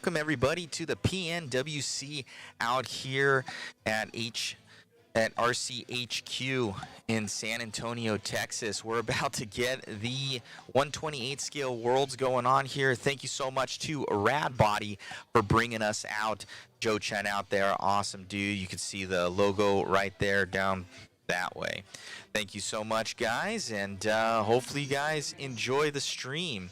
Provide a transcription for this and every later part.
welcome everybody to the PNWC out here at RCHQ in San Antonio, Texas. We're about to get the 128 scale worlds going on here. Thank you so much to Radbody for bringing us out. Joe Chen out there, awesome dude. You can see the logo right there down that way. Thank you so much, guys, and hopefully you guys enjoy the stream.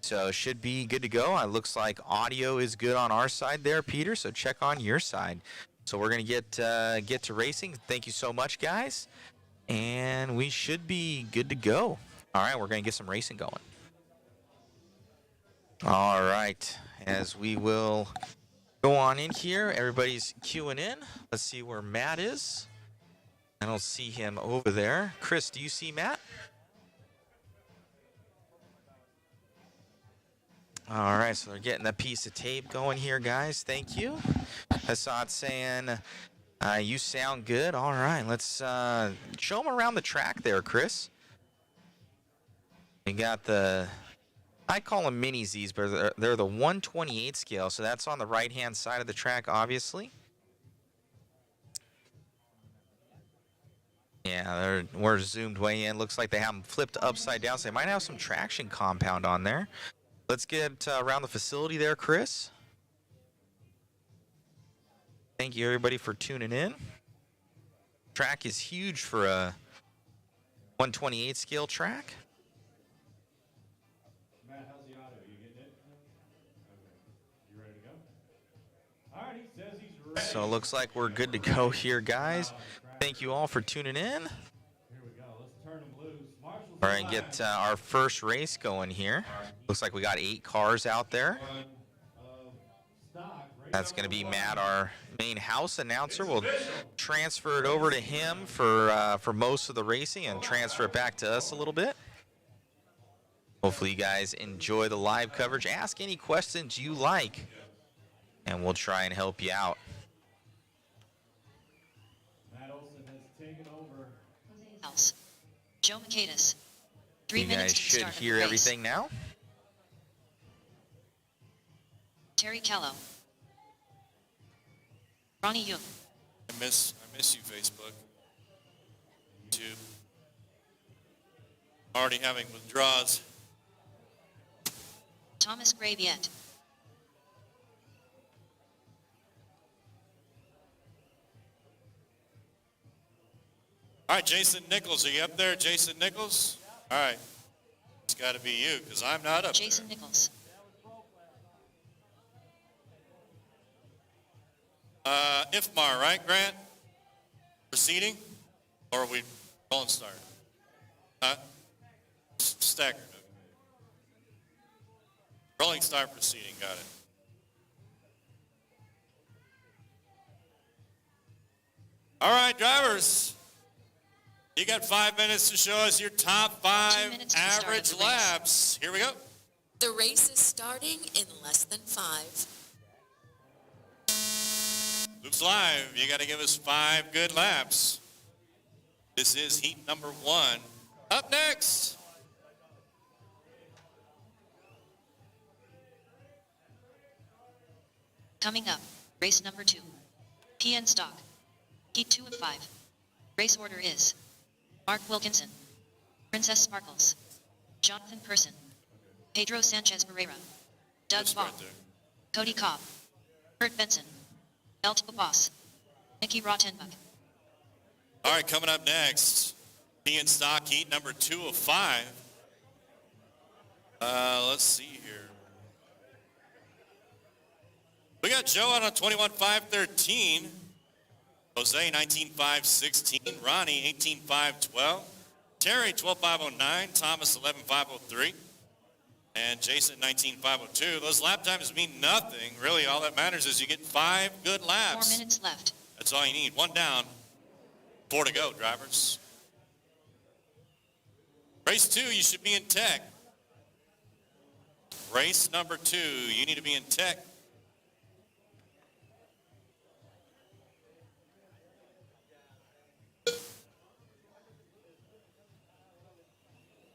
So should be good to go. It looks like audio is good on our side there, Peter, so check on your side. So we're going to get to racing. Thank you so much, guys, and we should be good to go. All right, we're going to get some racing going. All right, as we will go on in here, everybody's queuing in. Let's see where Matt is. I don't see him over there. Chris, do you see Matt? All right, so they're getting a piece of tape going here, guys. Thank you. Hassad saying, you sound good. All right, let's show them around the track there, Chris. You got the, I call them mini Zs, but they're the 128 scale, so that's on the right-hand side of the track, obviously. Yeah, we're zoomed way in. Looks like they have them flipped upside down, so they might have some traction compound on there. Let's get around the facility there, Chris. Thank you, everybody, for tuning in. Track is huge for a 128 scale track. Matt, how's the audio? You getting it? Okay. You ready to go? All right, he says he's ready. So it looks like we're good to go here, guys. Thank you all for tuning in. Here we go. Let's turn them loose. Marshall's All right, get our first race going here. Looks like we got 8 cars out there. That's going to be Matt, our main house announcer. We'll transfer it over to him for most of the racing and transfer it back to us a little bit. Hopefully you guys enjoy the live coverage. Ask any questions you like, and we'll try and help you out. Matt Olson has taken over. Else. Joe Michaelis. 3 You minutes guys to should start hear the race. everything now. Terry Callow. Ronnie Young. I miss you, Facebook. YouTube. Already having withdrawals. Thomas Graviette. All right, Jason Nichols, are you up there, Jason Nichols? All right, it's got to be you, because I'm not up Jason Nichols. there. IFMAR, right, Grant? Proceeding? Or are we rolling start? Staggered. Rolling start proceeding, got it. All right, drivers. You got 5 minutes to show us your top 5 minutes to start average the race. laps. Here we go. The race is starting in less than 5. Loops Live, you got to give us 5 good laps. This is heat number 1. Up next. Coming up, race number 2. PN Stock. Heat 2 of 5. Race order is Mark Wilkinson, Princess Sparkles, Jonathan Person, Pedro Sanchez Barrera, Doug That's Baugh, right there. Cody Cobb, Kurt Benson, Elt Boss, Nicky Rottenbuck. All right, coming up next, being stock heat number 2 of 5. Let's see here. We got Joe out on 21.5.13. Jose 19.5.16. Ronnie 18.5.12. Terry 12.5.09. Thomas 11.5.03. And Jason 19.5.02. Those lap times mean nothing. Really, all that matters is you get 5 good 4 laps. minutes left. That's all you need. 1 down, 4 to go, drivers. Race 2, you should be in tech. Race number 2, you need to be in tech.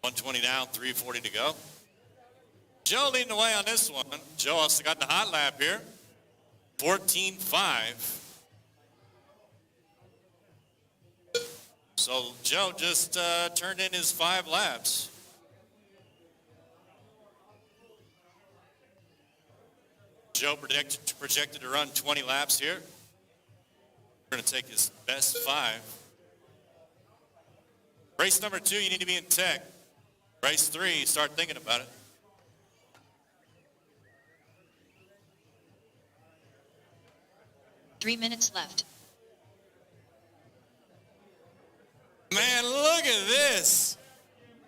$120 down, $340 to go. Joe leading the way on this one. Joe also got the hot lap here. 14.5. So Joe just turned in his 5 laps. Joe projected to run 20 laps here. We're going to take his best 5. Race number 2, you need to be in tech. Race 3, start thinking about it. Three minutes left. Man, look at this.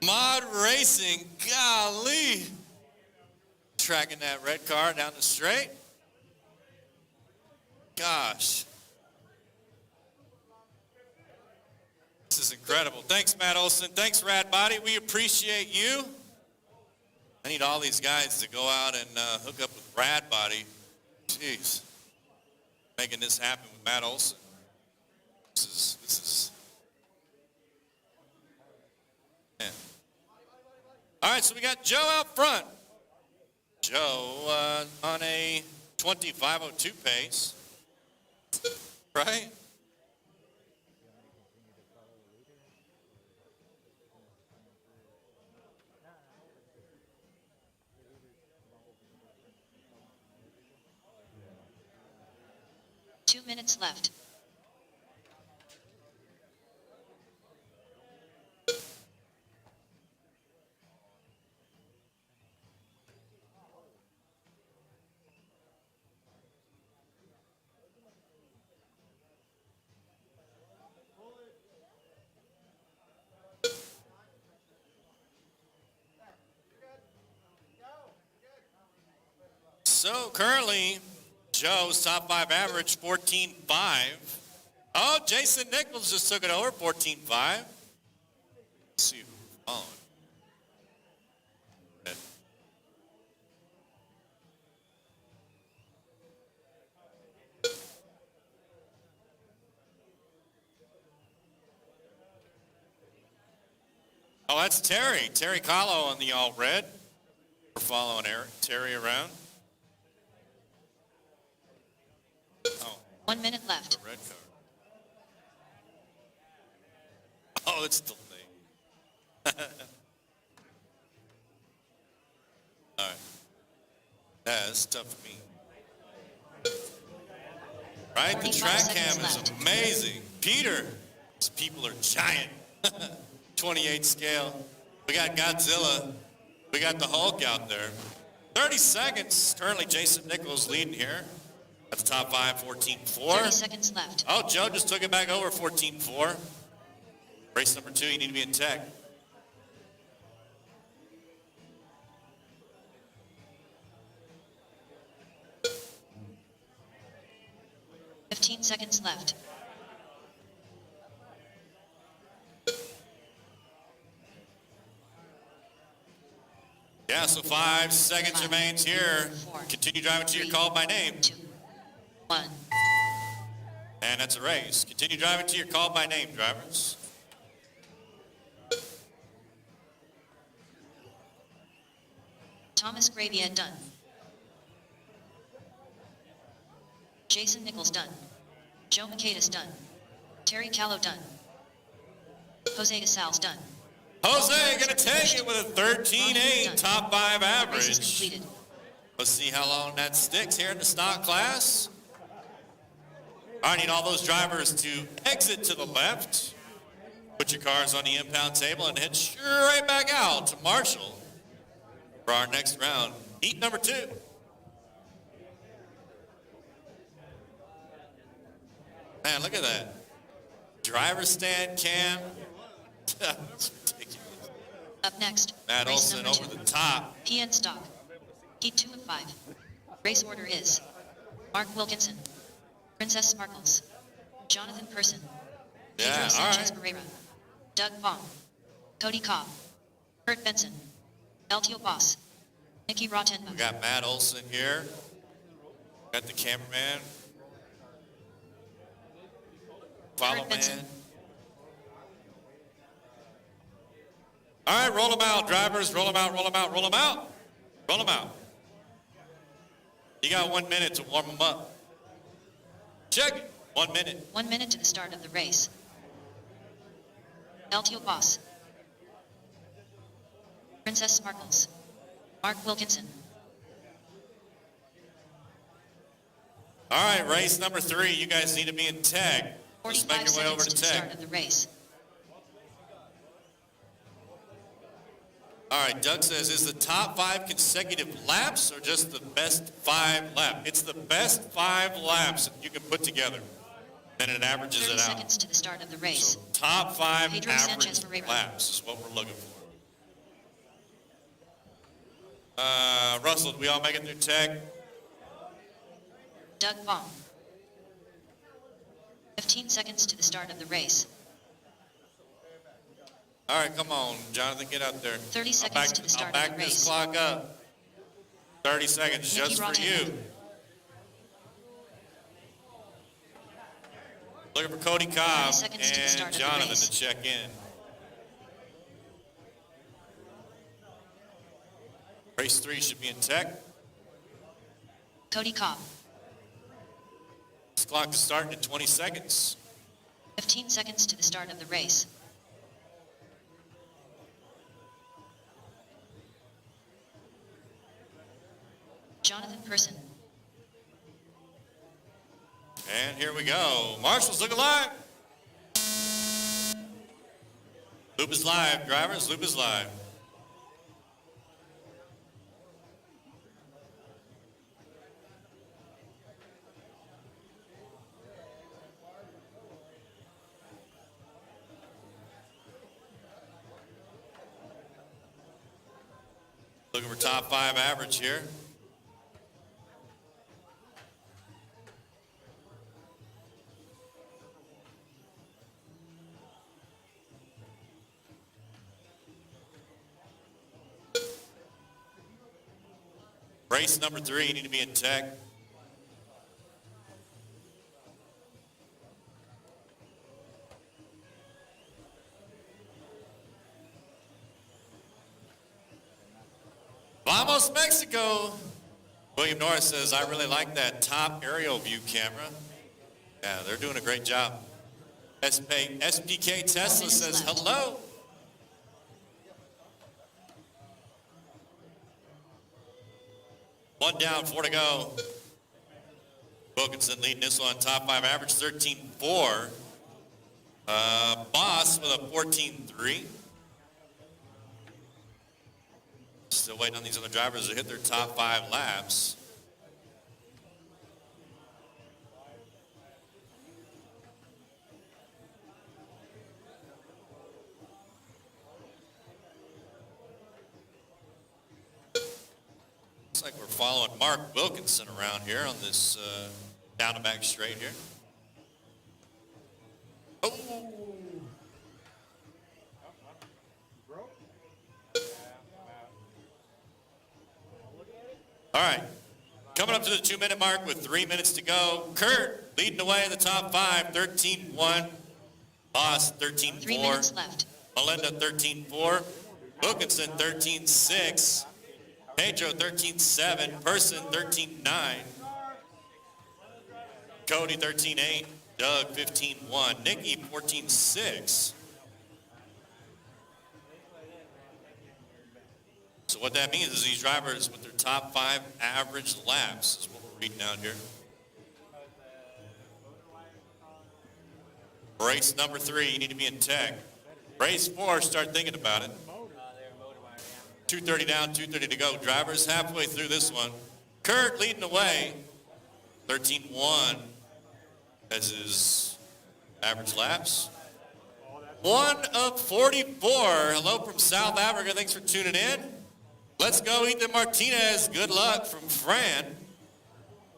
Mod Racing, golly. Tracking that red car down the straight. Gosh. This is incredible. Thanks, Matt Olson. Thanks, Radbody. We appreciate you. I need all these guys to go out and hook up with Radbody. Jeez. Making this happen with Matt Olson. This is man. All right, so we got Joe out front. Joe on a 25:02 pace, right? Two minutes left. So currently, Joe's top 5 average, 14.5. Oh, Jason Nichols just took it over, 14.5. Let's see who's following. Oh, that's Terry. Terry Kahlo on the all red. We're following Terry around. Oh, 1 minute left. the red car. Oh, it's delayed. All right. That's tough for me. Right? The 45 track cam seconds is left. amazing. Peter, these people are giant. 28 scale. We got Godzilla. We got the Hulk out there. 30 seconds. Currently, Jason Nichols leading here. That's top 5, 30 14.4. seconds left. Oh, Joe just took it back over, 14.4. Race number 2, you need to be in tech. Fifteen seconds left. Yeah, so 5 seconds remains here. Continue driving till you're called by name. 2, 1. And that's a race. Continue driving till you're called by name, drivers. Thomas Gravia done. Jason Nichols done. Joe Maquedas done. Terry Callow done. Jose Casals done. Jose gonna take it with a 13.8 top 5 Race is average. completed. Let's see how long that sticks here in the stock class. I need all those drivers to exit to the left. Put your cars on the impound table and head straight back out to Marshall for our next round. Heat number 2. Man, look at that. Driver stand cam. That's ridiculous. Up next, Matt race Olson number over 2. the top. PN Stock. Heat 2 of 5. Race order is Mark Wilkinson, Princess Sparkles, Jonathan Person, Yeah, Pedro all Sanchez right. Pereira, Doug Vaughn, Cody Cobb, Kurt Benson, Eltio Boss, Nicky We Rottenbuck. got Matt Olson here. Got the cameraman. Follow Kurt Benson. man. All right, roll them out, drivers. Roll them out, roll them out, roll them out. Roll them out. You got 1 minute to warm them up. Check it. 1 minute. 1 minute to the start of the race. LTO Boss. Princess Sparkles. Mark Wilkinson. All right, race number 3. You guys need to be in tag. Just 45 make your way over seconds to to the tag. start of the race. All right, Doug says, is the top 5 consecutive laps or just the best 5 lap? It's the best 5 laps that you can put together. Then it averages 30 it out. seconds to the start of the race. So top 5 Pedro average Sanchez Ferreira. laps is what we're looking for. Russell, did we all make it through tag? Doug Baum. 15 seconds to the start of the race. All right, come on, Jonathan, get out there. 30 seconds to the start I'll of back the this race. clock up. 30 seconds Nicky just for Rotten. you. Looking for Cody Cobb 30 seconds to the and start of the Jonathan race. to check in. Race 3 should be in tech. Cody Cobb. This clock is starting in 20 seconds. 15 seconds to the start of the race. Jonathan Person. And here we go. Marshall's looking live. Loop is live, drivers. Loop is live. Looking for top 5 average here. Race number 3, you need to be in tech. Vamos, Mexico. William Norris says, I really like that top aerial view camera. Yeah, they're doing a great job. SPK Tesla says, hello. One down, 4 to go. Wilkinson leading this one, top 5 average, 13.4. Boss with a 14.3. Still waiting on these other drivers to hit their top 5 laps. Looks like we're following Mark Wilkinson around here on this down and back straight here. Oh! All right, coming up to the 2-minute mark with 3 minutes to go. Kurt leading the way in the top 5, 13.1. Boss, 13.4. 3 minutes left. Melinda, 13.4. Wilkinson, 13.6. Pedro, 13.7. Person, 13.9. Cody, 13.8. Doug, 15.1. Nikki, 14.6. So what that means is these drivers with their top 5 average laps is what we're reading out here. Race number 3, you need to be in tech. Race 4, start thinking about it. 2:30 down, 2:30 to go. Drivers halfway through this one. Kurt leading the way, 13.1 as his average laps. 1 of 44. Hello from South Africa. Thanks for tuning in. Let's go, Ethan Martinez. Good luck from Fran.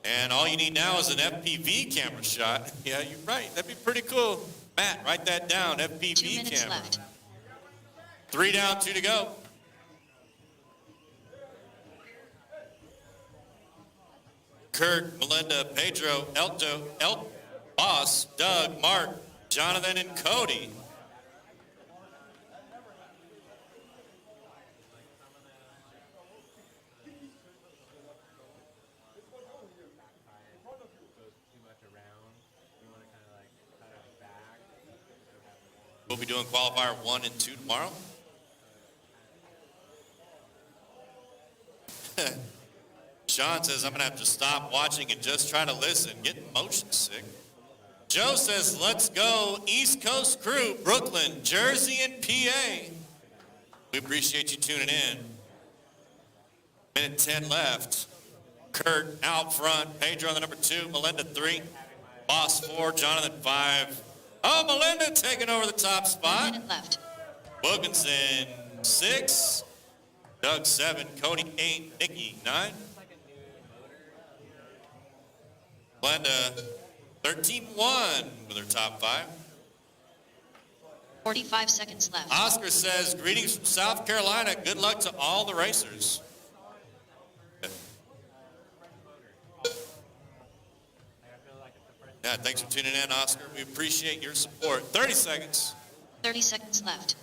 And all you need now is an FPV camera shot. Yeah, you're right. That'd be pretty cool. Matt, write that down. 2 FPV minutes camera. left. 3 down, 2 to go. Kurt, Melinda, Pedro, Boss, Doug, Mark, Jonathan, and Cody. We'll be doing qualifier 1 and 2 tomorrow. Sean says, I'm going to have to stop watching and just try to listen. Getting motion sick. Joe says, let's go East Coast crew, Brooklyn, Jersey, and PA. We appreciate you tuning in. Minute 10 left. Kurt out front. Pedro on the number 2. Melinda 3. Boss 4. Jonathan 5. Oh, Melinda taking over the top 1 spot. minute left. Wilkinson 6. Doug 7. Cody 8. Nikki 9. Melinda 13-1 with her top 5. 45 seconds left. Oscar says, greetings from South Carolina. Good luck to all the racers. Yeah, thanks for tuning in, Oscar. We appreciate your support. 30 seconds. 30 seconds left.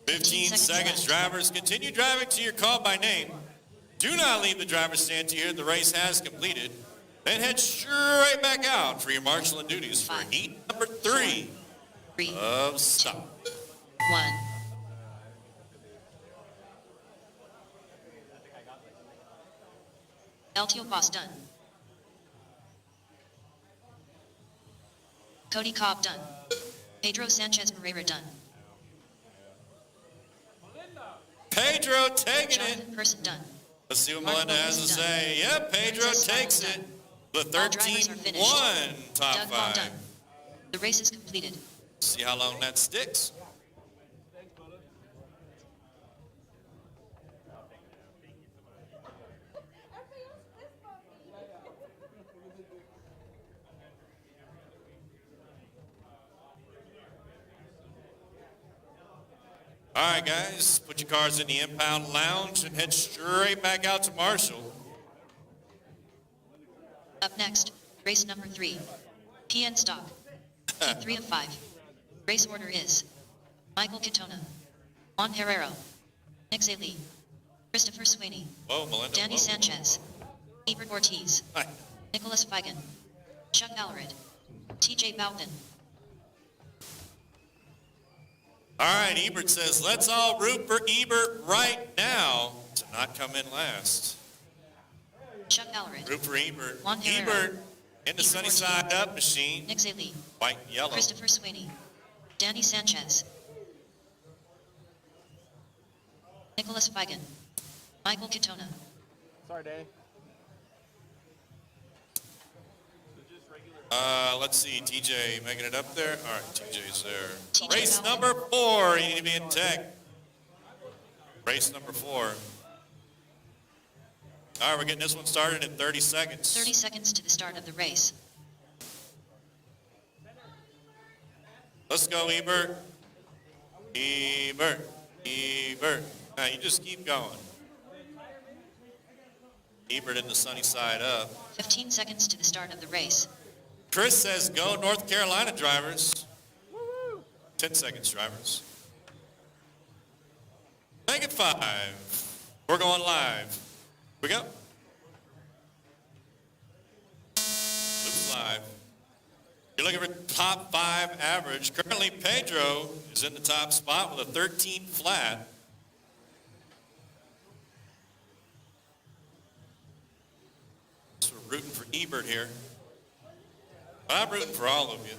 Fifteen 15 seconds. seconds left. Drivers, continue driving till you're called by name. Do not leave the driver's stand to hear the race has completed. Then head straight back out for your marshalling duties for 5, heat number 3 3, of stop. 1. LTO Boss done. Cody Cobb done. Pedro Sanchez Moreira done. Pedro taking it. Jonathan Person done. Let's see what Mark Melinda has to Wilkinson done. say. Yep, Pedro Princess takes Smiles it. done. The All drivers are 13-1 finished. top Doug Ball 5. done. The race is completed. See how long that sticks. All right, guys, put your cars in the impound lounge and head straight back out to Marshall. Up next, race number 3. PN Stock. Heat 3 of 5. Race order is Michael Katona, Juan Herrero, Nick Lee, Christopher Sweeney, Whoa, Melinda. Danny whoa. Sanchez, Ebert Ortiz, Hi. Nicholas Feigen, Chuck Allred, TJ Bowden. All right, Ebert says, let's all root for Ebert right now to not come in last. Chuck Allred, Root for Ebert. Juan Herrero. Ebert in the Ebert sunny Ortiz. side up machine. Nick Lee, White and yellow. Christopher Sweeney, Danny Sanchez, Nicholas Feigen, Michael Katona, Sorry, Dave. Let's see, TJ making it up there. All right, TJ's there. TJ Race Bowden. number 4. You need to be in tech. Race number 4. All right, we're getting this one started in 30 seconds. 30 seconds to the start of the race. Let's go, Ebert. Ebert. Ebert. Now, you just keep going. Ebert in the sunny side up. 15 seconds to the start of the race. Chris says, go North Carolina drivers. 10 seconds, drivers. Make it 5. We're going live. We go. Loops live. You're looking for top 5 average. Currently, Pedro is in the top spot with a 13 flat. So we're rooting for Ebert here. But I'm rooting for all of you.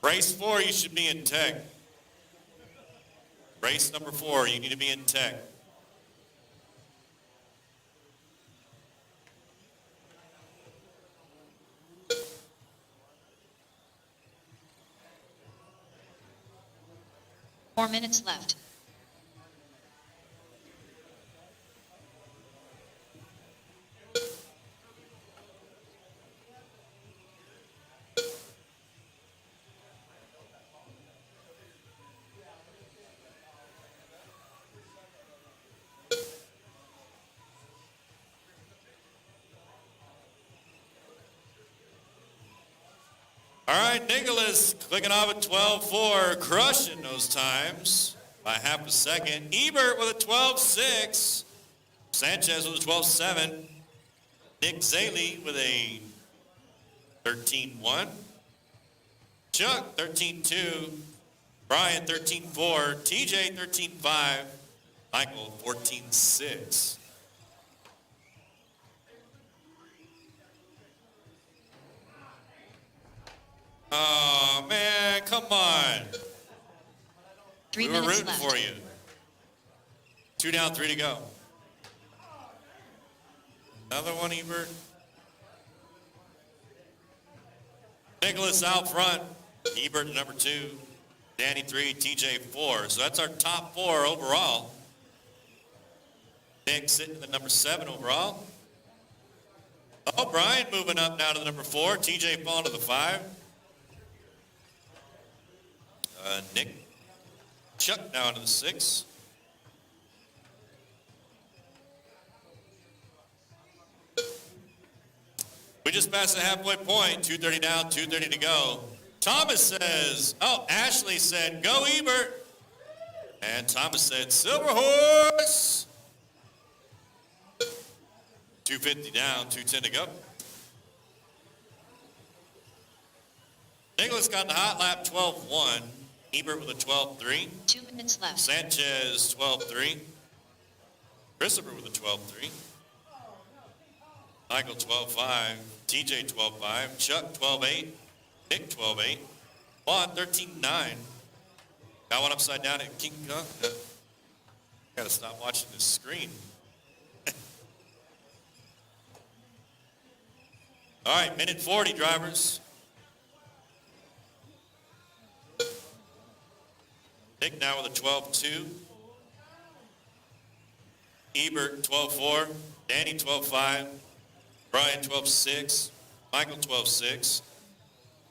Race 4, you should be in tech. Race number 4, you need to be in tech. Four minutes left. All right, Nicholas clicking off at 12.4, crushing those times by half a second. Ebert with a 12.6. Sanchez with a 12.7. Nick Zaley with a 13.1. Chuck 13.2. Brian 13.4. TJ 13.5. Michael 14.6. Oh, man, come on. 3 We were minutes rooting left. for you. 2 down, 3 to go. Another one, Ebert. Nicholas out front. Ebert number 2. Danny 3, TJ 4. So that's our top 4 overall. Nick sitting at the number 7 overall. Oh, Brian moving up now to the number 4. TJ falling to the 5. Nick. Chuck now into the 6. We just passed the halfway point. 2:30 down, 2:30 to go. Thomas says, oh, Ashley said, go Ebert. And Thomas said, Silver Horse. 2:50 down, 2:10 to go. Nicholas got the hot lap 12.1. Ebert with a 12.3. 2 minutes left. Sanchez 12.3. Christopher with a 12.3. Michael 12.5. TJ 12.5. Chuck 12.8. Nick 12.8. Juan 13.9. Got one upside down at King Kong. Gotta stop watching this screen. All right, minute 40, drivers. Nick now with a 12.2. Ebert 12.4. Danny 12.5. Brian 12.6. Michael 12.6.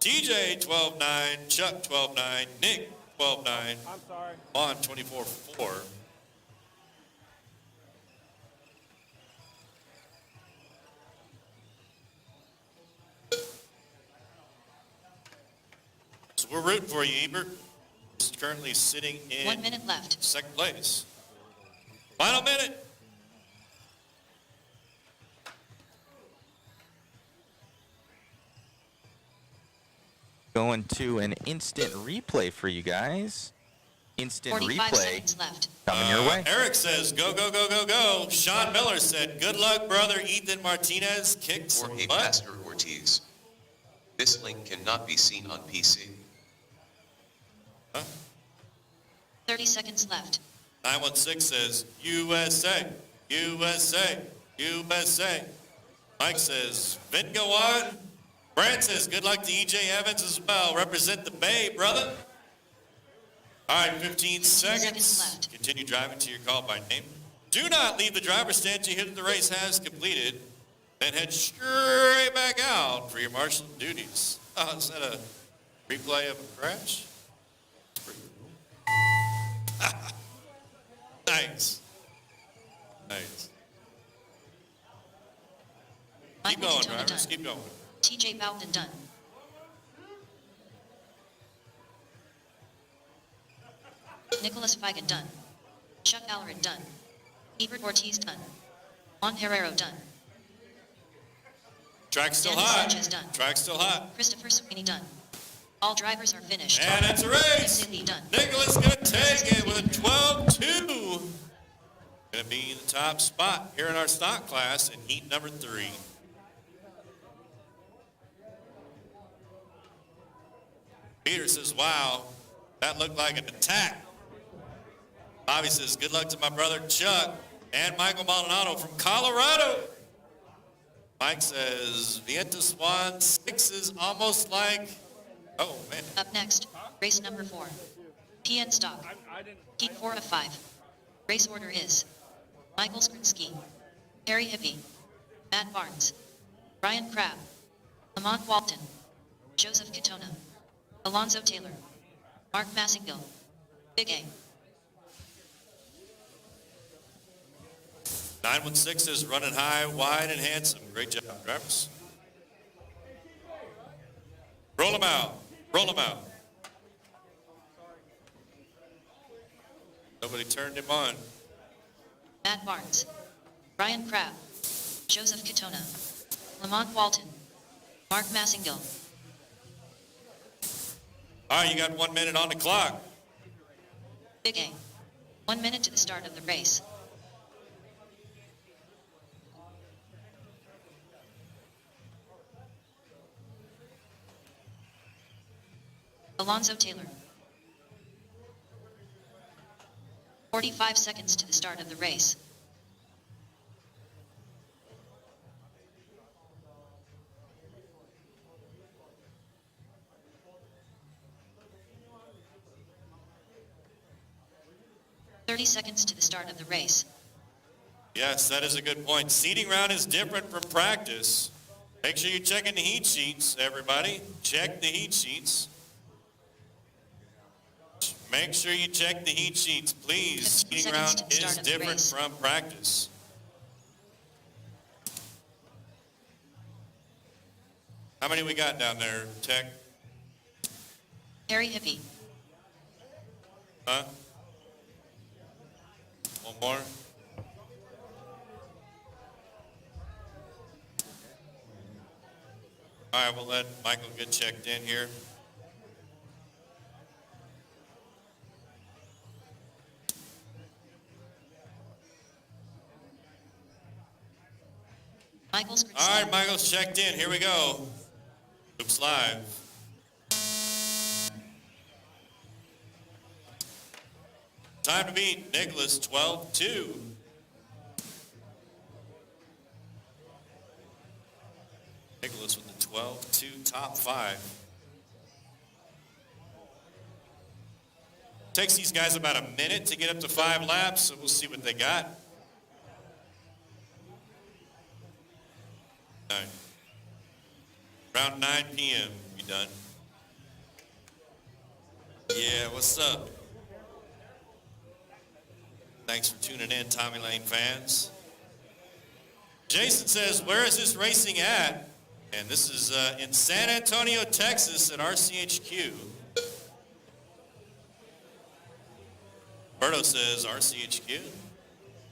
TJ 12.9. Chuck 12.9. Nick 12.9. I'm sorry. On 24.4. So we're rooting for you, Ebert. He's currently sitting in 1 minute left. second place. Final minute. Going to an instant replay for you guys. Instant 45 replay seconds left. coming your way. Eric says, go, go, go, go, go. Sean Miller said, good luck, brother. Ethan Martinez kicked some Jorge butt. Pastor Ortiz. This link cannot be seen on PC. 30 seconds left. 916 says, USA, USA, USA. Mike says, Vin go on. Brad says, good luck to EJ Evans as well. Represent the Bay, brother. All right, 15 seconds seconds. left. Continue driving to your call by name. Do not leave the driver's stand till you hear that the race has completed. Then head straight back out for your marshalling duties. Oh, is that a replay of a crash? Nice. Nice. Keep Michael going, Daytona drivers. done. Keep going. TJ Bowden done. Nicholas Figan done. Chuck Allerin done. Ebert Ortiz done. Juan Herrero done. Track's still Danny hot. Sanchez done. Track's still hot. Christopher Sweeney done. All drivers are finished. And it's a race. Cindy done. Nicholas gonna take it with a 12-2. Gonna be in the top spot here in our stock class in heat number 3. Peter says, wow, that looked like an attack. Bobby says, good luck to my brother Chuck and Michael Maldonado from Colorado. Mike says, Vienta Swan 6 is almost like, oh man. Up next, race number 4. PN Stock. Heat 4 of 5. Race order is Michael Skrinsky, Harry Hippie, Matt Barnes, Brian Crabb, Lamont Walton, Joseph Katona, Alonzo Taylor, Mark Massingill, Big A. 916 is running high, wide, and handsome. Great job, drivers. Roll Roll them out. Roll them out. Nobody turned him on. Matt Barnes, Brian Crabb, Joseph Katona, Lamont Walton, Mark Massengill. All right, you got 1 minute on the clock. Big A. 1 minute to the start of the race. Alonzo Taylor. 45 seconds to the start of the race. "30 seconds to the start of the race. Yes, that is a good point. Seeding round is different from practice. Make sure you're checking the heat sheets, everybody. Check the heat sheets. Make sure you check the heat sheets, please. 15 Seeding seconds round to the start is of the different race. from practice. How many we got down there, Tech? Harry Hippie. Huh? One more? All right, we'll let Michael get checked in here. Michael's grid All right, stand. Michael's checked in. Here we go. Oops, live. Time to beat Nicholas 12-2. Nicholas with the 12-2 top 5. Takes these guys about a minute to get up to 5 laps, so we'll see what they got. All right. Around 9 p.m. Be done. Yeah, what's up? Thanks for tuning in, Tommy Lane fans. Jason says, where is this racing at? And this is in San Antonio, Texas at RCHQ. Berto says RCHQ.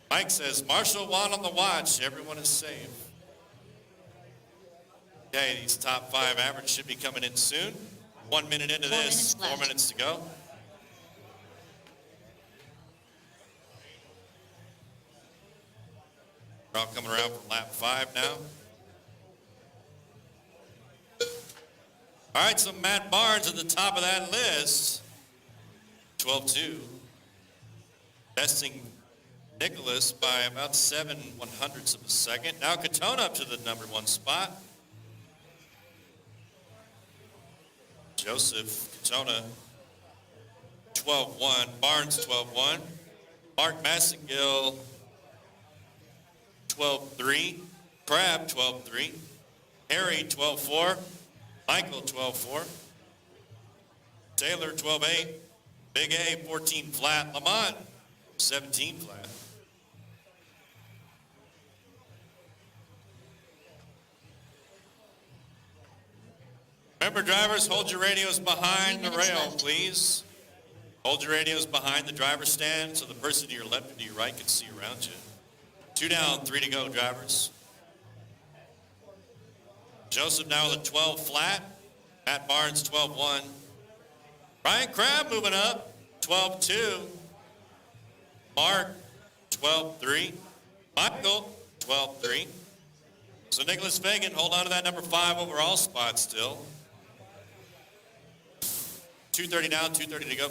Mike says, Marshall Juan on the watch. Everyone is safe. Okay, these top 5 average should be coming in soon. 1 minute into 4 this, minutes 4 left. minutes to go. We're all coming around for lap 5 now. All right, so Matt Barnes at the top of that list. 12-2. Besting Nicholas by about 7/100ths of a second. Now Katona up to the number 1 spot. Joseph Katona, 12-1. Barnes, 12-1. Mark Massengill, 12-3. Crabb, 12-3. Harry, 12-4. Michael, 12-4. Taylor, 12-8. Big A, 14 flat. Lamont, 17 flat. Remember, drivers, hold your radios behind 3 the minutes rail, left. please. Hold your radios behind the driver's stand so the person to your left and to your right can see around you. 2 down, 3 to go, drivers. Joseph now with a 12 flat. Matt Barnes, 12-1. Brian Crabb moving up, 12-2. Mark, 12-3. Michael, 12-3. So Nicholas Fagan, hold on to that number 5 overall spot still. 2:30 down, 2:30 to go.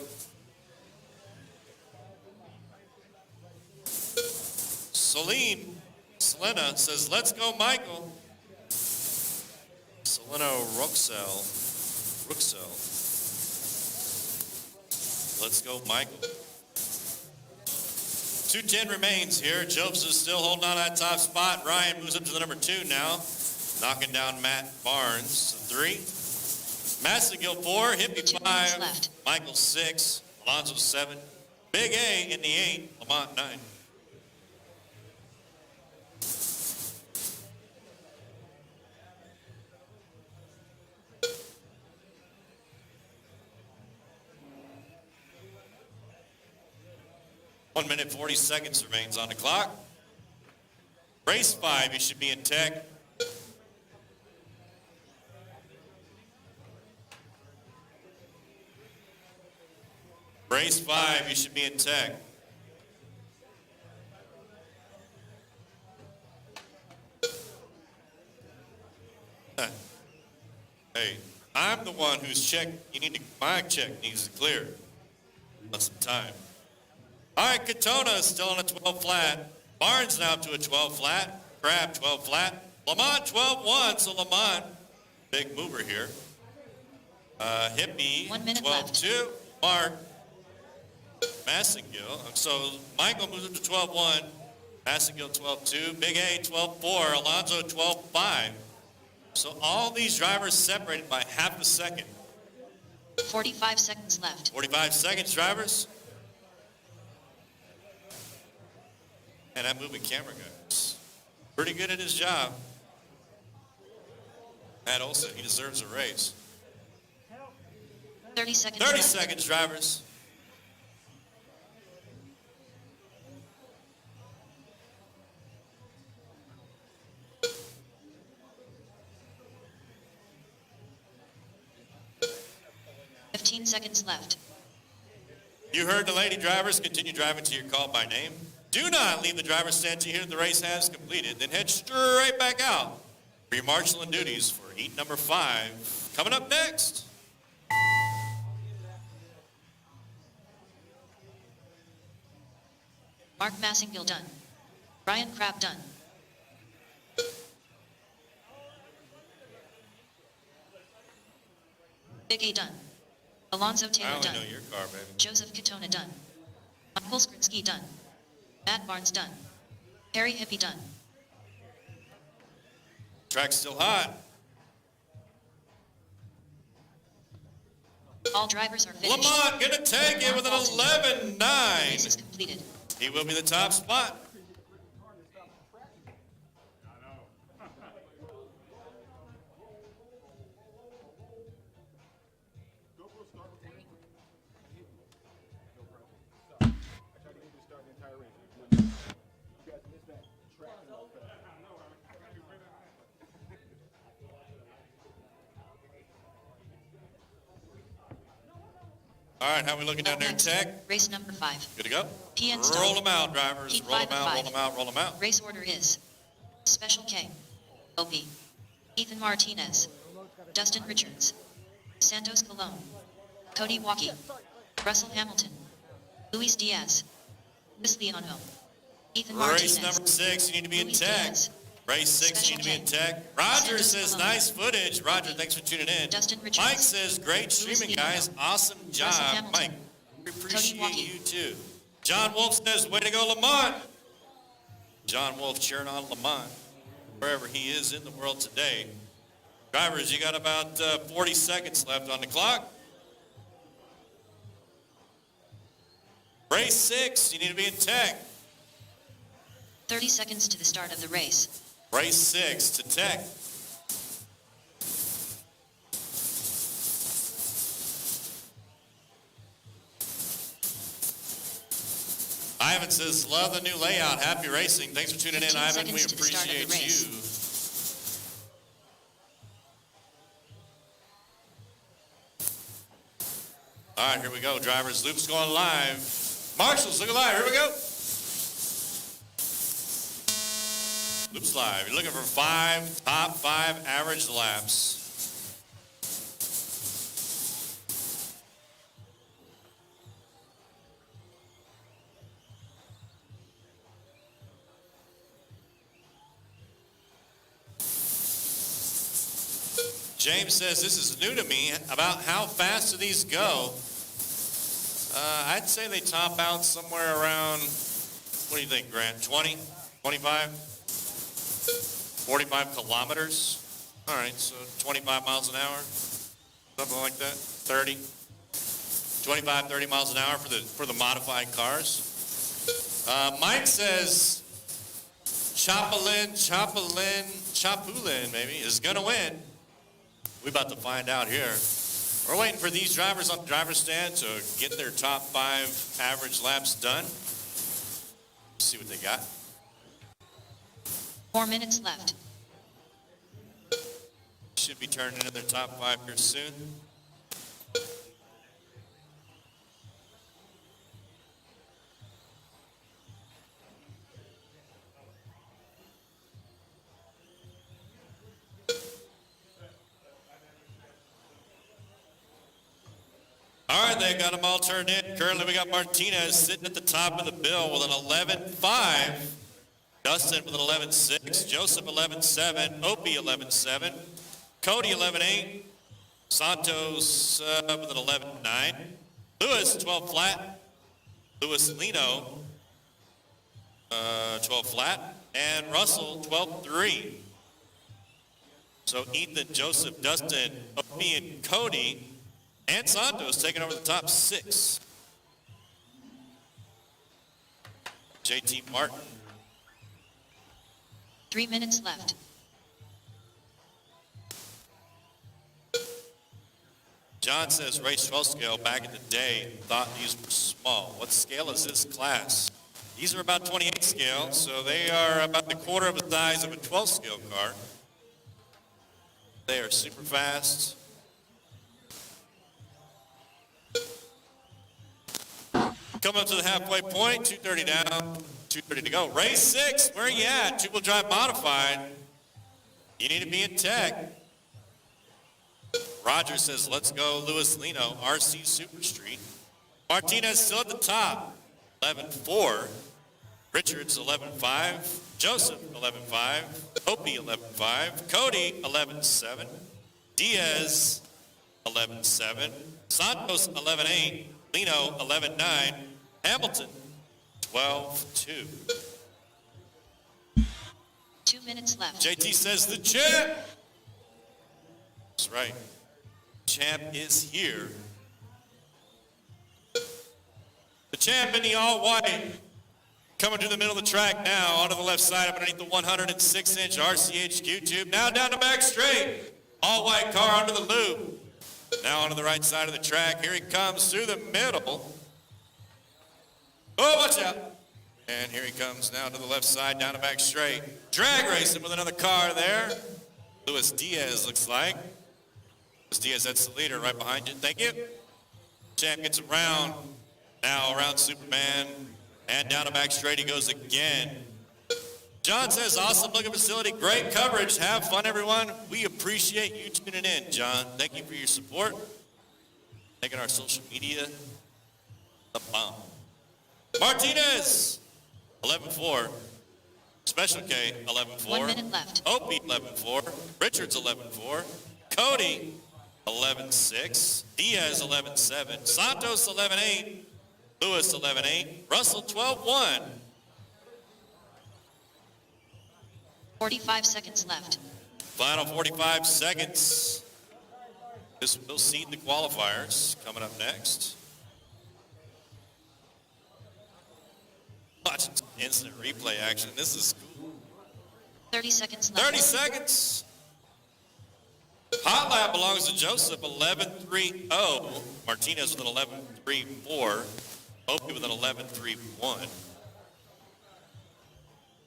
Selena says, let's go, Michael. Selena Ruxell. Let's go, Michael. 2:10 remains here. Jobs is still holding on that top spot. Ryan moves up to the number 2 now, knocking down Matt Barnes. 3. Massengill 4, Hippie 2 minutes 5, left. Michael 6, Alonzo 7, Big A in the 8, Lamont 9. 1 minute 40 seconds remains on the clock. Race 5, you should be in tech. Race 5, you should be in tech. Hey, I'm the one who's checked. My check needs to clear. That's some time. All right, Katona is still on a 12 flat. Barnes now up to a 12 flat. Crab 12 flat. Lamont 12-1, so Lamont, big mover here. Hippie 1 minute left. 12-2. Mark Massengill. So Michael moves up to 12-1. Massengill 12-2. Big A 12-4. Alonzo 12-5. So all these drivers separated by half a second. 45 seconds left. 45 seconds, drivers. And that moving camera guy's pretty good at his job. Matt Olson, he deserves a raise. 30 seconds 30 left. seconds, drivers. Fifteen seconds left. You heard the lady drivers. Continue driving till you're called by name. Do not leave the driver's stand till you hear the race has completed. Then head straight back out for your marshalling duties for heat number 5. Coming up next. Mark Massengill done. Brian Crabb done. Big A done. Alonzo I Taylor only done. know your car, baby. Joseph Katona done. Michael Skrinsky done. Matt Barnes done. Harry Hippie done. Track's still hot. All drivers are finished. Lamont gonna take it with an Race is 11-9. completed. He will be the top spot. All right, how we looking down there in Next, tech? race number 5. Good to go? PN Roll Stock. them out, drivers. Heat Roll them 5 and out, roll 5. them out, roll them out. Race order is Special K, OP, Ethan Martinez, Dustin Richards, Santos Colon, Cody Walkie, Russell Hamilton, Luis Diaz, Luis Leono, Ethan Race Martinez, number 6, you need to be in Luis tech. Diaz, Race 6, you need to be in tech. Roger Santos says, Colon. nice footage. Roger, thanks for tuning in. Dustin Richards. Mike says, great streaming, guys. Awesome job. Hamilton. Mike, we appreciate Walkie. you too. John Wolf says, way to go, Lamont. John Wolf cheering on Lamont, wherever he is in the world today. Drivers, you got about 40 seconds left on the clock. Race 6, you need to be in tech. 30 seconds to the start of the race. Race 6 to tech. Ivan says, love the new layout. Happy racing. Thanks for tuning in, 15 Ivan. We seconds to the start of the appreciate race. you. All right, here we go, drivers. Loop's going live. Marshals, look alive. Here we go. Loop's live. You're looking for top five average laps. James says, this is new to me. About how fast do these go? I'd say they top out somewhere around, what do you think, Grant? 20, 25, 45 kilometers? All right, so 25 miles an hour, something like that, 30, 25, 30 miles an hour for the modified cars. Mike says, Chapulin maybe, is going to win. We're about to find out here. We're waiting for these drivers on the driver's stand to get their top 5 average laps done. see what they got. 4 minutes left. Should be turning in their top 5 here soon. All right, they got them all turned in. Currently, we got Martinez sitting at the top of the bill with an 11.5. Dustin with an 11.6. Joseph 11.7. Opie 11.7. Cody 11.8. Santos with an 11.9. Lewis 12 flat. Louis Lino 12 flat. And Russell 12.3. So Ethan, Joseph, Dustin, Opie, and Cody and Santos taking over the top 6. JT Martin. 3 minutes left. John says race 12 scale back in the day thought these were small. What scale is this class? These are about 28 scale, so they are about the quarter of the size of a 12 scale car. They are super fast. Coming up to the halfway point, 2:30 down, 2:30 to go. Race 6, where are you at? Two-wheel drive modified. You need to be in tech. Roger says, let's go, Louis Lino, RC Super Street. Martinez still at the top, 11.4. Richards, 11.5. Joseph, 11.5. Opie, 11.5. Cody, 11.7. Diaz, 11.7. Santos, 11.8. Lino, 11.9. Hamilton, 12.2. 2 minutes left. JT says the champ. That's right. Champ is here. The champ in the all white. Coming to the middle of the track now, onto the left side up underneath the 106-inch RCHQ tube. Now down the back straight. All white car under the loop. Now onto the right side of the track. Here he comes through the middle. Oh, watch out. And here he comes now to the left side, down the back straight. Drag racing with another car there. Luis Diaz looks like. Luis Diaz, that's the leader right behind you. Thank you. Champ gets around. Now around Superman. And down the back straight he goes again. John says, awesome looking facility, great coverage. Have fun, everyone. We appreciate you tuning in, John. Thank you for your support. Making our social media the bomb. Martinez, 11.4. Special K, 11.4. 1 minute left. Opie, 11.4. Richards, 11.4. Cody, 11.6. Diaz, 11.7. Santos, 11.8. Lewis, 11.8. Russell, 12.1. 45 seconds left. Final 45 seconds. This will seed the qualifiers coming up next. Watch instant replay action. This is cool. 30 seconds left. 30 seconds. Hot lap belongs to Joseph, 11.30. Martinez with an 11.34. Opie with an 11.31.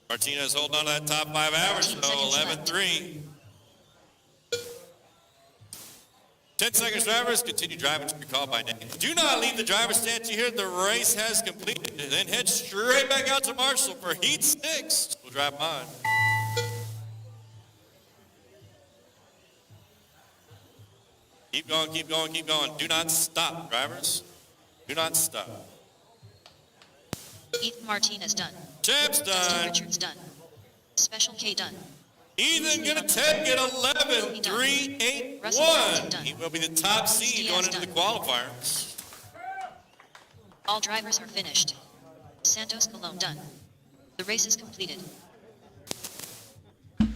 Martinez holding on to that top 5 average, though, 11.3. 10 seconds, drivers. Continue driving to your call by name. Do not leave the driver's stand till you hear the race has completed. Then head straight back out to Marshall for Heat 6. We'll drive on. Keep going, keep going, keep going. Do not stop, drivers. Do not stop. Ethan Martinez done. Champ's Dustin done. Richards done. Special K done. Ethan gonna take it 11.381. He will be the top seed going into the qualifier. All drivers are finished. Santos Colon done. The race is completed. All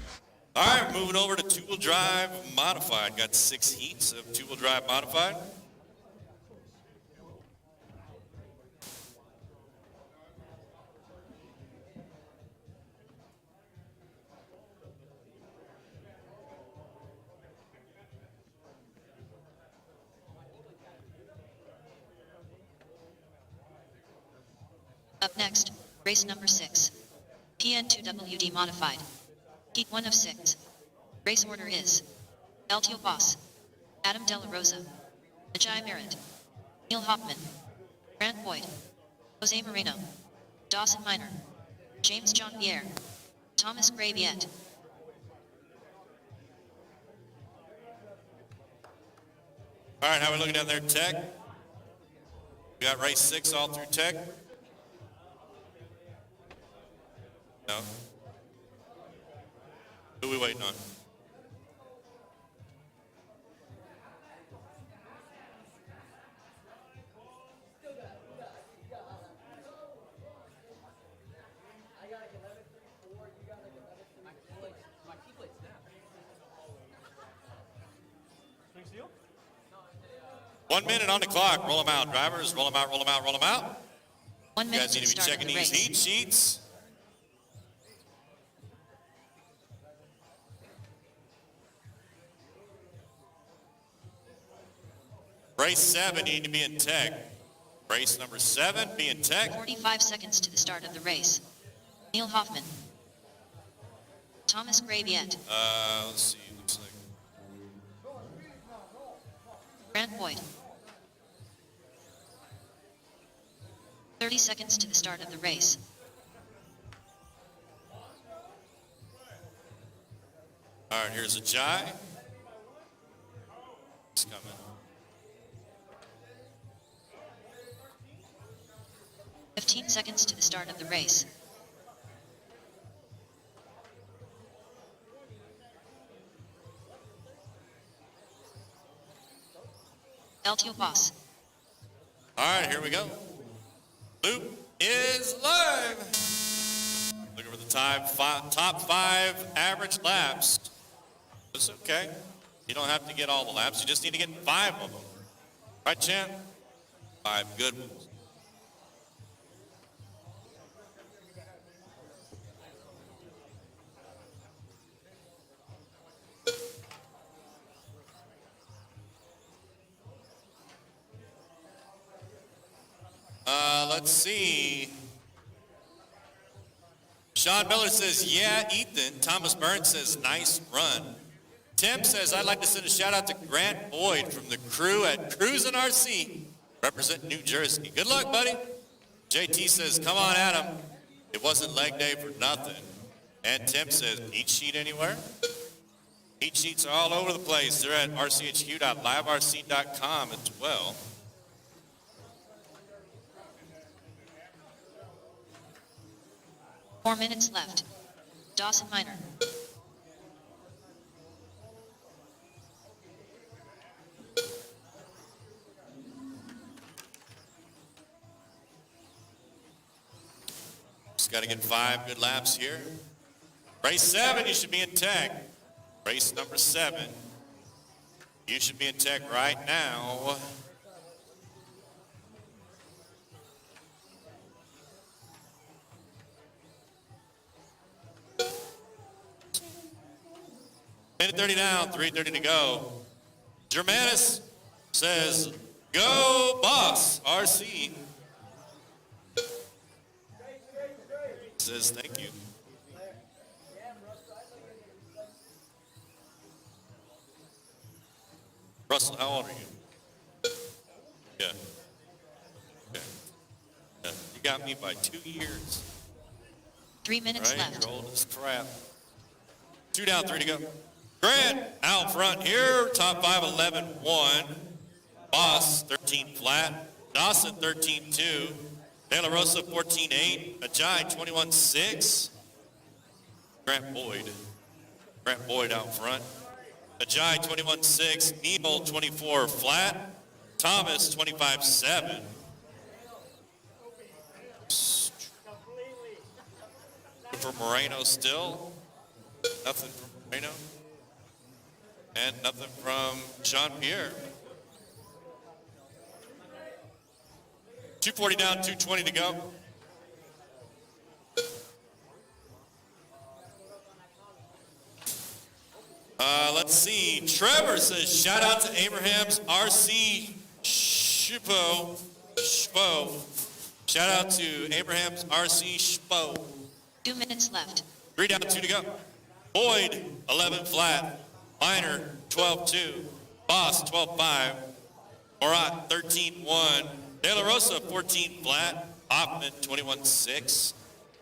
right, moving over to two-wheel drive modified. Got 6 heats of two-wheel drive modified. Up next, Race number 6. PN2WD modified. Heat 1 of 6. Race order is Eltio Boss, Adam De La Rosa, Ajay Merritt, Neil Hoffman, Grant Boyd, Jose Moreno, Dawson Miner, James John Pierre, Thomas Graviette. All right, how are we looking down there, Tech? We got race 6 all through Tech? No? Who are we waiting on? Big seal? 1 minute on the clock. Roll them out, drivers. Roll them out, roll them out, roll them out. 1 You minute guys to need the to be start of checking the these race. heat sheets. Race 7, you need to be in Tech. Race number 7, be in Tech. 45 seconds to the start of the race. Neil Hoffman, Thomas Graviette, Let's see, looks like. Grant Boyd. 30 seconds to the start of the race. All right, here's a Jai. He's coming. Fifteen seconds to the start of the race. Eltio Boss, All right, here we go. Loop is live. Looking for the top 5 average laps. It's okay. You don't have to get all the laps. You just need to get 5 of them. Right, champ? 5 good ones. Let's see. Sean Miller says, yeah, Ethan. Thomas Burns says, nice run. Tim says, I'd like to send a shout out to Grant Boyd from the crew at Cruisin' RC, representing New Jersey. Good luck, buddy. JT says, come on, Adam. It wasn't leg day for nothing. And Tim says, heat sheet anywhere? Heat sheets are all over the place. They're at rchq.liverc.com as well. Four minutes left. Dawson Miner, Just got to get 5 good laps here. Race 7, you should be in Tech. Race number 7. You should be in Tech right now. Minute 30 down, 3:30 to go. Germanus says, go boss, RC. Says, thank you. Russell, how old are you? Yeah. Okay. Yeah. You got me by 2 years. 3 minutes Right? left. You're old as crap. 2 down, 3 to go. Grant out front here. Top 5, 11-1. Boss, 13 flat. Dawson, 13-2. De La Rosa, 14-8. Ajay, 21-6. Grant Boyd out front. Ajay, 21-6. Neil, 24 flat. Thomas, 25-7. For Moreno still. Nothing from Moreno. And nothing from Jean Pierre. 240 down, 220 to go. Let's see. Trevor says, shout out to Abraham's RC Shpo. Shout out to Abraham's RCHQ. 2 minutes left. 3 down, 2 to go. Boyd, 11 flat. Minor, 12-2. Boss, 12-5. Morat, 13-1. De La Rosa, 14 flat. Hoffman, 21-6.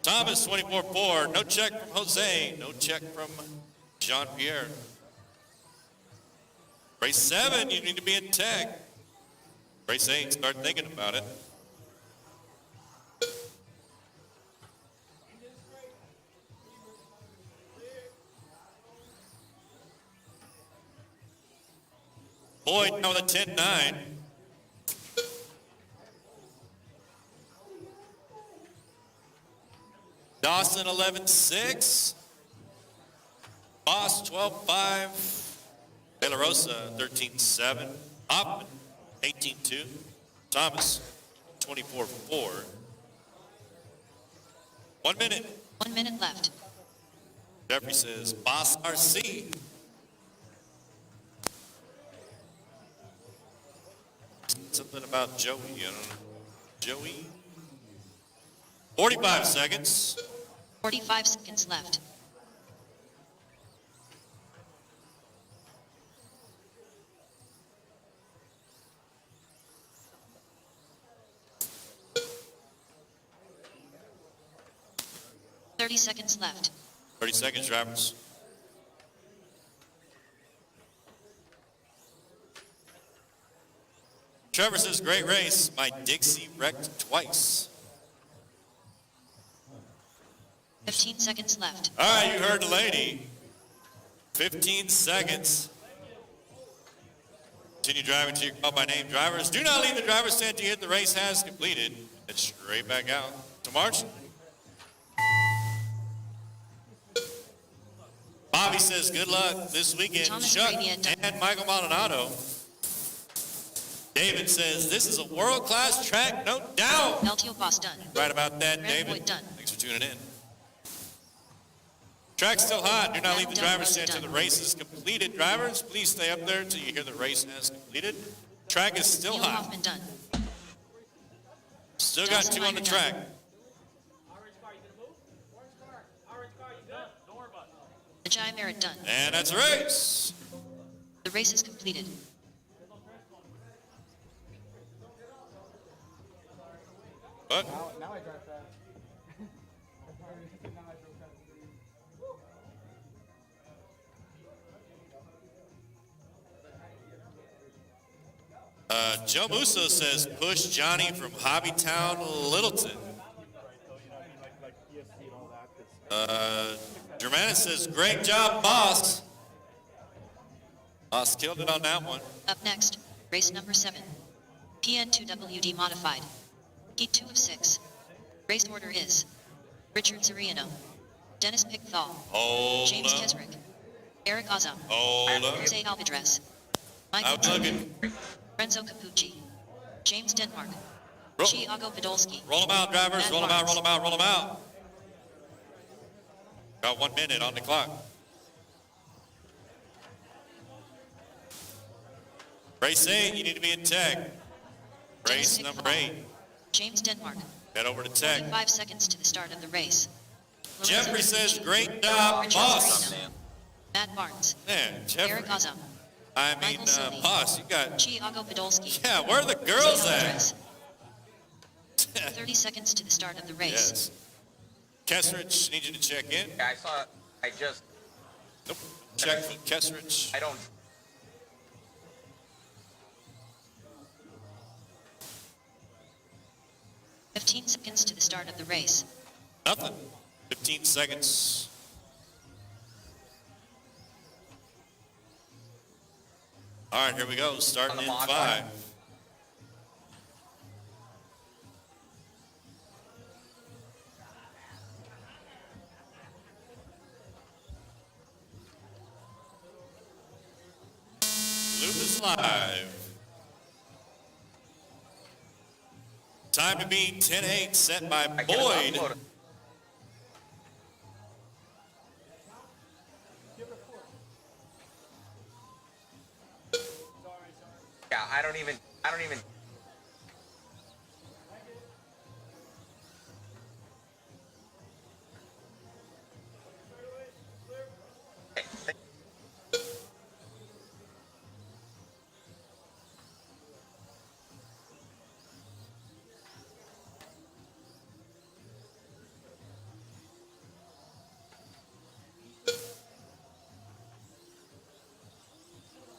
Thomas, 24-4. No check from Jose. No check from Jean-Pierre. Race 7, you need to be in tech. Race 8, start thinking about it. Boyd now with a 10-9. Dawson 11-6. Boss 12-5. De La Rosa 13-7. Hoffman 18-2. Thomas 24-4. 1 minute. 1 minute left. Jeffrey says, Boss RC. Something about Joey, I don't know. Joey? 45 seconds. 45 seconds left. Thirty seconds left. 30 seconds, drivers. Trevor says, great race. My Dixie wrecked twice. 15 seconds left. All right, you heard the lady. 15 seconds. Continue driving to your call by name. Drivers, do not leave the driver's stand to hit the race has completed. And straight back out to March. Bobby says, good luck this weekend. Thomas Chuck Arabia. and Michael Maldonado. David says, this is a world-class track, no doubt. LTO boss done. Right about that, Red David. Boyd done. Thanks for tuning in. Track's still hot. Do not leave the Done, driver's done, stand until done. the race is completed. Drivers, please stay up there until you hear the race has completed. Track is still Neil hot. Hoffman done. Still got 2 on the track. Ajay Merritt done. And that's a race. The race is completed. But Now I drive fast. Now I drove fast. Joe Musso says, push Johnny from Hobbytown, Littleton. Germanis says, great job, boss. Boss killed it on that one. Up next, race number 7. PN2WD modified. Heat 2 of 6. Race order is Richard Zariano, Dennis Pickthall, Hold James up. Kesrick, Eric Azam, Hold up. Jose Alvidrez, I Michael was looking. Renzo Capucci, James Denmark, Roll, Thiago Podolski, roll them out, drivers. Matt Roll them out, Barnes. roll them out, roll them out. Got 1 minute on the clock. Race 8, you need to be in tech. Race Dennis number 8. James Denmark, Head over to tech. 5 seconds to the start of the race. Lorenzo Jeffrey says, Capucci, great job, Richard boss. Zarino, Matt Barnes, Man, Jeffrey. Eric Azam, I mean, Michael Sully. boss, you got, Thiago Podolski, yeah, where are the girls Jose at? Alvidrez. 30 seconds to the start of the race. Yes. Kesrich, need you to check in. Yeah, I just, Nope. Check from Kesrich. I don't, 15 seconds to the start of the race. Nothing. 15 seconds. All right, here we go. Starting On in the mod 5. Loop is live. Time to be 10-8 set by I can't Boyd. upload it. Yeah, I don't even,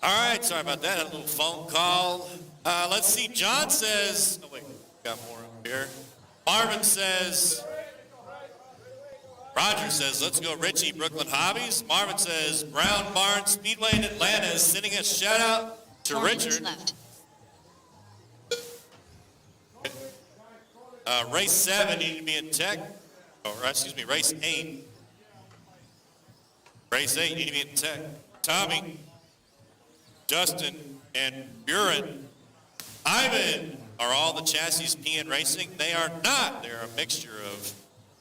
All right, sorry about that. A little phone call. Let's see. John says, oh, wait, got more up here. Marvin says, Roger says, let's go Richie, Brooklyn Hobbies. Marvin says, Brown Barn Speedway in Atlanta is sending a shout out to 4 minutes Richard. left. Race 7 need to be in tech. Oh, excuse me, race 8. Race 8 need to be in tech. Tommy, Justin, and Buren, Ivan are all the chassis PN Racing. They are not. They're a mixture of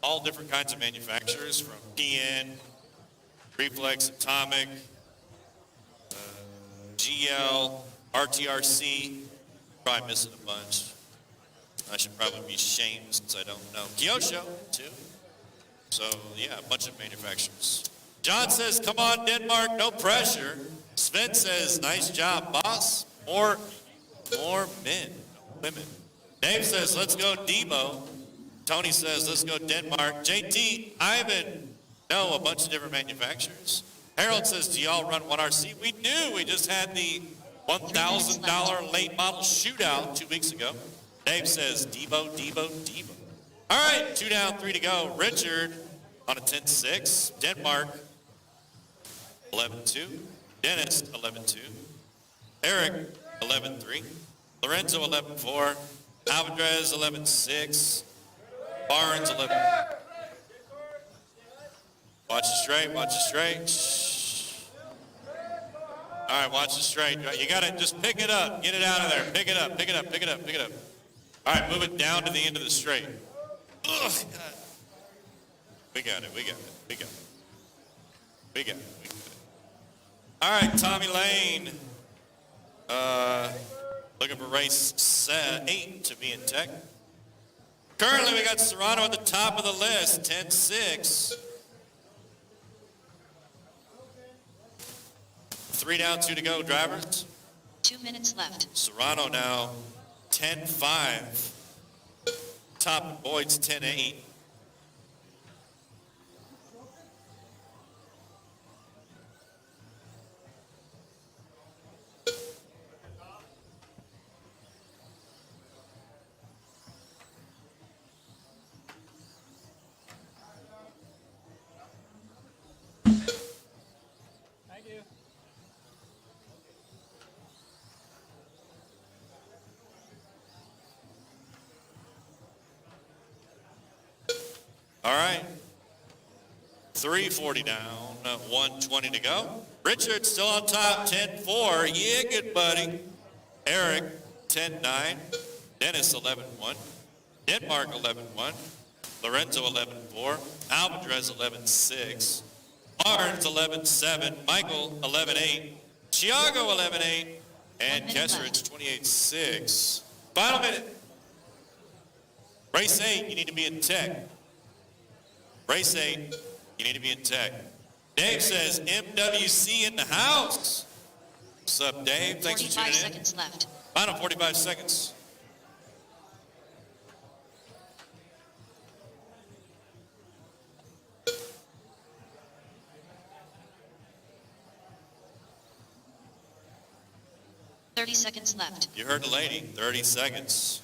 all different kinds of manufacturers from PN, Reflex, Atomic, GL, RTRC. Probably missing a bunch. I should probably be shamed since I don't know. Kyosho, too. So, yeah, a bunch of manufacturers. John says, come on, Denmark, no pressure. Sven says, nice job, boss. More men, no women. Dave says, let's go, Debo. Tony says, let's go, Denmark. JT, Ivan, no, a bunch of different manufacturers. Harold says, do y'all run 1RC? We do. We just had the $1,000 late model shootout 2 weeks ago. Dave says, Debo. All right, 2 down, 3 to go. Richard on a 10-6. Denmark, 11-2. Dennis, 11-2. Eric, 11-3. Lorenzo, 11-4. Alvarez, 11-6. Barnes, 11. Watch it straight. Shh. All right, watch it straight. You got to just pick it up. Get it out of there. Pick it up. All right, move it down to the end of the straight. Ugh. We got it. All right, Tommy Lane. Looking for race 8 to be in tech. Currently, we got Serrano at the top of the list, 10-6. 3 down, 2 to go, drivers. 2 minutes left. Serrano now, 10-5. Top Boyd's 10-8. All right, 340 down, 120 to go. Richard still on top, 10-4. Yeah, good buddy. Eric, 10-9. Dennis, 11-1. Denmark, 11-1. Lorenzo, 11-4. Alvarez, 11-6. Barnes, 11-7. Michael, 11-8. Chiago, 11-8. And 1 minute Kesserich, 28-6. Final minute. Race 8, you need to be in tech. Race 8, you need to be in tech. Dave says, MWC in the house. What's up, Dave? Thanks for 45 tuning in. seconds left. Final 45 seconds. Thirty seconds left. You heard the lady, 30 seconds.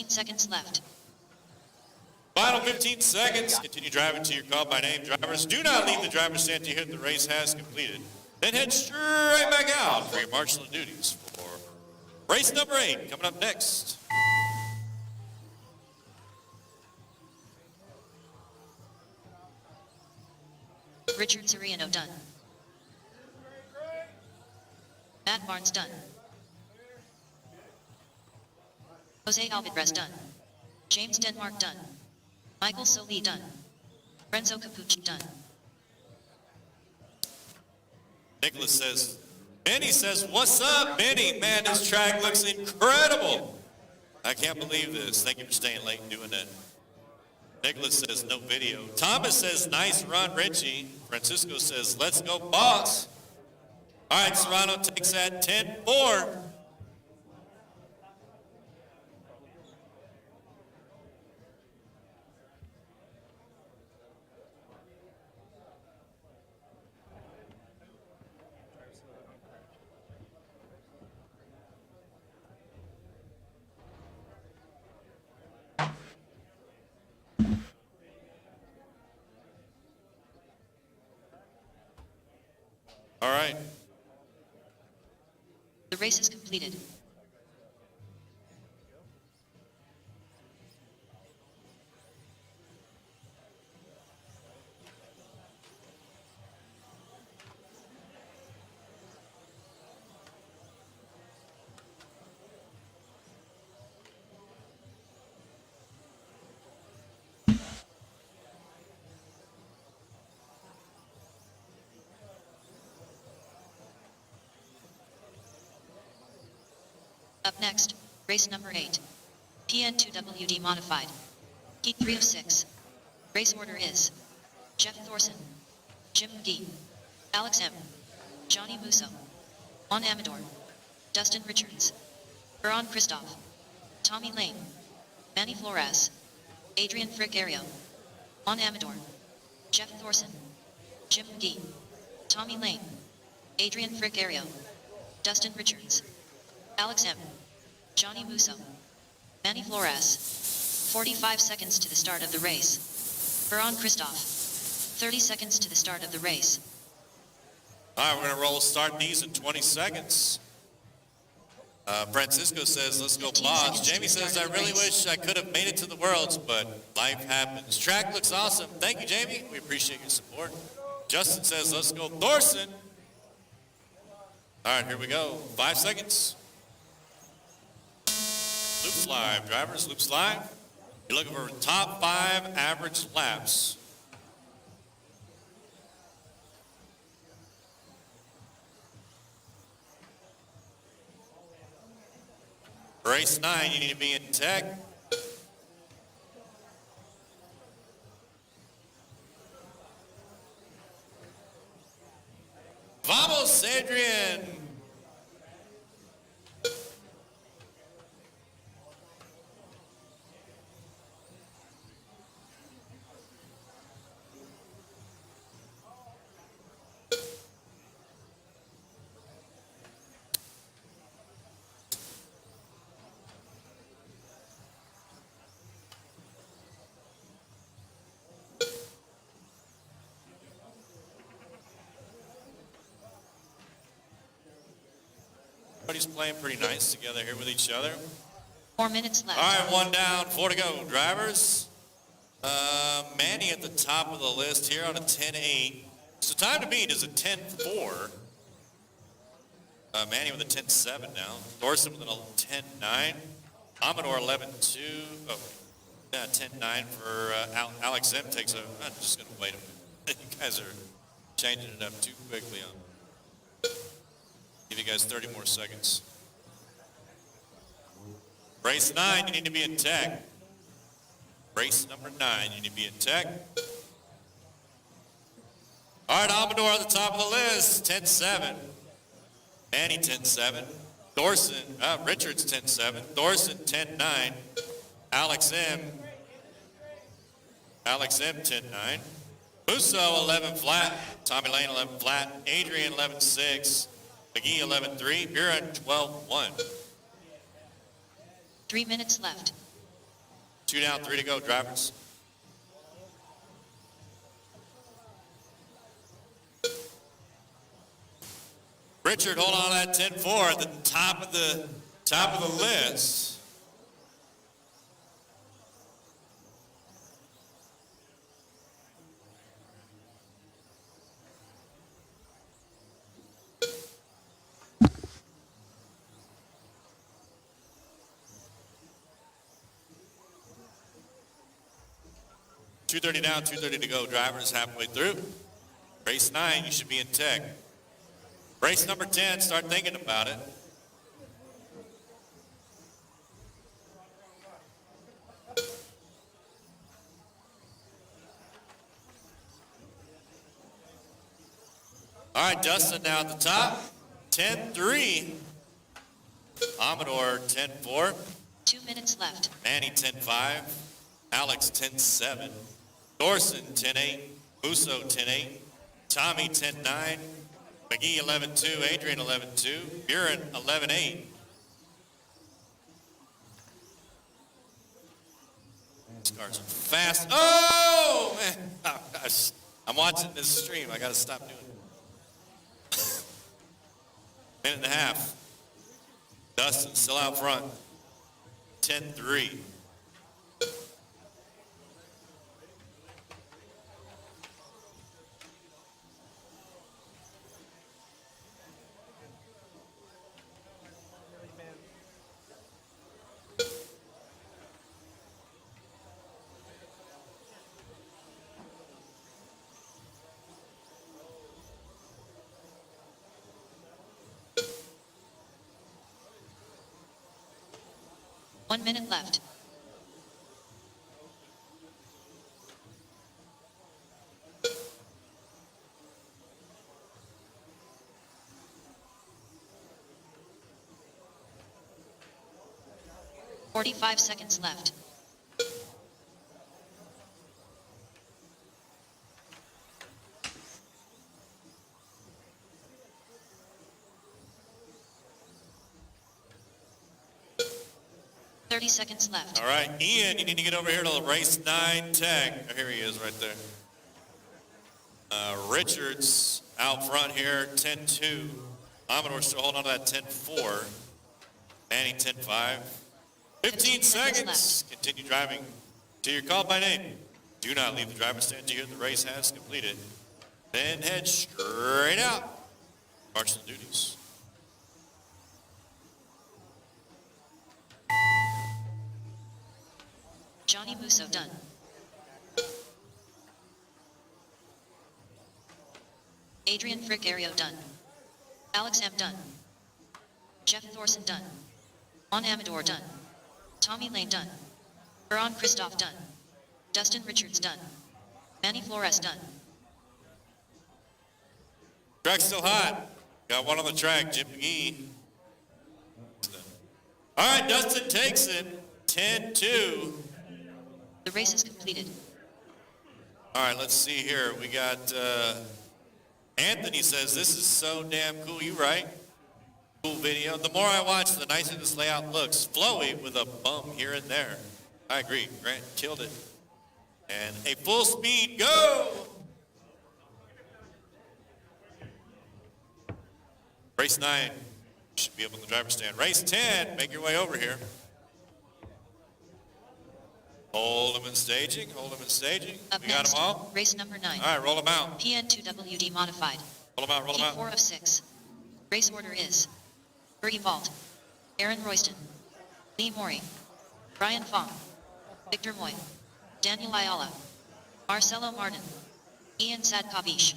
Seconds left. Final 15 seconds. Continue driving to your call by name. Drivers, do not leave the driver's stand until you hit the race has completed. Then head straight back out for your marshalling duties for race number 8 coming up next. Richard Siriano done. Matt Barnes done. Jose Alvarez done. James Denmark done. Michael Soli done. Renzo Capucci done. Nicholas says, Benny says, what's up, Benny? Man, this track looks incredible. I can't believe this. Thank you for staying late and doing that. Nicholas says, no video. Thomas says, nice run, Richie. Francisco says, let's go, boss. All right, Serrano takes that 10-4. All right. The race is completed. Up next, race number 8. PN2WD modified. Heat 3 of 6. Race order is Jeff Thorson, Jim D, Alex M, Johnny Musso, Juan Amador, Dustin Richards, Veron Christoph, Tommy Lane, Manny Flores, Adrian Frigario, Juan Amador, Jeff Thorson, Jim D, Tommy Lane, Adrian Frigario, Dustin Richards, Alex M, Johnny Musso, Manny Flores. 45 seconds to the start of the race. Veron Christoph. 30 seconds to the start of the race. All right, we're going to start these in 20 seconds. Francisco says, let's go 15 Boss. seconds to Jamie the start says, I of the really race. wish I could have made it to the Worlds, but life happens. Track looks awesome. Thank you, Jamie. We appreciate your support. Justin says, let's go Thorson. All right, here we go. 5 seconds. Loops live, drivers, loops live. You're looking for top 5 average laps. Race 9, you need to be in tech. Vamos, Adrian. Everybody's playing pretty nice together here with each other. 4 minutes left. All right, 1 down, 4 to go, drivers. Manny at the top of the list here on a 10-8. So time to beat is a 10-4. Manny with a 10-7 now. Thorson with a 10-9. Amador 11-2. Oh, yeah, 10-9 for Alex M takes a. I'm just going to wait a minute. You guys are changing it up too quickly on. Give you guys 30 more seconds. Race 9, you need to be in tech. Race number 9, you need to be in tech. All right, Amador on the top of the list, 10-7. Manny 10-7. Thorson, Richards 10-7. Thorson 10-9. Alex M 10-9. Musso 11 flat. Tommy Lane 11 flat. Adrian 11-6. McGee 11-3. Buren 12-1. 3 minutes left. 2 down, 3 to go, drivers. Richard, hold on to that 10-4 at the top of the list. $230 down, $230 to go. Drivers halfway through. Race 9, you should be in tech. Race number 10, start thinking about it. All right, Dustin now at the top. 10-3. Amador 10-4. 2 minutes left. Manny 10-5. Alex 10-7. Thorson 10-8. Musso 10-8. Tommy 10-9. McGee 11-2. Adrian 11-2. Buren 11-8. These cars are fast. Oh, man. I'm watching this stream. I got to stop doing it. Minute and a half. Dustin still out front. 10-3. One minute left. "45 seconds left. "30 seconds left. All right, Ian, you need to get over here to the race 9 tag. Oh, here he is right there. Richards out front here, 10-2. Amador still holding on to that 10-4. Manny 10-5. 15 seconds. Continue driving till you're called by name. Do not leave the driver's stand until you hear the race has completed. Then head straight out. Marshal duties. Johnny Musso done. Adrian Frigario done. Alex M done. Jeff Thorson done. Juan Amador done. Tommy Lane done. Veron Christoph done. Dustin Richards done. Manny Flores done. Track's still hot. Got one on the track, Jim McGee. All right, Dustin takes it. 10-2. The race is completed. All right, let's see here. We got Anthony says, this is so damn cool. You right. Cool video. The more I watch, the nicer this layout looks. Flowy with a bump here and there. I agree. Grant killed it. And a full speed go. Race 9 should be up on the driver's stand. Race 10, make your way over here. Hold them in staging, hold them in staging. Up We got next, them all? race number 9. All right, roll them out. PN2WD modified. Roll them out, roll them out. P4 of 6. Race order is Bertie Vault, Aaron Royston, Lee Mori, Brian Fong, Victor Moy, Daniel Ayala, Marcelo Martin, Ian Sadkovic,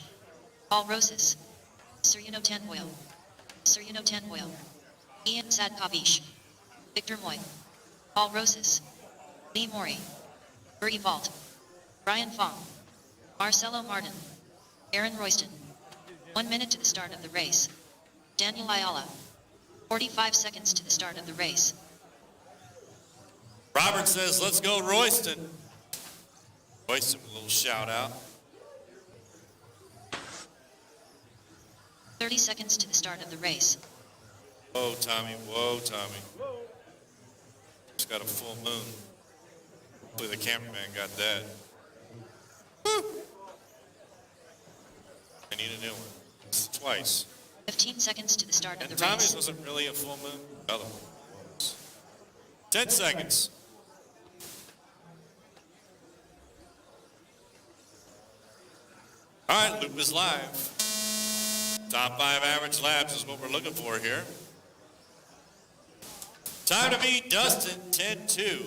Paul Rosas, Suryuno Tanboil, Ian Sadkovic, Victor Moy, Paul Rosas, Lee Mori, Bertie Vault, Brian Fong, Marcelo Martin, Aaron Royston. 1 minute to the start of the race. Daniel Ayala. 45 seconds to the start of the race. Robert says, let's go Royston. Royston, a little shout out. 30 seconds to the start of the race. Whoa, Tommy, whoa, Tommy. Just got a full moon. Hopefully the cameraman got that. Woo. I need a new one. It's twice. 15 seconds to the start of And the Tommy's race. wasn't really a full moon. Other one was. 10 seconds. All right, loop is live. Top 5 average laps is what we're looking for here. Time to beat Dustin, 10-2.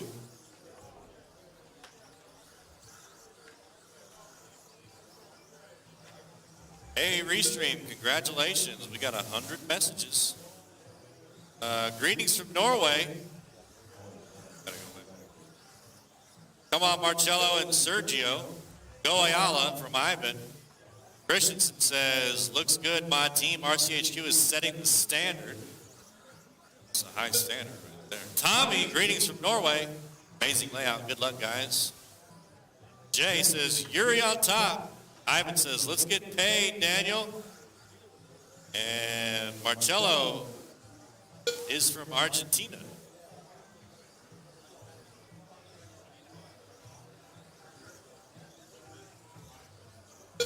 Hey, Restream, congratulations. We got 100 messages. Greetings from Norway. Come on, Marcello and Sergio. Go Ayala from Ivan. Christensen says, looks good. My team, RCHQ, is setting the standard. It's a high standard right there. Tommy, greetings from Norway. Amazing layout. Good luck, guys. Jay says, Yuri on top. Ivan says, let's get paid, Daniel. And Marcello is from Argentina.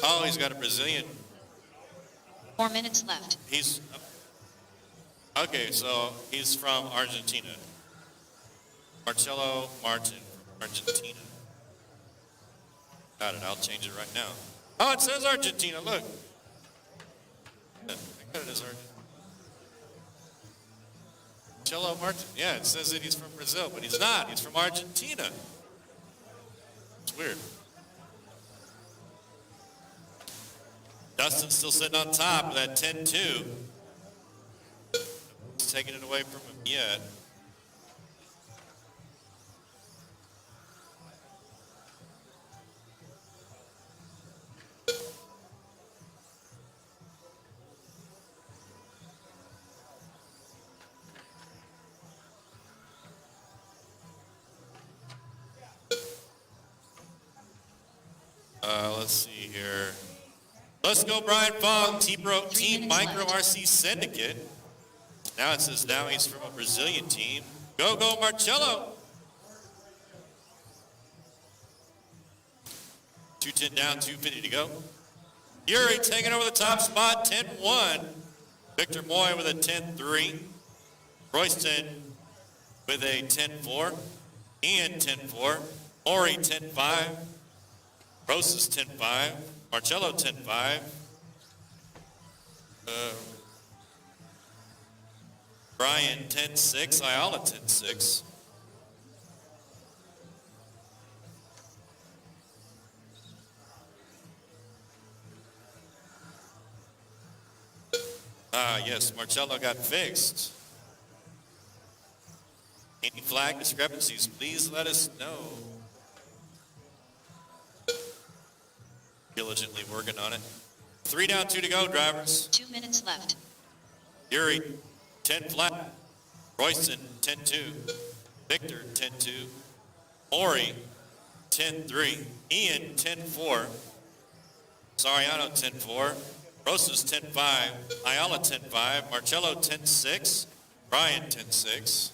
Oh, he's got a Brazilian. 4 minutes left. He's Okay, so he's from Argentina. Marcelo Martin from Argentina. Got it, I'll change it right now. Oh, it says Argentina, look. I got it as Argentina. Marcelo Martin, yeah, it says that he's from Brazil, but he's not. He's from Argentina. It's weird. Dustin's still sitting on top of that 10-2. He's taking it away from him yet. Let's see here. Let's go, Brian Fong, Team Micro RC Syndicate. Now it says now he's from a Brazilian team. Go, Marcello. 210 down, 250 to go. Yuri taking over the top spot, 10-1. Victor Moy with a 10-3. Royston with a 10-4. Ian 10-4. Ori 10-5. Rosas 10-5. Marcello 10-5. Brian 10-6. Ayala 10-6. Yes, Marcello got fixed. Any flag discrepancies, please let us know. Diligently working on it. 3 down, 2 to go, drivers. 2 minutes left. Yuri, 10 flat. Royston, 10-2. Victor, 10-2. Ori, 10-3. Ian, 10-4. Sariano, 10-4. Rosas, 10-5. Ayala, 10-5. Marcello, 10-6. Brian, 10-6.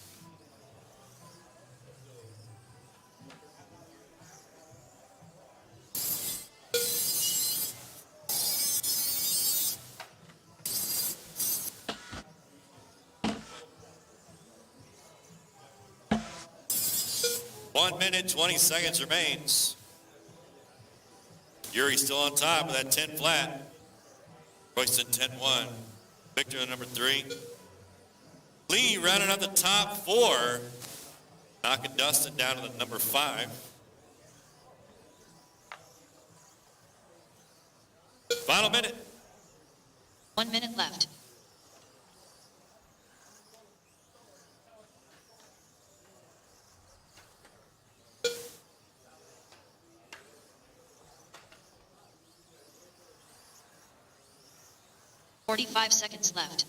One minute, 20 seconds remains. Yuri still on top of that 10 flat. Royston 10-1. Victor at number 3. Lee rounding out the top 4. Knocking Dustin down to the number 5. Final minute. 1 minute left. .45 seconds left.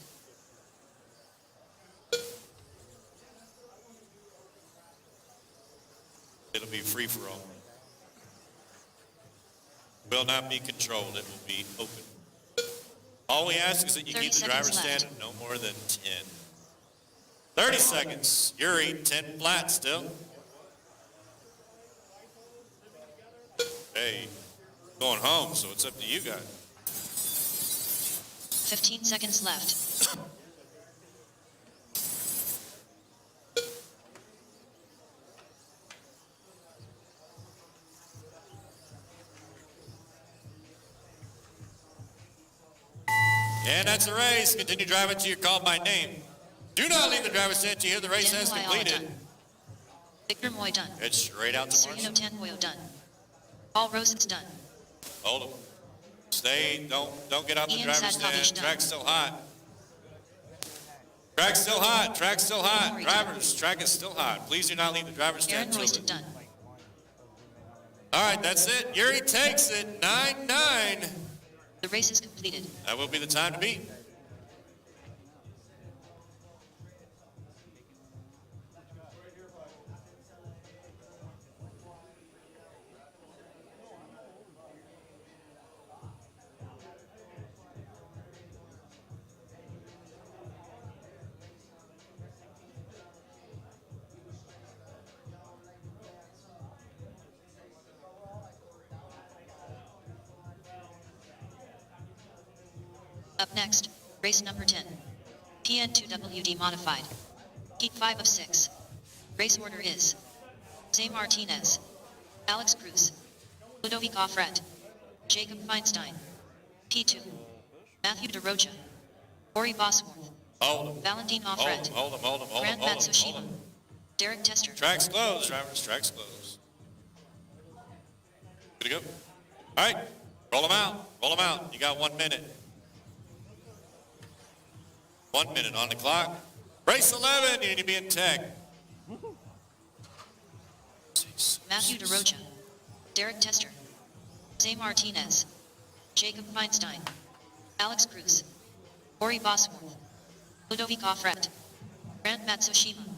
It'll be free for all. Will not be controlled. It will be open. All we ask is that you 30 keep the driver seconds left. stand at no more than 10. 30 seconds. Yuri, 10 flat still. Hey, going home, so it's up to you guys. 15 seconds left. And that's a race. Continue driving till you're called by name. Do not leave the driver's stand till you hear the race has completed. Victor Moy done. Head straight out to Sereno Marshall. Tenboyo done. Paul Rosens done. Hold them. Stay, don't get out the Ian driver's Sadkovic stand. done. Track's still hot. Track's still hot. Track's still hot. Murray Drivers, track is still hot. Please do not leave the driver's Aaron stand till Royston done. All right, that's it. Yuri takes it. 9-9. The race is completed. That will be the time to beat. Up next, race number 10. PN2WD modified. Heat 5 of 6. Race order is Jose Martinez, Alex Cruz, Ludovic Offret, Jacob Feinstein, P2, Matthew DeRocha, Corey Bosworth, Hold him. Valentin Hold Offret, him, hold him, hold him, hold him, Grant hold him, Matsushima, hold him. Derek Tester. Track's closed, drivers, track's closed. Good to go. All right, roll them out, roll them out. You got 1 minute. 1 minute on the clock. Race 11, you need to be in tech. Matthew DeRocha, Derek Tester, Jose Martinez, Jacob Feinstein, Alex Cruz, Corey Bosworth, Ludovic Offret, Grant Matsushima.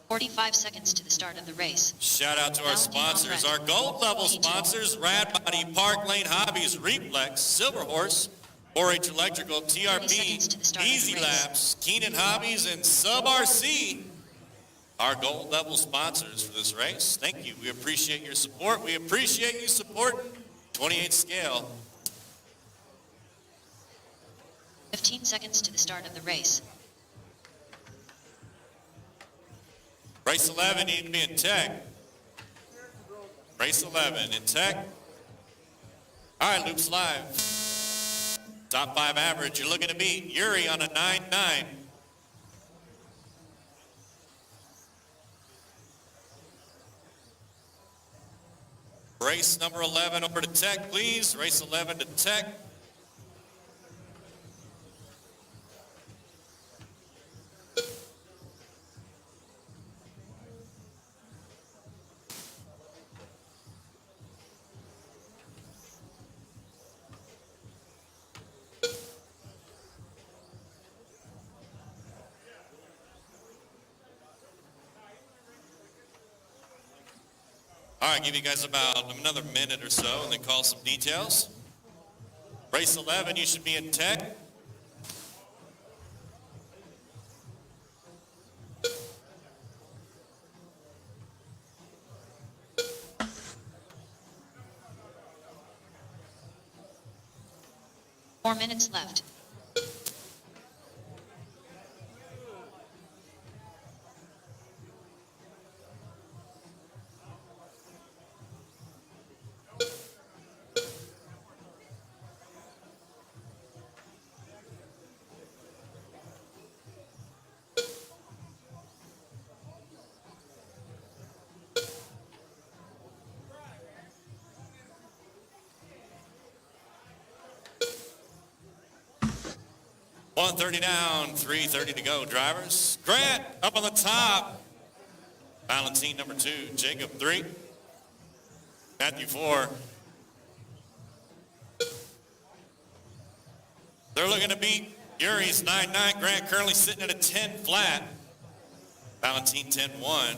45 seconds to the start of the race. Shout out to our Valentin sponsors, Offret, our gold level P2. sponsors, Radbody, Park Lane Hobbies, Reflex, Silver Horse, 4-H Electrical, 20 seconds to the TRP, start of the Easy race. Labs, Keenan Hobbies, and Sub RC. Our gold level sponsors for this race. Thank you. We appreciate your support. We appreciate you supporting 28 scale. 15 seconds to the start of the race. Race 11, you need to be in tech. Race 11 in tech. All right, loops live. Top 5 average, you're looking to beat Yuri on a 9-9. Race number 11 over to tech, please. Race 11 to tech. All right, give you guys about another minute or so and then call some details. Race 11, you should be in tech. Four minutes left. .130 down, 3:30 to go, drivers. Grant up on the top. Valentin number 2, Jacob 3, Matthew 4. They're looking to beat Yuri's 9-9. Grant currently sitting at a 10 flat. Valentin 10-1.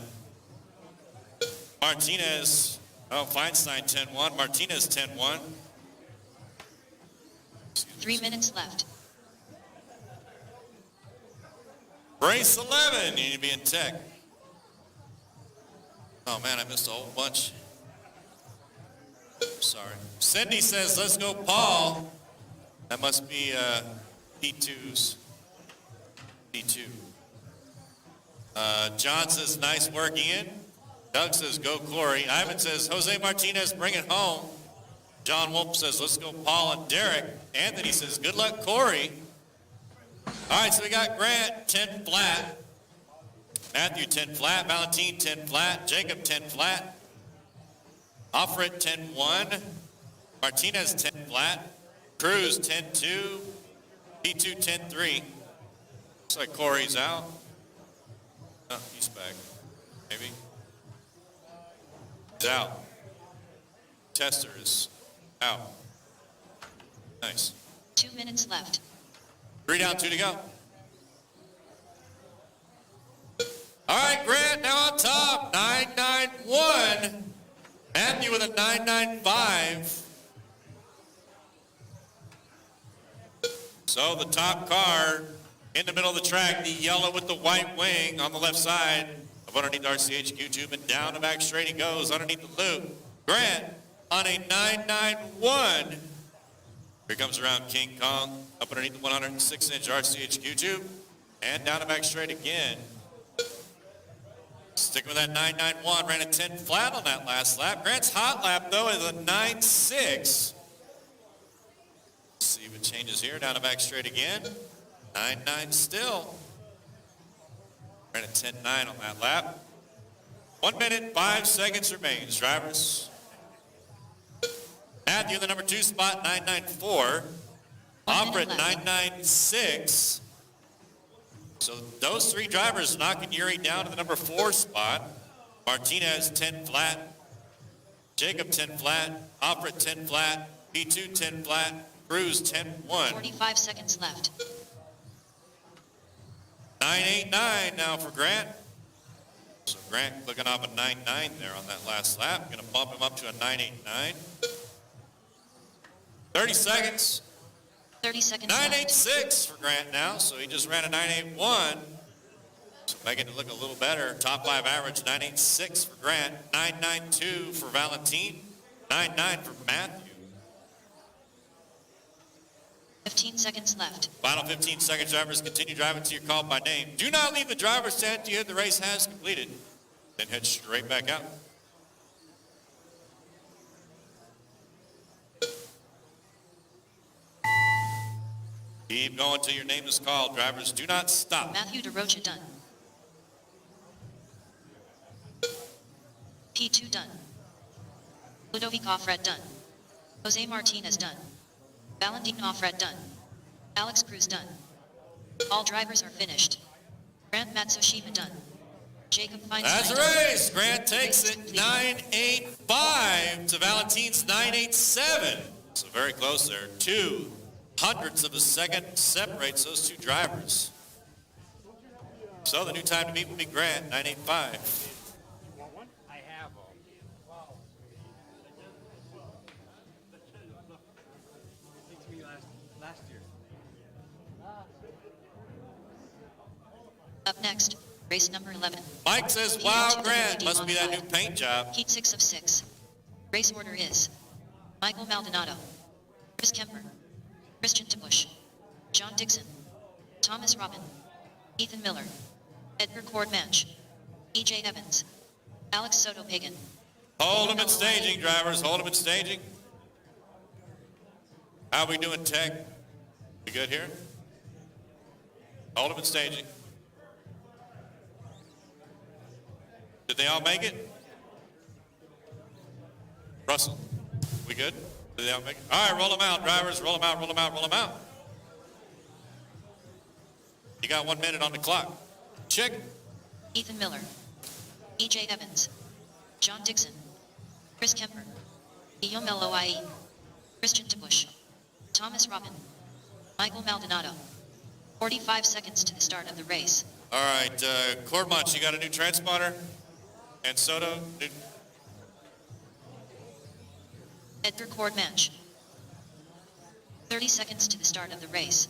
Martinez, Feinstein 10-1. Martinez 10-1. 3 minutes left. Race 11, you need to be in tech. Oh man, I missed a whole bunch. Sorry. Cindy says, let's go, Paul. That must be P2's. P2. John says, nice work, Ian. Doug says, go, Corey. Ivan says, Jose Martinez, bring it home. John Wolf says, let's go, Paul and Derek. Anthony says, good luck, Corey. All right, so we got Grant 10 flat, Matthew 10 flat, Valentin 10 flat, Jacob 10 flat, Offred 10-1, Martinez 10 flat, Cruz 10-2, P2 10-3. Looks like Corey's out. Oh, he's back. Maybe. He's out. Tester is out. Nice. 2 minutes left. 3 down, 2 to go. All right, Grant now on top, 991. Matthew with a 995. So the top car in the middle of the track, the yellow with the white wing on the left side of underneath RCHQ tube, and down the back straight he goes underneath the loop. Grant on a 991. Here comes around King Kong, up underneath the 106-inch RCHQ tube. And down and back straight again. Sticking with that 9.91, ran a 10 flat on that last lap. Grant's hot lap, though, is a 9.6. See what changes here. Down and back straight again. 9.9 still. Ran a 10.9 on that lap. 1 minute, 5 seconds remains, drivers. Matthew in the number 2 spot, 9.94. Offer at 9.96. So those 3 drivers knocking Yuri down to the number 4 spot. Martinez 10 flat. Jacob 10 flat. Offer at 10 flat. P2 10 flat. Cruz 10-1. 45 seconds left. 9.89 now for Grant. So Grant clicking off a 9.9 there on that last lap. Going to bump him up to a 9.89. 30 seconds. 30 seconds left. 9.86 for Grant now. So he just ran a 9.81. So making it look a little better. Top 5 average, 9.86 for Grant. 9.92 for Valentin. 9.9 for Matthew. 15 seconds left. Final 15 seconds, drivers. Continue driving till you're called by name. Do not leave the driver's stand until the race has completed. Then head straight back out. Keep going till your name is called. Drivers, do not stop. Matthew DeRocha done. P2 done. Ludovic Offred done. Jose Martinez done. Valentin Offred done. Alex Cruz done. All drivers are finished. Grant Matsushima done. Jacob Feinstein That's a done. race. Grant takes it 9.85 to Valentin's 9.87. So very close there. 0.02 of a second separates those 2 drivers. So the new time to beat will be Grant, 9.85. Up next, race number 11. Mike says, wow, Grant, must be that new paint job. Heat 6 of 6. Race order is Michael Maldonado, Chris Kemper, Christian Tabush, John Dixon, Thomas Robin, Ethan Miller, Edgar Cordmanch, E.J. Evans, Alex Soto Pagan. Hold them in staging, drivers. Hold them in staging. How we doing, Tech? We good here? Hold them in staging. Did they all make it? Russell, we good? Did they all make it? All right, roll them out, drivers. Roll them out, roll them out, roll them out. You got 1 minute on the clock. Check. Ethan Miller, E.J. Evans, John Dixon, Chris Kemper, Guillaume Loie, Christian Tabush, Thomas Robin, Michael Maldonado. 45 seconds to the start of the race. All right, Cordmont, you got a new transponder? And Soto? Edgar Cordmanch. 30 seconds to the start of the race.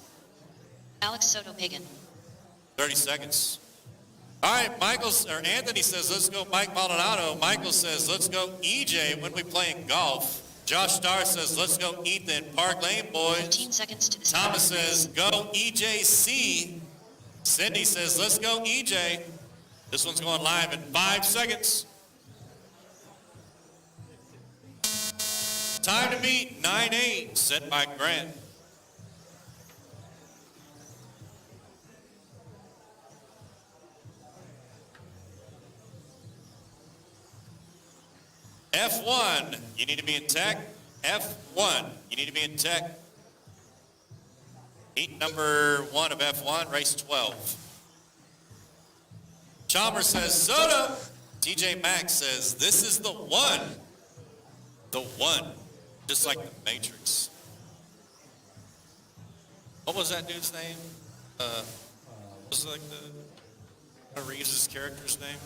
Alex Soto Pagan. 30 seconds. All right, Anthony says, let's go Mike Maldonado. Michael says, let's go EJ when we playing golf. Josh Starr says, let's go Ethan. Park Lane boys. 15 seconds to the start. Thomas says, go EJC. Cindy says, let's go EJ. This one's going live in 5 seconds. Time to beat 9.8, set by Grant. F1, you need to be in tech. F1, you need to be in tech. Heat number 1 of F1, race 12. Chalmers says, Soto. TJ Maxx says, this is the one. The one. Just like the Matrix. What was that dude's name? Was it like Reeves' character's name?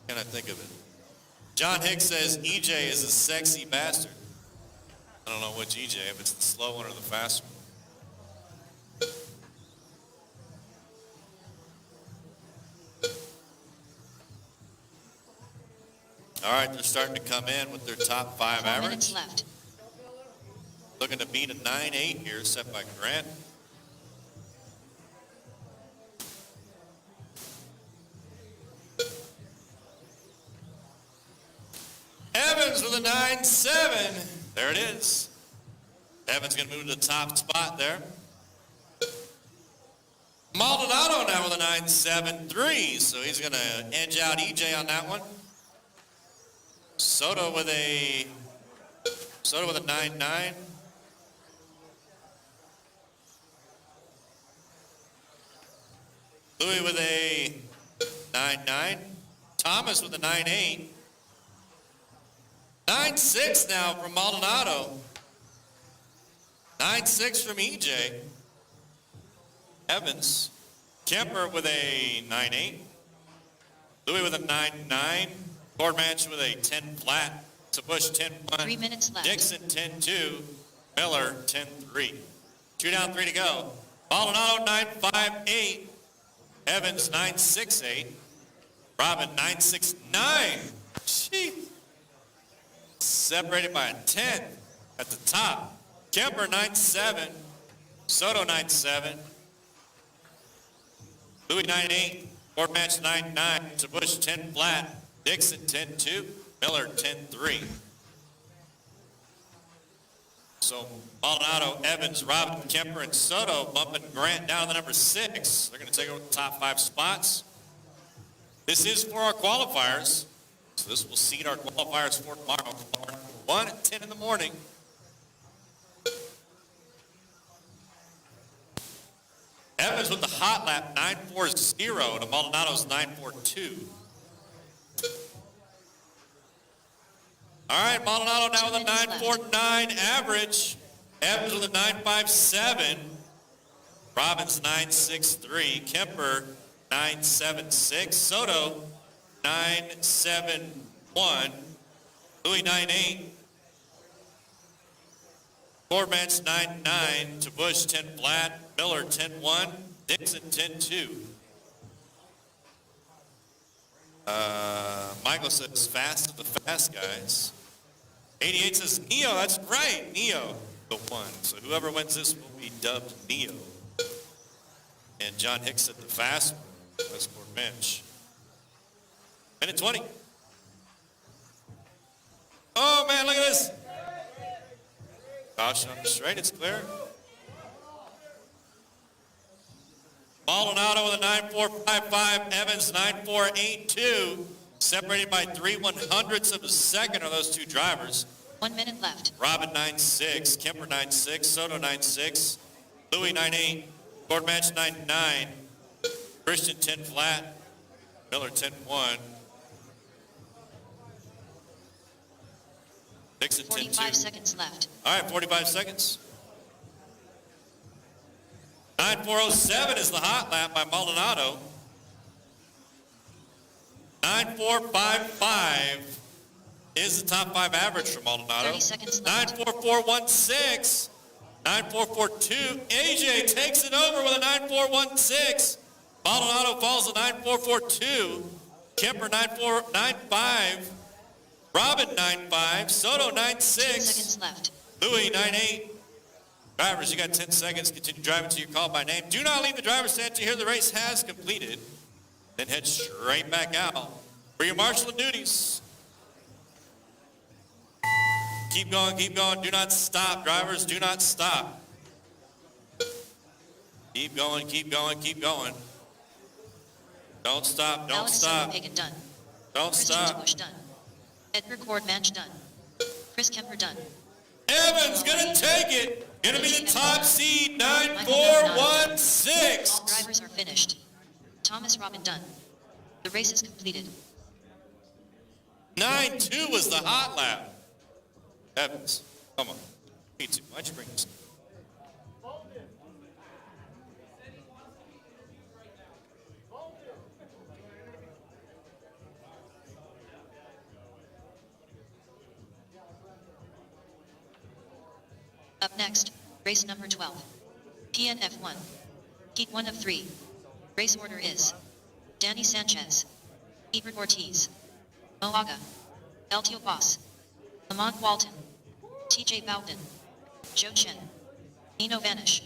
Can I think of it? John Hicks says, EJ is a sexy bastard. I don't know which EJ, if it's the slow one or the fast one. All right, they're starting to come in with their top 5 4 average. minutes left. Looking to beat a 9.8 here, set by Grant. Evans with a 9-7. There it is. Evans going to move to the top spot there. Maldonado now with a 9-7-3, so he's going to edge out EJ on that one. Soto with a 9-9. Louis with a 9-9. Thomas with a 9-8. 9-6 now from Maldonado. 9-6 from EJ. Evans. Kemper with a 9-8. Louis with a 9-9. Gordmatch with a 10 flat. To Bush 10-1. 3 minutes left. Dixon 10-2. Miller 10-3. 2 down, 3 to go. Maldonado 9-5-8. Evans 9-6-8. Robin 9-6-9. Gee. Separated by a 10 at the top. Kemper 9-7. Soto 9-7. Louis 9-8. Court match 9-9. To Bush 10 flat. Dixon 10-2. Miller 10-3. So Maldonado, Evans, Robin, Kemper, and Soto bumping Grant down to the number 6. They're going to take over the top 5 spots. This is for our qualifiers. So this will seed our qualifiers for tomorrow. 1 at 10 in the morning. Evans with the hot lap, 9.40 to Maldonado's 9.42. All right, Maldonado now with a 9.49 average. Evans with a 9.57. Robbins 9.63. Kemper 9.76. Soto 9.71. Louis 9.8. Corbett 9.9. To Bush 10 flat. Miller 10.1. Dixon 10.2. Michael says fast of the fast guys. 88 says Neo. That's right, Neo, the one. So whoever wins this will be dubbed Neo. And John Hicks said the fast one. That's for Mitch. Minute 20. Oh man, look at this. Caution on the straight. It's clear. Maldonado with a 9.455. Evans 9.482. Separated by 3/100ths of a second are those two drivers. 1 minute left. Robin 9.6. Kemper 9.6. Soto 9.6. Louis 9.8. Gordmatch 9.9. Christian 10 flat. Miller 10.1. Dixon 10.2. 45 seconds left. All right, 45 seconds. 9.407 is the hot lap by Maldonado. 9.455 is the top 5 average for Maldonado. 30 seconds left. 9.4416. 9.442. AJ takes it over with a 9.416. Maldonado falls to 9.442. Kemper 9.495. Robin 9.5. Soto 10 9.6. seconds left. Louis 9.8. Drivers, you got 10 seconds. Continue driving until you're called by name. Do not leave the driver's stand until you hear the race has completed. Then head straight back out for your marshalling duties. Keep going, keep going. Do not stop, drivers. Do not stop. Keep going, keep going, keep going. Don't stop, don't stop. Pagan done. Don't Christian stop. Bush done. Edgar Cordmatch done. Chris Kemper done. Evans gonna take it. Gonna be the top seed, 9.416. All drivers are finished. Thomas Robin done. The race is completed. 9.2 was the hot lap. Evans, come on. Me too. Why'd you bring this? Up next, race number 12. PNF1. Heat 1 of 3. Race order is Danny Sanchez, Ebert Ortiz, Moaga, Eltio Boss, Lamont Walton, TJ Bowden, Joe Chen, Nino Vanish.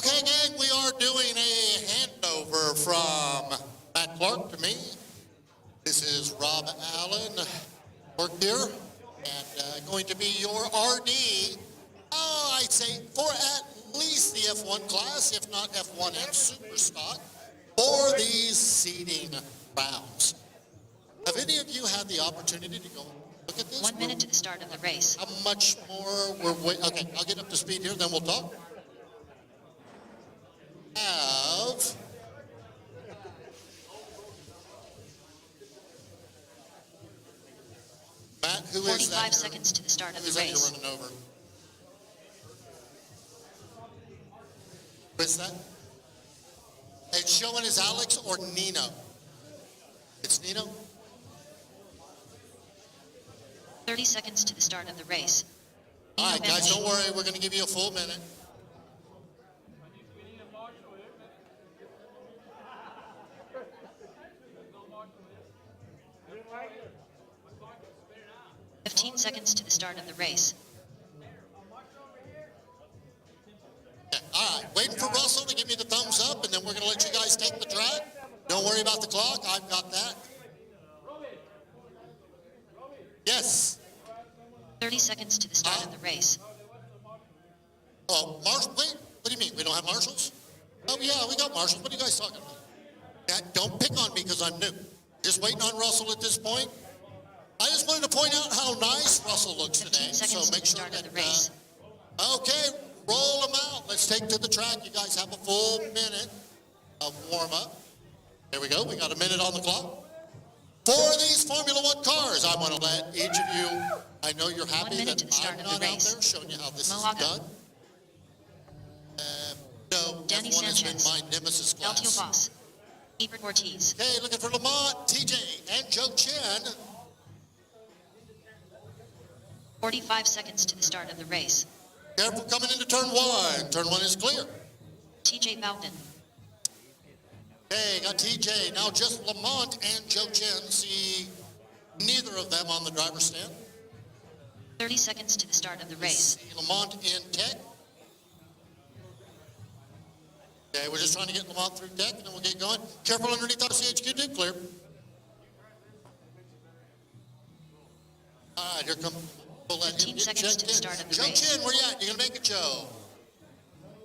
Okay, gang, we are doing a handover from Matt Clark to me. This is Rob Allen, work here, and going to be your RD. Oh, I'd say for at least the F1 class, if not F1 and Superstock, for these seeding rounds. Have any of you had the opportunity to go look at this? 1 minute to the start of the race. How much more we're waiting? Okay, I'll get up to speed here, then we'll talk. Have Matt, who is that? 45 seconds to the start of Who is the that you're race. running over? Who is that? It's showing as Alex or Nino. It's Nino? 30 seconds to the start of the race. All right, Nino guys, Bench. don't worry. We're going to give you a full minute. Right. 15 seconds to the start of the race. Okay, all right, waiting for Russell to give me the thumbs up, and then we're going to let you guys take the track. Don't worry about the clock. I've got that. Yes. 30 seconds to the start of the race. Oh, wait, what do you mean? We don't have marshals? Oh, yeah, we got marshals. What are you guys talking about? Yeah, don't pick on me because I'm new. Just waiting on Russell at this point. I just wanted to point out how nice Russell looks 15 today. seconds So to make the sure start of that, the race. okay, roll them out. Let's take to the track. You guys have a full minute of warm-up. There we go. We got a minute on the clock. For these Formula One cars, I want to let each of you, I know you're 1 happy minute to that the start I'm of the not out race. there showing you how this Moaga. is done. No, Danny F1 has Sanchez. been my nemesis Eltio class. Boss. Ebert Ortiz. Okay, looking for Lamont, TJ, and Joe Chen. 45 seconds to the start of the race. Careful coming into turn one. Turn one is clear. TJ Bowden. Okay, got TJ. Now just Lamont and Joe Chen. See neither of them on the driver's stand. 30 seconds to the start of the race. See Lamont in tech. Okay, we're just trying to get Lamont through tech, and then we'll get going. Careful underneath RCHQ, do clear. All right, here comes. We'll let 15 him get seconds to checked the in. start of the Joe race. Chen, where you at? You gonna make it, Joe?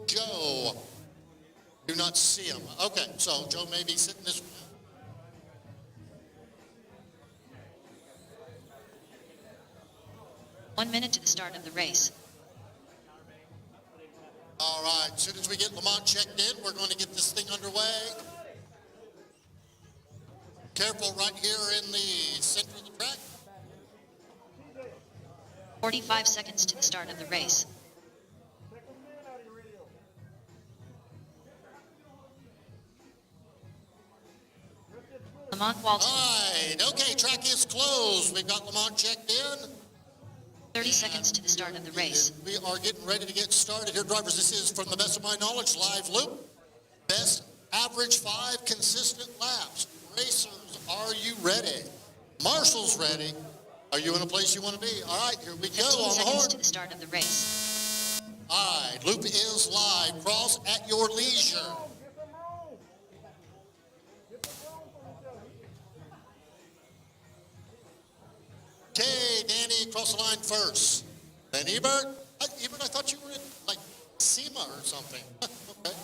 Joe. Do not see him. Okay, so Joe may be sitting this way. 1 minute to the start of the race. All right, as soon as we get Lamont checked in, we're going to get this thing underway. Careful right here in the center of the track. 45 seconds to the start of the race. Lamont Walton. All right, okay, track is closed. We've got Lamont checked in. 30 seconds to the start of the race. We are getting ready to get started here, drivers. This is, from the best of my knowledge, live loop. Best average 5 consistent laps. Racers, are you ready? Marshall's ready. Are you in a place you want to be? All right, here we go 15 on the seconds horn. to the start of the race. All right, loop is live. Cross at your leisure. Okay, Danny, cross the line first. Then Ebert. Ebert, I thought you were in, like, SEMA or something. Okay.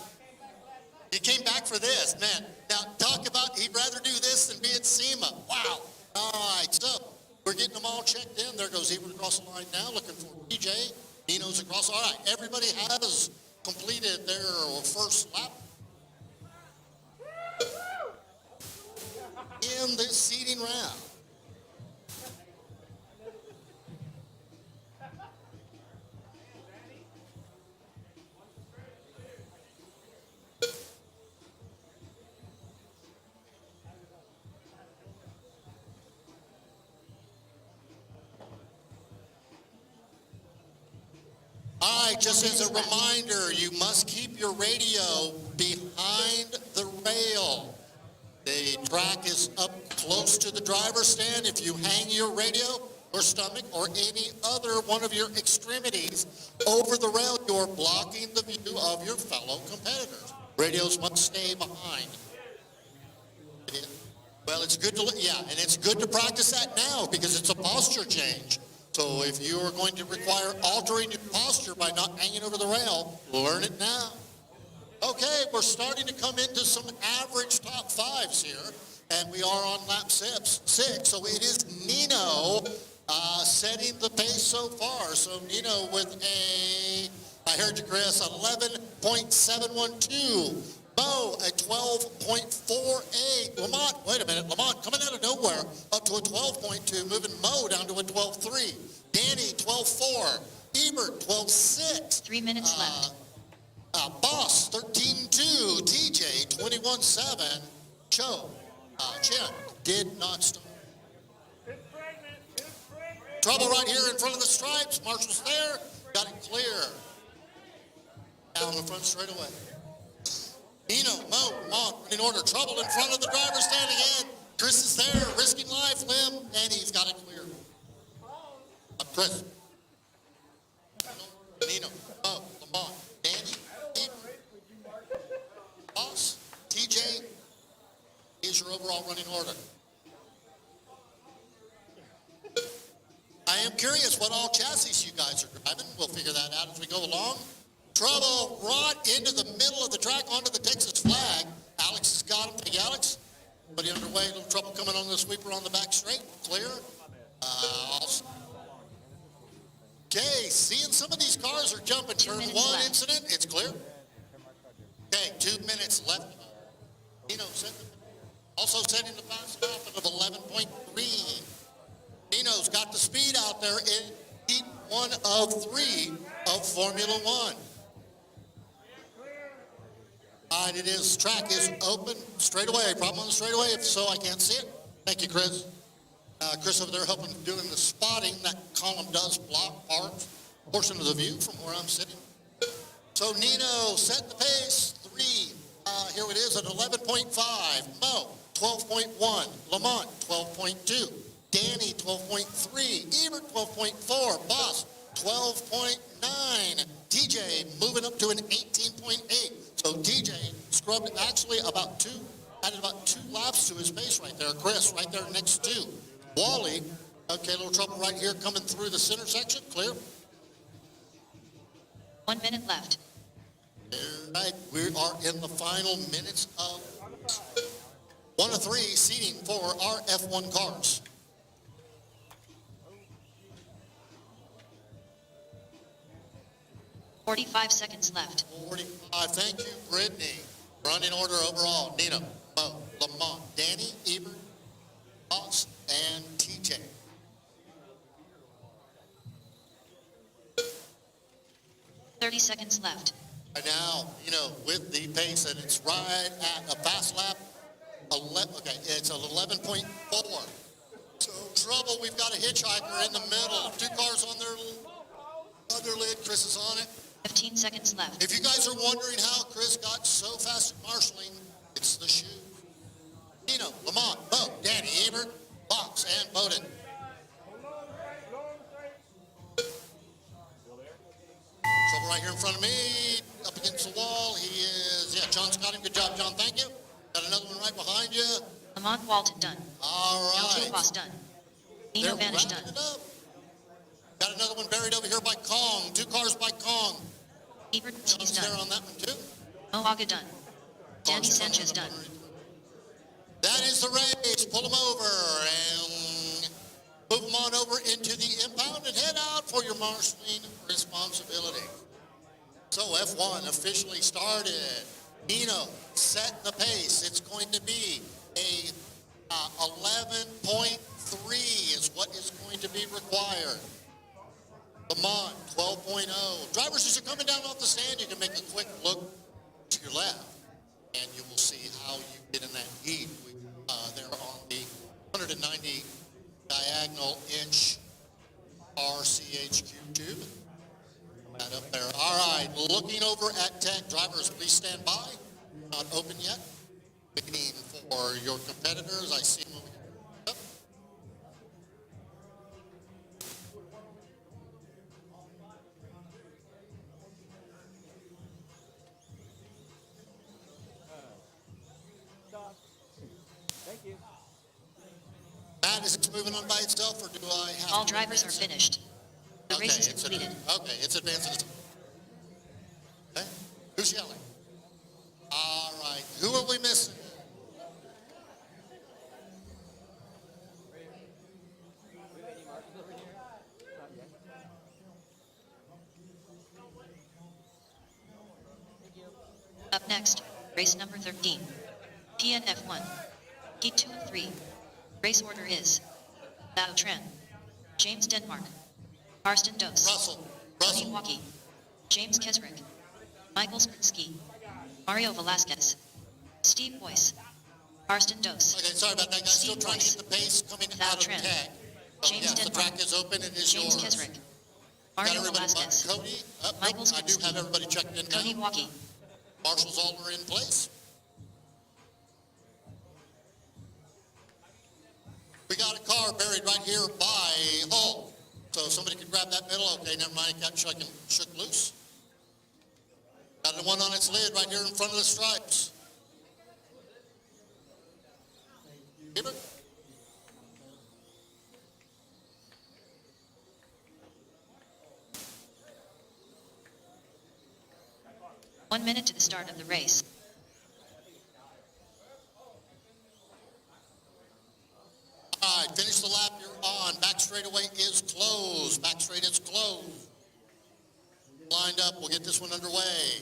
You came back for this, man. Now, talk about he'd rather do this than be at SEMA. Wow. All right, so we're getting them all checked in. There goes Ebert across the line now, looking for TJ. Nino's across. All right, everybody has completed their first lap in this seeding round. All right, just as a reminder, you must keep your radio behind the rail. The track is up close to the driver's stand. If you hang your radio, or stomach or any other one of your extremities over the rail, you're blocking the view of your fellow competitors. Radios must stay behind. Well, it's good to, and it's good to practice that now because it's a posture change. So if you are going to require altering your posture by not hanging over the rail, learn it now. Okay, we're starting to come into some average top fives here, and we are on lap six. So it is Nino setting the pace so far. So Nino with I heard you, Chris, 11.712. Mo, a 12.48. Lamont, wait a minute. Lamont coming out of nowhere up to a 12.2, moving Mo down to a 12.3. Danny, 12.4. Ebert, 12.6. 3 minutes left. Boss, 13.2. TJ, 21.7. Chen did not start. Trouble right here in front of the stripes. Marshall's there. Got it clear. Down the front straight away. Nino, Mo, Mont, in order. Trouble in front of the driver standing in. Chris is there, risking life, Lim, and he's got it clear. Chris. Nino, Mo, Lamont, Danny, Boss, TJ. Here's your overall running order. I am curious what all chassis you guys are driving. We'll figure that out as we go along. Trouble right into the middle of the track onto the Texas flag. Alex has got him. Big Alex. But underway, a little trouble coming on the sweeper on the back straight. Clear. Okay, seeing some of these cars are jumping. Turn 1 left. incident. It's clear. Okay, 2 minutes left. Nino also setting the fast lap of 11.3. Nino's got the speed out there in heat 1 of 3 of Formula One. All right, track is open straightaway. Problem on the straightaway? If so, I can't see it. Thank you, Chris. Chris over there helping doing the spotting. That column does block portion of the view from where I'm sitting. So Nino set the pace. 3. Here it is at 11.5. Mo, 12.1. Lamont, 12.2. Danny, 12.3. Ebert, 12.4. Boss, 12.9. TJ moving up to an 18.8. So TJ scrubbed actually added about 2 laps to his pace right there. Chris right there next to Wally. Okay, a little trouble right here coming through the center section. Clear. 1 minute left. All right, we are in the final minutes of 1 of 3 seating for our F1 cars. 45 seconds left. 45. Thank you, Brittany. Running order overall. Nino, Mo, Lamont, Danny, Ebert, Boss, and TJ. Thirty seconds left. Right now, with the pace, and it's right at a fast lap. It's an 11.4. So trouble, we've got a hitchhiker in the middle. 2 cars on their lid. Chris is on it. 15 seconds left. If you guys are wondering how Chris got so fast at marshalling, it's the shoe. Nino, Lamont, Bo, Danny, Ebert, Box, and Bowden. Trouble right here in front of me, up against the wall. He is, John's got him. Good job, John. Thank you. Got another one right behind you. Lamont Walton done. All right. Boss done. Nino They're Vanish done. wrapping it up. Got another one buried over here by Kong. 2 cars by Kong. Ebert, he's John's there done. on that one too. Moaga done. Danny Sanchez done. That is the race. Pull them over and move them on over into the impound and head out for your marshalling responsibility. So F1 officially started. Nino setting the pace. It's going to be a 11.3 is what is going to be required. Lamont, 12.0. Drivers, as you're coming down off the stand, you can make a quick look to your left, and you will see how you get in that heat. They're on the 190 diagonal inch RCHQ tube. That up there. All right, looking over at tech. Drivers, please stand by. Not open yet. Waiting for your competitors. I see them over here. is it moving on by itself, or do I have All to drivers are advance it? finished. The race is it's completed. okay, it's advancing. Okay, who's yelling? All right, who are we missing? Up next, race number 13. PNF1. Heat 2 and 3. Race order is Bao Tran, James Denmark, Karsten Dos, Russell, Tony Walkie, James Kesrick, Michael Sprinsky, Mario Velasquez, Steve Boyce, Karsten Dos, Okay, sorry about that, guys. Still Steve trying to Boyce, get the pace coming Val out of Tran, tag. James Yes, the Denmark, track is open. It is James yours. Kesrick, Got Mario everybody but Velasquez, Cody. Michael I do Sprinsky, have everybody checked in Tony now. Walkie. Marshals all are in place. We got a car buried right here by Hull. So somebody could grab that middle. Okay, never mind. Got shook loose. Got the one on its lid right here in front of the stripes. Hebert? One minute to the start of the race. All right, finish the lap you're on. Back straightaway is closed. Back straight is closed. Lined up, we'll get this one underway.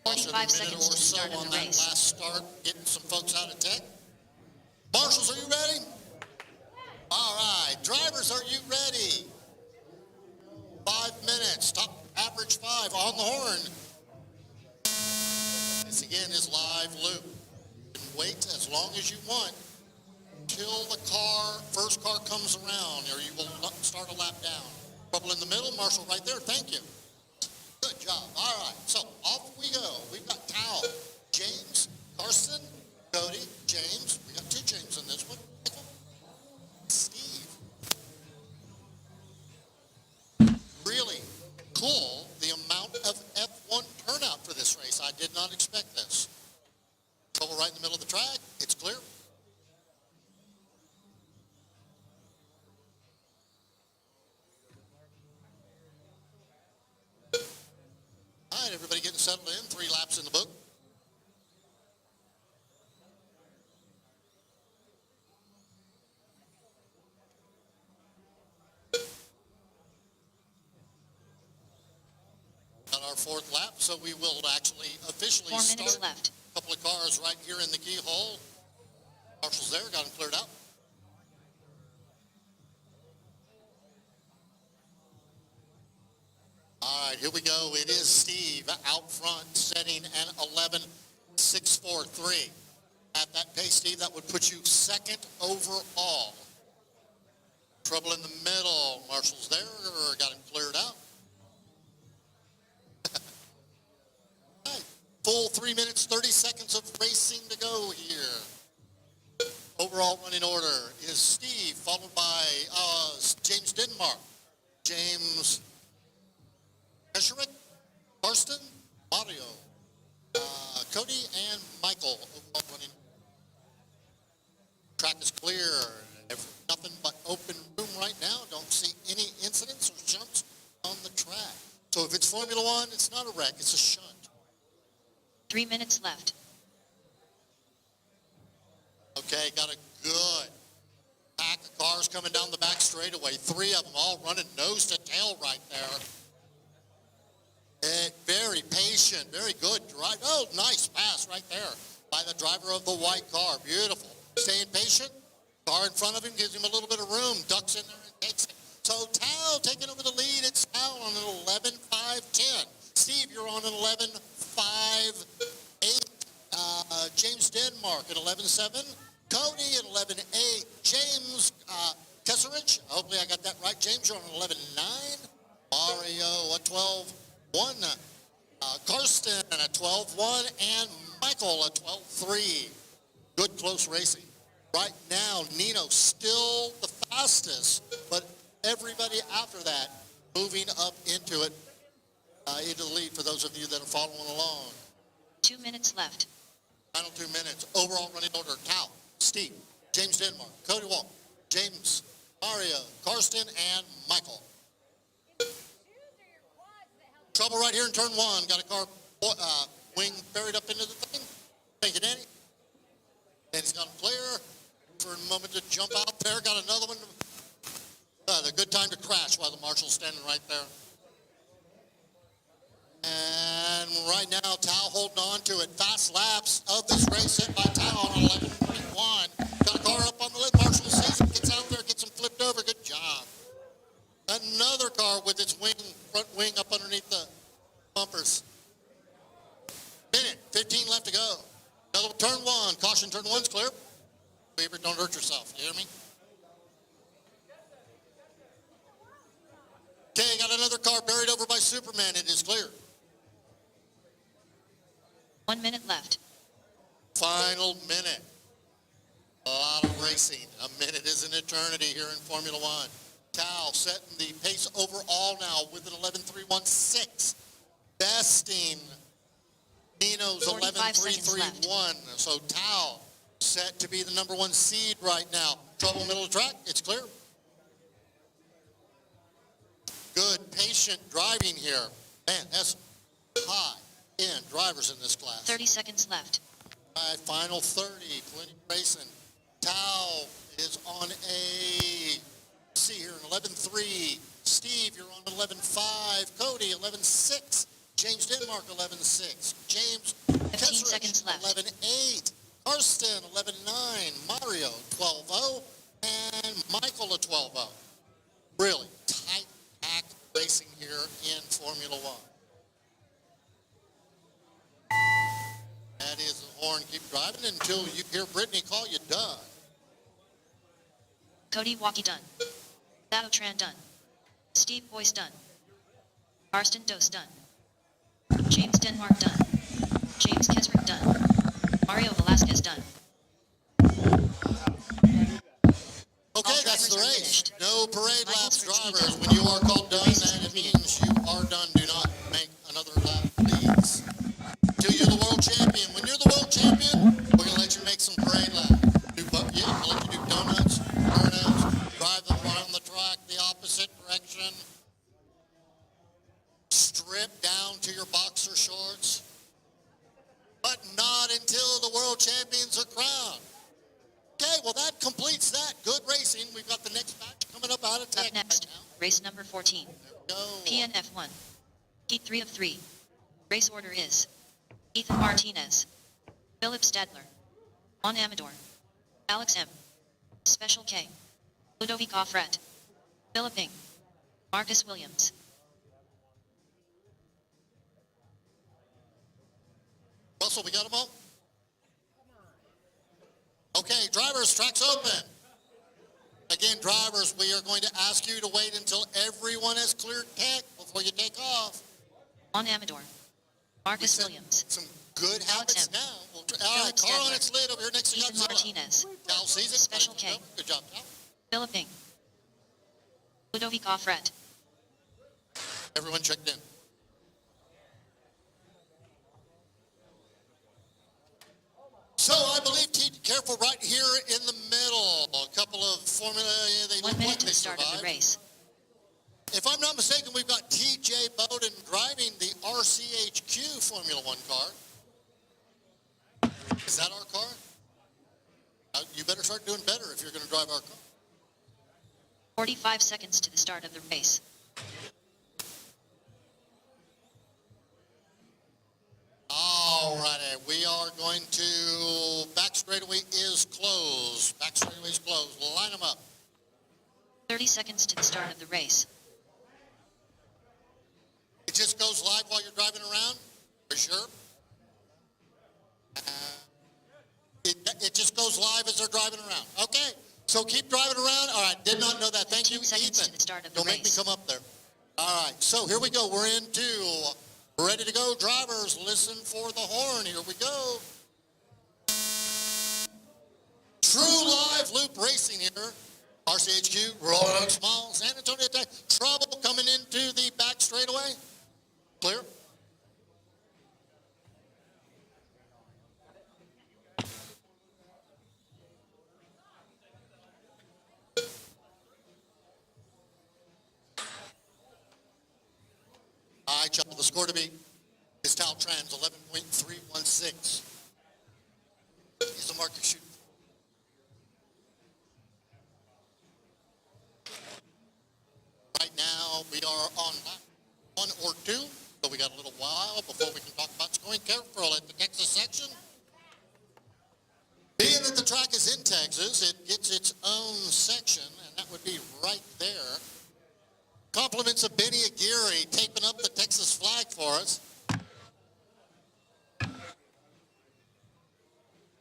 Also, 45 a minute seconds or to the so start of on the that race. last start, getting some folks out of tech. Marshals, are you ready? All right, drivers, are you ready? 5 minutes, top average 5 on the horn. This again is live loop. You can wait as long as you want until the first car comes around, or you will start a lap down. Trouble in the middle, Marshall right there, thank you. Good job. All right, so off we go. We've got Tao, James, Karsten, Cody, James. We got 2 James in this one. Steve. Really cool, the amount of F1 turnout for this race. I did not expect this. Trouble right in the middle of the track. It's clear. All right, everybody getting settled in. 3 laps in the book. Got our 4th lap, so we will actually officially 4 minutes start. left. A couple of cars right here in the keyhole. Marshall's there, got them cleared out. All right, here we go. It is Steve out front, setting an 11.643. At that pace, Steve, that would put you 2nd overall. Trouble in the middle. Marshall's there, got him cleared out. All right, full 3 minutes, 30 seconds of racing to go here. Overall running order is Steve, followed by James Denmark, James Escherich, Karsten, Mario, Cody, and Michael. Overall running. Track is clear. Nothing but open room right now. Don't see any incidents or jumps on the track. So if it's Formula One, it's not a wreck. It's a shunt. 3 minutes left. Okay, got a good pack of cars coming down the back straightaway. 3 of them all running nose to tail right there. And very patient, very good drive. Oh, nice pass right there by the driver of the white car. Beautiful. Staying patient. Car in front of him gives him a little bit of room. Ducks in there and takes it. So Tao taking over the lead. It's Tao on an 11.5.10. Steve, you're on an 11.5.8. James Denmark at 11.7. Cody at 11.8. James Kesserich. Hopefully I got that right. James, you're on an 11.9. Mario at 12.1. Karsten at 12.1. And Michael at 12.3. Good close racing. Right now, Nino still the fastest, but everybody after that moving up into it, into the lead for those of you that are following along. 2 minutes left. Final 2 minutes. Overall running order, Tao, Steve, James Denmark, Cody Walk, James, Mario, Karsten, and Michael. Trouble right here in turn one. Got a car wing buried up into the thing. Thank you, Danny. Danny's got him clear. For a moment to jump out there. Got another one. A good time to crash while the marshal's standing right there. And right now, Tao holding on to it. Fast laps of this race hit by Tao on 11.1. Got a car up on the lip. Marshall sees it, gets out there, gets him flipped over. Good job. Another car with its wing, front wing up underneath the bumpers. Minute, 15 left to go. Another turn one. Caution, turn one's clear. Weaver, don't hurt yourself. You hear me? Okay, got another car buried over by Superman. It is clear. 1 minute left. Final minute. A lot of racing. A minute is an eternity here in Formula One. Tao setting the pace overall now with an 11.316. Besting Nino's 45 seconds left. 11.331. So Tao set to be the number one seed right now. Trouble middle of the track. It's clear. Good, patient driving here. Man, that's high-end drivers in this class. 30 seconds left. All right, final 30, plenty racing. Tao is on a, see here, an 11.3. Steve, you're on 11.5. Cody, 11.6. James Denmark, 11.6. James 15 seconds left. 11.8. Karsten, 11.9. Mario, 12.0. And Michael, a 12.0. Really tight pack racing here in Formula One. That is the horn. Keep driving until you hear Brittany call you done. Cody Walkie done. Thao Tran done. Steve Boyce done. Karsten Dose done. James Denmark done. James Kesrick done. Mario Velasquez done. Okay, All that's drivers the are race. finished. No parade Michael laps, Swirsky drivers. done. When you are called The done, race is that completed. means you are done. Do not make another lap, please. Till you're the world champion. When you're the world champion, we're going to let you make some parade laps. We'll let you do donuts, burnouts, drive them around the track the opposite direction. Strip down to your boxer shorts. But not until the world champions are crowned. Okay, well that completes that. Good racing. We've got the next match coming up out of Up tech next, right now. race number 14. Go. PNF1. Heat 3 of 3. Race order is Ethan Martinez, Philip Stadler, Juan Amador, Alex M, Special K, Ludovic Offret, Philip Ing, Marcus Williams. Russell, we got them all? Okay, drivers, track's open. Again, drivers, we are going to ask you to wait until everyone has cleared tech before you take off. Juan Amador, Marcus Set Williams, some good Alex habits M. now. All right, Philip car on Stadler. its lid over here next to Ethan Godzilla. Martinez, Cal sees it. Special K. Good job, Cal. Philip Ing, Ludovic Offret, Everyone checked in. So I believe, careful right here in the middle. A couple of Formula, they 1 look minute like to they the start of survived. the race. If I'm not mistaken, we've got TJ Bowden driving the RCHQ Formula One car. Is that our car? You better start doing better if you're going to drive our car. 45 seconds to the start of the race. All righty, we are going to, back straightaway is closed. Back straightaway is closed. Line them up. 30 seconds to the start of the race. It just goes live while you're driving around? For sure? It just goes live as they're driving around. Okay, so keep driving around. All right, did not know that. Thank you, 15 seconds Ethan. to the start of the Don't make me race. come up there. All right, so here we go. We're into ready to go. Drivers, listen for the horn. Here we go. True live loop racing here. RCHQ, rolling small, San Antonio Tech. Trouble coming into the back straightaway. Clear. right, y'all. The score to be is Caltrans 11.316. He's the marker shooter. Right now, we are on lap 1 or 2, so we got a little while before we can talk about scoring. Careful at the Texas section. Being that the track is in Texas, it gets its own section, and that would be right there. Compliments of Benny Aguirre taping up the Texas flag for us.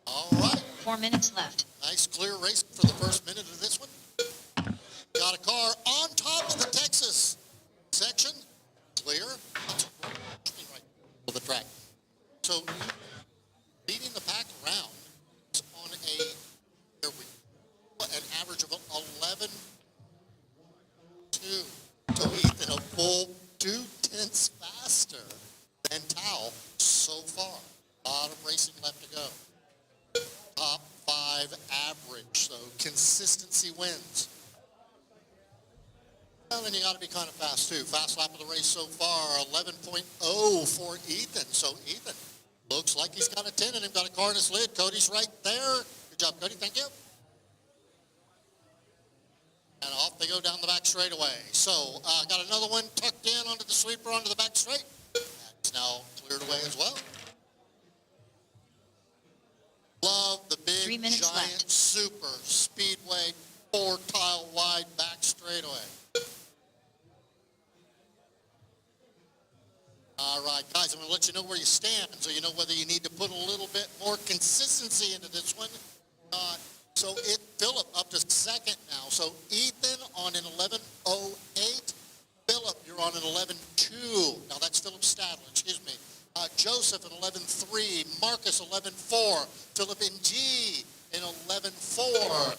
All right. 4 minutes left. Nice clear race for the first minute of this one. Got a car on top of the Texas section. Clear. Right for the track. So leading the pack around on an average of 11.2. So Ethan a full 2/10 faster than Tao so far. A lot of racing left to go. Top 5 average, so consistency wins. Well, then you got to be kind of fast too. Fast lap of the race so far, 11.0 for Ethan. So Ethan looks like he's got a 10 in him, got a car in his lid. Cody's right there. Good job, Cody. Thank you. And off they go down the back straightaway. So got another one tucked in onto the sweeper onto the back straight. That's now cleared away as well. Love the big 3 minutes giant left. super speedway 4-tile wide back straightaway. All right, guys, I'm going to let you know where you stand so you know whether you need to put a little bit more consistency into this one. So it Philip up to second now. So Ethan on an 11.08. Philip, you're on an 11.2. Now that's Philip Stadler, excuse me. Joseph at 11.3. Marcus 11.4. Philip NG in 11.4.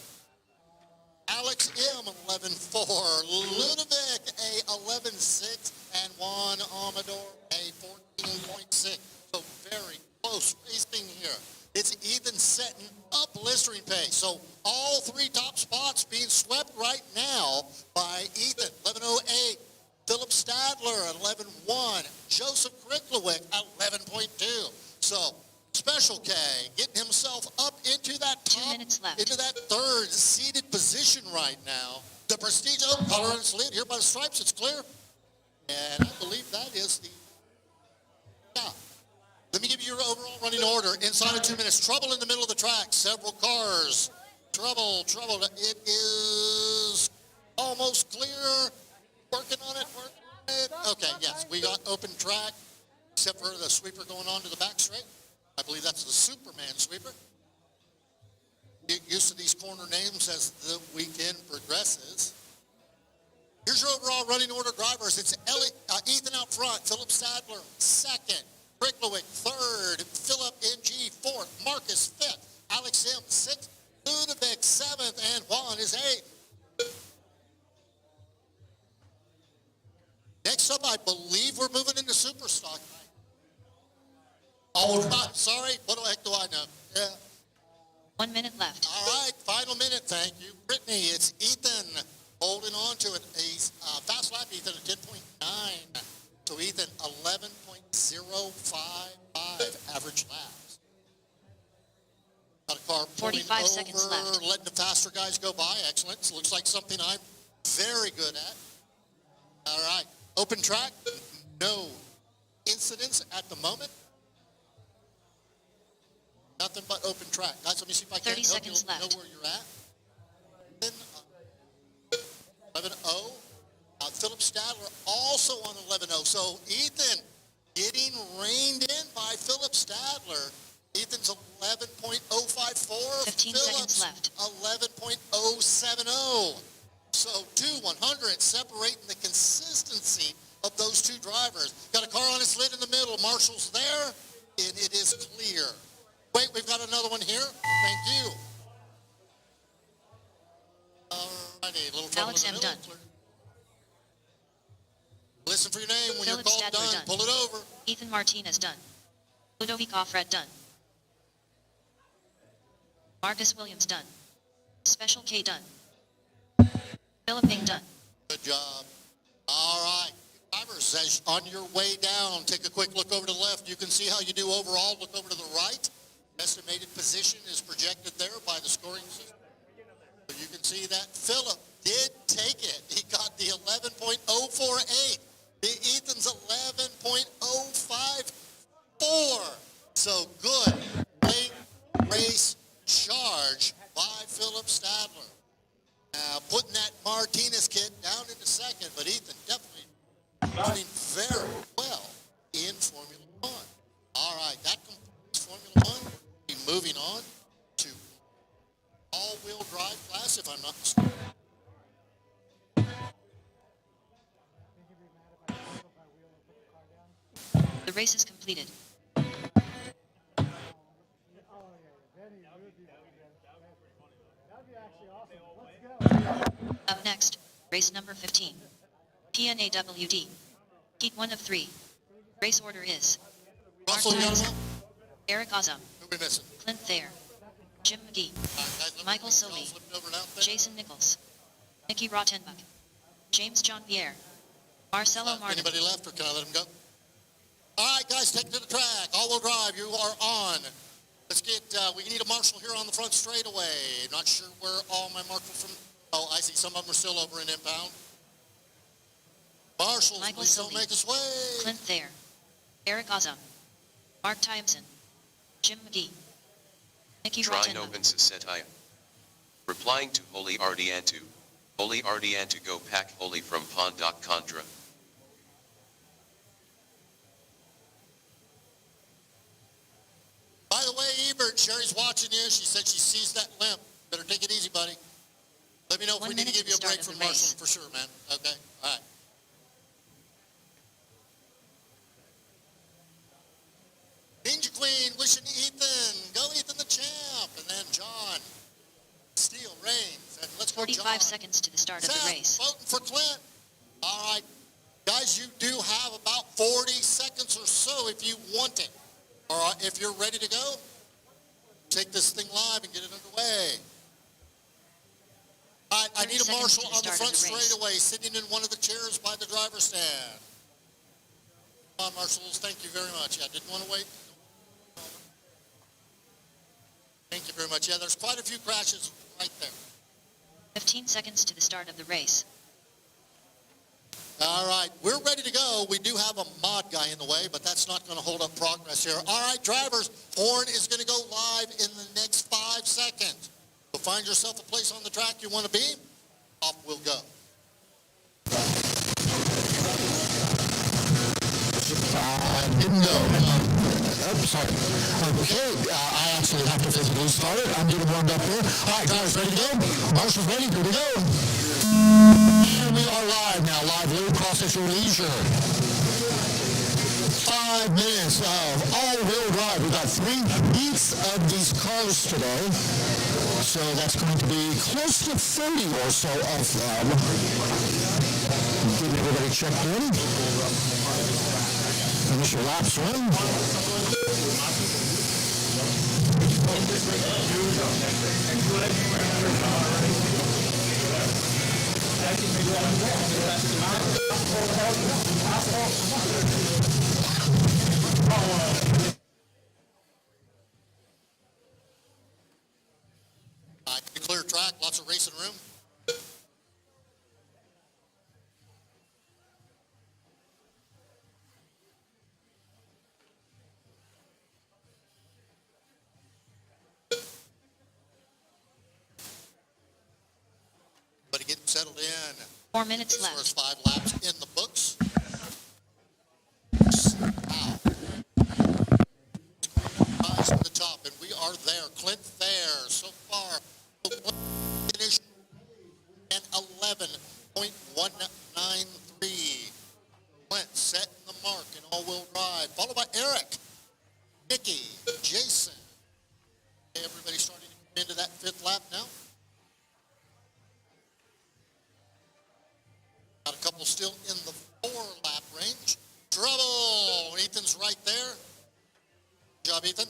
Alex M 11.4. Ludovic a 11.6. And Juan Amador a 14.6. So very close racing here. It's Ethan setting up blistering pace. So all 3 top spots being swept right now by Ethan. 11.08. Philip Stadler at 11.1. Joseph Kriklowick at 11.2. So Special K getting himself up into that 2 top, minutes left. into that third seated position right now. The Prestige color on its lid here by the stripes. It's clear. And I believe that is the top. Let me give you your overall running order. Inside of 2 minutes. Trouble in the middle of the track. Several cars. Trouble. It is almost clear. Working on it. Okay, yes. We got open track, except for the sweeper going on to the back straight. I believe that's the Superman sweeper. Get used to these corner names as the weekend progresses. Here's your overall running order drivers. It's Ethan out front. Philip Stadler second. Kriklowick third. Philip NG fourth. Marcus fifth. Alex M sixth. Ludovic seventh. And Juan is eighth. Next up, I believe we're moving into Superstock. Oh, right. Sorry. What the heck do I know? Yeah. 1 minute left. All right. Final minute. Thank you, Brittany. It's Ethan holding on to it. He's fast lap, Ethan, at 10.9. So Ethan, 11.055 average laps. Got a car pulling 45 over, seconds left. letting the faster guys go by. Excellent. So looks like something I'm very good at. All right. Open track. No incidents at the moment. Nothing but open track. Guys, let me see if I can 30 help you seconds know left. where you're at. Then, 11.0. Philip Stadler also on 11.0. So Ethan getting reined in by Philip Stadler. Ethan's 11.054. 15 Phillips seconds left. 11.070. So 2/100 separating the consistency of those two drivers. Got a car on its lid in the middle. Marshall's there, and it is clear. Wait, we've got another one here. Thank you. All righty, a little trouble Alex in the M. middle. done. Clear. Listen for your name when Philip you're called Stadler done. done. Pull it over. Ethan Martinez done. Ludovic Offred done. Marcus Williams done. Special K done. Philip Ng done. Good job. All right. Drivers, Drivers, as on your way down, take a quick look over to the left. You can see how you do overall. Look over to the right. Estimated position is projected there by the scoring system. So you can see that Philip did take it. He got the 11.048. The Ethan's 11.054. So good late race charge by Philip Stadler. Putting that Martinez kid down into second, but Ethan definitely running very well in Formula One. All right, that completes Formula One. We're moving on to all-wheel drive class, if I'm not mistaken. The race is completed. Up next, race number 15. PNWD. Heat 1 of 3. Race order is Mark Russell, you got Williams, him? Eric Ozum, Who are we missing? Clint Thayer, Jim McGee, Guys, let me Michael know if y'all Sovey, flipped over and out there. Jason Nichols, Nicky Rottenbuck, James John Pierre, Marcelo Martin. Anybody left, or can I let him go? All right, guys, take it to the track. All-wheel drive, you are on. Let's get, we need a marshal here on the front straightaway. Not sure where all my marshals from. Oh, I see some of them are still over in impound. Marshals, Michael please don't Sylvie, make us wait. Clint Thayer, Eric Ozum, Mark Timeson, Jim McGee, Nicky Try no Rottenbuck. Vincessetaya. Replying to Holy Ardiantu. Holy Ardiantu go pack Holy from Pondoc Contra. By the way, Ebert, Sherry's watching you. She said she sees that limp. Better take it easy, buddy. Let me know if 1 we need to minute give to you a the break start of from the race. marshal, for sure, man. Okay, all right. Ninja Queen wishing Ethan. Go Ethan the champ. And then John. Steele reigns. And let's go 45 John. seconds to the start of the Seth, race. voting for Clint. All right. Guys, you do have about 40 seconds or so if you want it. All right, if you're ready to go, take this thing live and get it underway. All right, I 30 need a seconds marshal to the on the start front of the race. straightaway, sitting in one of the chairs by the driver's stand. Come on, marshals, thank you very much. I didn't want to wait. Thank you very much. Yeah, there's quite a few crashes right there. 15 seconds to the start of the race. All right, we're ready to go. We do have a mod guy in the way, but that's not going to hold up progress here. All right, drivers, horn is going to go live in the next 5 seconds. So find yourself a place on the track you want to be. Off we'll go. Didn't go. Oh, sorry. Okay, I actually have to physically start it. I'm getting warmed up here. All right, guys, ready to go? Marshall's ready. Here we go. And we are live now. Live loop across at your leisure. 5 minutes of all-wheel drive. We've got 3 heats of these cars today. So that's going to be close to 30 or so of them. Getting everybody checked in. Initial laps run. Clear track, lots of racing room. But getting settled in. 4 minutes As far as left. 5 laps in the books. Wow. Eyes on the top, and we are there. Clint Thayer, so far, finish and 11.193. Clint setting the mark in all-wheel drive, followed by Eric, Nicky, Jason. Everybody starting to come into that 5th lap now. Got a couple still in the 4-lap range. Trouble. Ethan's right there. Good job, Ethan.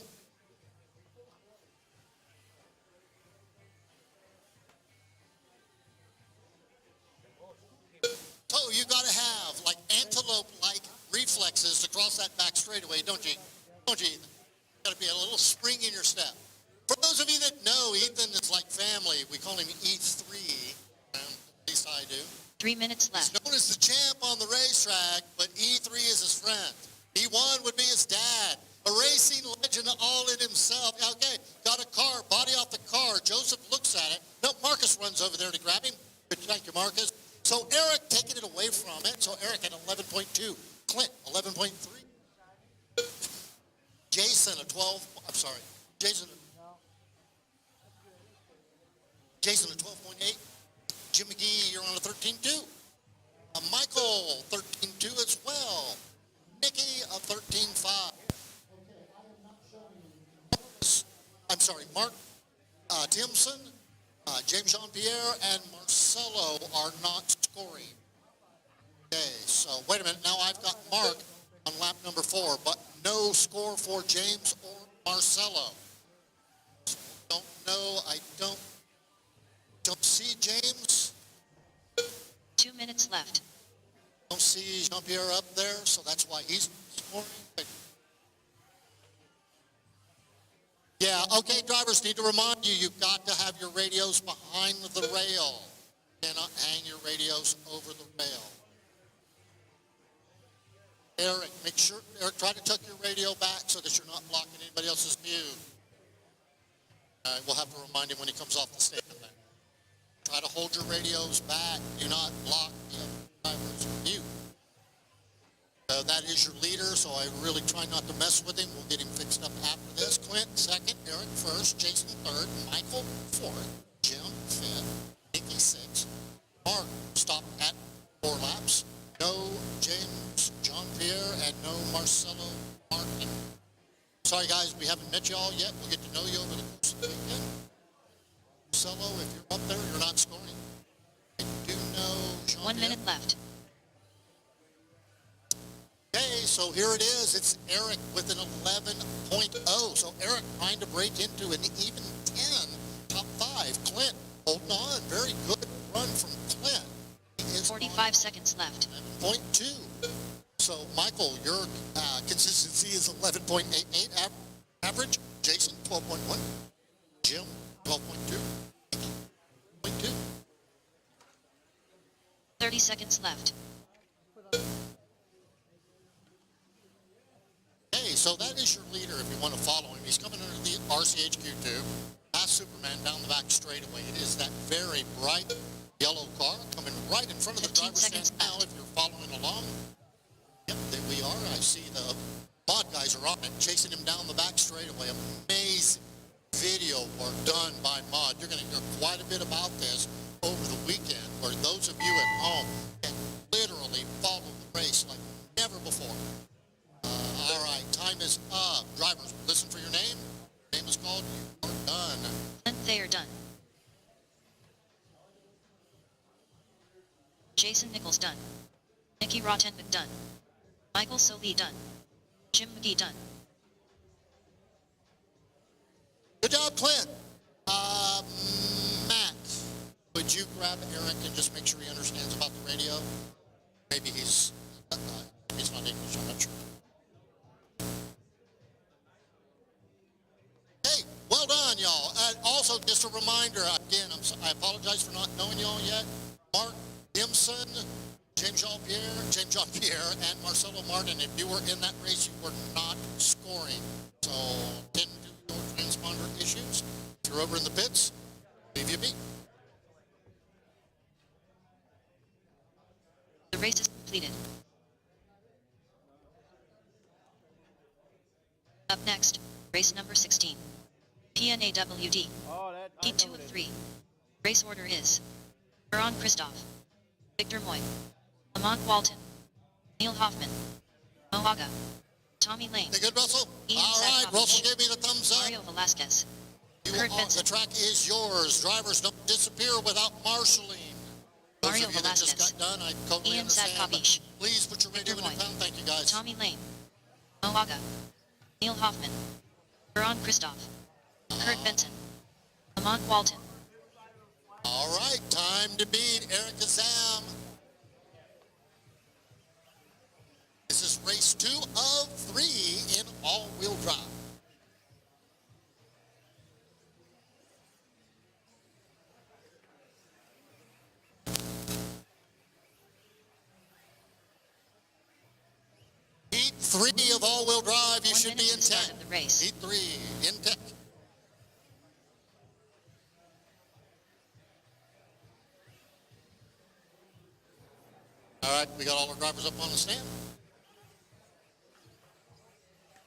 So you got to have like antelope is to cross that back straightaway, don't you? Don't you, Ethan? Got to be a little spring in your step. For those of you that know, Ethan is like family. We call him E3. At least I do. 3 minutes He's left. known as the champ on the racetrack, but E3 is his friend. E1 would be his dad. A racing legend all in himself. Okay, got a car, body off the car. Joseph looks at it. No, Marcus runs over there to grab him. Good, thank you, Marcus. So Eric taking it away from it. So Eric at 11.2. Clint, 11.3. Jason, a 12. I'm sorry. Jason, a 12.8. Jim McGee, you're on a 13.2. Michael, 13.2 as well. Nikki, a 13.5. I'm sorry, Mark Timson, James Jean-Pierre, and Marcelo are not scoring. Okay, so wait a minute. Now I've got Mark on lap number 4, but no score for James or Marcelo. Don't know. I don't see James. 2 minutes left. Don't see Jean-Pierre up there, so that's why he's scoring. Yeah, okay, drivers, need to remind you, you've got to have your radios behind the rail. You cannot hang your radios over the rail. Eric, Eric, try to tuck your radio back so that you're not blocking anybody else's view. We'll have to remind him when he comes off the stand. Try to hold your radios back. Do not block the other driver's view. That is your leader, so I really try not to mess with him. We'll get him fixed up after this. Clint, second. Eric, first. Jason, third. Michael, fourth. Jim, fifth. Nikki, sixth. Mark, stopped at 4 laps. No James Jean-Pierre and no Marcelo Martin. Sorry, guys, we haven't met you all yet. We'll get to know you over the course of the weekend. Marcelo, if you're up there, you're not scoring. I do know Jean-Pierre. 1 minute left. Okay, so here it is. It's Eric with an 11.0. So Eric trying to break into an even 10, top 5. Clint holding on. Very good run from Clint. He is 45 seconds left. 11.2. So Michael, your consistency is 11.88 average. Jason, 12.1. Jim, 12.2. 0.2. 30 seconds left. Hey, so that is your leader if you want to follow him. He's coming under the RCHQ2. Past Superman down the back straightaway. It is that very bright yellow car coming right in front of the 15 driver's stand seconds now if you're following along. Yep, there we are. I see the mod guys are on it, chasing him down the back straightaway. Amazing video work done by mod. You're going to hear quite a bit about this over the weekend, where those of you at home can literally follow the race like never before. All right, time is up. Drivers, listen for your name. Name is called. You are done. Clint Thayer done. Jason Nichols done. Nikki Rottenberg done. Michael Solie done. Jim McGee done. Good job, Clint. Matt, would you grab Eric and just make sure he understands about the radio? Maybe he's not English, I'm not sure. Hey, well done, y'all. Also, just a reminder, again, I apologize for not knowing y'all yet. Mark Dimson, James Jean-Pierre, and Marcelo Martin, if you were in that race, you were not scoring. So, didn't do your transponder issues. If you're over in the pits, leave you be. The race is completed. Up next, race number 16. PNWD. Heat 2 of 3. Race order is Aaron Christoph, Victor Moy, Lamont Walton, Neil Hoffman, Moaga, Tommy Lane, Hey, good, Russell? Ian All right, Sadkovic, Russell gave me the thumbs up. Mario Velasquez, Kurt The Benson, track is yours. Drivers, don't disappear without marshaling. Those Mario of you that just Velasquez, got done, I totally Ian understand. but Sadkovic, Please put your radio in Victor your Moy, pound. Thank you, guys. Tommy Lane, Moaga, Neil Hoffman, Aaron Christoph, Kurt Benson, Lamont Walton. All right, time to beat Eric Azam. This is race 2 of 3 in all-wheel drive. Heat 3 of all-wheel drive, you 1 should minute be to in start tech. of the race. Heat 3 in tech. All right, we got all our drivers up on the stand.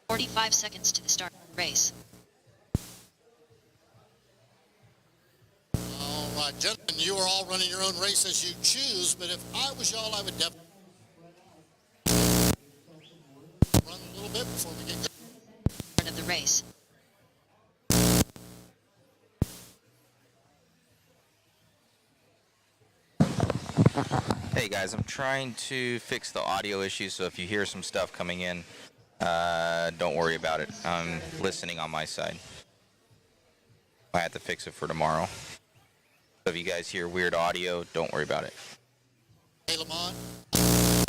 45 seconds to the start of the race. All right, gentlemen, you are all running your own race as you choose, but if I was y'all, I would definitely run a little bit before we get going. Start of the race. Hey guys, I'm trying to fix the audio issue, so if you hear some stuff coming in, don't worry about it. I'm listening on my side. I have to fix it for tomorrow. So if you guys hear weird audio, don't worry about it. Hey, Lamont. Hang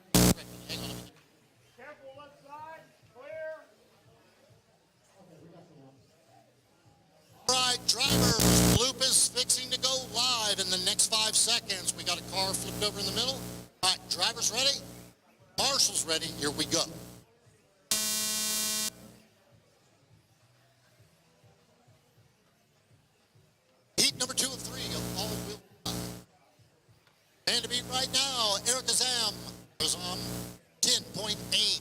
on a minute. Careful left side, clear. All right, drivers, loop is fixing to go live in the next 5 seconds. We got a car flipped over in the middle. All right, drivers ready? Marshall's ready. Here we go. Heat number 2 of 3 of all-wheel drive. And to beat right now, Eric Azam goes on 10.8.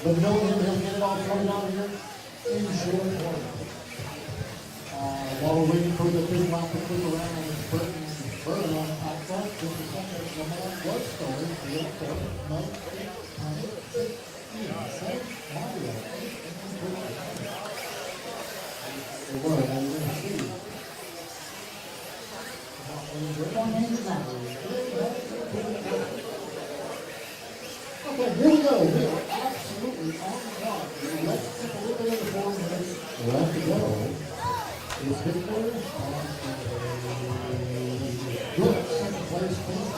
But no one will get it all thrown out here in short order. While we're waiting for the big lap to click around, Burton on out front, just a second, Lamont was stolen, field four, no, 8, 9, 16, 7, Mario, 8, and 3. They were, and we're going to see. Okay, here we go. We are absolutely on the clock. Let's take a little bit of the 4 minutes left to go. Is Victor on good second place finish.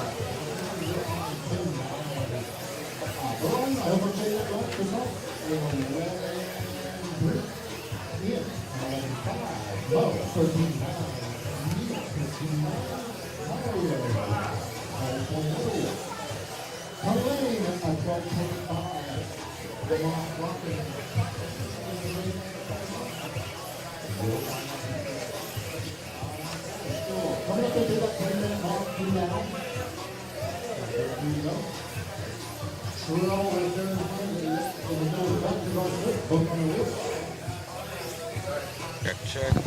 Burn, I overtake that left result. 11-3. Ian, 11-5. Mo, 13-9. Neil, 15-9. Mario, 12.0. Lane at 12.5. Lamont Rocket. Coming up into that 10-minute mark, 2 down. There you go. Truro right there in the middle of the back to go both on the wheel.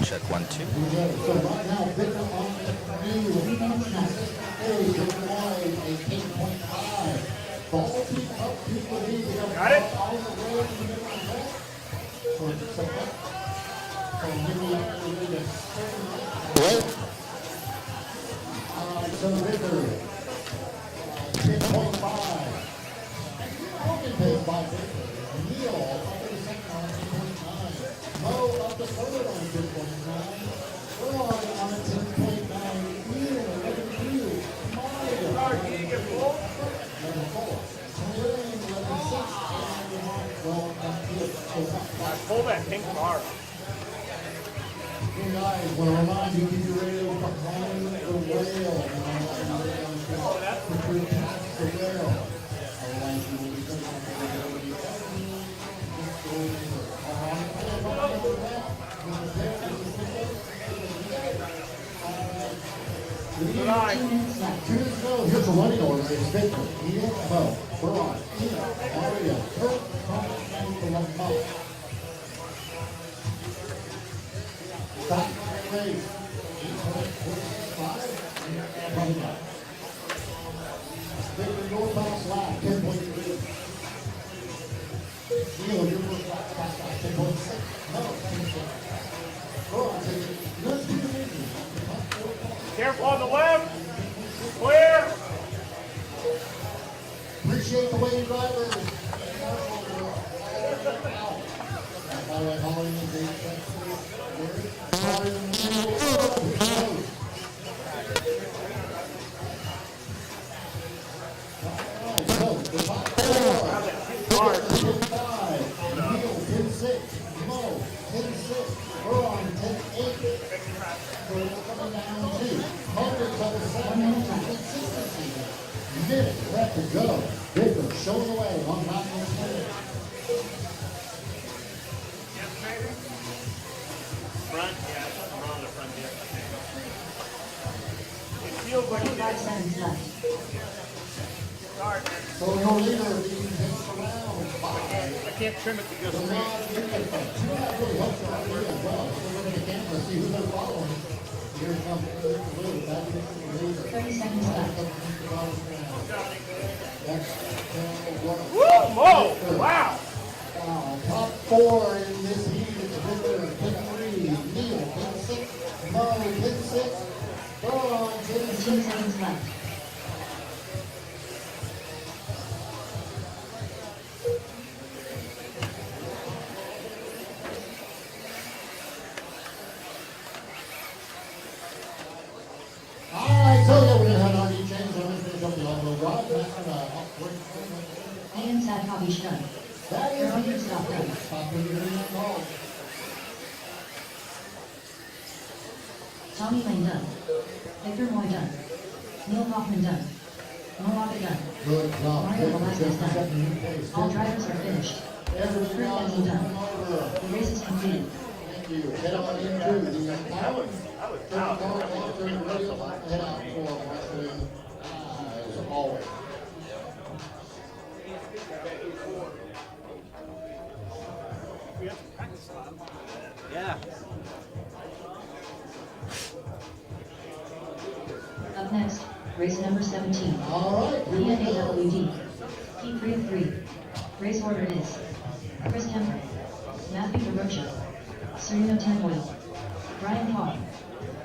Check 1, 2. So right now, Victor on the new track is Victor Wide, a 10.5. Ball peak up, peak with these. Got it? All the way to the middle of the track. From middle up to the middle. Right. So Victor, 10.5. Second pace by Victor. Neil up in the second on 10.9. Mo up the third on 10.9. Roy on 10.9. Ian 11.2. Mario. Sorry, can you get full? 11.4. Lane 11.6. And Lamont well up here. Pull that pink bar. Hey guys, want to remind you, keep your radio behind the rail. Oh, that's past the rail. Otherwise, you will be coming off the rail. Just go over. 2 minutes ago, here's a running order. It's Victor, Ian, Bo, Braun, Ina, Mario, Kurt, Tom, and Lamont. Back race, 8.45, and coming up. Victor, your box lap, 10.3. Neil, your Careful on the left. Clear. Appreciate the way you drivers. By the way, Holly is left to go. Victor shows away on top of the Front, yeah, I'm on the front here. It feels like 45 seconds left. So your leader being hits around. I can't trim it to go straight. That really helps your idea as well. So we're going to camera see who they're following. Here comes the leader. That is the leader. 30 seconds left. Woo! Whoa! Wow! Top four in this heat is Victor, pin 3, Neil, pin 6, Mo, pin 6, Braun, pin 15 6. seconds left. Alright, so yeah, we're going to have an RD change. I'm going to finish up the all-wheel drive. Ian Sad Hobby Stun. That is You're on the your stop gun. Stop when you're in that call. Tommy Lane done. Victor Moy done. Neil Hoffman done. Mowaga done. Good job. Mario Velasquez done. Setting new pace. All drivers are finished. Everybody Fruit else Benson is done. coming over. The race is completed. Thank you. Head on into the power. Turn the car off, turn the radio off, head out for wrestling as always. Yeah. Up next, race number 17. All right, here we go. PNWD. P3 of 3. Race order is Chris Kemper, Matthew DeRocha, Sereno Tenboyle, Brian Hall,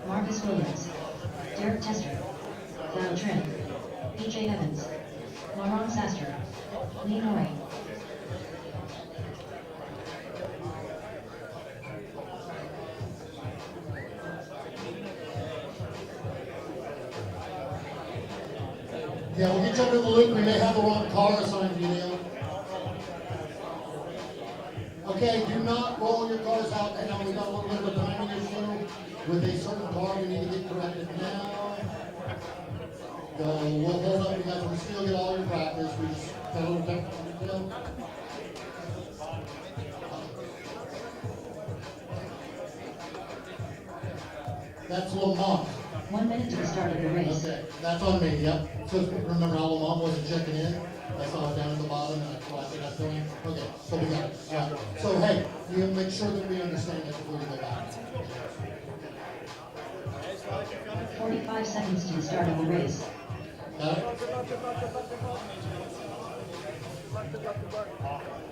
Marcus Williams, Derek Tester, Val Trin, PJ Evans, Laurent Sastre, Lee Noy. Yeah, we'll get you under the loop. We may have the wrong car assigned to you, Neil. Okay, do not roll your cars out. Hang on, we got a little bit of a timing issue with a certain car. We need to get corrected now. We'll hold up. You guys can still get all your practice. We just got a little technical detail. That's Lamont. 1 minute to the start of the race. Okay, that's on me, yep. So remember how Lamont wasn't checking in? I saw it down at the bottom and I flashed it up to him. Okay, so we got it. All right. So hey, you make sure that we understand that before we go back. 45 seconds to the start of the race. Got it?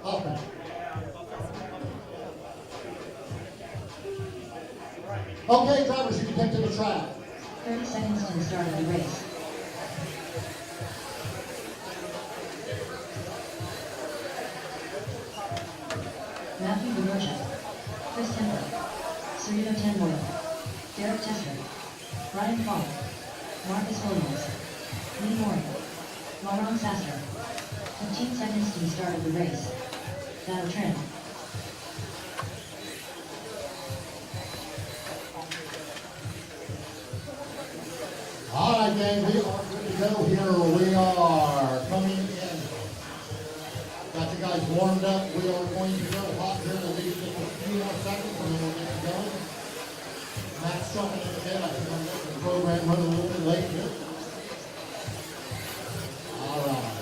Hoffman. Okay, drivers, you can take to the track. 30 seconds to the start of the race. Matthew DeRocha, Chris Kemper, Sereno Tenboyle, Derek Tester, Brian Hall, Marcus Williams, Lee Moore, Laurent Sastre. 15 seconds to the start of the race. Val Trin. All right, gang, we are good to go here. We are coming in. Got you guys warmed up. We are going to go hot here to leave just a few more seconds and then we'll get going. Matt's jumping in the bed. I think I'm getting the program running a little bit late here. All right.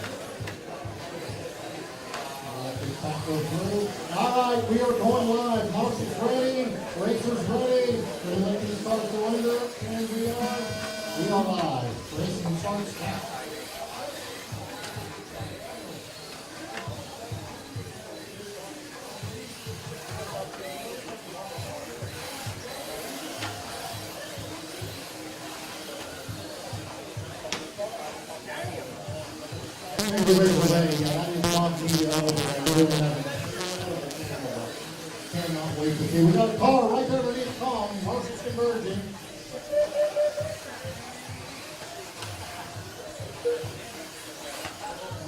All right, we are going live. Mouse is ready. Racers ready. We're going to start the winner, and we are live. Racing starts now. Cannot wait to see. We got a car right there ready to come. Marshall's converging.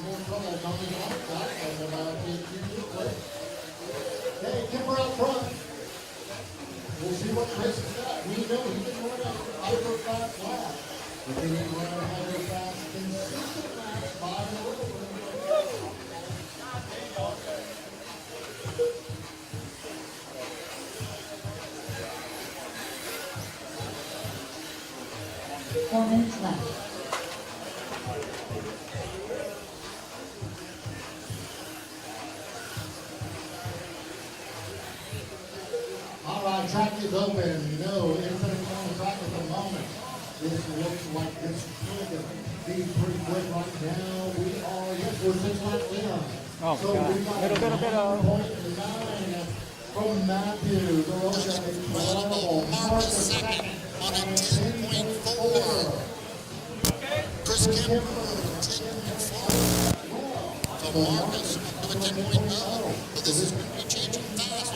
More trouble coming up. Hey, Kimber out front. We'll see what Chris has got. We know he can run a hyper fast lap. But he can run a hyper fast, consistent laps by the little bit. 4 minutes left. All right, track is open. You know, everything's on the track at the moment. This looks like this could be pretty quick right now. Yes, we're 6 laps in. Oh, so God. we got Middle. 9.9 from Matthew. The Rocha incredible. Marcus second on a 10.4. Chris Kimber, 10.4. So Marcus to a 10.0. So this is going to be changing fast.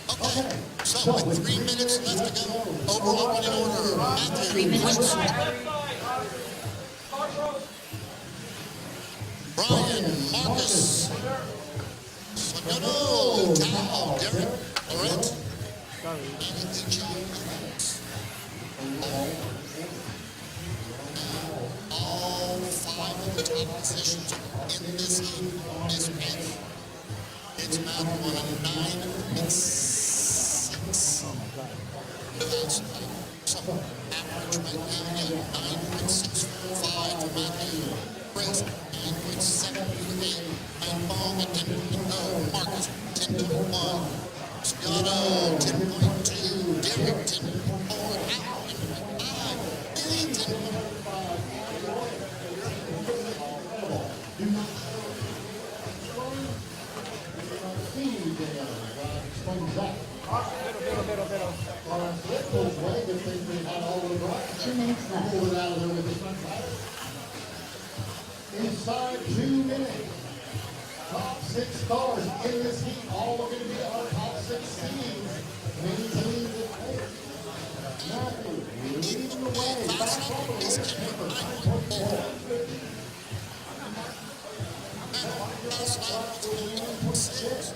Okay, so with 3 minutes left to go, overall running order, Matthew. 3 minutes left. Brian, Marcus, Sonono, Tao, Derek, Laurent, and the Jones. All 5 of the top positions in this heat is Matthew. It's Matthew on a 9.6. That's so average right now, yeah, 9.65 for Matthew. Chris, 9.78. Ryan Bong at 10.0. Marcus, 10.1. Scotto, 10.2. Derek, 10.4. Al, 10.5. Billy, 10.5. Middle. 2 minutes left. Inside 2 minutes. Top 6 cars in this heat. All are going to be our top 6 teams. Maintaining the pace. Matthew leading the way. Back over is Kimber, 9.4. That's 9.6.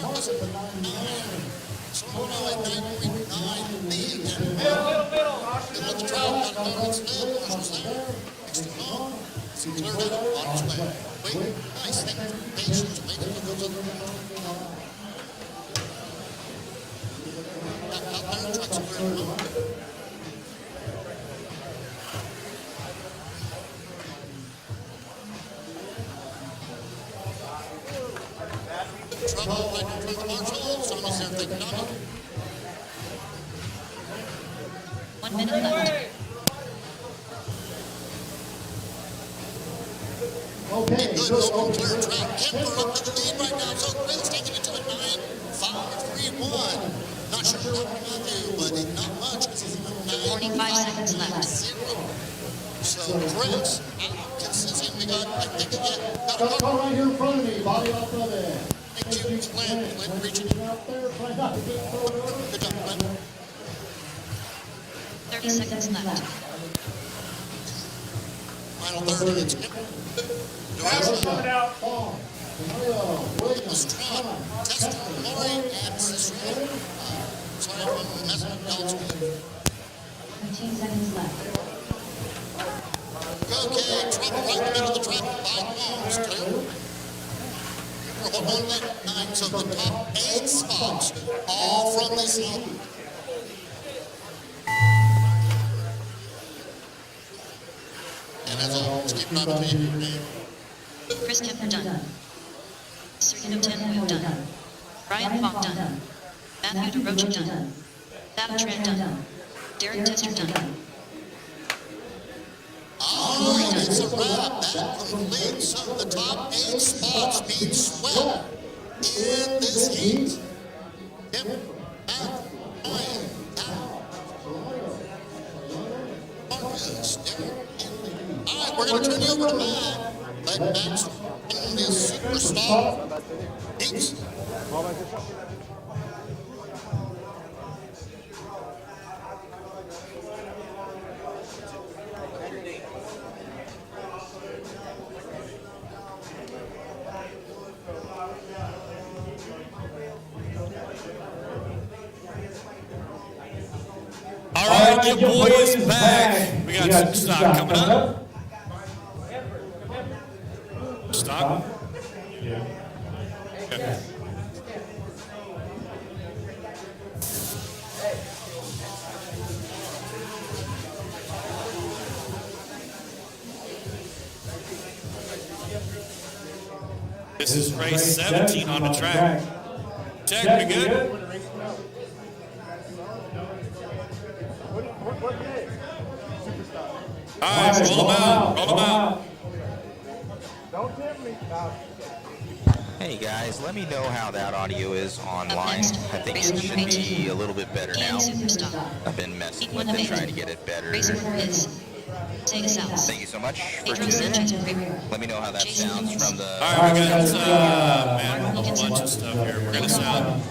Marcus at 9.9. Sonono at 9.9. Lee at 10.1. Middle of the track, got Lawrence Lynn, Marshall's there. Next to home, it's cleared out on its way. Wait, nice, thank you for your patience. Waiting for those other. Out there, truck's cleared out. Trouble right in front of Marshall. Someone's there, thank you, Donnie. 1 minute left. Okay, Good, open, clear track. Kimber up to the lead right now. So Chris taking it to a 9.531. Not sure what Matthew, but not much because he's 45 seconds left. 9.0. So Chris, consistent. We got, I think again, got a car couple. right here in front of me. Body off of it. Big Jude's Glenn reaching. Out there, trying not to get thrown over. Good job, Glenn. 30 seconds left. Final 30, it's Kimber. Duran, Lestrade, Tester, Lori, and Cicero. Sorry if I'm messing up y'all's name. 15 seconds left. Okay, trouble right in the middle of the track. 5 lanes, clear. We're holding on at 9, so the top 8 spots, all from this heat. And as always, keep driving to your name. Chris Kimber done. Sergio Tenwu done. Brian Fong done. Matthew DeRocha done. Thad Tran done. Derek Tester done. Oh, Race a wrap. That completes some of the top 8 spots being swept in this heat. Kim, Matt, Ryan, Al, Marcus, Derek, Henry. All right, we're going to turn you over to Matt. Let Matt's in this Superstock heats. All right, your boy is back. We got Superstock coming up. Stock. Yeah. Okay. This is race 17 on the track. Tech, we good? All right, roll them out, roll them out. Hey guys, let me know how that audio is online. next, I think race it number should 18. be a little bit better now. Superstock. I've been messing Heat with 1 of it, 8. trying to get it better. Race order is Sega South. Thank you so much for Pedro tuning Sanchez in. Rivera. Let me know how that Jason sounds Lewis. from the... All right, we got, man, a bunch of stuff here. We're gonna sound,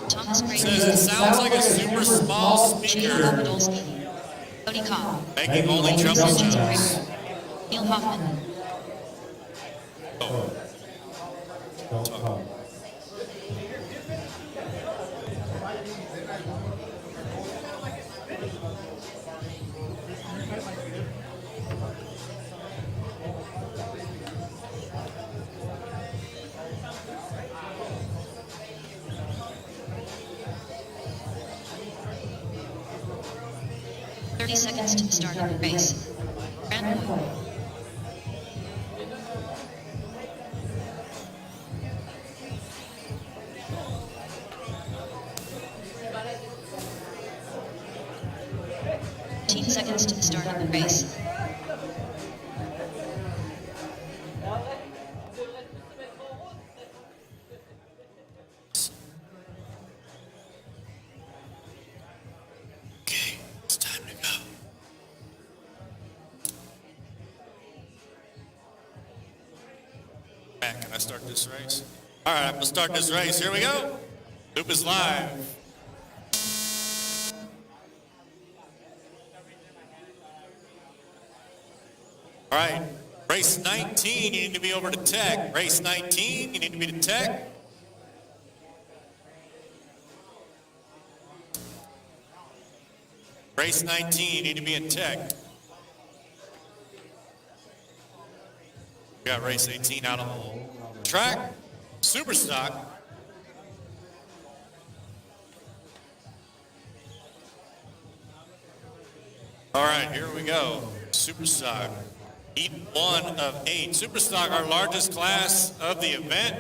Thomas Brady. says it sounds like a super small Shane speaker Podolsky. Cody Cobb. making only Pedro trumpet Sanchez sounds. Rivera. Neil Hoffman. Don't talk. Seconds to the start of the race. Grant Boyd. Seconds to the start of the race. Okay, it's time to go. Matt, can I start this race? All right, I'm gonna start this race. Here we go. Loop is live. All right, race 19, you need to be over to tech. Race 19, you need to be to tech. Race 19, you need to be in tech. We got race 18 out on the track. Superstock. All right, here we go. Superstock. Heat 1 of 8. Superstock, our largest class of the event.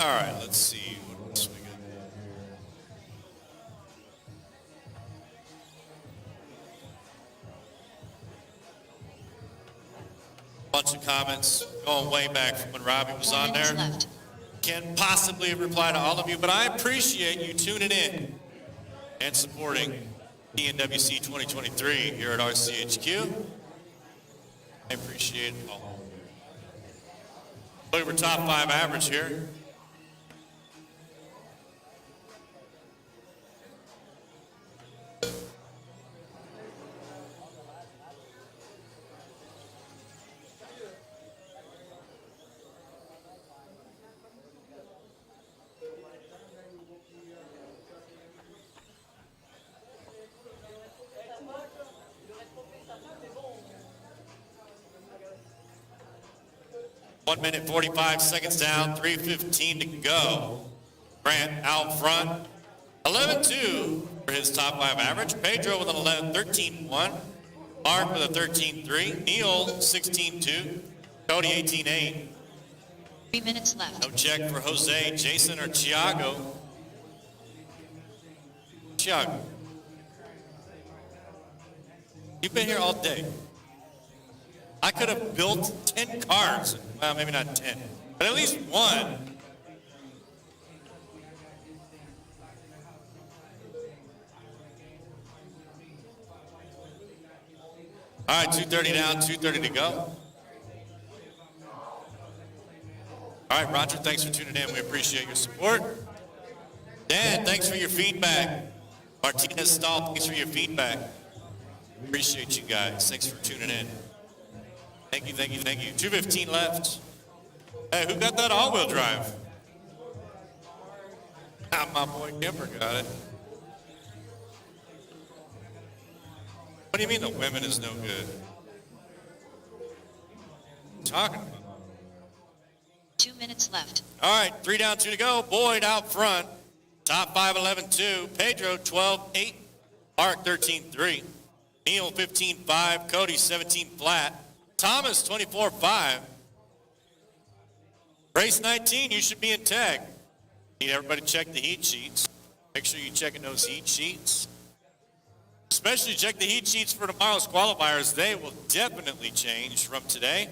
All right, let's see what else we got. Bunch of comments going way back from when Robbie was 4 on minutes there. left. Can't possibly reply to all of you, but I appreciate you tuning in and supporting PNWC 2023 here at RCHQ. I appreciate it all. Look, we're top 5 average here. One minute, 45 seconds down, 3:15 to go. Grant out front, 11-2 for his top 5 average. Pedro with an 13-1. Mark with a 13-3. Neil, 16-2. Cody, 18-8. 3 minutes left. No check for Jose, Jason, or Thiago. Chicago. You've been here all day. I could have built 10 cars. Well, maybe not 10, but at least one. All right, 2:30 down, 2:30 to go. All right, Roger, thanks for tuning in. We appreciate your support. Dan, thanks for your feedback. Martinez Stahl, thanks for your feedback. Appreciate you guys. Thanks for tuning in. Thank you, thank you, thank you. 2:15 left. Hey, who got that all-wheel drive? Ah, my boy Kemper got it. What do you mean the women is no good? What are you talking about? 2 minutes left. All right, 3 down, 2 to go. Boyd out front. Top 5, 11-2. Pedro, 12-8. Mark, 13-3. Neil, 15-5. Cody, 17 flat. Thomas, 24-5. Race 19, you should be in tag. Need everybody to check the heat sheets. Make sure you're checking those heat sheets. Especially check the heat sheets for tomorrow's qualifiers. They will definitely change from today.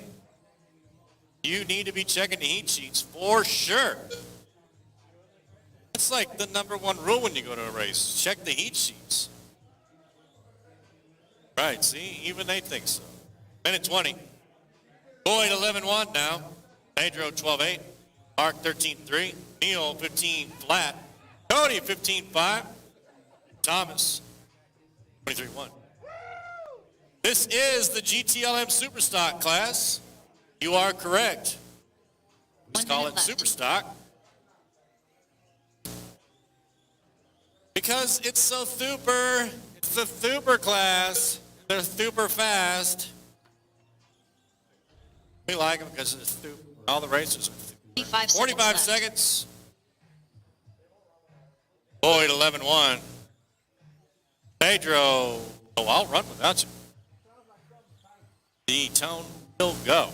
You need to be checking the heat sheets for sure. It's like the #1 rule when you go to a race. Check the heat sheets. Right, see? Even they think so. Minute 20. Boyd 11-1 now. Pedro 12-8. Mark 13-3. Neil 15 flat. Cody 15-5. Thomas 23-1. This is the GTLM Superstock class. You are correct. Let's call it Superstock. Because it's so super. It's the super class. They're super fast. We like them because it's super. All the racers are super. 45 seconds. Boyd 11-1. Pedro. Oh, I'll run without you. The tone will go.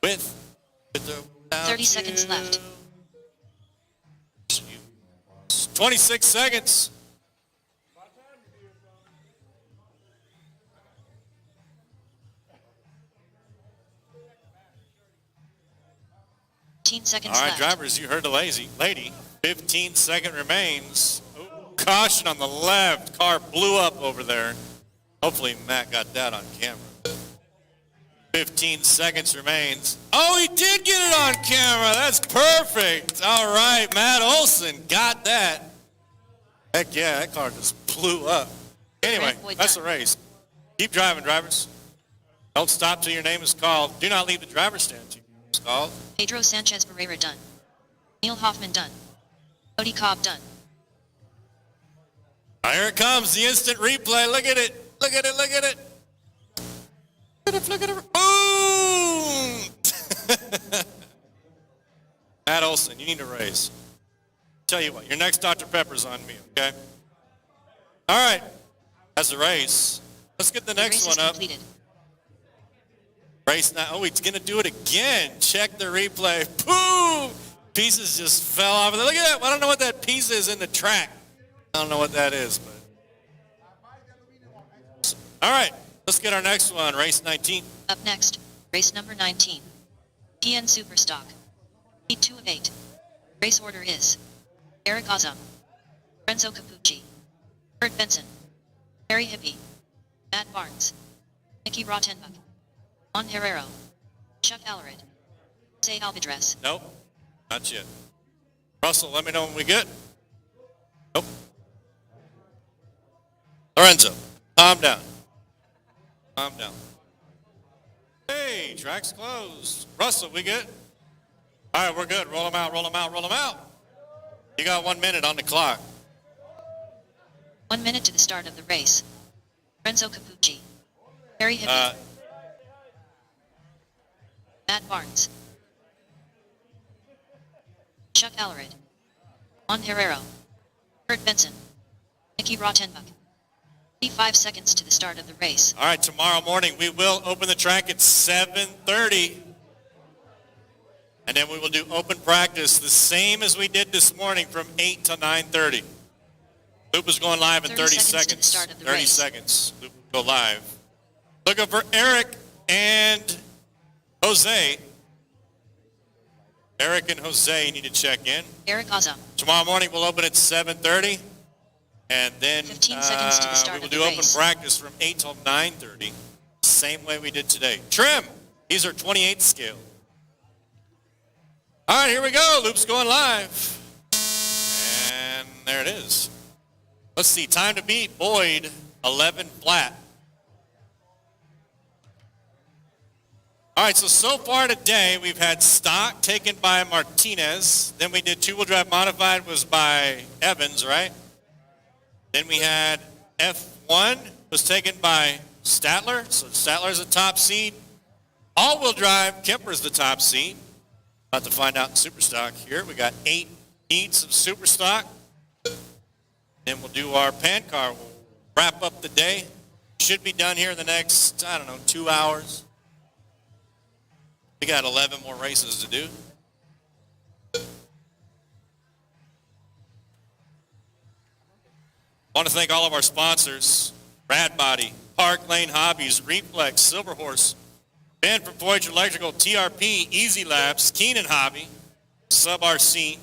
With the 30 seconds left. 26 seconds. Seconds All right, left. drivers, you heard the lady. 15-second remains. Ooh, caution on the left. Car blew up over there. Hopefully Matt got that on camera. 15 seconds remains. Oh, he did get it on camera. That's perfect. All right, Matt Olson got that. Heck yeah, that car just blew up. Anyway, that's the race. Keep driving, drivers. Don't stop till your name is called. Do not leave the driver's stand till your name is called. Pedro Sanchez Barrera done. Neil Hoffman done. Cody Cobb done. Here it comes, the instant replay. Look at it. Look at it. Look at it. Look at it. Boom! Matt Olson, you need to race. Tell you what, your next Dr. Pepper's on me, okay? All right. That's the race. Let's get the next one up. Completed. Race now. Oh, he's going to do it again. Check the replay. Boom! Pieces just fell off of there. Look at that. I don't know what that piece is in the track. I don't know what that is, but. All right. Let's get our next one. Race 19. Up next, race number 19. PN Superstock. Heat 2 of 8. Race order is Eric Azam, Renzo Capucci, Kurt Benson, Harry Hippie, Matt Barnes, Nicky Rottenbuck, Juan Herrero, Chuck Allred, Jose Alvidrez. Nope. Not yet. Russell, let me know when we get. Nope. Lorenzo, calm down. Calm down. Hey, track's closed. Russell, we good? All right, we're good. Roll them out, roll them out, roll them out. You got 1 minute on the clock. 1 minute to the start of the race. Renzo Capucci, Harry Hippie, Matt Barnes, Chuck Allred, Juan Herrero, Kurt Benson, Nicky Rottenbuck. 55 seconds to the start of the race. All right, tomorrow morning we will open the track at 7:30. And then we will do open practice the same as we did this morning from 8 to 9:30. Loop is going live in 30 30 seconds to the seconds. start of the 30 race. seconds. Loop will go live. Looking for Eric and Jose. Eric and Jose need to check in. Eric Ozza. Tomorrow morning we'll open at 7:30, and then 15 seconds to the start we will of do the open race. practice from 8 till 9:30, same way we did today. Trim. These are 28 scale. All right, here we go. Loop's going live, and there it is. Let's see. Time to beat Boyd 11 flat. All right, so far today, we've had stock taken by Martinez. Then we did two-wheel drive modified was by Evans, right? Then we had F1 was taken by Statler. So Statler's the top seed. All-wheel drive, Kemper's the top seed. About to find out in Superstock here. We got 8 heats of Superstock. Then we'll do our pan car. We'll wrap up the day. Should be done here in the next, 2 hours. We got 11 more races to do. I want to thank all of our sponsors, Radbody, Park Lane Hobbies, Reflex, Silver Horse, Ben from Voyager Electrical, TRP, Easy Labs, Keenan Hobby, Sub RC,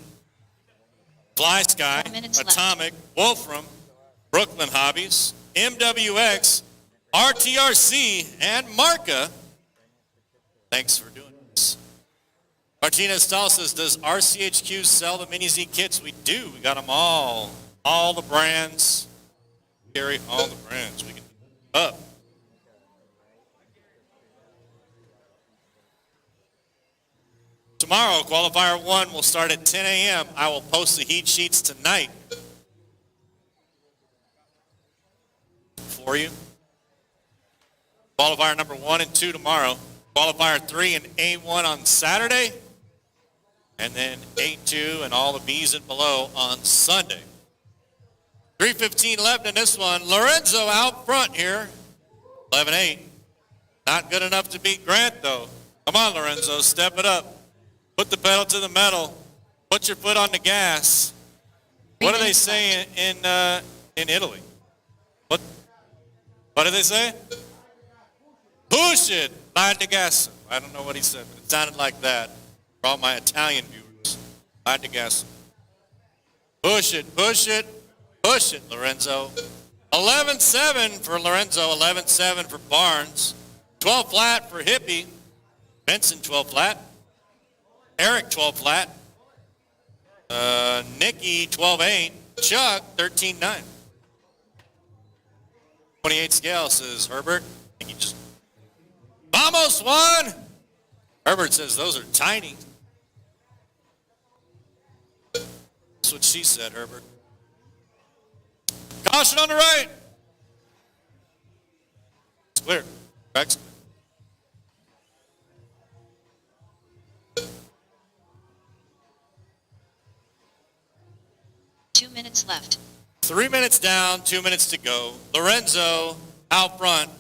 Fly Sky, 4 minutes Atomic, Wolfram, Brooklyn Hobbies, MWX, RTRC, and Marca. Thanks for doing this. Martinez Stahl says, does RCHQ sell the Mini Z kits? We do. We got them all. All the brands. Carry all the brands. We can up. Tomorrow, qualifier 1 will start at 10 a.m. I will post the heat sheets tonight for you. Qualifier number 1 and 2 tomorrow. Qualifier 3 and A1 on Saturday. And then A2 and all the B's and below on Sunday. 3:15 left in this one. Lorenzo out front here. 11-8. Not good enough to beat Grant, though. Come on, Lorenzo. Step it up. Put the pedal to the metal. Put your foot on the gas. What do they say in Italy? What do they say? Push it. Mind the gas. I don't know what he said, but it sounded like that. For all my Italian viewers. Mind the gas. Push it, push it, push it, Lorenzo. 11-7 for Lorenzo, 11-7 for Barnes. 12 flat for Hippie. Benson 12 flat. Eric 12 flat. Nikki 12-8. Chuck 13-9. 28 scale says Herbert. I think he just almost won. Herbert says those are tiny. That's what she said, Herbert. Caution on the right. It's clear. Correct. 2 minutes left. 3 minutes down, 2 minutes to go. Lorenzo out front,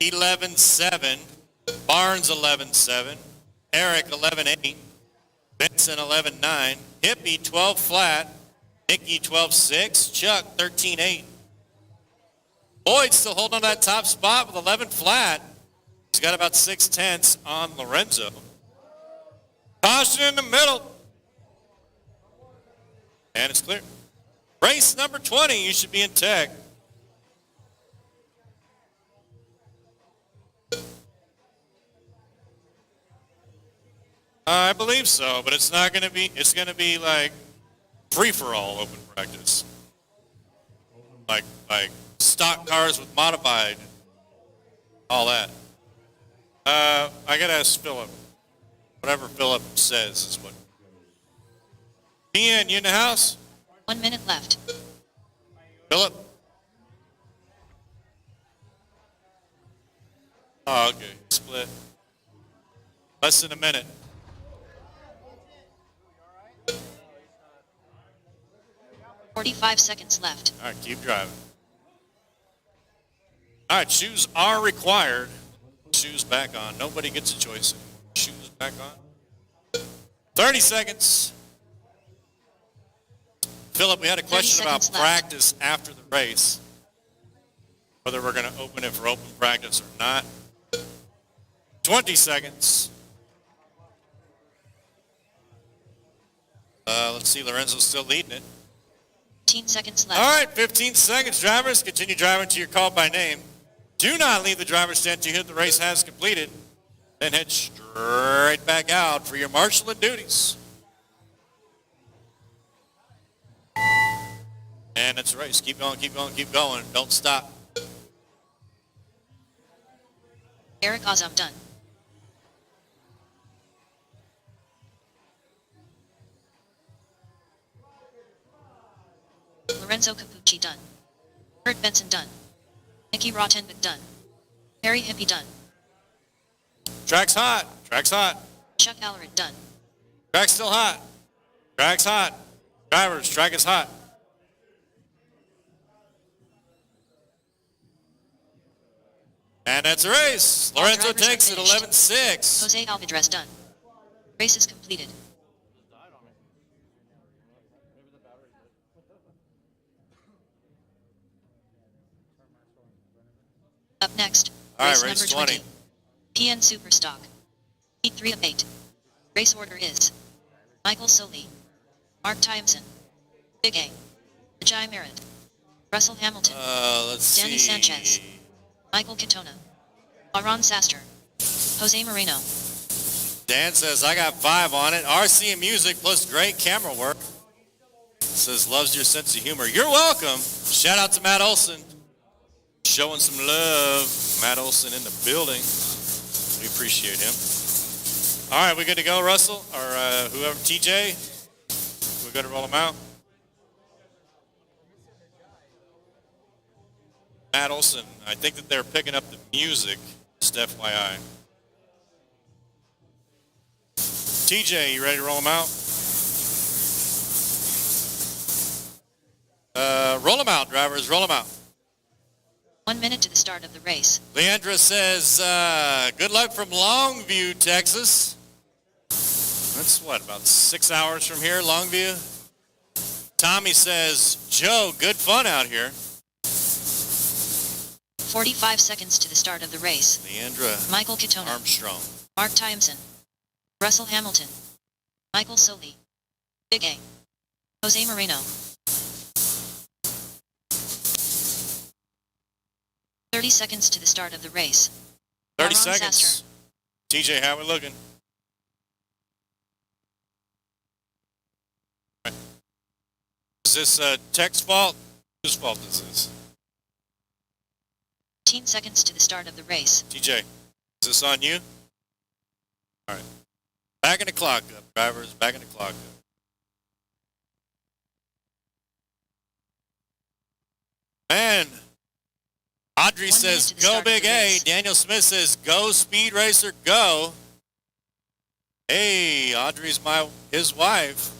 11-7. Barnes 11-7. Eric 11-8. Benson 11-9. Hippie 12 flat. Nicky 12-6. Chuck 13-8. Boyd still holding on that top spot with 11 flat. He's got about 6/10 on Lorenzo. Caution in the middle. And it's clear. Race number 20, you should be in tech. I believe so, but it's not going to be, it's going to be like free-for-all open practice. Like stock cars with modified, all that. I got to ask Philip. Whatever Philip says is what. PN, you in the house? 1 minute left. Philip? Oh, okay. Split. Less than a minute. All 45 seconds left. All right, keep driving. All right, shoes are required. Shoes back on. Nobody gets a choice. Shoes back on. 30 seconds. Philip, we had a 30 question about seconds left. practice after the race, whether we're going to open it for open practice or not. 20 seconds. Let's see, Lorenzo's still leading it. 15 seconds left. All right, 15 seconds, drivers. Continue driving to your call by name. Do not leave the driver's stand until you hit the race has completed. Then head straight back out for your marshalling duties. And it's a race. Keep going, keep going, keep going. Don't stop. Eric Ozam done. Lorenzo Capucci done. Kurt Benson done. Nicky Rottenberg done. Harry Hippie done. Track's hot. Track's hot. Chuck Allered done. Track's still hot. Track's hot. Drivers, track is hot. And that's a race. All Lorenzo drivers are takes it finished. 11-6. Jose Alvarez done. Race is completed. Up next, All right, race race number 20. 20. PN Superstock. Heat 3 of 8. Race order is Michael Soley, Mark Timeson, Big A, Ajay Merritt, Russell Hamilton, Let's Danny see. Sanchez, Michael Katona, Aaron Saster, Jose Moreno, Dan says, I got 5 on it. RC and music plus great camera work. Says, loves your sense of humor. You're welcome. Shout out to Matt Olson. Showing some love. Matt Olson in the building. We appreciate him. All right, we good to go, Russell? Or whoever, TJ? We good to roll them out? Matt Olson, I think that they're picking up the music, just FYI. TJ, you ready to roll them out? Roll them out, drivers, roll them out. 1 minute to the start of the race. Leandra says, good luck from Longview, Texas. That's what, about 6 hours from here, Longview? Tommy says, Joe, good fun out here. 45 seconds to the start of the race. Leandra Michael Katona, Armstrong. Mark Timeson, Russell Hamilton, Michael Soley, Big A, Jose Moreno. 30 seconds to the start of the race. 30 Aaron seconds. Saster. TJ, how we looking? Is this Tech's fault? Whose fault is this? 15 seconds to the start of the race. TJ, is this on you? All right. Backing the clock up, drivers. Backing the clock up. Man, Audrey 1 minute says, to the go start of Big the A. race. Daniel Smith says, go Speed Racer, go. Hey, Audrey's his wife.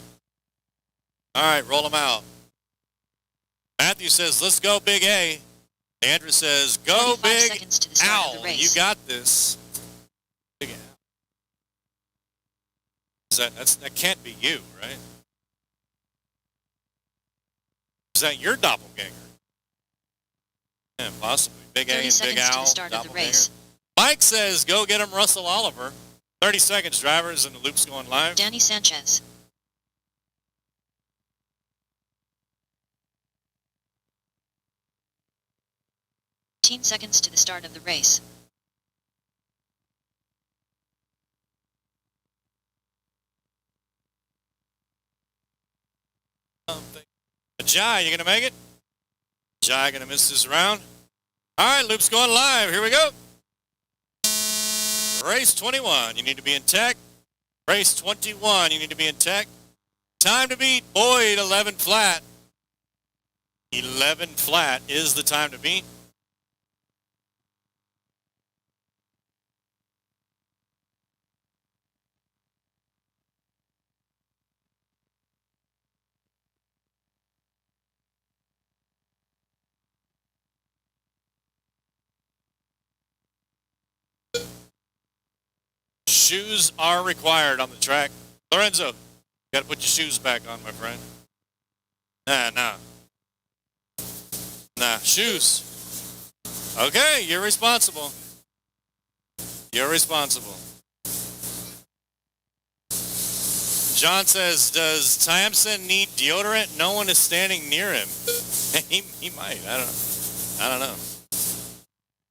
All right, roll them out. Matthew says, let's go Big A. Andrew says, go 45 Big seconds to the start of Owl. the race. You got this. Big Owl. That can't be you, right? Is that your doppelganger? Yeah, possibly. Big A 30 and Big seconds to Owl. the start of the doppelganger. race. Mike says, go get him Russell Oliver. 30 seconds, drivers, and the loop's going live. Danny Sanchez. Fifteen seconds to the start of the race. Jai, you going to make it? Jai going to miss this round? All right, loop's going live. Here we go. Race 21, you need to be in tech. Race 21, you need to be in tech. Time to beat Boyd, 11 flat. 11 flat is the time to beat. Shoes are required on the track. Lorenzo, you got to put your shoes back on, my friend. Nah. Shoes. Okay, you're responsible. You're responsible. John says, does Tiamson need deodorant? No one is standing near him. he might. I don't know.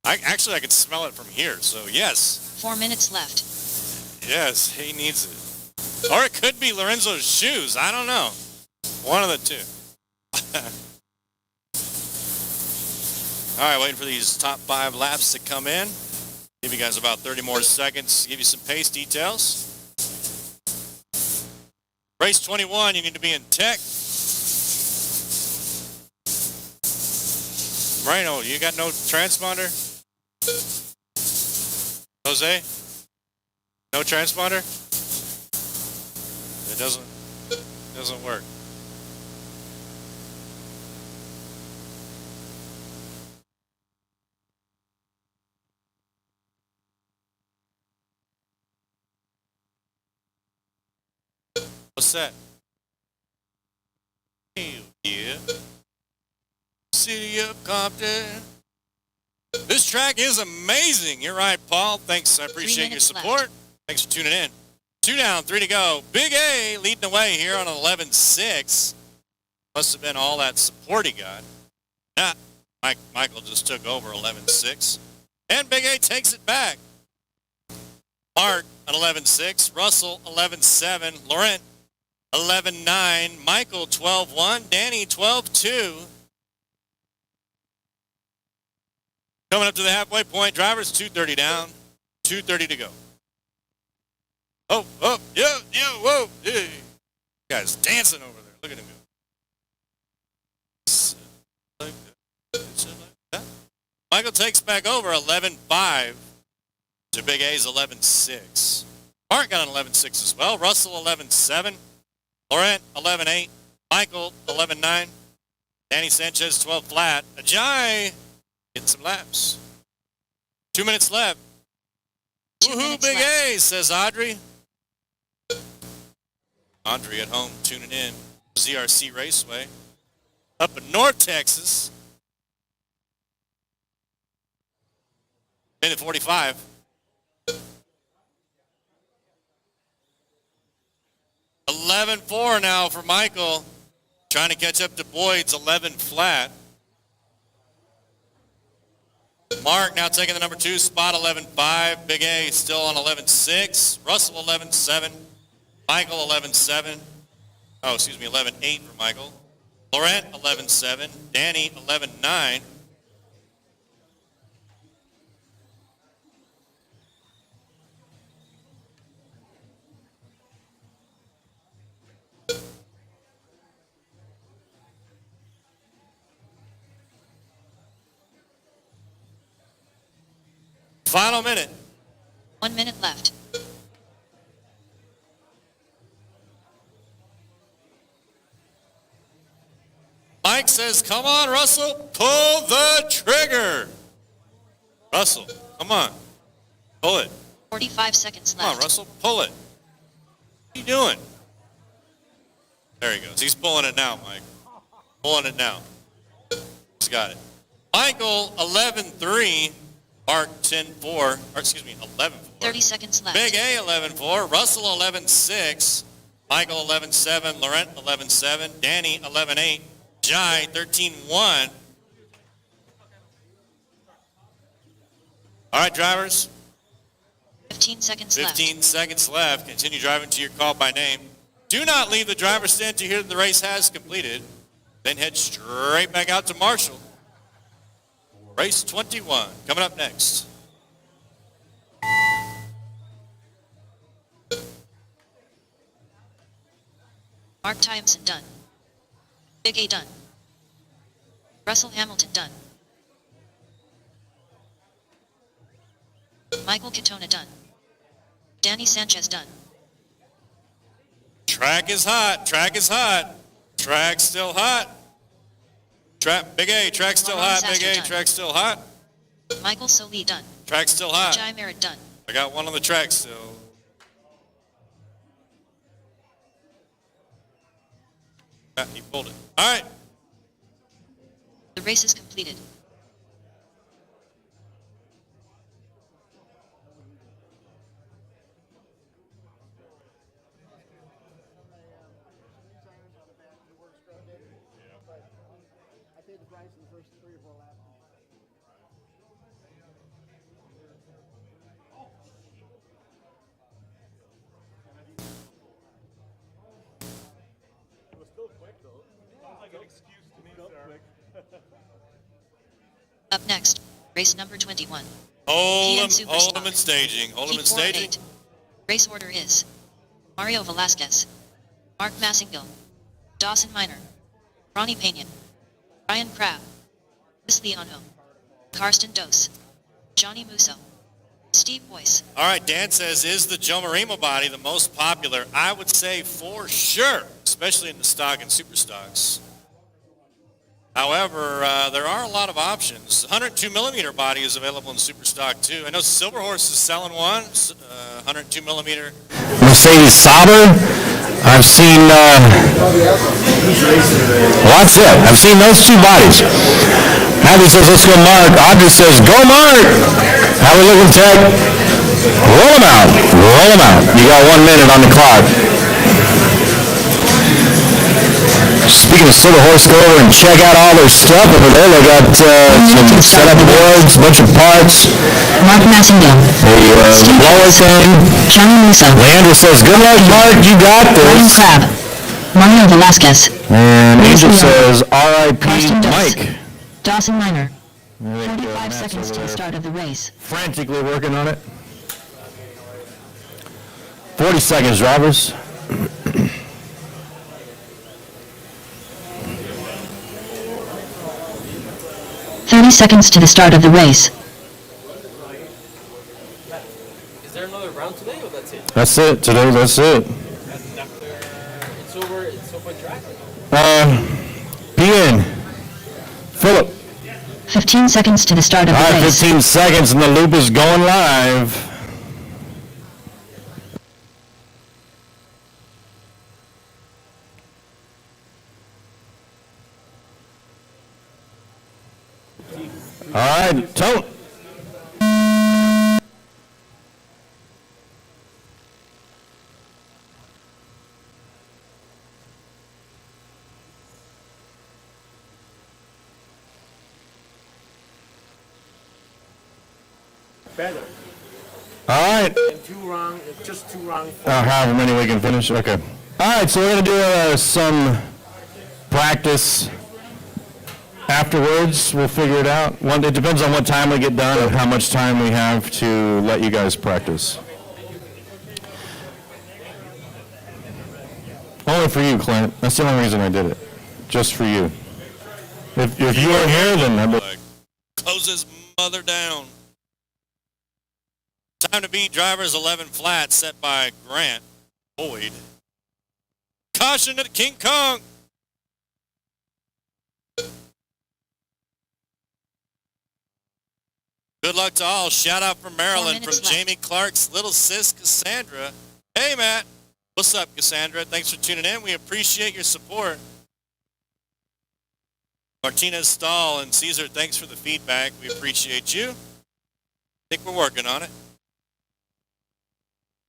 I could smell it from here, so yes. 4 minutes left. Yes, he needs it. Or it could be Lorenzo's shoes. I don't know. One of the two. All right, waiting for these top 5 laps to come in. Give you guys about 30 more seconds to give you some pace details. Race 21, you need to be in tech. Moreno, you got no transponder? Jose? No transponder? It doesn't work. What's that? Hell yeah. City of Compton. This track is amazing. You're right, Paul. Thanks. I appreciate your support. Thanks for tuning in. 2 down, 3 to go. Big A leading the way here on an 11.6. Must have been all that support he got. Nah, Michael just took over 11.6. And Big A takes it back. Mark at 11.6. Russell 11.7. Laurent 11.9. Michael 12.1. Danny 12.2. Coming up to the halfway point, drivers 2:30 down, 2:30 to go. Oh, yeah, whoa, yeah. Guy's dancing over there. Look at him go. Michael takes back over 11.5 to Big A's 11.6. Mark got an 11.6 as well. Russell 11.7. Laurent 11.8. Michael 11.9. Danny Sanchez 12 flat. Ajay getting some laps. 2 minutes left. Woohoo, Big A, says Audrey. Audrey at home tuning in. ZRC Raceway. Up in North Texas. Minute 45. $11.4 now for Michael. Trying to catch up to Boyd's 11 flat. Mark now taking the number 2 spot, 11.5. Big A still on 11.6. Russell 11.7. Michael 11.7. Oh, excuse me, 11.8 for Michael. Laurent 11.7. Danny 11.9. Final minute. 1 minute left. Mike says, come on, Russell, pull the trigger. Russell, come on, pull it. 45 seconds left. Come on, Russell, pull it. What are you doing? There he goes. He's pulling it now, Mike. Pulling it now. He's got it. Michael, 11.3. Mark 10.4, or excuse me, 11.4. 30 seconds left. Big A 11.4, Russell 11.6, Michael 11.7, Laurent 11.7, Danny 11.8, Jai 13.1. All right, drivers. 15 seconds left. 15 seconds left. Continue driving to your call by name. Do not leave the driver's stand to hear that the race has completed. Then head straight back out to Marshall. Race 21, coming up next. Mark Tiamson done. Big A done. Russell Hamilton done. Michael Katona done. Danny Sanchez done. Track is hot. Track is hot. Track's still hot. Big A, track's still hot. Big A, track's still hot. Michael Soli done. Track's still hot. Jai Merritt done. I got one on the track still. He pulled it. All right. The race is completed. Up next, race number 21. Hold PN him Superstock. in staging. Hold him in Heat 4 and staging. 8. Race order is Mario Velasquez, Mark Massingill, Dawson Miner, Ronnie Pena, Ryan Crabb, Chris Leono, Karsten Dose, Johnny Musso, Steve Boyce. All right, Dan says, is the Joe Marino body the most popular? I would say for sure, especially in the stock and super stocks. However, there are a lot of options. 102 millimeter body is available in super stock too. I know Silver Horse is selling one, 102 millimeter. Mercedes Sauber. I've seen, well, that's it. I've seen those two bodies. Happy says, let's go Mark. Audrey says, go Mark. How we looking, Ted? Roll them out. Roll them out. You got 1 minute on the clock. Speaking of Silver Horse, go over and check out all their stuff over there. They got some setup boards, a bunch of parts. Mark Massingill, The blower thing. Johnny Musso, Leandra says, good luck, Mark. You got Ryan this. Crabb, Mario Velasquez, And Angel says, R.I.P. Karsten Dose, Mike. Dawson Miner. I think, 45 Matt's seconds over to the there start of the race. frantically working on it. 40 seconds, drivers. 30 seconds to the start of the race. Is there another round today, or that's it? That's it. Today, that's it. That's after it's over track? PN. Philip. 15 seconds to the start of All the right, race. 15 seconds and the loop is going live. All right, Tone. Better. All right. And two wrong, just two wrong. However many we can finish. Okay. All right, so we're going to do some practice afterwards. We'll figure it out. It depends on what time we get done and how much time we have to let you guys practice. Only for you, Clint. That's the only reason I did it. Just for you. If you weren't here, then I'd be... Close his mother down. Time to beat drivers 11 flat set by Grant Boyd. Caution to King Kong. Good luck to all. Shout out from Maryland from Jamie Clark's little sis Cassandra. Hey Matt. What's up, Cassandra? Thanks for tuning in. We appreciate your support. Martinez Stahl and Caesar, thanks for the feedback. We appreciate you. I think we're working on it.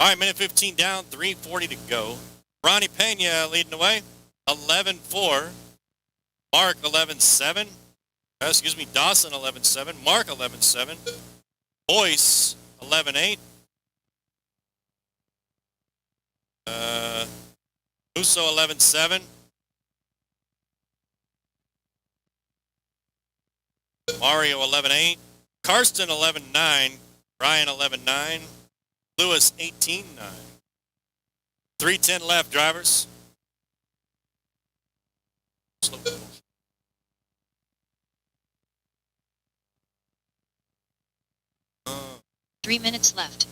All right, minute 15 down, 3:40 to go. Ronnie Pena leading the way, 11-4. Mark 11-7. Excuse me, Dawson 11-7. Mark 11-7. Boyce 11-8. Musso 11-7. Mario 11-8. Karsten 11-9. Ryan 11-9. Lewis 18-9. 3:10 left, drivers. Slow. 3 minutes left.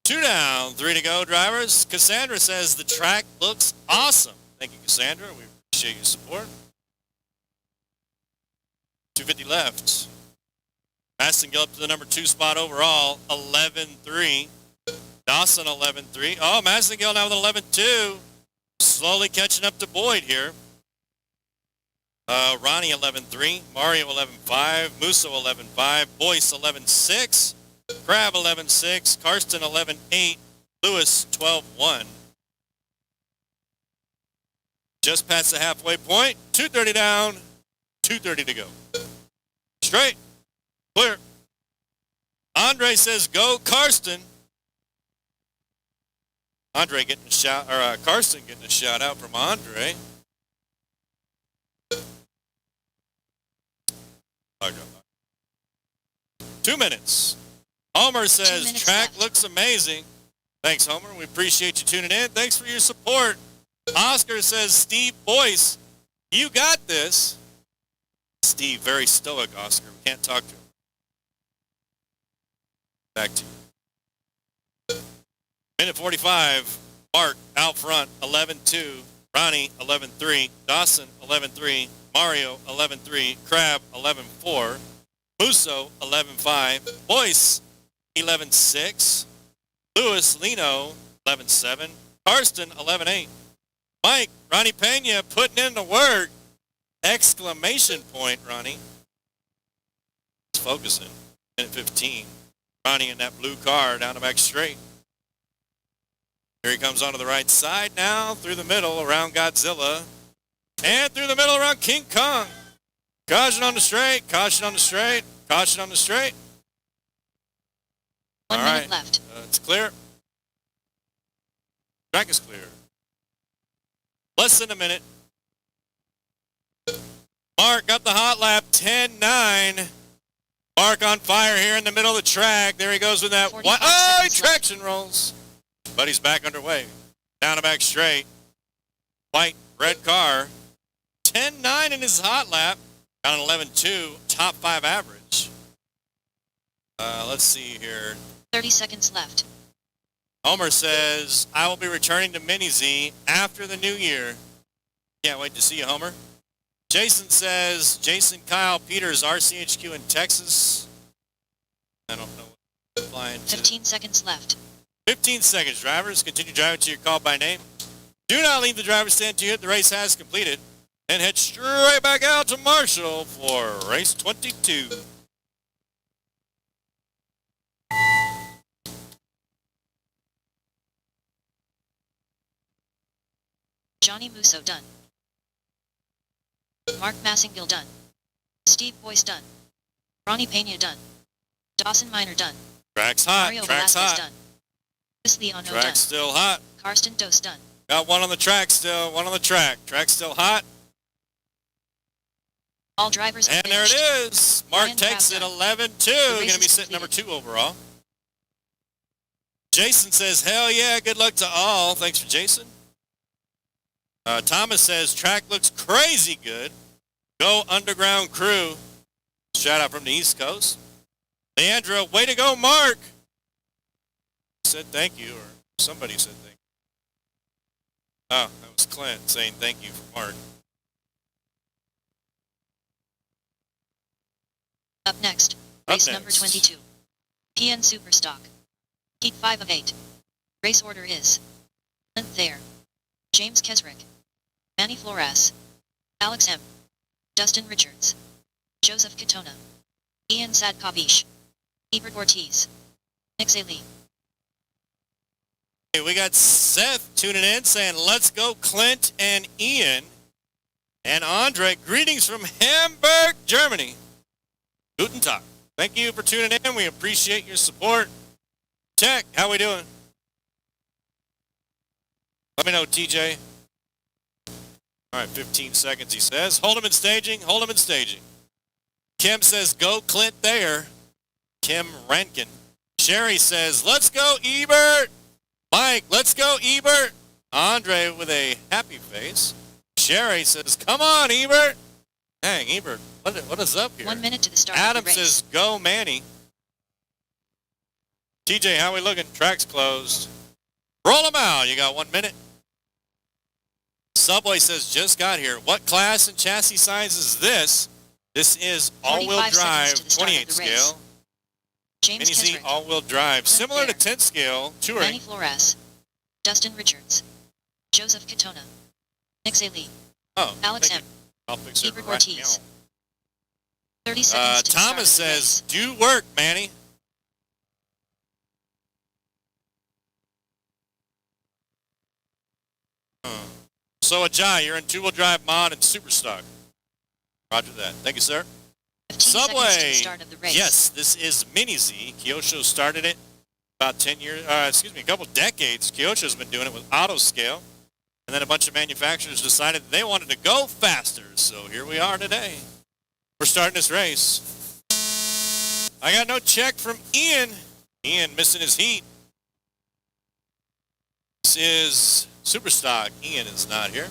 2 down, 3 to go, drivers. Cassandra says the track looks awesome. Thank you, Cassandra. We appreciate your support. 2:50 left. Mastingill up to the number 2 spot overall, 11-3. Dawson 11-3. Oh, Mastingill now with 11-2. Slowly catching up to Boyd here. Ronnie 11-3, Mario 11-5, Musso 11-5, Boyce 11-6, Crab 11-6, Karsten 11-8, Lewis 12-1. Just past the halfway point, 2:30 down, 2:30 to go. Straight, clear. Andre says go Karsten. Andre getting a shout, or Karsten getting a shout out from Andre. 2 minutes. Homer says 2 minutes track left. looks amazing. Thanks, Homer. We appreciate you tuning in. Thanks for your support. Oscar says Steve Boyce, you got this. Steve, very stoic, Oscar. We can't talk to him. Back to you. Minute 45. Mark out front, 11-2. Ronnie, 11-3. Dawson, 11-3. Mario, 11-3. Crab, 11-4. Musso, 11-5. Boyce, 11-6. Lewis, Lino, 11-7. Karsten, 11-8. Mike, Ronnie Pena putting in the work. Exclamation point, Ronnie. He's focusing. Minute 15. Ronnie in that blue car down the back straight. Here he comes onto the right side now, through the middle, around Godzilla. And through the middle, around King Kong. Caution on the straight, caution on the straight, caution on the straight. 1 All minute right, left. it's clear. Track is clear. Less than a minute. Mark got the hot lap, 10-9. Mark on fire here in the middle of the track. There he goes with that. 45 Oh, he seconds traction rolls. But he's back underway. Down the back straight. White, red car. 10-9 in his hot lap. Got an 11-2, top 5 average. Let's see here. 30 seconds left. Homer says, I will be returning to Mini Z after the new year. Can't wait to see you, Homer. Jason says, Jason Kyle Peters, RCHQ in Texas. I don't know what flying to. 15 seconds left. 15 seconds, drivers. Continue driving till you're called by name. Do not leave the driver's stand till the race has completed. And head straight back out to Marshall for race 22. Johnny Musso done. Mark Massengill done. Steve Boyce done. Ronnie Pena done. Dawson Miner done. Track's hot. Mario Track's Velasquez hot. done. Chris Leono Track's done. still hot. Karsten Dose done. Got one on the track still. One on the track. Track's still hot. All drivers have And there it finished. is. Mark Ryan takes it Crab 11-2. The Going race to be is sitting number completed. 2 overall. Jason says, hell yeah, good luck to all. Thanks for Jason. Thomas says, track looks crazy good. Go Underground Crew. Shout out from the East Coast. Leandra, way to go, Mark. Said thank you, or somebody said thank you. Oh, that was Clint saying thank you for Mark. Up next, Up race number next. 22. PN Superstock. Heat 5 of 8. Race order is Clint Thayer, James Kesrick, Manny Flores, Alex M., Dustin Richards, Joseph Katona, Ian Sadkovic, Ebert Ortiz, Nick Zaley. Hey, we got Seth tuning in saying, let's go Clint and Ian. And Andre, greetings from Hamburg, Germany. Guten Tag. Thank you for tuning in. We appreciate your support. Tech, how we doing? Let me know, TJ. All right, 15 seconds, he says. Hold him in staging. Hold him in staging. Kim says, go Clint Thayer. Kim Rankin. Sherry says, let's go Ebert. Mike, let's go Ebert. Andre with a happy face. Sherry says, come on, Ebert. Dang, Ebert, what is up here? 1 minute to the start Adam of the race. says, go Manny. TJ, how we looking? Track's closed. Roll them out. You got 1 minute. Subway says, just got here. What class and chassis size is this? This is all-wheel 45 drive, seconds to the start of 28 the race. scale. James Mini Z Kesrick, all-wheel drive, similar to Thayer, 10 scale, touring. Manny Flores, Dustin Richards, Joseph Katona, Nick Zaley, Oh, Alex thank M., you. I'll fix it Ebert right Ortiz. now. 30 seconds to start Thomas of the says, race. do work, Manny. So, Ajay, you're in two-wheel drive mod and Superstock. Roger that. Thank you, sir. 15 seconds to Subway. the start of the race. Yes, this is Mini Z. Kyosho started it about 10 years, a couple decades. Kyosho's been doing it with Autoscale. And then a bunch of manufacturers decided they wanted to go faster. So here we are today. We're starting this race. I got no check from Ian. Ian missing his heat. This is Superstock. Ian is not here.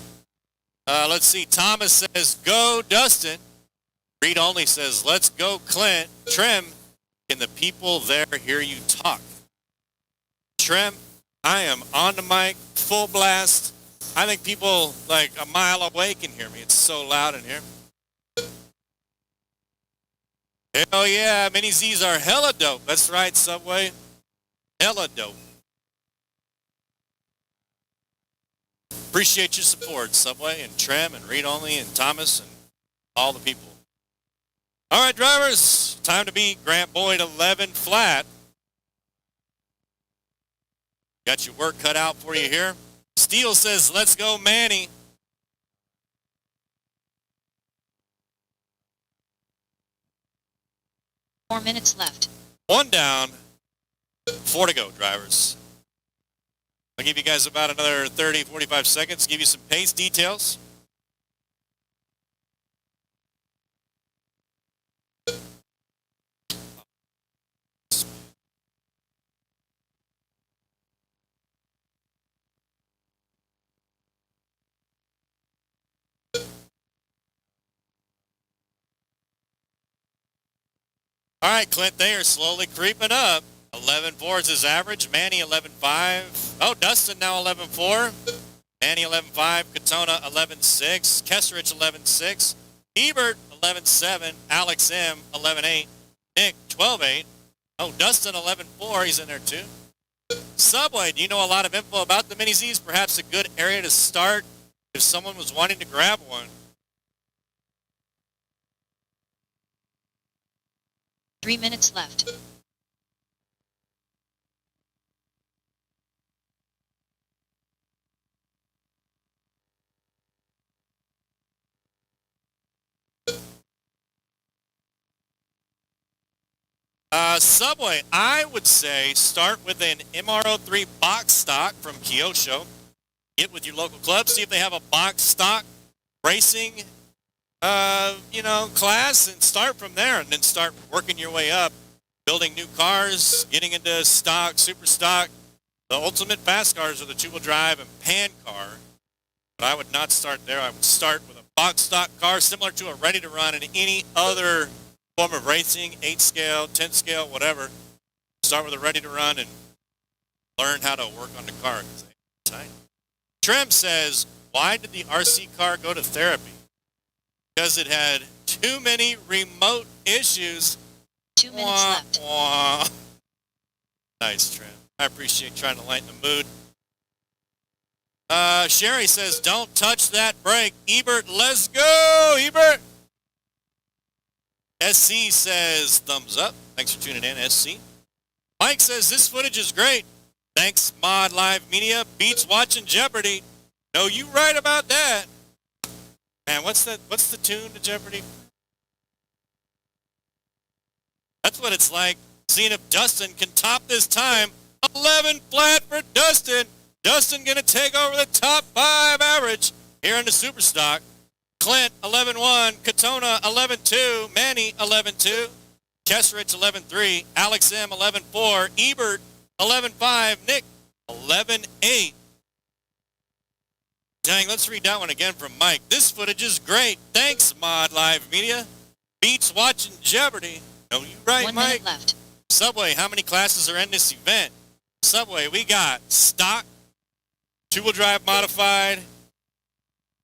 Let's see. Thomas says, go Dustin. Reed only says, let's go Clint. Trim, can the people there hear you talk? Trim, I am on the mic, full blast. I think people like a mile away can hear me. It's so loud in here. Hell yeah, Mini Z's are hella dope. That's right, Subway. Hella dope. Appreciate your support, Subway and Trem and Reed Only and Thomas and all the people. All right, drivers, time to beat Grant Boyd 11 flat. Got your work cut out for you here. Steele says, let's go, Manny. Four minutes left. One down, 4 to go, drivers. I'll give you guys about another 30, 45 seconds, give you some pace details. All right, Clint, they are slowly creeping up. 11.4 is his average. Manny 11.5. Oh, Dustin now 11.4. Manny 11.5. Katona 11.6. Kesserich 11.6. Ebert 11.7. Alex M 11.8. Nick 12.8. Oh, Dustin 11.4. He's in there too. Subway, do you know a lot of info about the Mini Zs? Perhaps a good area to start if someone was wanting to grab one. 3 minutes left. Subway, I would say start with an MR03 box stock from Kyosho. Get with your local club, see if they have a box stock racing, class, and start from there, and then start working your way up, building new cars, getting into stock, super stock. The ultimate fast cars are the two-wheel drive and pan car, but I would not start there. I would start with a box stock car similar to a ready to run in any other form of racing, 8 scale, 10 scale, whatever. Start with a ready to run and learn how to work on the car. Trem says, why did the RC car go to therapy? Because it had too many remote issues. 2 minutes left. Wah. Nice, Trem. I appreciate trying to lighten the mood. Sherry says, don't touch that brake. Ebert, let's go, Ebert. SC says, thumbs up. Thanks for tuning in, SC. Mike says, this footage is great. Thanks, Mod Live Media. Beats watching Jeopardy. No, you right about that. Man, what's the tune to Jeopardy? That's what it's like. Seeing if Dustin can top this time. 11 flat for Dustin. Dustin gonna take over the top 5 average here in the Superstock. Clint 11.1, Katona 11.2, Manny 11.2, Kesserich 11.3, Alex M 11.4, Ebert 11.5, Nick 11.8. Dang, let's read that one again from Mike. This footage is great. Thanks, Mod Live Media. Beats watching Jeopardy. No, you right, 1 Mike. minute left. Subway, how many classes are in this event? Subway, we got stock, two-wheel drive modified,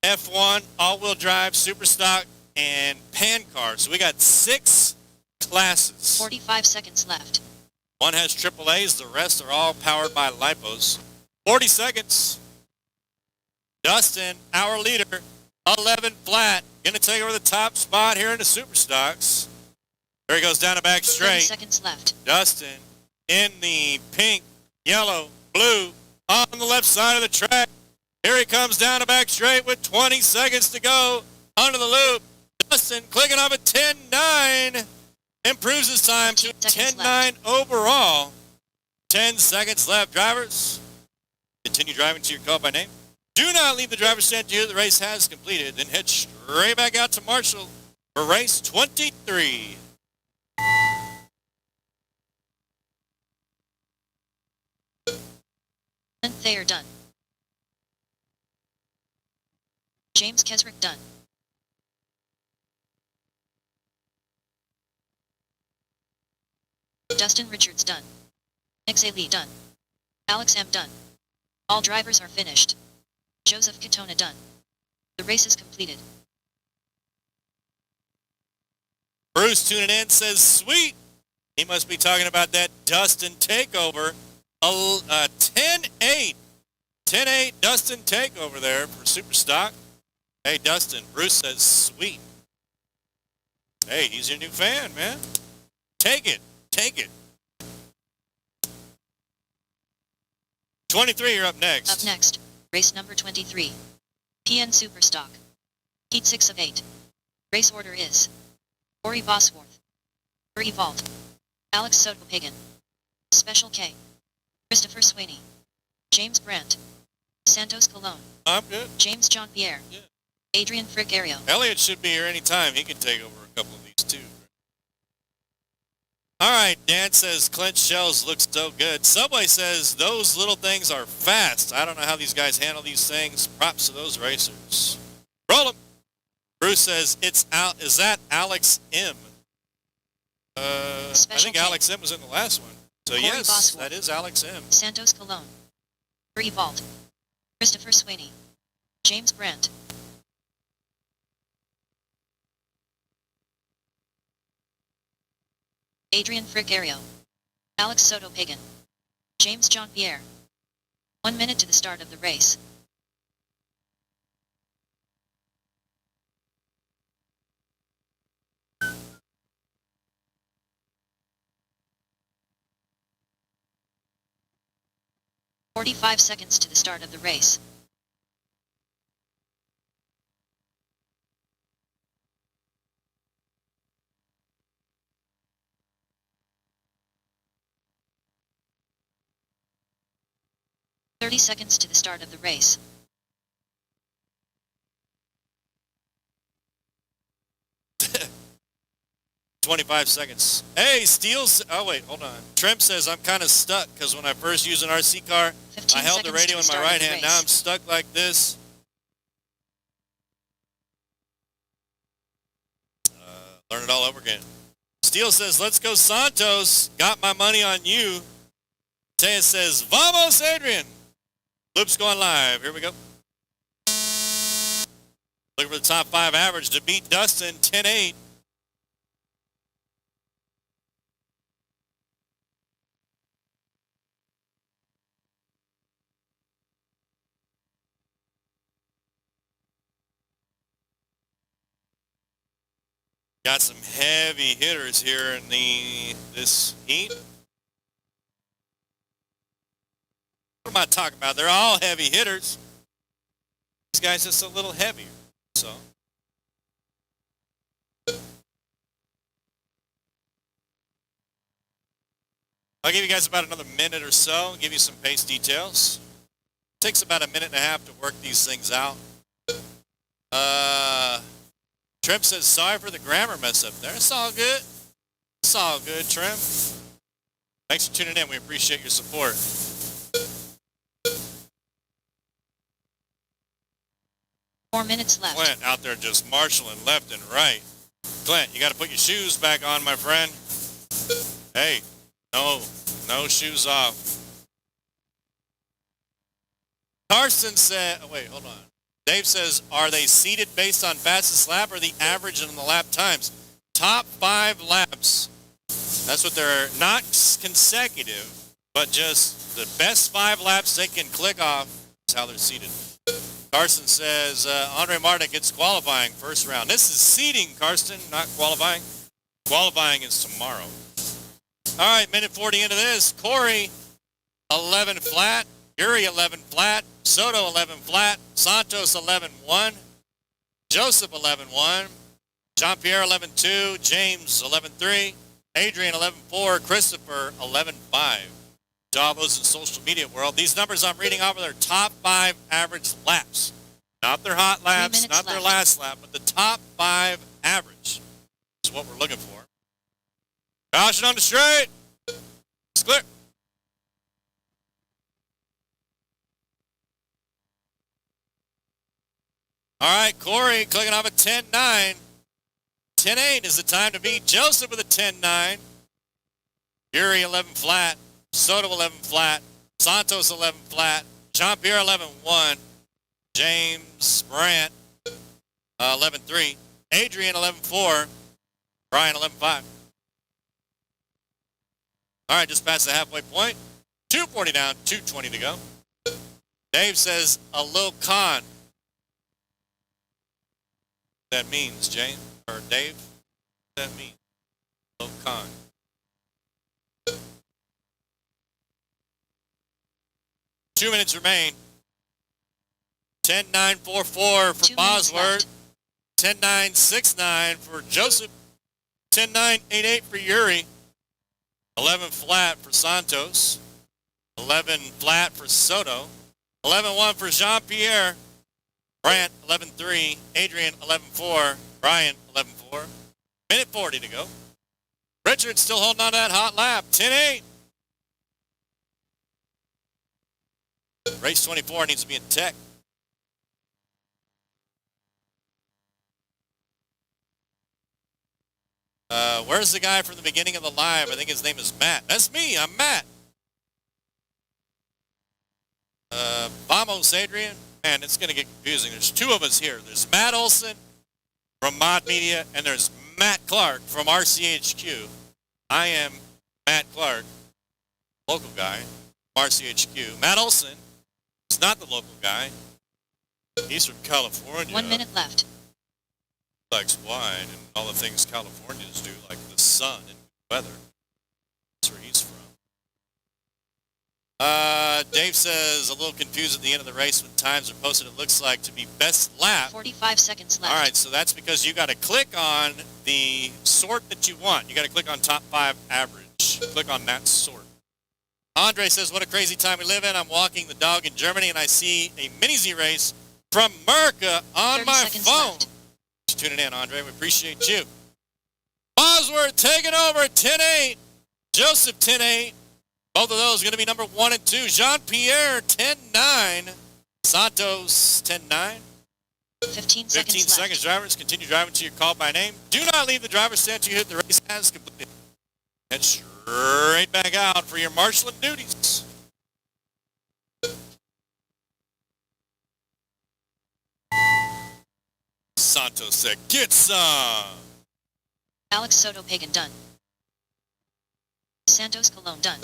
F1, all-wheel drive, super stock, and pan car. So we got 6 classes. 45 seconds left. One has AAAs. The rest are all powered by LiPos. 40 seconds. Dustin, our leader, 11 flat. Going to take over the top spot here in the Superstocks. There he goes down the back 30 straight. seconds left. Dustin in the pink, yellow, blue on the left side of the track. Here he comes down the back straight with 20 seconds to go under the loop. Dustin clicking off at 10.9. Improves his time to 10.9 overall. 10 seconds left. Drivers, continue driving to your call by name. Do not leave the driver's stand until the race has completed. Then head straight back out to Marshall for race 23. Thayer done. James Kesrick done. Dustin Richards done. Nick Lee done. Alex M done. All drivers are finished. Joseph Katona done. The race is completed. Bruce tuning in says, sweet. He must be talking about that Dustin takeover. 10-8. 10-8 Dustin takeover there for Superstock. Hey, Dustin. Bruce says, sweet. Hey, he's your new fan, man. Take it. Take it. 23, you're up next. Up next, race number 23. PN Superstock. Heat 6 of 8. Race order is Ori Bosworth, Uri Vault, Alex Sotopagan, Special K, Christopher Sweeney, James Brandt, Santos Colon, I'm good. James John Pierre, Yeah. Adrian Frick Ario. Elliott should be here anytime. He can take over a couple of these, too. All right, Dan says Clint Shells looks so good. Subway says those little things are fast. I don't know how these guys handle these things. Props to those racers. Roll them. Bruce says it's out. Is that Alex M? I think Alex M was in the last one. So Corey yes, Bosworth. that is Alex M. Santos Colon, Uri Vault, Christopher Sweeney, James Brandt, Adrian Frick Ario, Alex Sotopagan, James John Pierre. 1 minute to the start of the race. "45 seconds to the start of the race. "30 seconds to the start of the race. "25 seconds. Hey, Steele's. Oh, wait, hold on. Tremp says I'm kind of stuck because when I first used an RC car, 15 I held the seconds radio to in the my start of right the hand. race. Now I'm stuck like this. Learn it all over again. Steele says, let's go Santos. Got my money on you. Taya says, vamos, Adrian. Loop's going live. Here we go. Looking for the top 5 average to beat Dustin, 10-8. Got some heavy hitters here in this heat. What am I talking about? They're all heavy hitters. This guy's just a little heavier. So I'll give you guys about another minute or so, give you some pace details. Takes about a minute and a half to work these things out. Trim says, sorry for the grammar mess up there. It's all good. It's all good, Trim. Thanks for tuning in. We appreciate your support. "4 minutes left. Clint out there just marshaling left and right. Clint, you got to put your shoes back on, my friend. Hey, no shoes off. Carson said, oh, wait, hold on. Dave says, are they seeded based on fastest lap or the average in the lap times? Top 5 laps. That's what they're not consecutive, but just the best 5 laps they can click off is how they're seeded. Carson says Andre Marta gets qualifying first round. This is seeding, Carson, not qualifying. Qualifying is tomorrow. All right, minute 40 into this. Corey, 11 flat. Yuri, 11 flat. Soto, 11 flat. Santos, 11-1. Joseph, 11-1. Jean-Pierre, 11-2. James, 11-3. Adrian, 11-4. Christopher, 11-5. Davos and social media world. These numbers I'm reading off of their top 5 average laps. Not their hot laps, not their last lap, but the top 5 average is what we're looking for. Caution on the straight. It's clear. All right, Corey clicking off a 10-9. 10-8 is the time to beat Joseph with a 10-9. Yuri 11 flat. Soto 11 flat. Santos 11 flat. Jean-Pierre 11-1. James Brandt 11-3. Adrian 11-4. Brian 11-5. All right, just past the halfway point. 240 down, 220 to go. Dave says a little con. That means, Jane, or Dave? What that means? A little con. Two minutes remain. 10-9-4-4 for Bosworth. 10-9-6-9 for Joseph. 10-9-8-8 for Yuri. 11 flat for Santos. 11 flat for Soto. 11-1 for Jean-Pierre. Brandt, 11-3. Adrian, 11-4. Brian, 11-4. Minute 40 to go. Richard still holding on to that hot lap. 10-8. Race 24 needs to be in tech. Where's the guy from the beginning of the live? I think his name is Matt. That's me. I'm Matt. Vamos, Adrian. Man, it's going to get confusing. There's two of us here. There's Matt Olson from Mod Media, and there's Matt Clark from RCHQ. I am Matt Clark, local guy from RCHQ. Matt Olson is not the local guy. He's from California. 1 minute left. Likes wine and all the things Californians do, like the sun and weather. That's where he's from. Dave says a little confused at the end of the race when times are posted. It looks like to be best lap. 45 seconds left. All right, so that's because you got to click on the sort that you want. You got to click on top 5 average. Click on that sort. Andre says, what a crazy time we live in. I'm walking the dog in Germany, and I see a mini-Z race from America on my phone. Left. Tuning in, Andre. We appreciate you. Bosworth taking over 10-8. Joseph 10-8. Both of those going to be number 1 and 2. Jean-Pierre 10-9. Santos 10-9. 15 seconds left. Drivers, continue driving to your call by name. Do not leave the driver's stand until you hit the race has completed. Head straight back out for your marshalling duties. Santos said, get some. Alex Soto Pagan done. Santos Colon done.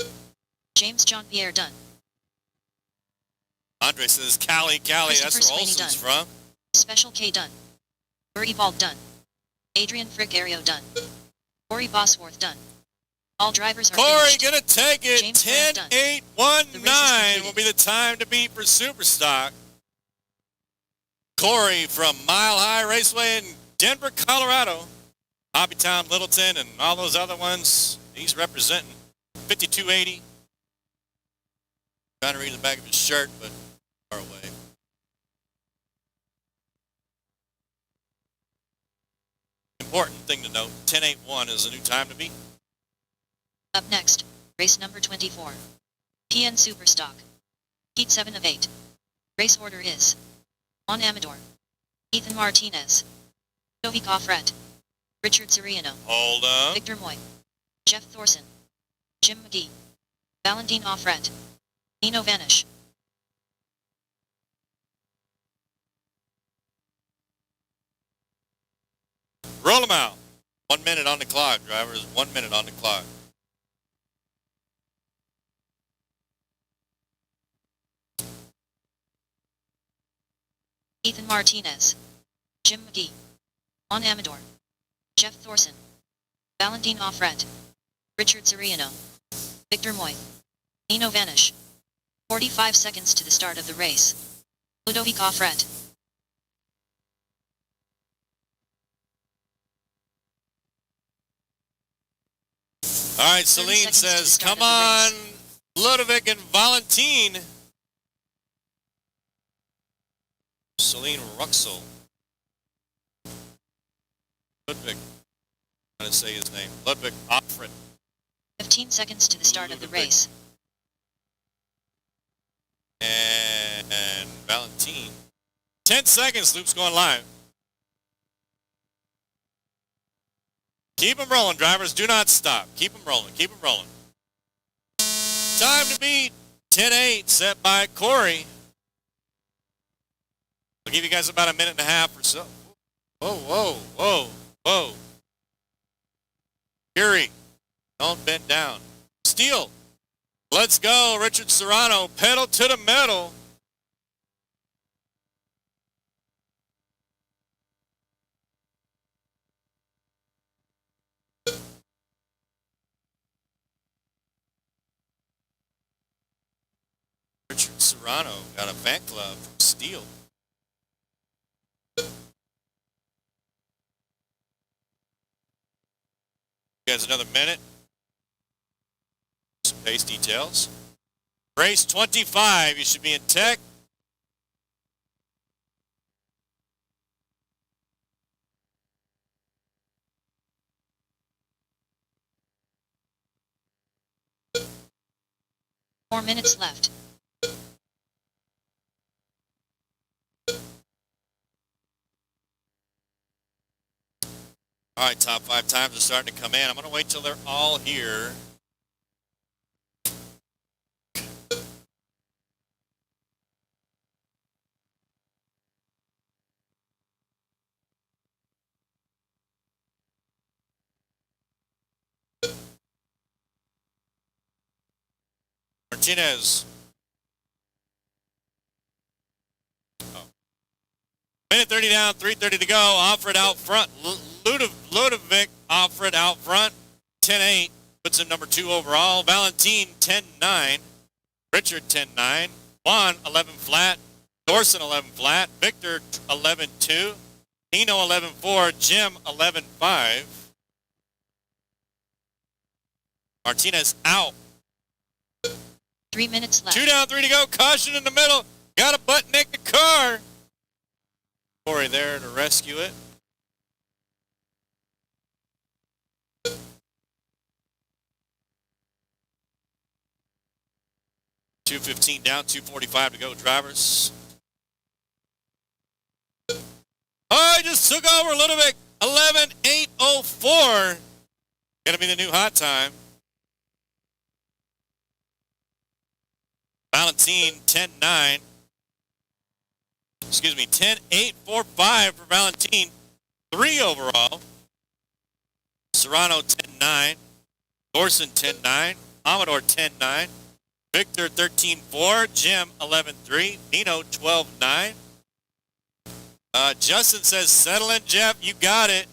James Jean-Pierre done. Andre says, Cali, that's where Olson's from. Special K done. Uri Bald done. Adrian Frigario done. Corey Bosworth done. All drivers are Corey finished. gonna take it. James 10-8-1-9 will be the time to beat for Superstock. Corey from Mile High Raceway in Denver, Colorado. Hobbytown, Littleton, and all those other ones. He's representing 5280. Trying to read the back of his shirt, but far away. Important thing to note, 10-8-1 is a new time to beat. Up next, race number 24. PN Superstock. Heat 7 of 8. Race order is Juan Amador, Ethan Martinez, Jovi Goffret, Richard Soriano, Hold up. Victor Moy, Jeff Thorson, Jim McGee, Valentin Offret, Nino Vanish. Roll them out. 1 minute on the clock, drivers. 1 minute on the clock. Ethan Martinez, Jim McGee, Juan Amador, Jeff Thorson, Valentin Offred, Richard Soriano, Victor Moy, Nino Vanish. 45 seconds to the start of the race. Ludovic Offred. All right, Celine says, come on, Ludovic and Valentin. Celine Ruxel. Ludwig. I'm going to say his name. Ludwig Offred. 15 seconds to the start of the race. And Valentin. 10 seconds, Loop's going live. Keep them rolling, drivers. Do not stop. Keep them rolling. Keep them rolling. Time to beat 10-8 set by Corey. I'll give you guys about a minute and a half or so. Whoa, whoa, whoa, whoa. Fury, don't bend down. Steele, let's go. Richard Serrano, pedal to the metal. Richard Serrano got a fan club from Steele. Guys, another minute. Some pace details. Race 25, you should be in tech. Four minutes left. All right, top 5 times are starting to come in. I'm going to wait till they're all here. Martinez. Oh. Minute 30 down, 3:30 to go. Offred out front. Ludovic Offred out front. 10-8. Puts him number 2 overall. Valentin 10-9. Richard 10-9. Juan 11 flat. Thorson 11 flat. Victor 11-2. Nino 11-4. Jim 11-5. Martinez out. 3 minutes left. 2 down, 3 to go. Caution in the middle. Got a butt naked car. Corey there to rescue it. $2:15 down, 2:45 to go, drivers. Oh, I just took over Ludovic. 11:804. Gonna be the new hot time. Valentin 10-9. Excuse me, 10-8-4-5 for Valentin. 3 overall. Serrano 10-9. Thorson 10-9. Amador 10-9. Victor 13-4. Jim 11-3. Nino 12-9. Justin says, settle in, Jeff. You got it.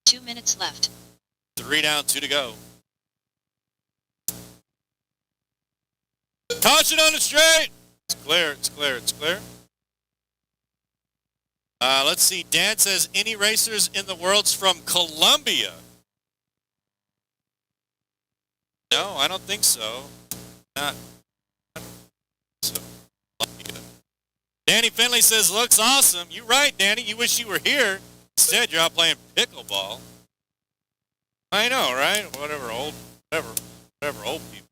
Two minutes left. 3 down, 2 to go. Caution on the straight. It's clear, it's clear, it's clear. Let's see. Dan says, any racers in the world's from Colombia? No, I don't think so. Not. I don't think so. Danny Finley says, looks awesome. You're right, Danny. You wish you were here. Instead, you're out playing pickleball. I know, right? Whatever old people.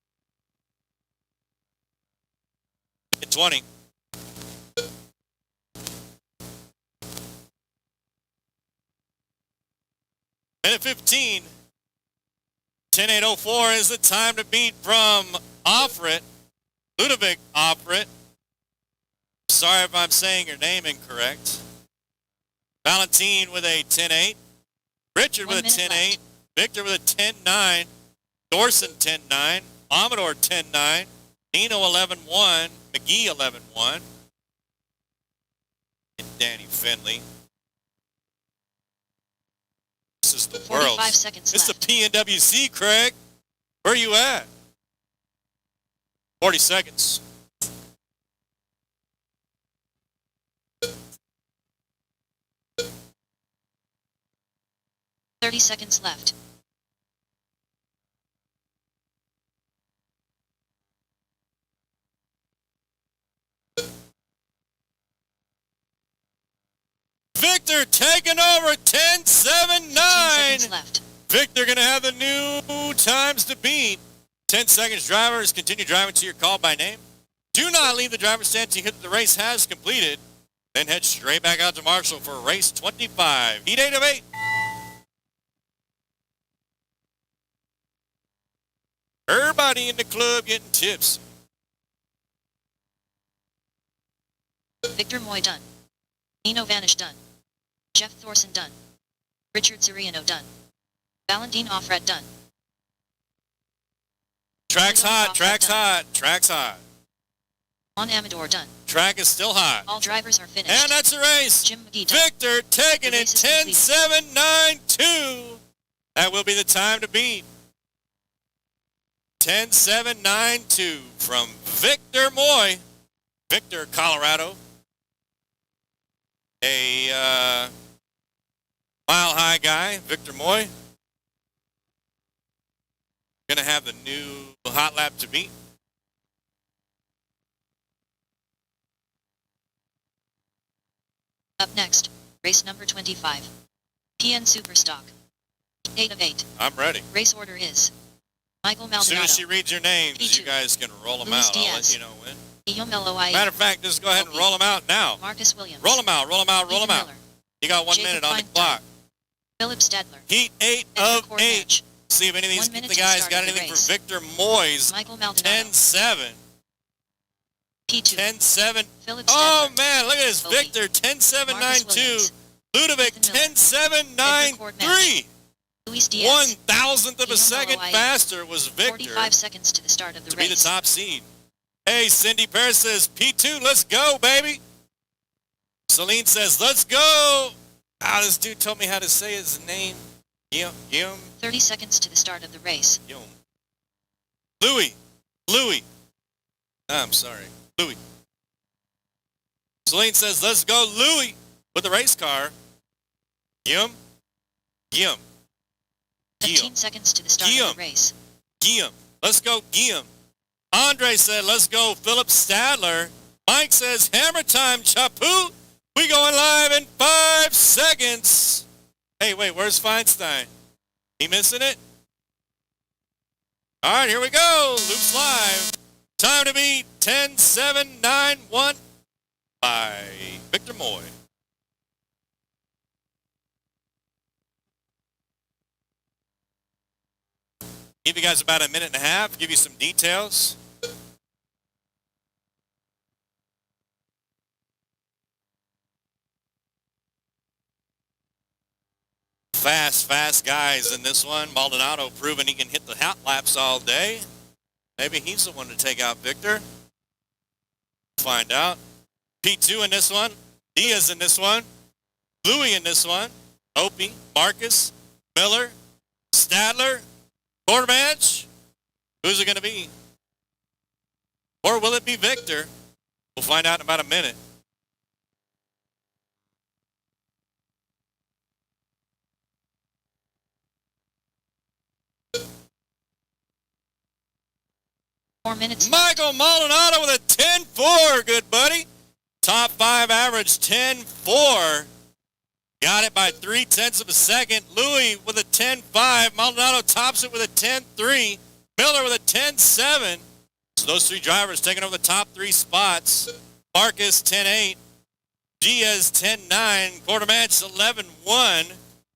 At 20. Minute 15. 10:804 is the time to beat from Offred. Ludovic Offred. Sorry if I'm saying your name incorrect. Valentin with a 10-8. Richard with a 10-8. Victor with a 10-9. Thorson 10-9. Amador 10-9. Nino 11-1. McGee 11-1. And Danny Finley. This is the 45 world. seconds It's left. the PNWC, Craig. Where you at? 40 seconds. Thirty seconds left. Victor taking over 10-7-9. 15 seconds left. Victor going to have the new times to beat. 10 seconds. Drivers, continue driving to your call by name. Do not leave the driver's stand until you hit the race has completed. Then head straight back out to Marshall for race 25. Heat 8 of 8. Everybody in the club getting tips. Victor Moy done. Nino Vanish done. Jeff Thorson done. Richard Siriano done. Valentin Offred done. Track's hot, track's hot, track's hot. Juan Amador done. Track is still hot. All drivers are finished. And that's a race. Jim McGee done. Victor taking The it race is completed. 10-7-9-2. That will be the time to beat. 10-7-9-2 from Victor Moy. Victor, Colorado. A Mile High guy, Victor Moy. Going to have the new hot lap to beat. Up next, race number 25. PN Superstock. 8 of 8. I'm ready. Race order is Michael As soon Maldonado. as she reads your names, P2. you guys can roll them Luis out. I'll let Diaz. you know when. Guillaume Eloy. Matter of fact, just go ahead and roll them out now. Marcus Williams. Roll them out, roll them out, roll them Ethan out. Miller. You got 1 Jacob minute on the Feinstein. clock. Philip Stadler. Heat 8 Edgar of Cord 8. Match. See if any of these 1 minute the to guys start got of the anything for race. Victor Moyes. Michael Maldonado. 10-7. P2. 10-7. Philip Oh, Stadler. man, look at this. Opie. Victor, 10-7-9-2. Williams. Ludovic, Ethan Miller. 10-7-9-3. Luis Diaz. 1,000th of a Guillaume second Eloy. faster was Victor 45 seconds to the start of the to race. be the top seed. Hey, Cindy Paris says, P2, let's go, baby. Celine says, let's go. Ah, this dude told me how to say his name. Guillaume. 30 seconds to the start of the race. Louis. I'm sorry. Louis. Celine says, let's go, Louis, with the race car. Guillaume. 15 seconds to the start of the race. Guillaume. Let's go, Guillaume. Andre said, let's go, Philip Stadler. Mike says, hammer time, Chapu. We going live in 5 seconds. Hey, wait, where's Feinstein? He missing it? All right, here we go. Loops live. Time to beat 10-7-9-1 by Victor Moy. Give you guys about a minute and a half, give you some details. Fast guys in this one. Maldonado proving he can hit the hot laps all day. Maybe he's the one to take out Victor. Find out. P2 in this one. Diaz in this one. Louis in this one. Opie, Marcus, Miller, Stadler, quarter match. Who's it going to be? Or will it be Victor? We'll find out in about a minute. Four minutes. Michael Maldonado with a 10-4, good buddy. Top 5 average, 10-4. Got it by 0.3 of a second. Louis with a 10-5. Maldonado tops it with a 10-3. Miller with a 10-7. So those three drivers taking over the top 3 spots. Marcus 10-8. Diaz 10-9. Quarter match 11-1.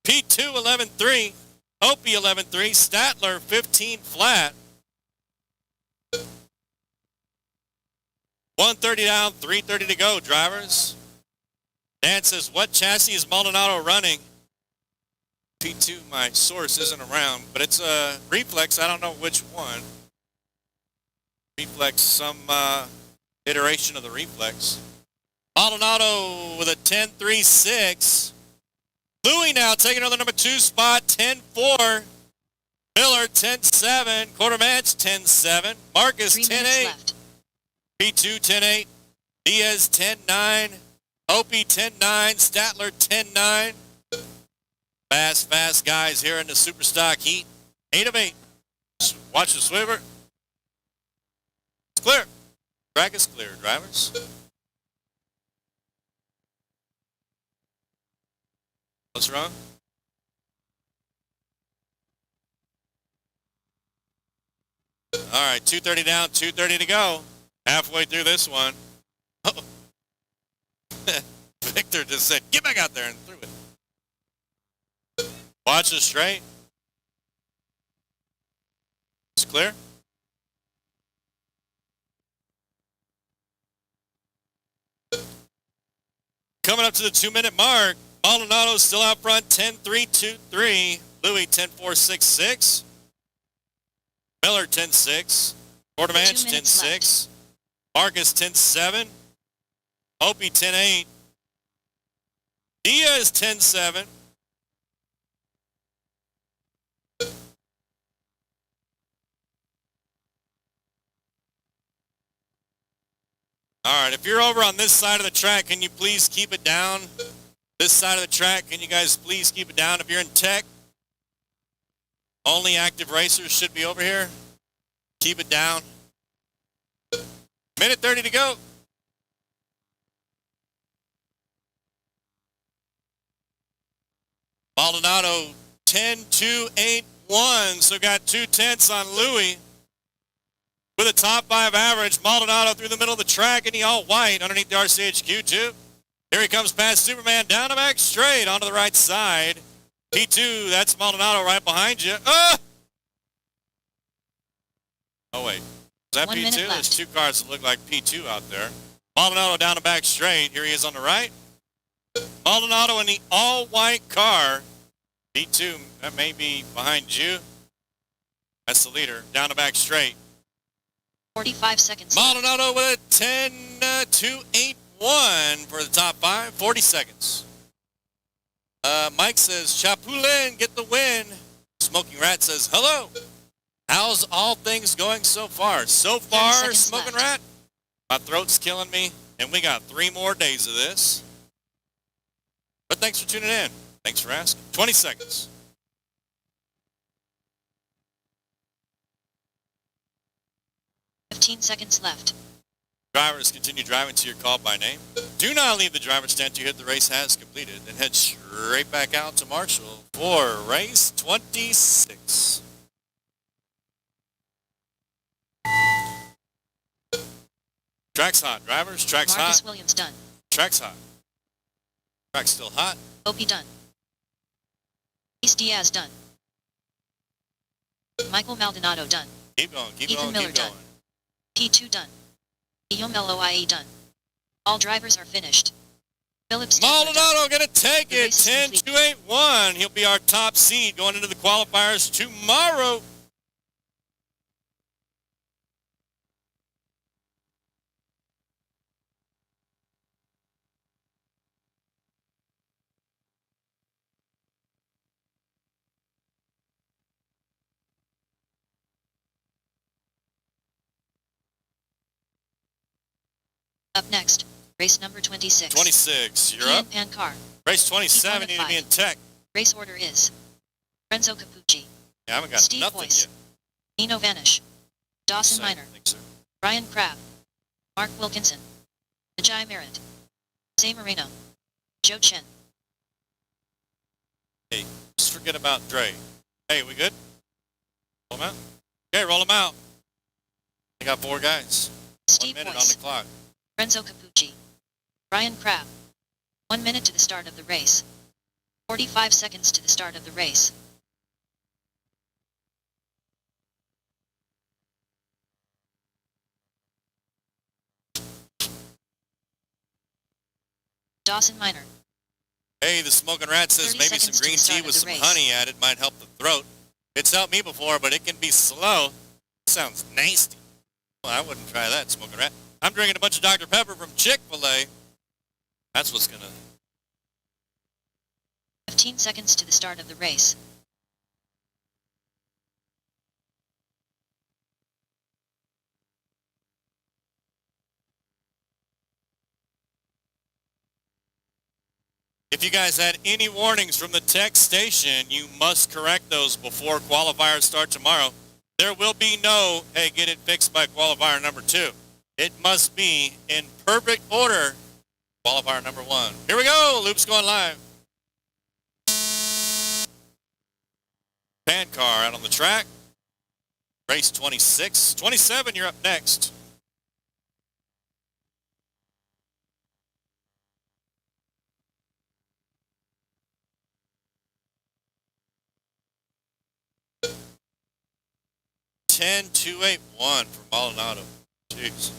P2 11-3. Opie 11-3. Statler 15 flat. 130 down, 330 to go, drivers. Dan says, what chassis is Maldonado running? P2, my source isn't around, but it's a reflex. I don't know which one. Reflex, some iteration of the reflex. Maldonado with a 10.36. Louis now taking another number 2 spot, 10.4. Miller, 10.7. Quarter match, 10.7. Marcus, 3 minutes 10.8. left. P2, 10.8. Diaz, 10.9. Opie, 10.9. Statler, 10.9. Fast guys here in the Superstock heat. 8 of 8. Watch the swiver. It's clear. Track is clear, drivers. What's wrong? All right, 2:30 down, 2:30 to go. Halfway through this one. Oh. Victor just said, get back out there and threw it. Watch it straight. It's clear. Coming up to the 2-minute mark. Maldonado still out front, 10.323. Louis, 10.466. Miller, 10.6. Quartermatch, 10.6. Marcus, 10.7. Opie, 10.8. Diaz, 10.7. All right, if you're over on this side of the track, can you please keep it down? This side of the track, can you guys please keep it down? If you're in tech, only active racers should be over here. Keep it down. Minute 30 to go. Maldonado, 10.281, so got 2/10 on Louis. With a top 5 average, Maldonado through the middle of the track, and he all white underneath the RCHQ too. Here he comes past Superman, down the back straight onto the right side. P2, that's Maldonado right behind you. Oh wait, is that 1 P2? minute There's left. 2 cars that look like P2 out there. Maldonado down the back straight. Here he is on the right. Maldonado in the all-white car. P2, that may be behind you. That's the leader, down the back straight. 45 seconds left. Maldonado with a 10.281 for the top 5. 40 seconds. Mike says, Chapulin, get the win. Smoking Rat says, hello. How's all things going so far? So 30 far, seconds Smoking left. Rat, my throat's killing me, and we got 3 more days of this. But thanks for tuning in. Thanks for asking. 20 seconds. Seconds left. Drivers, continue driving to your call by name. Do not leave the driver's stand till you hit the race has completed. Then head straight back out to Marshall for race 26. Track's hot, drivers. Track's Marcus hot. Williams done. Track's hot. Track's still hot. Opie done. Luis Diaz done. Michael Maldonado done. Keep going, keep Ethan going, Miller keep going. done. P2 done. Guillaume LOIE done. All drivers are finished. Phillips Maldonado going to take The it. race is 10.281. He'll be our top seed going into the qualifiers tomorrow. Up next, race number 26. 26, you're up. Pan car. Race 27, you need to be in tech. Race order is Renzo Capucci, Yeah, I haven't got Steve nothing Boyce, yet. Nino Vanish, Dawson So, Miner, thanks, sir. Brian Crabb, Mark Wilkinson, Ajay Merritt, Zay Marino, Joe Chen. Hey, just forget about Dre. Hey, we good? Roll them out? Okay, roll them out. I got 4 guys. Steve 1 minute Boyce, on the clock. Renzo Capucci, Brian Crabb. 1 minute to the start of the race. 45 seconds to the start of the race. Dawson Miner, Hey, the Smoking Rat says 30 maybe some seconds to green the start tea of with the some race. honey added might help the throat. It's helped me before, but it can be slow. Sounds nasty. I wouldn't try that, Smoking Rat. I'm drinking a bunch of Dr. Pepper from Chick-fil-A. That's what's going to... 15 seconds to the start of the race. If you guys had any warnings from the tech station, you must correct those before qualifiers start tomorrow. There will be no, hey, get it fixed by qualifier number 2. It must be in perfect order, qualifier number 1. Here we go, loop's going live. Pan car out on the track. Race 26. 27, you're up next. Ten 281 for Maldonado. Jeez.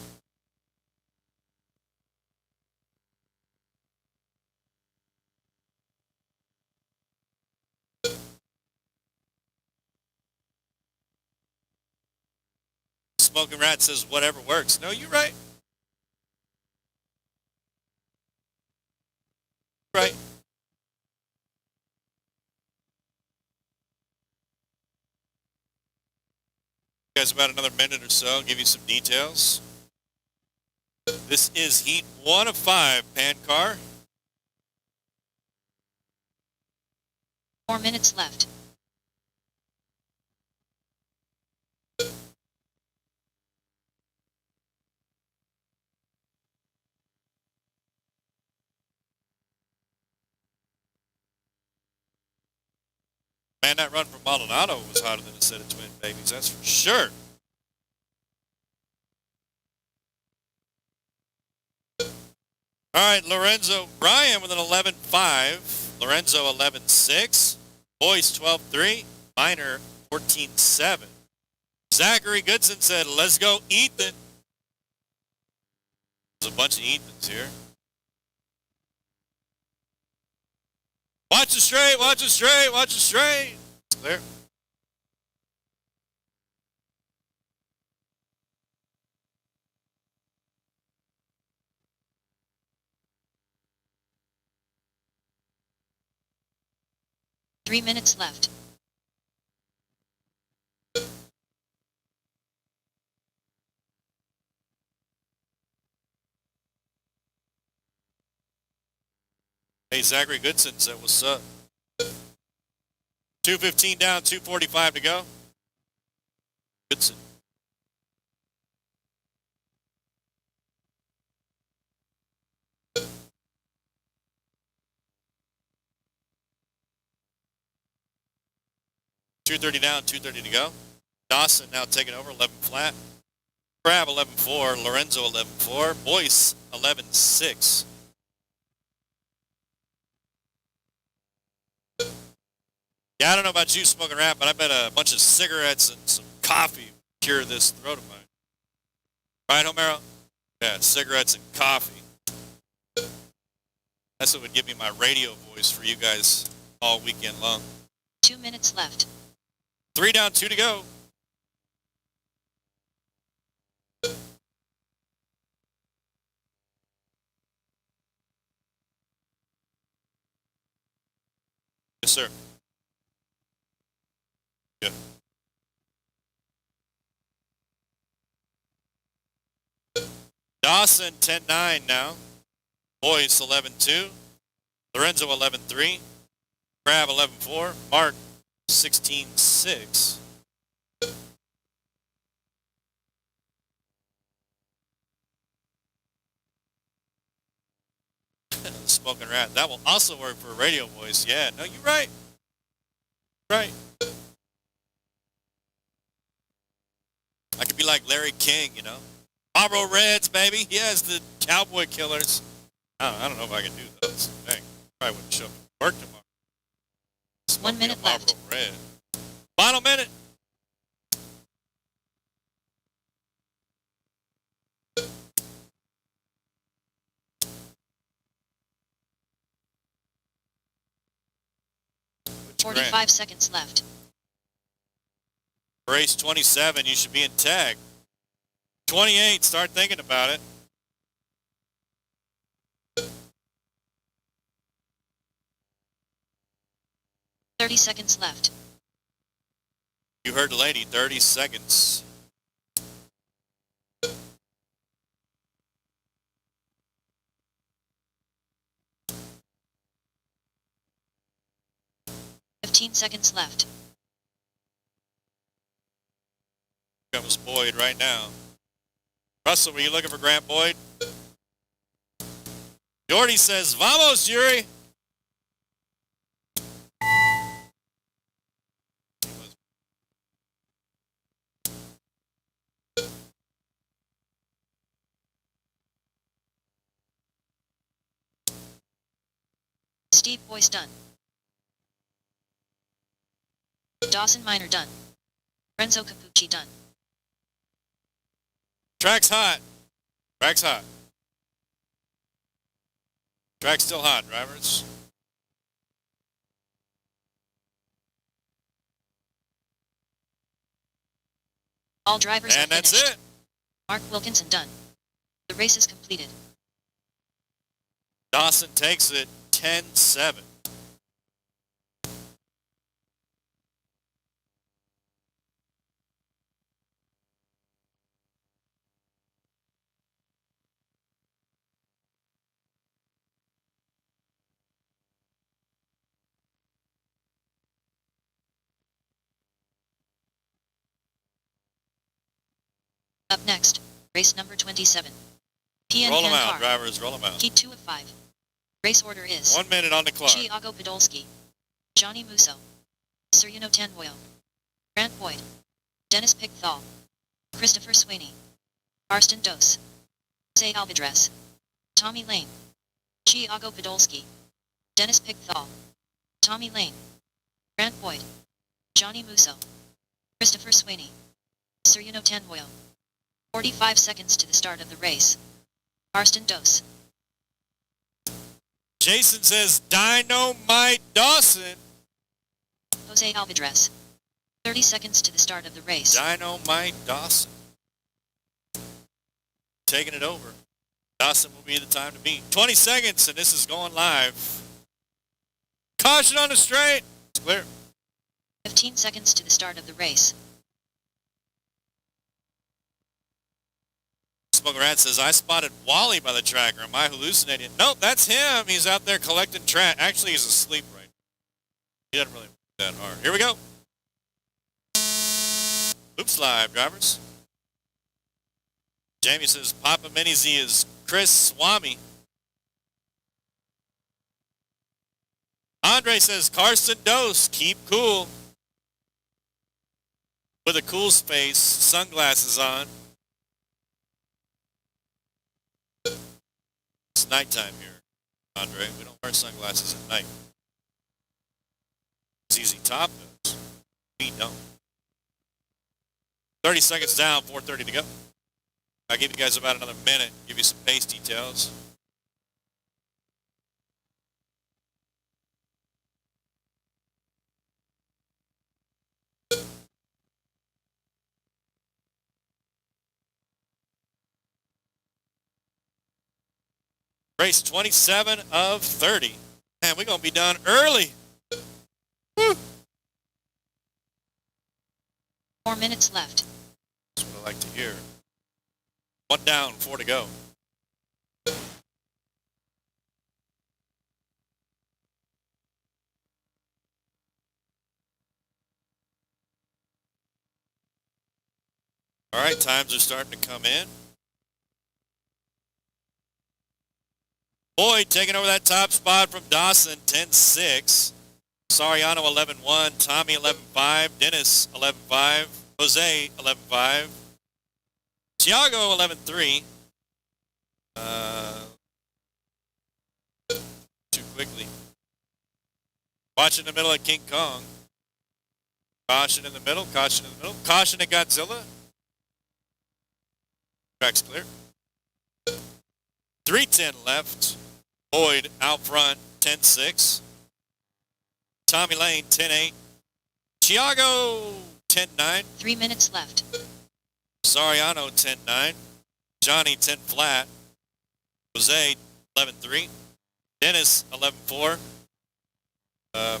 Smoking Rat says whatever works. No, you're right. Right. Guys, about another minute or so, I'll give you some details. This is heat 1 of 5, Pan car. 4 minutes left. Man, that run from Maldonado was hotter than a set of twin babies, that's for sure. All right, Lorenzo Bryan with an 11.5. Lorenzo 11.6. Boyce 12.3. Minor 14.7. Zachary Goodson said, let's go Ethan. There's a bunch of Ethans here. Watch it straight, watch it straight, watch it straight. It's clear. Three minutes left. Hey, Zachary Goodson said, what's up? 2:15 down, 2:45 to go. Goodson. $2:30 down, 2:30 to go. Dawson now taking over, 11 flat. Crab 11.4, Lorenzo 11.4, Boyce 11.6. Yeah, I don't know about you, Smoking Rat, but I bet a bunch of cigarettes and some coffee cure this throat of mine. Right, Homero? Yeah, cigarettes and coffee. That's what would give me my radio voice for you guys all weekend long. 2 minutes left. 3 down, 2 to go. Yes, sir. Yeah. Dawson 10.9 now. Boyce 11.2. Lorenzo 11.3. Crab 11.4. Mark 16.6. Smoking Rat. That will also work for a radio voice. Yeah, no, you're right. Right. I could be like Larry King, you know. Marlboro Reds, baby. He has the Cowboy Killers. I don't know if I can do those. Dang, probably wouldn't show up to work tomorrow. 1 minute left. Red. Final minute. Which 45 brand? seconds left. Race 27, you should be in tag. 28, start thinking about it. $30 left. You heard the lady, 30 seconds. $15 left. Comes Boyd right now. Russell, were you looking for Grant Boyd? Jordy says, "Vamos, Yuri." Steve Boyce done. Dawson Miner done. Renzo Capucci done. Track's hot. Track's hot. Track's still hot, drivers. All drivers have And that's finished. it. Mark Wilkinson done. The race is completed. Dawson takes it 10-7. Up next, race number 27. PN Roll them Pan out, car. drivers. Roll them out. Heat 2 of 5. Race order is 1 minute on the clock. Thiago Podolski, Johnny Musso, Sergio Tanvoyo, Grant Boyd, Dennis Pickthall, Christopher Sweeney, Arston Dos, Jose Alvidrez, Tommy Lane, Thiago Podolski, Dennis Pickthall, Tommy Lane, Grant Boyd, Johnny Musso, Christopher Sweeney, Sergio Tanvoyo. 45 seconds to the start of the race. Arston Dos. Jason says, "Dynamite Dawson." Jose Alvidrez. 30 seconds to the start of the race. Dynamite Dawson. Taking it over. Dawson will be the time to beat. 20 seconds, and this is going live. Caution on the straight. It's clear. 15 seconds to the start of the race. Smoker Rat says, "I spotted Wally by the tracker. Am I hallucinating?" Nope, that's him. He's out there collecting trash. Actually, he's asleep right now. He doesn't really work that hard. Here we go. Oops, live, drivers. Jamie says, "Papa Mini Z is Chris Swami." Andre says, "Carson Dose, keep cool." With a cool face, sunglasses on. It's nighttime here, Andre. We don't wear sunglasses at night. ZZ Top does. We don't. 30 seconds down, 4:30 to go. I'll give you guys about another minute, give you some pace details. Race 27 of 30. Man, we're going to be done early. Woo. 4 minutes left. That's what I like to hear. 1 down, 4 to go. All right, times are starting to come in. Boyd taking over that top spot from Dawson, 10-6. Sariano, 11-1. Tommy, 11-5. Dennis, 11-5. Jose, 11-5. Thiago, 11-3. Too quickly. Watch in the middle of King Kong. Caution in the middle. Caution in the middle. Caution at Godzilla. Track's clear. 3:10 left. Boyd out front, 10-6. Tommy Lane, 10-8. Thiago, 10-9. 3 minutes left. Sariano 10-9. Johnny 10 flat. Jose 11-3. Dennis 11-4.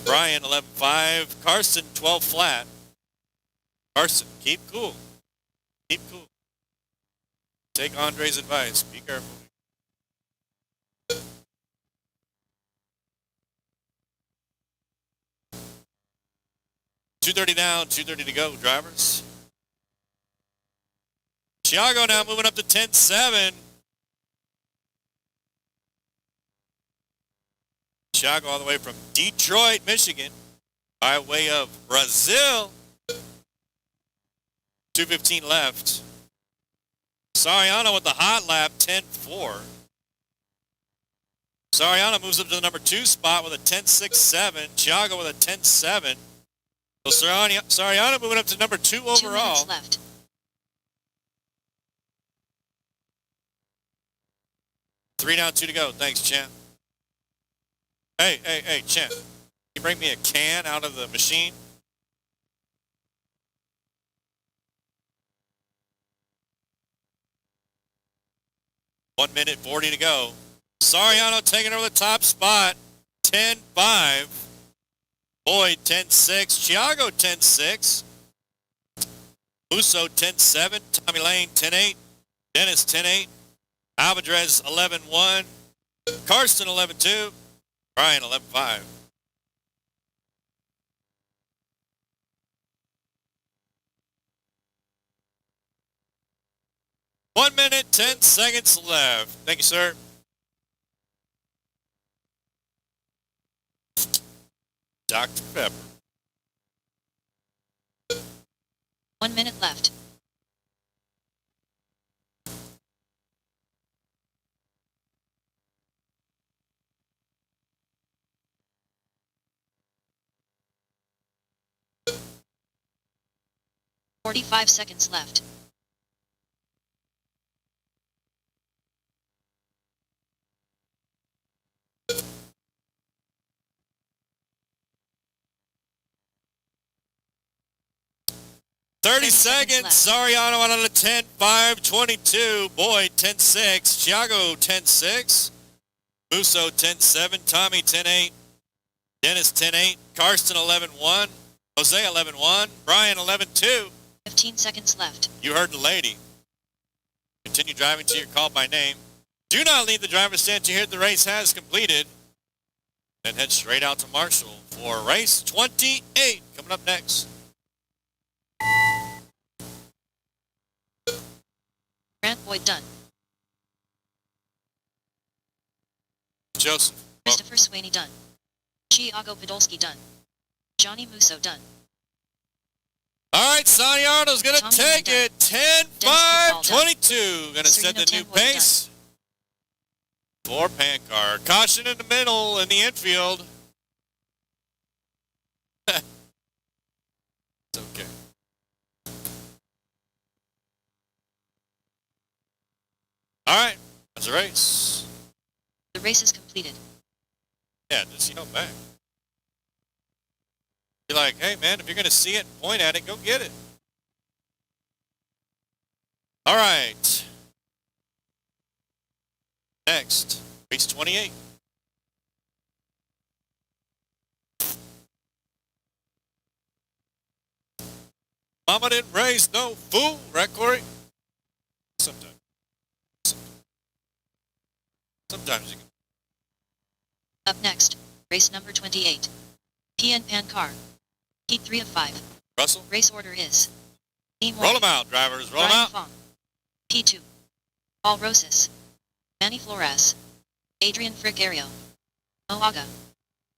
Brian 11-5. Carson 12 flat. Carson, keep cool. Keep cool. Take Andre's advice. Be careful. .230 down, 2:30 to go, drivers. Chiago now moving up to 10-7. Chiago all the way from Detroit, Michigan, by way of Brazil. 2:15 left. Sariano with the hot lap, 10-4. Sariano moves up to the number 2 spot with a 10.67. Chiago with a 10.7. So Sariano moving up to number 2 overall. 2 minutes left. Three down, 2 to go. Thanks, champ. Hey, champ. Can you bring me a can out of the machine? One minute, 40 to go. Sariano taking over the top spot. 10-5. Boyd 10-6. Chiago 10-6. Musso 10-7. Tommy Lane 10-8. Dennis 10-8. Alvarez 11-1. Karsten 11-2. Brian 11-5. One minute, 10 seconds left. Thank you, sir. Dr. Pepper. 1 minute left. .45 seconds left. Thirty seconds. Sariano out on a 10-5, 22. Boyd 10-6. Chiago 10-6. Musso 10-7. Tommy 10-8. Dennis 10-8. Karsten 11-1. Jose 11-1. Brian 11-2. 15 seconds left. You heard the lady. Continue driving till you're called by name. Do not leave the driver's stand to hear the race has completed. Then head straight out to Marshall for race 28. Coming up next. Grant Boyd done. Joseph. Christopher Swaney done. Chiago Podolski done. Johnny Musso done. All right, Sariano's going to take it. 10-5, 22. Going to set the new pace for Pankar. Caution in the middle in the infield. It's okay. All right, that's a race. The race is completed. Yeah, just, back. You're like, hey, man, if you're going to see it and point at it, go get it. All right. Next, race 28. Mama didn't raise no fool, right, Corey? Sometimes. Sometimes you can. Up next, race number 28. PN Pankar. Heat 3 of 5. Russell? Race order is. Roll them out, drivers. Roll them Brian out. Fong. P2. Paul Rosas. Manny Flores. Adrian Frigario. Moaga.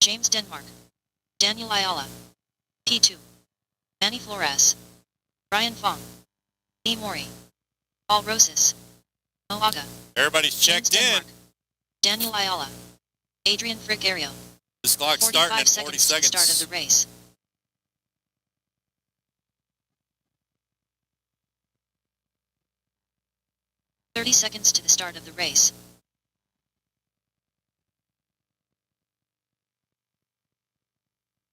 James Denmark. Daniel Ayala. P2. Manny Flores. Brian Fong. E. Mori. Paul Rosas. Moaga. Everybody's James checked in. Denmark. Daniel Ayala. Adrian Frigario. This clock's starting at 40 seconds to the seconds. start of the race. .30 seconds to the start of the race.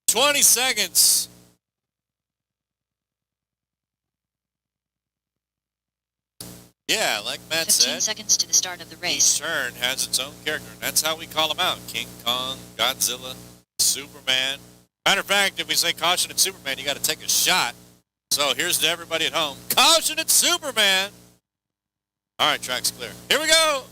$20 seconds. Yeah, like Matt 15 said, seconds to the start of the each race. turn has its own character, and that's how we call them out. King Kong, Godzilla, Superman. Matter of fact, if we say caution at Superman, you got to take a shot. So here's to everybody at home. Caution at Superman. All right, track's clear. Here we go.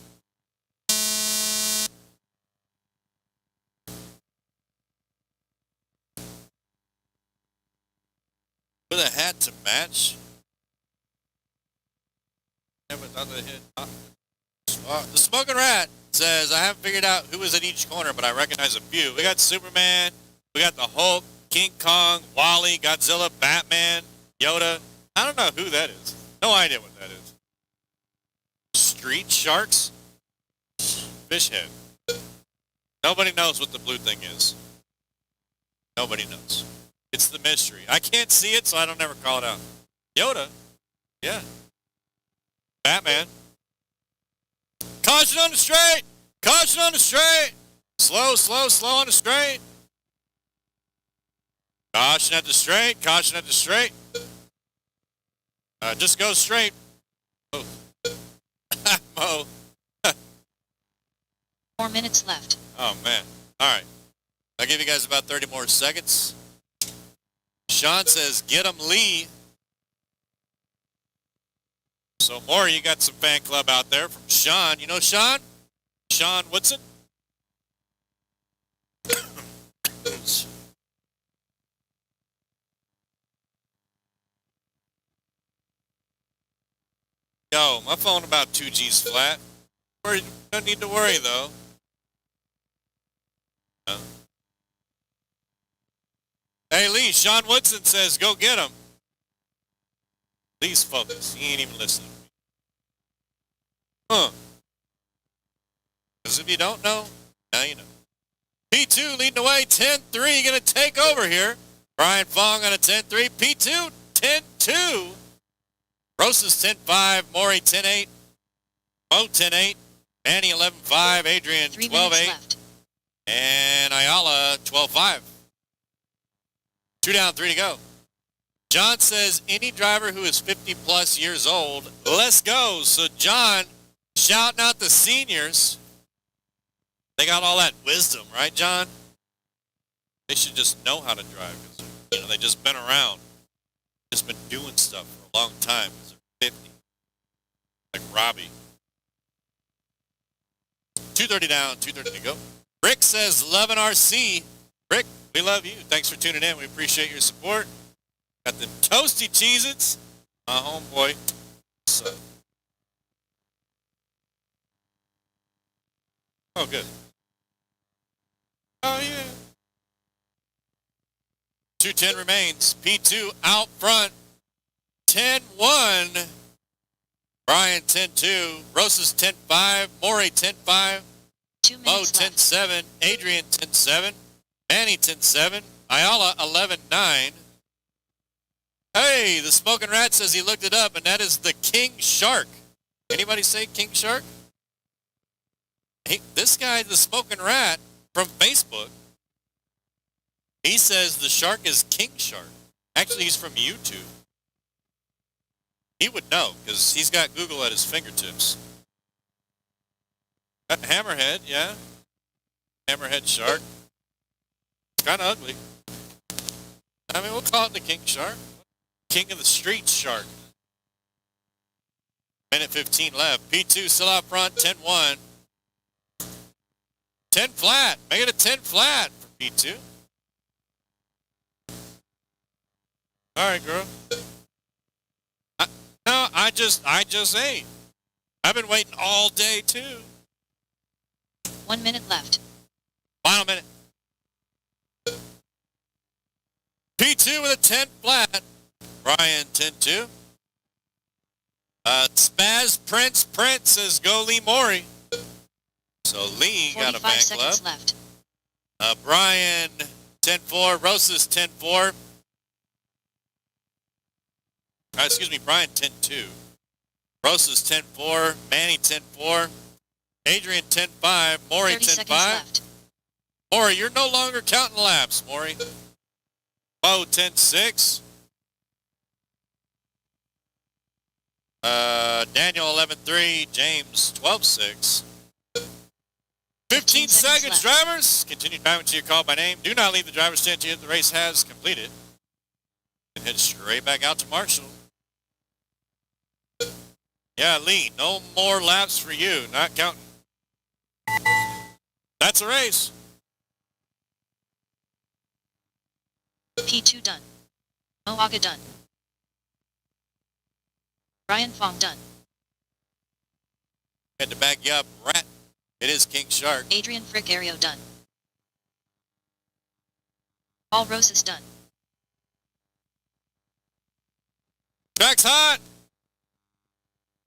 With a hat to match. The Smoking Rat says, I haven't figured out who was at each corner, but I recognize a few. We got Superman, we got the Hulk, King Kong, Wally, Godzilla, Batman, Yoda. I don't know who that is. No idea what that is. Street Sharks? Fish head. Nobody knows what the blue thing is. Nobody knows. It's the mystery. I can't see it, so I don't ever call it out. Yoda? Yeah. Batman. Caution on the straight! Caution on the straight! Slow, slow, slow on the straight. Caution at the straight. Caution at the straight. Just go straight. Oh. Mo. 4 minutes left. Oh, man. All right. I'll give you guys about 30 more seconds. Sean says, get him, Lee. So, Maury, you got some fan club out there from Sean. You know Sean? Sean Woodson? Yo, my phone about 2G's flat. Don't need to worry, though. No. Hey, Lee, Sean Woodson says, go get him. Lee's focus. He ain't even listening. Huh. Because if you don't know, now you know. P2 leading the way, 10-3, going to take over here. Brian Fong on a 10-3. P2, 10-2. Rosas 10-5. Maury 10-8. Mo 10-8. Manny 11-5. Adrian 3 minutes 12-8. left. And Ayala 12-5. 2 down, 3 to go. John says, any driver who is 50-plus years old, let's go. So, John, shouting out the seniors. They got all that wisdom, right, John? They should just know how to drive. Because, they just been around. Just been doing stuff for a long time. Because they're 50. Like Robbie. 2:30 down, 2:30 to go. Rick says, love an RC. Rick, we love you. Thanks for tuning in. We appreciate your support. Got the toasty Cheez-Its. My homeboy. So. Oh, good. Oh, yeah. 2:10 remains. P2 out front. 10-1. Brian 10-2. Rosas 10-5. Maury 10-5. 2 Mo minutes left. 10-7. Adrian 10-7. Manny 10-7. Ayala 11-9. Hey, the Smoking Rat says he looked it up, and that is the King Shark. Anybody say King Shark? Hey, this guy, the Smoking Rat from Facebook, he says the shark is King Shark. Actually, he's from YouTube. He would know, because he's got Google at his fingertips. Hammerhead, yeah. Hammerhead shark. It's kind of ugly. I mean, we'll call it the King Shark. King of the Street Shark. Minute 15 left. P2 still out front, 10-1. 10 flat. Make it a 10 flat for P2. All right, girl. No, I just ain't. I've been waiting all day, too. 1 minute left. Final minute. P2 with a 10 flat. Brian 10-2. Spaz Prince says go Lee Maury. So Lee got a 45 fan seconds club. left. Brian 10-4. Rosas 10-4. Excuse me, Brian 10-2. Rosas 10-4. Manny 10-4. Adrian 10-5. Maury 30 seconds 10-5. left. Maury, you're no longer counting laps, Maury. Mo 10-6. Daniel 11-3, James 12-6. 15 seconds seconds, left. drivers. Continue driving until you're called by name. Do not leave the driver's stand until the race has completed. And head straight back out to Marshall. Yeah, Lee, no more laps for you. Not counting. That's a race. P2 done. Moaga done. Brian Fong done. Had to back you up, Rat. It is King Shark. Adrian Frigario done. Paul Rosas done. Track's hot.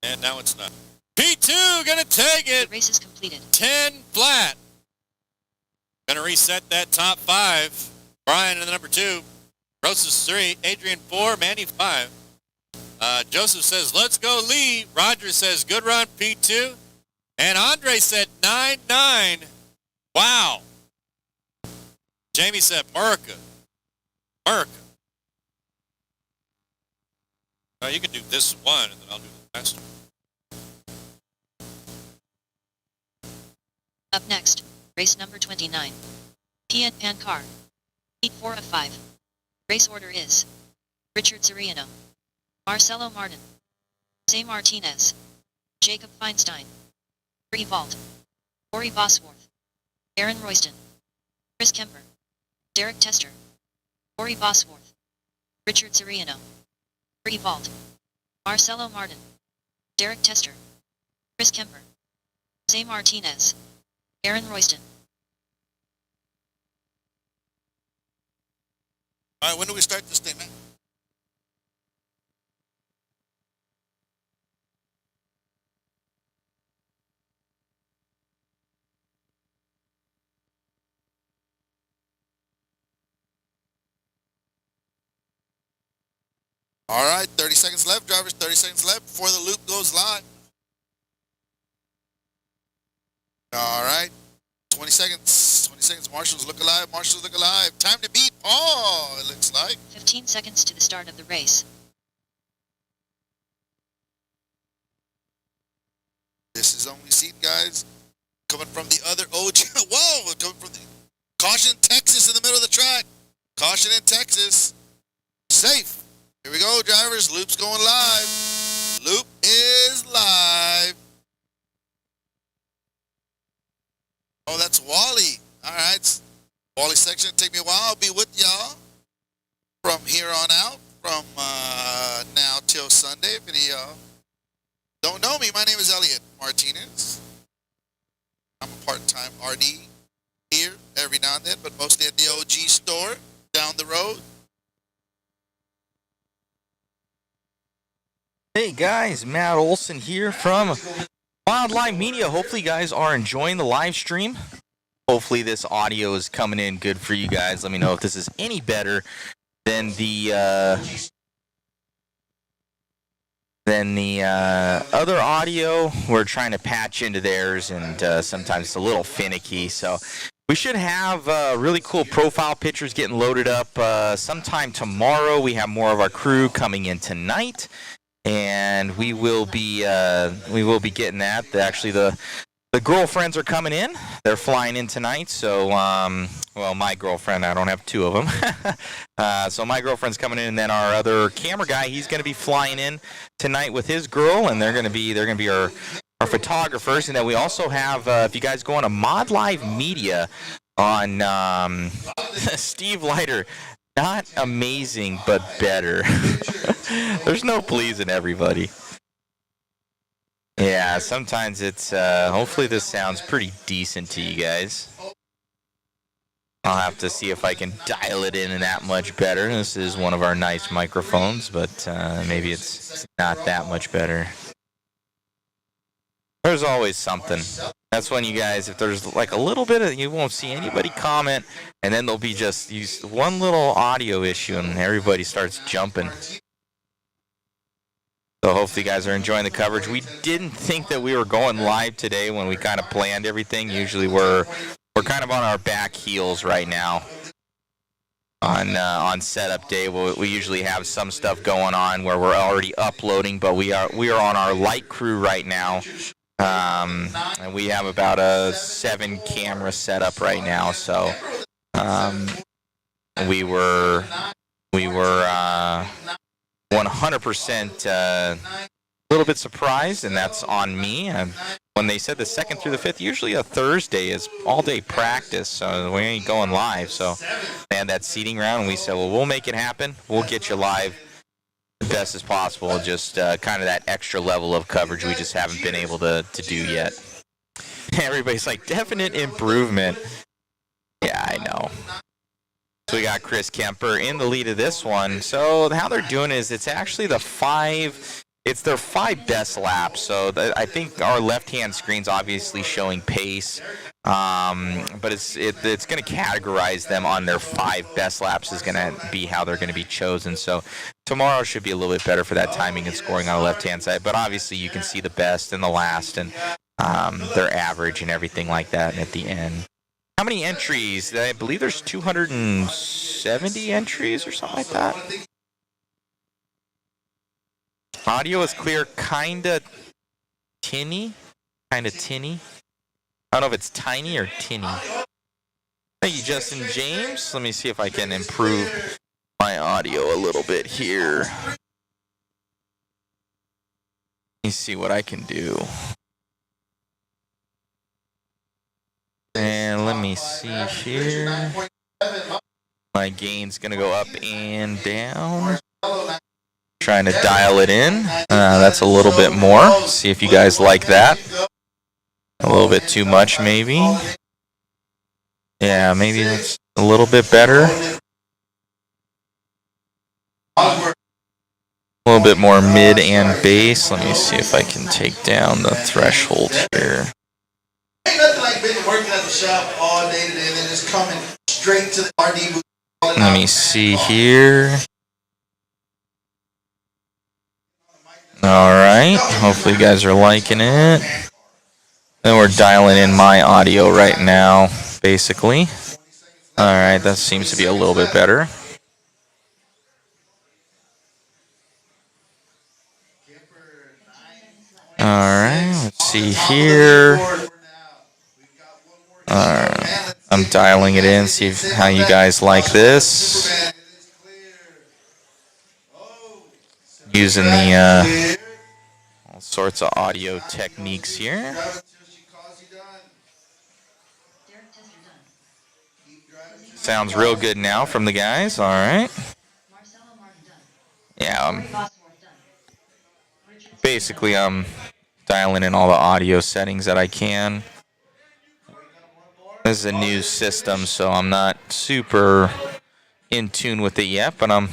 And now it's not. P2 gonna take The it. race is completed. 10 flat. Gonna reset that top 5. Brian in the number 2. Rosas 3. Adrian 4. Manny 5. Joseph says, let's go Lee. Roger says, good run P2. And Andre said 9-9. Wow. Jamie said, Merca. Merca. You can do this one, and then I'll do the last one. Up next, race number 29. PN Car. Heat 4 of 5. Race order is Richard Soriano, Marcelo Martin, Jose Martinez, Jacob Feinstein, Bree Vault, Corey Bosworth, Aaron Royston, Chris Kemper, Derek Tester, Corey Bosworth, Richard Soriano, Bree Vault, Marcelo Martin, Derek Tester, Chris Kemper, Jose Martinez, Aaron Royston. All right, when do we start this thing, man? All right, 30 seconds left, drivers, 30 seconds left before the loop goes live. All right, 20 seconds, 20 seconds. Marshals look alive, Marshals look alive. Time to beat Paul, it looks like. 15 seconds to the start of the race. This is only seat, guys. Coming from the other OG. Whoa, coming from the caution, Texas in the middle of the track. Caution in Texas. Safe. Here we go, drivers. Loop's going live. Loop is live. Oh, that's Wally. All right. Wally section. Take me a while. I'll be with y'all from here on out. From now till Sunday. If any of y'all don't know me, my name is Elliot Martinez. I'm a part-time RD here every now and then, but mostly at the OG store down the road. Hey guys, Matt Olson here from Wildlife Media. Hopefully you guys are enjoying the live stream. Hopefully this audio is coming in good for you guys. Let me know if this is any better than the other audio. We're trying to patch into theirs, and sometimes it's a little finicky. So we should have really cool profile pictures getting loaded up sometime tomorrow. We have more of our crew coming in tonight, and we will be getting that. Actually, the girlfriends are coming in. They're flying in tonight. So, well, my girlfriend, I don't have two of them. So my girlfriend's coming in, and then our other camera guy, he's going to be flying in tonight with his girl, and they're going to be our photographers. And then we also have, if you guys go on to Mod Live Media on Steve Leiter, not amazing, but better. There's no pleasing everybody. Yeah, sometimes it's, hopefully this sounds pretty decent to you guys. I'll have to see if I can dial it in that much better. This is one of our nice microphones, but maybe it's not that much better. There's always something. That's when you guys, if there's like a little bit of, you won't see anybody comment, and then there'll be just one little audio issue, and everybody starts jumping. So hopefully you guys are enjoying the coverage. We didn't think that we were going live today when we kind of planned everything. Usually we're kind of on our back heels right now. on setup day. We usually have some stuff going on where we're already uploading, but we are on our light crew right now, and we have about a 7 camera setup right now. So we were 100% a little bit surprised, and that's on me. And when they said the 2nd through the 5th, usually a Thursday is all-day practice, so we ain't going live. So they had that seating round, and we said, well, we'll make it happen. We'll get you live the best as possible. Just kind of that extra level of coverage we just haven't been able to do yet. Everybody's like, definite improvement. Yeah, I know. So we got Chris Kemper in the lead of this one. So how they're doing is it's actually their 5 best laps. So I think our left-hand screen's obviously showing pace, but it's going to categorize them on their 5 best laps is going to be how they're going to be chosen. So tomorrow should be a little bit better for that timing and scoring on the left-hand side. But obviously you can see the best and the last and their average and everything like that at the end. How many entries? I believe there's 270 entries or something like that. Audio is clear, kinda tinny. I don't know if it's tiny or tinny. Thank you, Justin James. Let me see if I can improve my audio a little bit here. Let me see what I can do. And let me see here. My gain's gonna go up and down. Trying to dial it in. That's a little bit more. See if you guys like that. A little bit too much, maybe. Yeah, maybe it's a little bit better. A little bit more mid and bass. Let me see if I can take down the threshold here. Ain't nothing like been working at the shop all day today and then just coming straight to the RD booth. Let me see here. Alright, hopefully you guys are liking it. And we're dialing in my audio right now, basically. Alright, that seems to be a little bit better. Alright, let's see here. Alright, I'm dialing it in, see how you guys like this. Using the all sorts of audio techniques here. Sounds real good now from the guys. All right. Yeah. Basically, I'm dialing in all the audio settings that I can. This is a new system, so I'm not super in tune with it yet, but I'm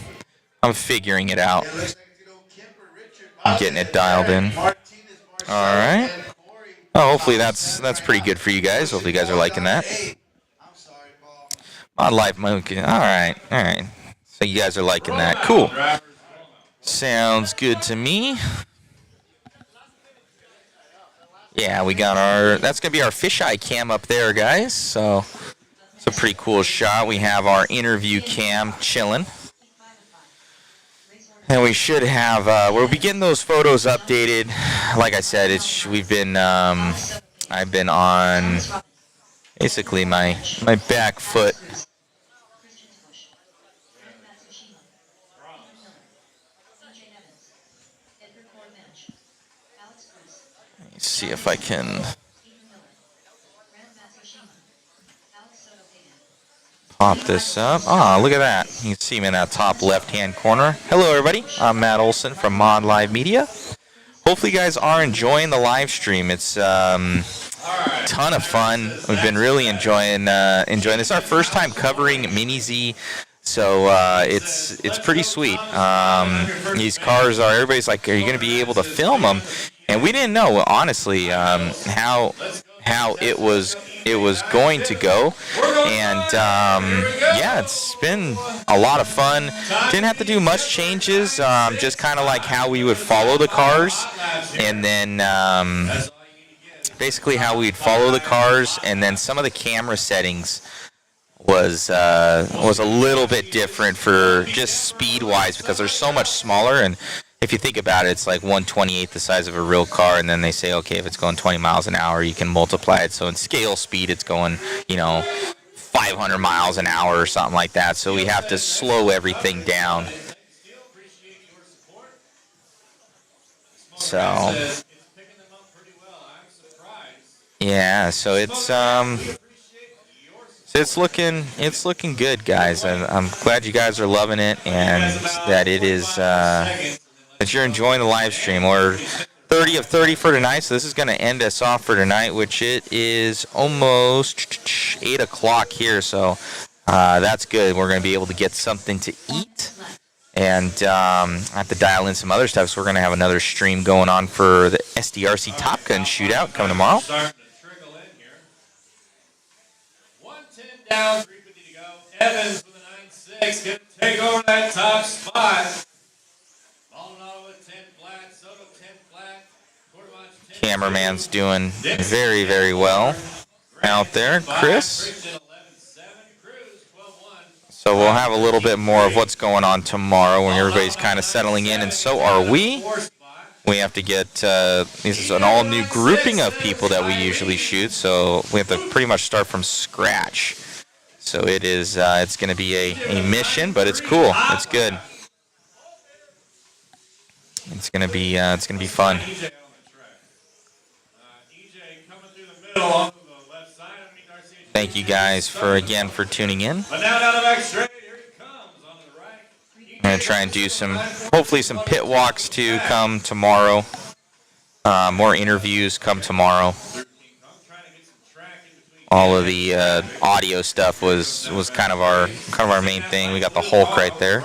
figuring it out. I'm getting it dialed in. All right. Oh, hopefully that's pretty good for you guys. Hopefully you guys are liking that. Mod Life Monkey. All right. So you guys are liking that. Cool. Sounds good to me. Yeah, we got that's going to be our fisheye cam up there, guys. So it's a pretty cool shot. We have our interview cam chilling. And we should have, we'll be getting those photos updated. Like I said, I've been on basically my back foot. Let's see if I can pop this up. Ah, look at that. You can see me in that top left-hand corner. Hello, everybody. I'm Matt Olson from Mod Live Media. Hopefully, you guys are enjoying the live stream. It's a ton of fun. We've been really enjoying this. It's our first time covering Mini Z, so it's pretty sweet. These cars everybody's like, are you going to be able to film them? And we didn't know, honestly, how it was going to go, and yeah, it's been a lot of fun. Didn't have to do much changes, just kind of like how we would follow the cars, and then basically how we'd follow the cars, and then some of the camera settings was a little bit different for just speed-wise because they're so much smaller. And if you think about it, it's like 1/28 the size of a real car, and then they say, okay, if it's going 20 miles an hour, you can multiply it. So in scale speed, it's going, 500 miles an hour or something like that. So we have to slow everything down. So, yeah, so it's looking good, guys. I'm glad you guys are loving it, and that it is that you're enjoying the live stream. We're 30 of 30 for tonight, so this is going to end us off for tonight, which it is almost 8 o'clock here, so that's good. We're going to be able to get something to eat, and I have to dial in some other stuff, so we're going to have another stream going on for the SDRC Top Gun shootout coming tomorrow. Down, 350 to go. Evans with a 9.6, gonna take over that top spot. Maldonado with 10 flat, Soto 10 flat, Quartermatch 10. Cameraman's doing very, very well out there, Chris. So we'll have a little bit more of what's going on tomorrow when everybody's kind of settling in, and so are we. We have to get, this is an all-new grouping of people that we usually shoot, so we have to pretty much start from scratch. So it is, it's going to be a mission, but it's cool. It's good. It's going to be fun. Thank you guys for tuning in. I'm going to try and do hopefully some pit walks to come tomorrow. More interviews come tomorrow. All of the audio stuff was kind of our main thing. We got the Hulk right there.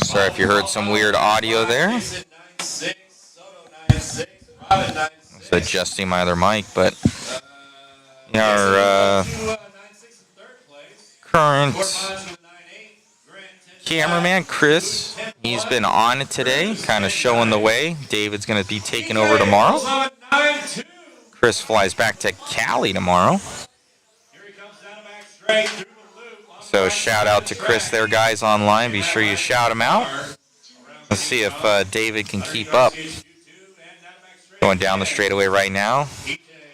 Sorry if you heard some weird audio there. Just adjusting my other mic, but our current cameraman, Chris, he's been on today, kind of showing the way. David's going to be taking over tomorrow. Chris flies back to Cali tomorrow. So shout out to Chris there, guys, online. Be sure you shout him out. Let's see if David can keep up. Going down the straightaway right now.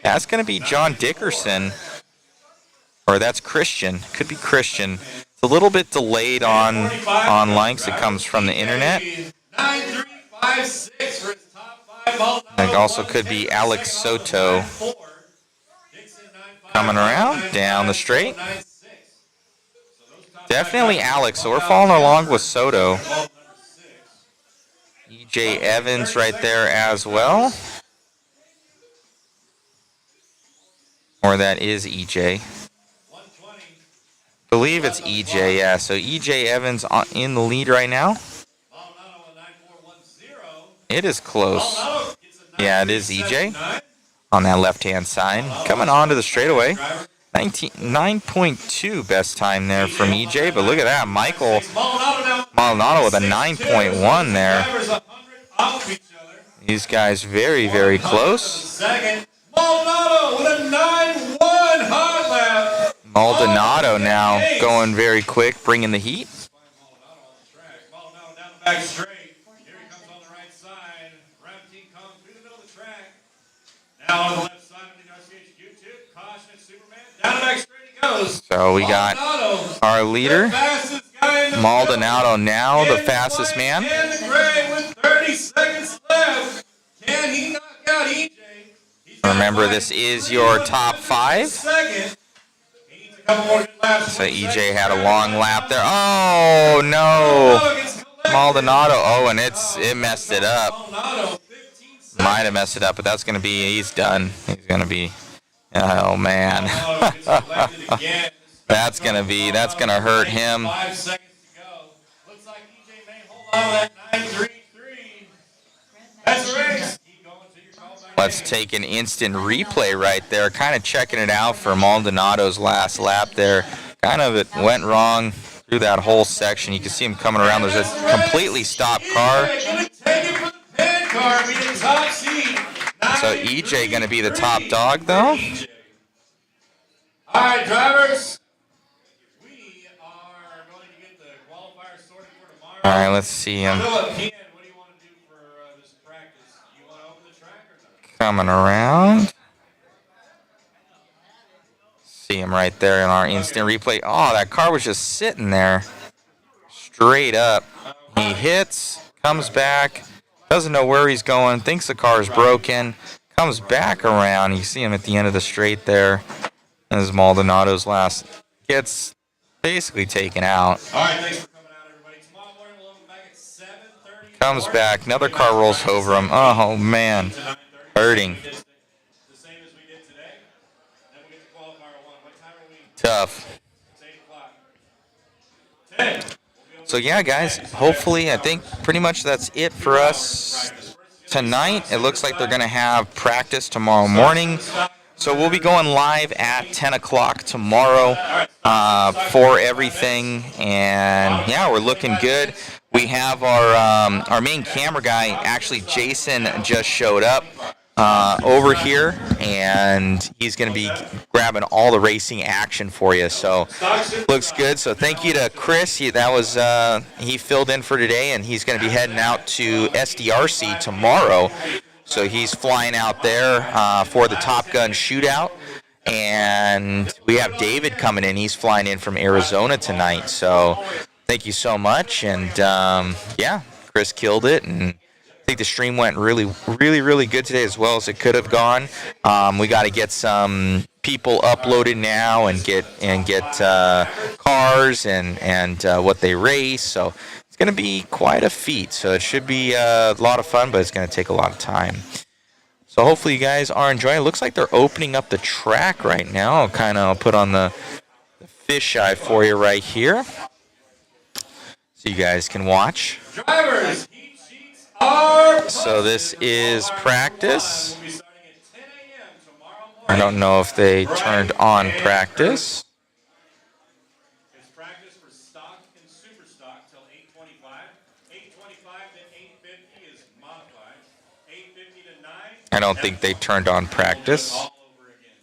That's going to be John Dickerson. Or that's Christian. Could be Christian. It's a little bit delayed on links. It comes from the internet. It also could be Alex Soto coming around down the straight. Definitely Alex. So we're following along with Soto. EJ Evans right there as well. Or that is EJ. I believe it's EJ, yeah. So EJ Evans in the lead right now. It is close. Yeah, it is EJ on that left-hand side. Coming on to the straightaway. 9.2 best time there from EJ, but look at that. Michael Maldonado with a 9.1 there. These guys very, very close. Maldonado with a 9.1 hot lap. Maldonado now going very quick, bringing the heat. Maldonado down the back straight. Here he comes on the right side. Ramtein comes through the middle of the track. Now on the left side of the RCHQ too. Caution at Superman. Down the back straight he goes. So we got our leader, Maldonado now, the fastest man. And the gray with 30 seconds left. Can he knock out EJ? Remember, this is your top 5. So EJ had a long lap there. Oh, no. Maldonado. Oh, and it messed it up. Might have messed it up, but that's going to be, he's done. He's going to be, oh, man. That's going to hurt him. 5 seconds to go. Looks like EJ may hold on to that 9.33. That's the race. Let's take an instant replay right there. Kind of checking it out for Maldonado's last lap there. Kind of it went wrong through that whole section. You can see him coming around. There's a completely stopped car. So EJ going to be the top dog, though. All right, drivers. We are going to get the qualifiers sorted for tomorrow. All right, let's see him Philip, PN, what do you want to do for this practice? You want to open the track or not? coming around. See him right there in our instant replay. Oh, that car was just sitting there. Straight up. He hits, comes back, doesn't know where he's going, thinks the car is broken, comes back around. You see him at the end of the straight there. As Maldonado's last gets basically taken out. All right, thanks for coming out, everybody. Tomorrow morning we'll open back at 7:30. Comes back, another car rolls over him. Oh, man. Hurting. The same as we did today. Then we'll get to qualifier 1. What time are we? Tough. It's 8 o'clock. 10. So, yeah, guys, hopefully, I think pretty much that's it for us tonight. It looks like they're going to have practice tomorrow morning. So we'll be going live at 10 o'clock tomorrow for everything. And, yeah, we're looking good. We have our main camera guy, actually Jason, just showed up over here. And he's going to be grabbing all the racing action for you. So looks good. So thank you to Chris. He filled in for today. And he's going to be heading out to SDRC tomorrow. So he's flying out there for the Top Gun shootout. And we have David coming in. He's flying in from Arizona tonight. So thank you so much. And, yeah, Chris killed it. And I think the stream went really, really, really good today, as well as it could have gone. We got to get some people uploaded now and get cars and what they race. So it's going to be quite a feat, so it should be a lot of fun, but it's going to take a lot of time. So hopefully you guys are enjoying it. Looks like they're opening up the track right now. I'll put on the fisheye for you right here so you guys can watch. Drivers, heat sheets are So this is practice. We'll be starting at 10 a.m. tomorrow morning. I don't know if they turned on practice. It's practice for stock and Superstock till 8:25. 8:25 to 8:50 is modified. 8:50 to 9. I don't think they turned on practice. All over again.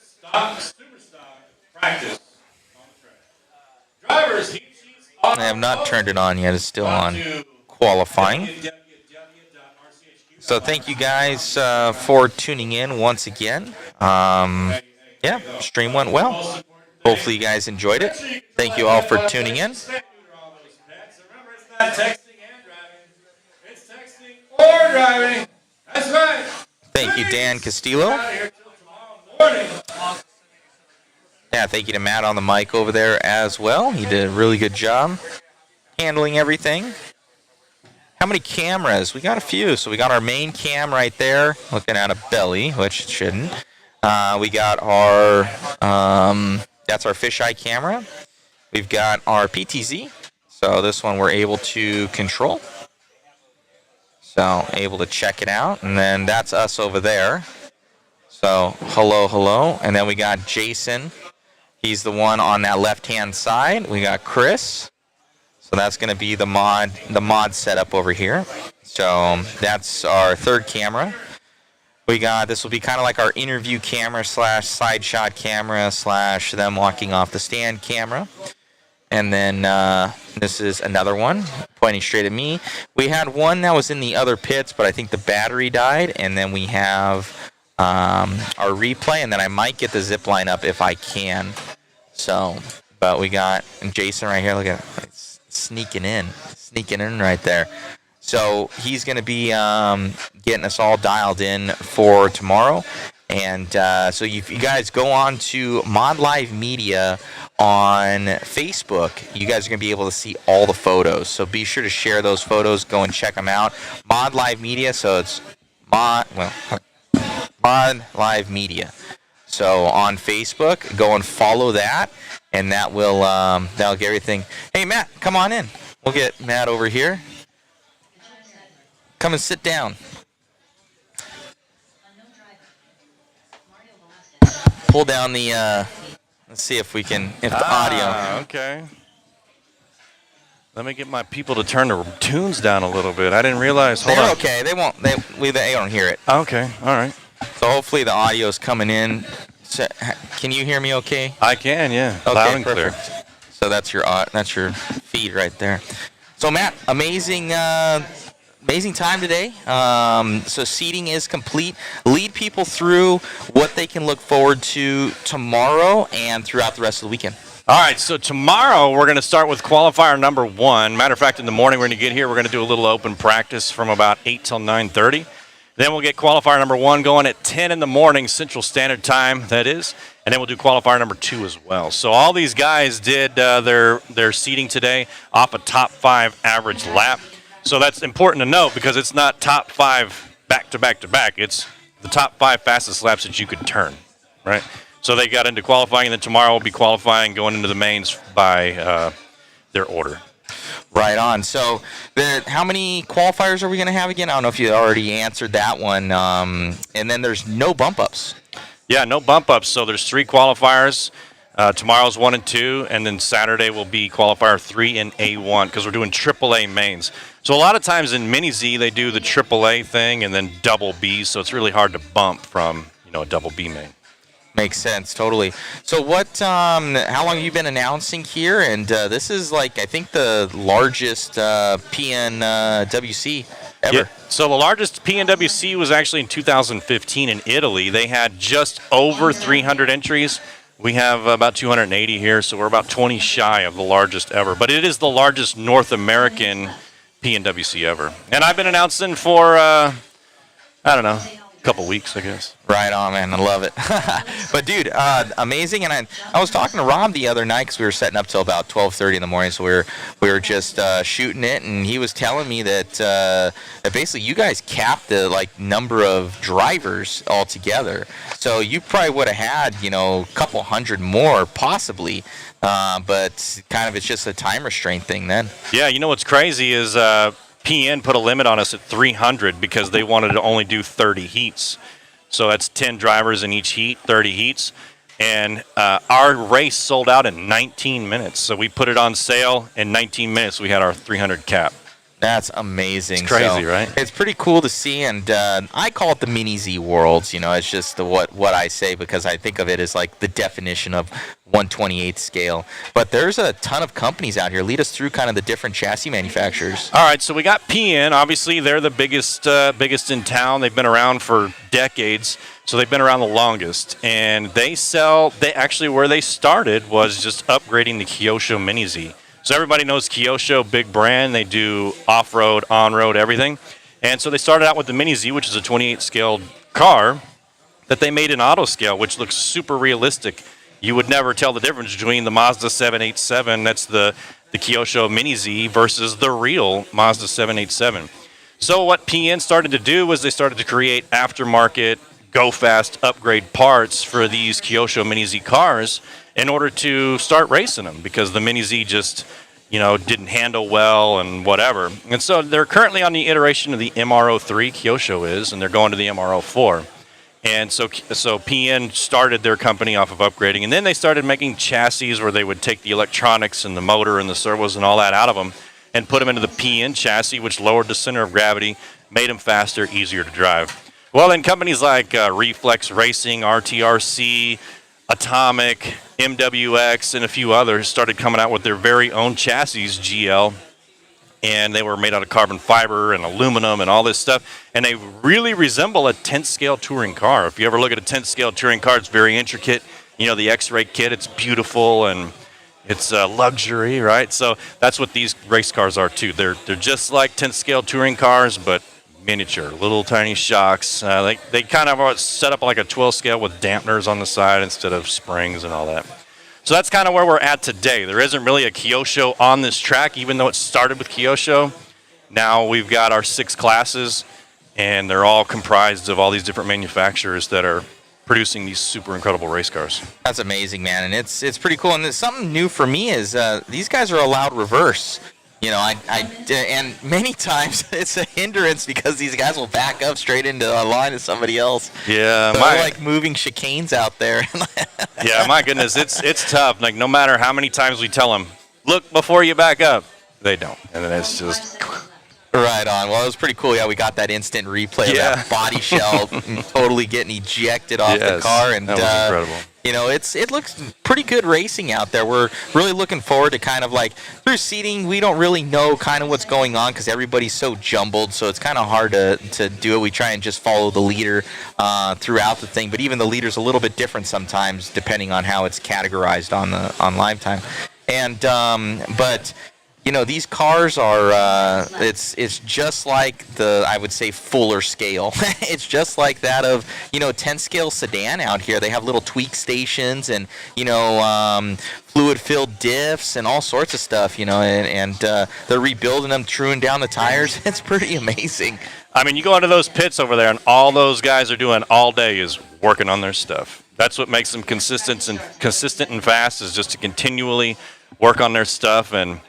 Stock, Superstock, practice on the track. Drivers, heat sheets are I have not turned it on yet. It's still on qualifying. So thank you guys for tuning in once again. Yeah, stream went well. Hopefully you guys enjoyed it. Thank you all for tuning in. Remember, it's not texting and driving. It's texting or driving. That's right. Thank you, Dan Castillo. Out of here till tomorrow morning. Yeah, thank you to Matt on the mic over there as well. He did a really good job handling everything. How many cameras? We got a few. So we got our main cam right there, looking at a belly, which it shouldn't. We got our, that's our fisheye camera. We've got our PTZ. So this one we're able to control. So able to check it out. And then that's us over there. So hello, hello. And then we got Jason. He's the one on that left-hand side. We got Chris. So that's going to be the mod setup over here. So that's our third camera. We got, this will be kind of like our interview camera / side shot camera / them walking off the stand camera. And then this is another one pointing straight at me. We had one that was in the other pits, but I think the battery died. And then we have our replay, and then I might get the zip line up if I can. So, but we got Jason right here. Look at it. Sneaking in right there. So he's going to be getting us all dialed in for tomorrow. And so if you guys go on to Mod Live Media on Facebook, you guys are going to be able to see all the photos. So be sure to share those photos. Go and check them out. Mod Live Media, so it's Mod Live Media. So on Facebook, go and follow that. And that will that'll get everything. Hey, Matt, come on in. We'll get Matt over here. Come and sit down. Pull down the Let's see if we can, if the audio. Okay. Let me get my people to turn the tunes down a little bit. I didn't realize. Hold They're on. okay. They won't. They don't hear it. Okay. All right. So hopefully the audio's coming in. So, can you hear me okay? I can. Yeah. Okay, Loud and perfect. clear. So that's your feed right there. So Matt, amazing time today. So seating is complete. Lead people through what they can look forward to tomorrow and throughout the rest of the weekend. All right, so tomorrow we're going to start with qualifier number 1. Matter of fact, in the morning we're going to get here. We're going to do a little open practice from about 8 till 9:30. Then we'll get qualifier number 1 going at 10 in the morning, Central Standard Time, that is. And then we'll do qualifier number 2 as well. So all these guys did their seating today off a top 5 average lap. So that's important to note because it's not top 5 back to back to back. It's the top 5 fastest laps that you could turn, right? So they got into qualifying, and then tomorrow we'll be qualifying, going into the mains by their order. Right on. So how many qualifiers are we going to have again? I don't know if you already answered that one. And then there's no bump ups. Yeah, no bump ups. So there's 3 qualifiers. Tomorrow's 1 and 2, and then Saturday will be qualifier 3 and A1 because we're doing AAA mains. So a lot of times in Mini Z they do the AAA thing and then double B, so it's really hard to bump from a double B main. Makes sense, totally. So how long have you been announcing here? And this is I think the largest PNWC ever. Yeah. So the largest PNWC was actually in 2015 in Italy. They had just over 300 entries. We have about 280 here, so we're about 20 shy of the largest ever. But it is the largest North American PNWC ever. And I've been announcing for, a couple weeks, I guess. Right on, man. I love it. But, dude, amazing. And I was talking to Rob the other night because we were setting up till about 12:30 in the morning, so we were just shooting it, and he was telling me that basically you guys capped the number of drivers altogether. So you probably would have had a couple hundred more possibly, but kind of it's just a time restraint thing then. Yeah, what's crazy is PN put a limit on us at 300 because they wanted to only do 30 heats. So that's 10 drivers in each heat, 30 heats. And our race sold out in 19 minutes. So we put it on sale. In 19 minutes, we had our 300 cap. That's amazing. It's crazy, right? It's pretty cool to see, and I call it the Mini Z Worlds. It's just what I say because I think of it as the definition of 1/28 scale. But there's a ton of companies out here. Lead us through kind of the different chassis manufacturers. All right, so we got PN. Obviously, they're the biggest in town. They've been around for decades, so they've been around the longest. And they actually where they started was just upgrading the Kyosho Mini Z. So everybody knows Kyosho, big brand. They do off-road, on-road, everything. And so they started out with the Mini Z, which is a 28 scale car that they made in auto scale, which looks super realistic. You would never tell the difference between the Mazda 787, that's the Kyosho Mini Z, versus the real Mazda 787. So what PN started to do was they started to create aftermarket, go-fast upgrade parts for these Kyosho Mini Z cars in order to start racing them because the Mini Z just, didn't handle well and whatever. And so they're currently on the iteration of the MR03, Kyosho is, and they're going to the MR04. And so PN started their company off of upgrading, and then they started making chassis where they would take the electronics and the motor and the servos and all that out of them and put them into the PN chassis, which lowered the center of gravity, made them faster, easier to drive. Well, then companies like Reflex Racing, RTRC, Atomic, MWX, and a few others started coming out with their very own chassis, GL, and they were made out of carbon fiber and aluminum and all this stuff, and they really resemble a 10th scale touring car. If you ever look at a 10th scale touring car, it's very intricate. The X-ray kit, it's beautiful and it's luxury, right? So that's what these race cars are too. They're just like 10th scale touring cars, but miniature, little tiny shocks. They kind of are set up like a 12 scale with dampeners on the side instead of springs and all that. So that's kind of where we're at today. There isn't really a Kyosho on this track, even though it started with Kyosho. Now we've got our 6 classes, and they're all comprised of all these different manufacturers that are producing these super incredible race cars. That's amazing, man, and it's pretty cool. And something new for me is these guys are allowed reverse. And many times it's a hindrance because these guys will back up straight into a line of somebody else. Yeah, so they're like moving chicanes out there. Yeah, my goodness, it's tough. Like no matter how many times we tell them, look before you back up, they don't, and then it's just. Right on. Well, it was pretty cool. Yeah, we got that instant replay of that body shell totally getting ejected off the car, and that was incredible. It looks pretty good racing out there. We're really looking forward to kind of like through seating. We don't really know kind of what's going on because everybody's so jumbled, so it's kind of hard to do it. We try and just follow the leader throughout the thing, but even the leader's a little bit different sometimes depending on how it's categorized on live time. And but. These cars are, it's just like I would say, fuller scale. It's just like that of, 10-scale sedan out here. They have little tweak stations and, fluid-filled diffs and all sorts of stuff, and they're rebuilding them, truing down the tires. It's pretty amazing. I mean, you go into those pits over there, and all those guys are doing all day is working on their stuff. That's what makes them consistent and fast is just to continually work on their stuff and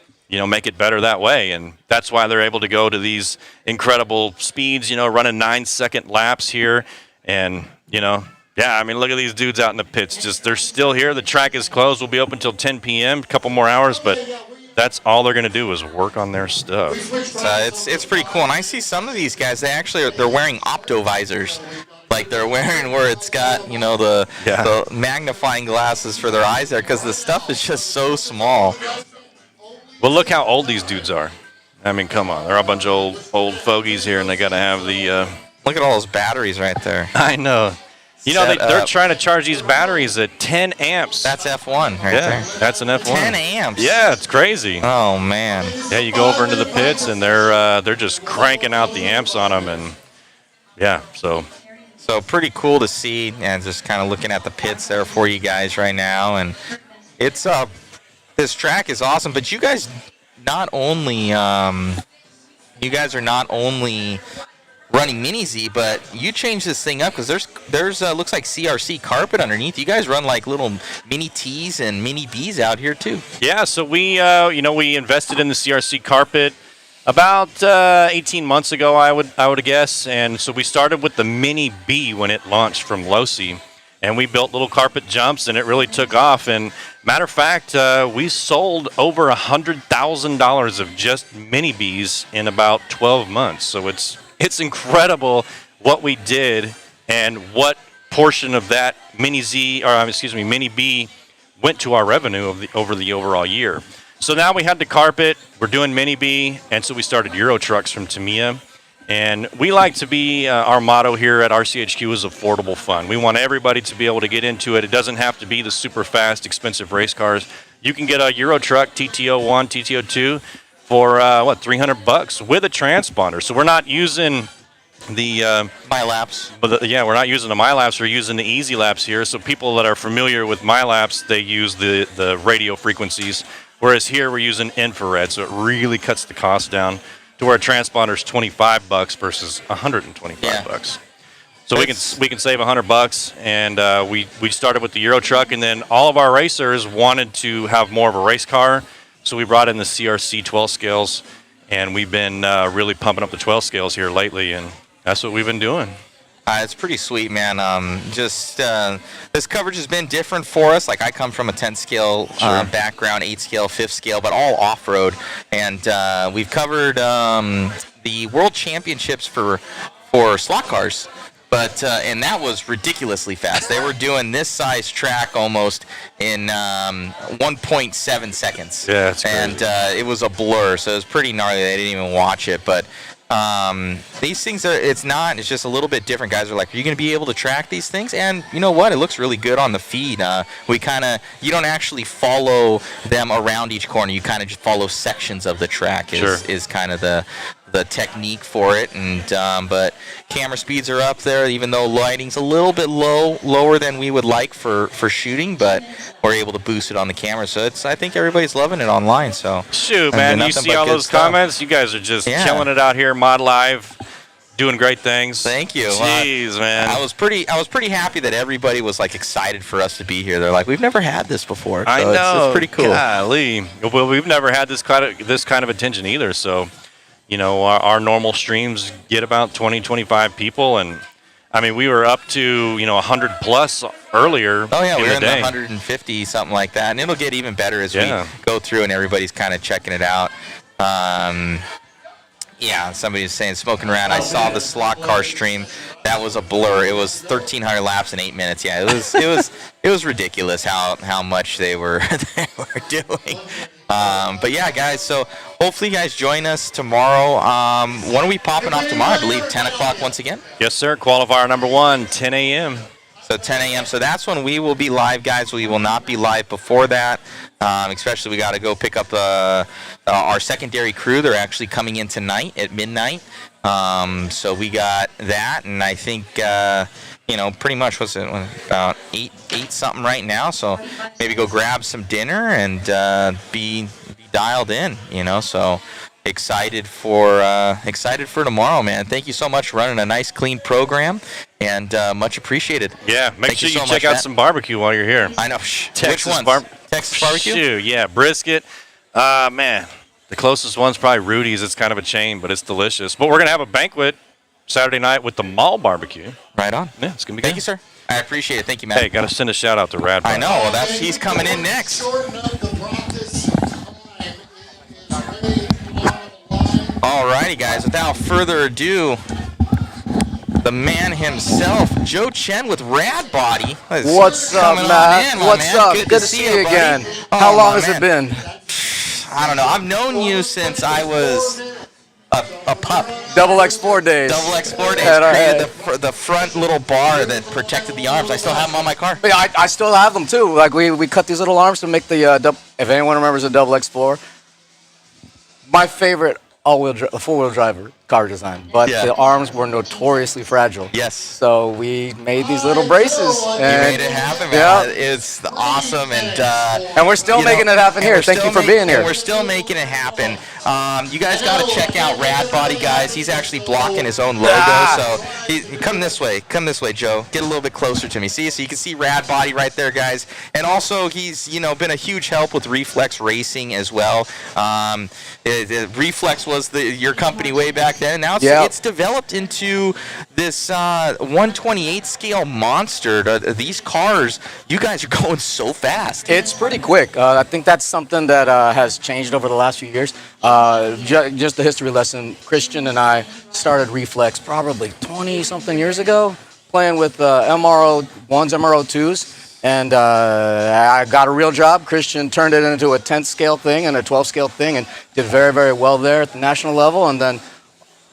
make it better that way. And that's why they're able to go to these incredible speeds, running 9-second laps here. And, I mean, look at these dudes out in the pits. They're still here. The track is closed. We'll be open until 10 p.m., a couple more hours, but that's all they're going to do is work on their stuff. It's pretty cool. And I see some of these guys, they're wearing opto visors. Like they're wearing where it's got, the magnifying glasses for their eyes there because the stuff is just so small. Well, look how old these dudes are. I mean, come on. They're a bunch of old fogies here, and they got to have the... Look at all those batteries right there. I know. They're trying to charge these batteries at 10 amps. That's F1 right there. That's an F1. 10 amps? Yeah, it's crazy. Oh, man. Yeah, you go over into the pits, and they're just cranking out the amps on them, and So pretty cool to see, and just kind of looking at the pits there for you guys right now, and it's... This track is awesome, but you guys not only are not only running Mini Z, but you changed this thing up because there's looks like CRC carpet underneath. You guys run like little Mini T's and Mini B's out here too. Yeah, so we we invested in the CRC carpet about 18 months ago, I would guess, and so we started with the Mini B when it launched from Losi. And we built little carpet jumps, and it really took off. And matter of fact, we sold over $100,000 of just Mini Bs in about 12 months. So it's incredible what we did and what portion of that Mini B went to our revenue over the overall year. So now we had the carpet. We're doing Mini B, and so we started Euro trucks from Tamiya. And we like to be, our motto here at RCHQ is affordable fun. We want everybody to be able to get into it. It doesn't have to be the super fast, expensive race cars. You can get a Euro truck, TTO1, TTO2 for, $300 with a transponder. So we're not using the... MyLaps. We're not using the MyLaps. We're using the Easy Laps here. So people that are familiar with MyLaps, they use the radio frequencies. Whereas here we're using infrared, so it really cuts the cost down. To where a transponder is $25 versus $125. So we can save $100, and we started with the Euro truck, and then all of our racers wanted to have more of a race car, so we brought in the CRC 12 scales, and we've been really pumping up the 12 scales here lately, and that's what we've been doing. It's pretty sweet, man. This coverage has been different for us. Like I come from a 10-scale background, 8-scale, 5th-scale, but all off-road. And we've covered the World Championships for slot cars. But and that was ridiculously fast. They were doing this size track almost in 1.7 seconds. Yeah, it's crazy. And it was a blur, so it was pretty gnarly. They didn't even watch it, but. These things it's just a little bit different. Guys are like, are you going to be able to track these things? And you know what? It looks really good on the feed. You don't actually follow them around each corner. You kind of just follow sections of the track is kind of the technique for it. And but camera speeds are up there, even though lighting's a little bit lower than we would like for shooting, but we're able to boost it on the camera. So I think everybody's loving it online. So shoot, man, you see all those comments? You guys are just killing it out here, Mod Live. doing great things. Thank you. Jeez, man. I was pretty happy that everybody was like excited for us to be here. They're like, we've never had this before. So I know. It's pretty cool. Golly. Well, we've never had this kind of attention either. So, our normal streams get about 20, 25 people, and I mean, we were up to 100 plus earlier. Oh yeah, in we were the in day. the 150 something like that, and it'll get even better as we go through and everybody's kind of checking it out. Yeah, somebody was saying smoking around. I saw the slot car stream. That was a blur. It was 1,300 laps in 8 minutes. Yeah, it was ridiculous how much they were doing. But yeah, guys. So hopefully you guys join us tomorrow. When are we popping off tomorrow? I believe 10 o'clock once again. Yes, sir. Qualifier number 1, 10 a.m. So 10 a.m. So that's when we will be live, guys. We will not be live before that. Especially we got to go pick up our secondary crew. They're actually coming in tonight at midnight. So we got that, and I think pretty much what's it about 8 something right now. So maybe go grab some dinner and be dialed in. So excited for tomorrow, man. Thank you so much for running a nice, clean program, and much appreciated. Yeah, make Thank sure you so check much, out Matt. some barbecue while you're here. I know. Texas Which ones? Texas barbecue? Shoot, yeah, brisket. Man, the closest one's probably Rudy's. It's kind of a chain, but it's delicious. But we're going to have a banquet Saturday night with the mall barbecue. Right on. Yeah, it's going to be good. Thank you, sir. I apprecight it. Thank you, Matt. Hey, got to send a shout out to Radbody. I know. Well, he's coming in next. All righty, guys. Without further ado, the man himself, Joe Chen with Radbody. What's up, Matt? What's up? Good to see you again. How long has it been? I don't know. I've known you since I was a pup. Double X4 days. Double X4 days. Created the front little bar that protected the arms. I still have them on my car. Yeah, I still have them too. Like we cut these little arms to make the if anyone remembers the Double X4. My favorite four-wheel driver car design, but the arms were notoriously fragile. Yes. So we made these little braces. You And made it happen, man. It's awesome, and we're still making it happen here. Thank you for being here. We're still making it happen. You guys got to check out Radbody, guys. He's actually blocking his own logo. So come this way. Come this way, Joe. Get a little bit closer to me. See, so you can see Radbody right there, guys. And also, he's been a huge help with Reflex Racing as well. Reflex was your company way back then. Now it's developed into this 128 scale monster. These cars, you guys are going so fast. It's pretty quick. I think that's something that has changed over the last few years. Just the history lesson, Christian and I started Reflex probably 20-something years ago, playing with MRO1s, MRO2s. And I got a real job. Christian turned it into a 10th scale thing and a 12th scale thing and did very, very well there at the national level. And then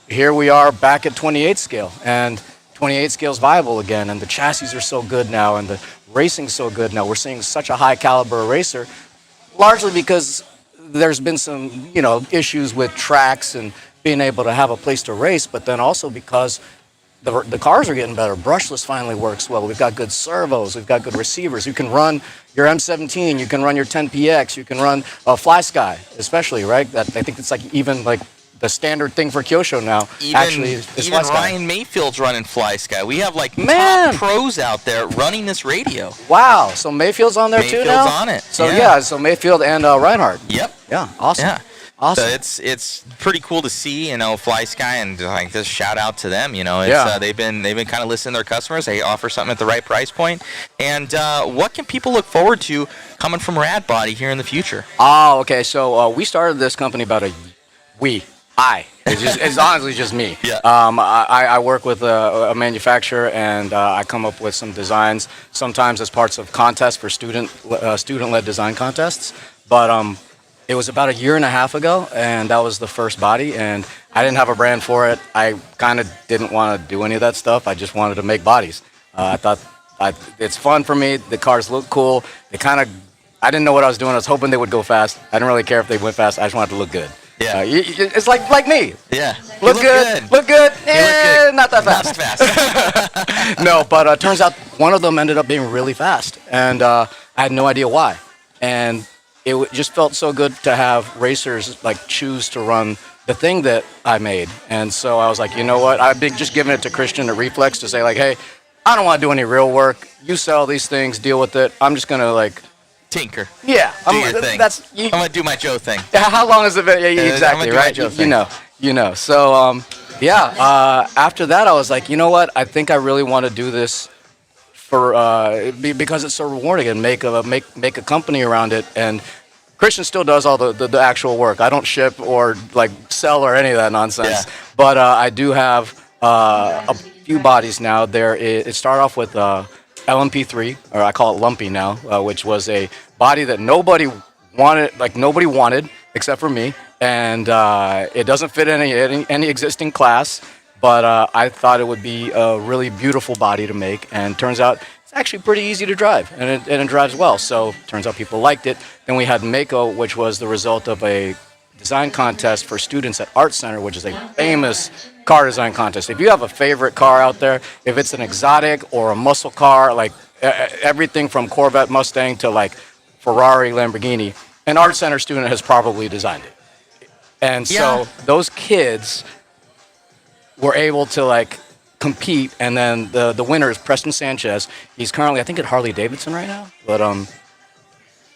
here we are back at 28 scale. And 28 scale is viable again. And the chassis are so good now and the racing's so good now. We're seeing such a high caliber racer, largely because there's been some, issues with tracks and being able to have a place to race, but then also because the cars are getting better. Brushless finally works well. We've got good servos. We've got good receivers. You can run your M17. You can run your 10PX. You can run Fly Sky, especially, right? I think it's even the standard thing for Kyosho now. Is even Fly Sky. Ryan Mayfield's running Fly Sky. We have top pros out there running this radio. Wow. So Mayfield's on there too now? Mayfield's on it. So so Mayfield and Reinhardt. Yep. Yeah. Awesome. Yeah. Awesome. So it's pretty cool to see, Fly Sky, and just shout out to them. They've been kind of listening to their customers. They offer something at the right price point. And what can people look forward to coming from Radbody here in the future? Oh, okay. So we started this company about it's honestly just me. Yeah. I work with a manufacturer, and I come up with some designs, sometimes as parts of contests for student-led design contests. But it was about a year and a half ago, and that was the first body, and I didn't have a brand for it. I kind of didn't want to do any of that stuff. I just wanted to make bodies. I thought it's fun for me. The cars look cool. I didn't know what I was doing. I was hoping they would go fast. I didn't really care if they went fast. I just wanted to look good. Yeah. It's like me. Yeah. Look good. Look good. Not that fast. Not fast. No, but turns out one of them ended up being really fast, and I had no idea why. And it just felt so good to have racers choose to run the thing that I made. And so I was like, you know what? I've been just giving it to Christian at Reflex to say like, hey, I don't want to do any real work. You sell these things, deal with it. I'm just gonna like tinker. Yeah, Do your thing. I'm gonna do my Joe thing. How long has it been? Yeah, exactly, I'm gonna do my right? Joe thing. You know. So after that, I was like, you know what? I think I really want to do this for because it's so rewarding and make a company around it. And Christian still does all the actual work. I don't ship or like sell or any of that nonsense. Yeah. But I do have a few bodies now. It started off with LMP3, or I call it Lumpy now, which was a body that nobody wanted except for me, and it doesn't fit any existing class. But I thought it would be a really beautiful body to make, and turns out it's actually pretty easy to drive, and it drives well. So turns out people liked it. Then we had Mako, which was the result of a design contest for students at Art Center, which is a famous car design contest. If you have a favorite car out there, if it's an exotic or a muscle car, like everything from Corvette, Mustang to like Ferrari, Lamborghini, an Art Center student has probably designed it. And so those kids were able to like compete, and then the winner is Preston Sanchez. He's currently, I think, at Harley Davidson right now, but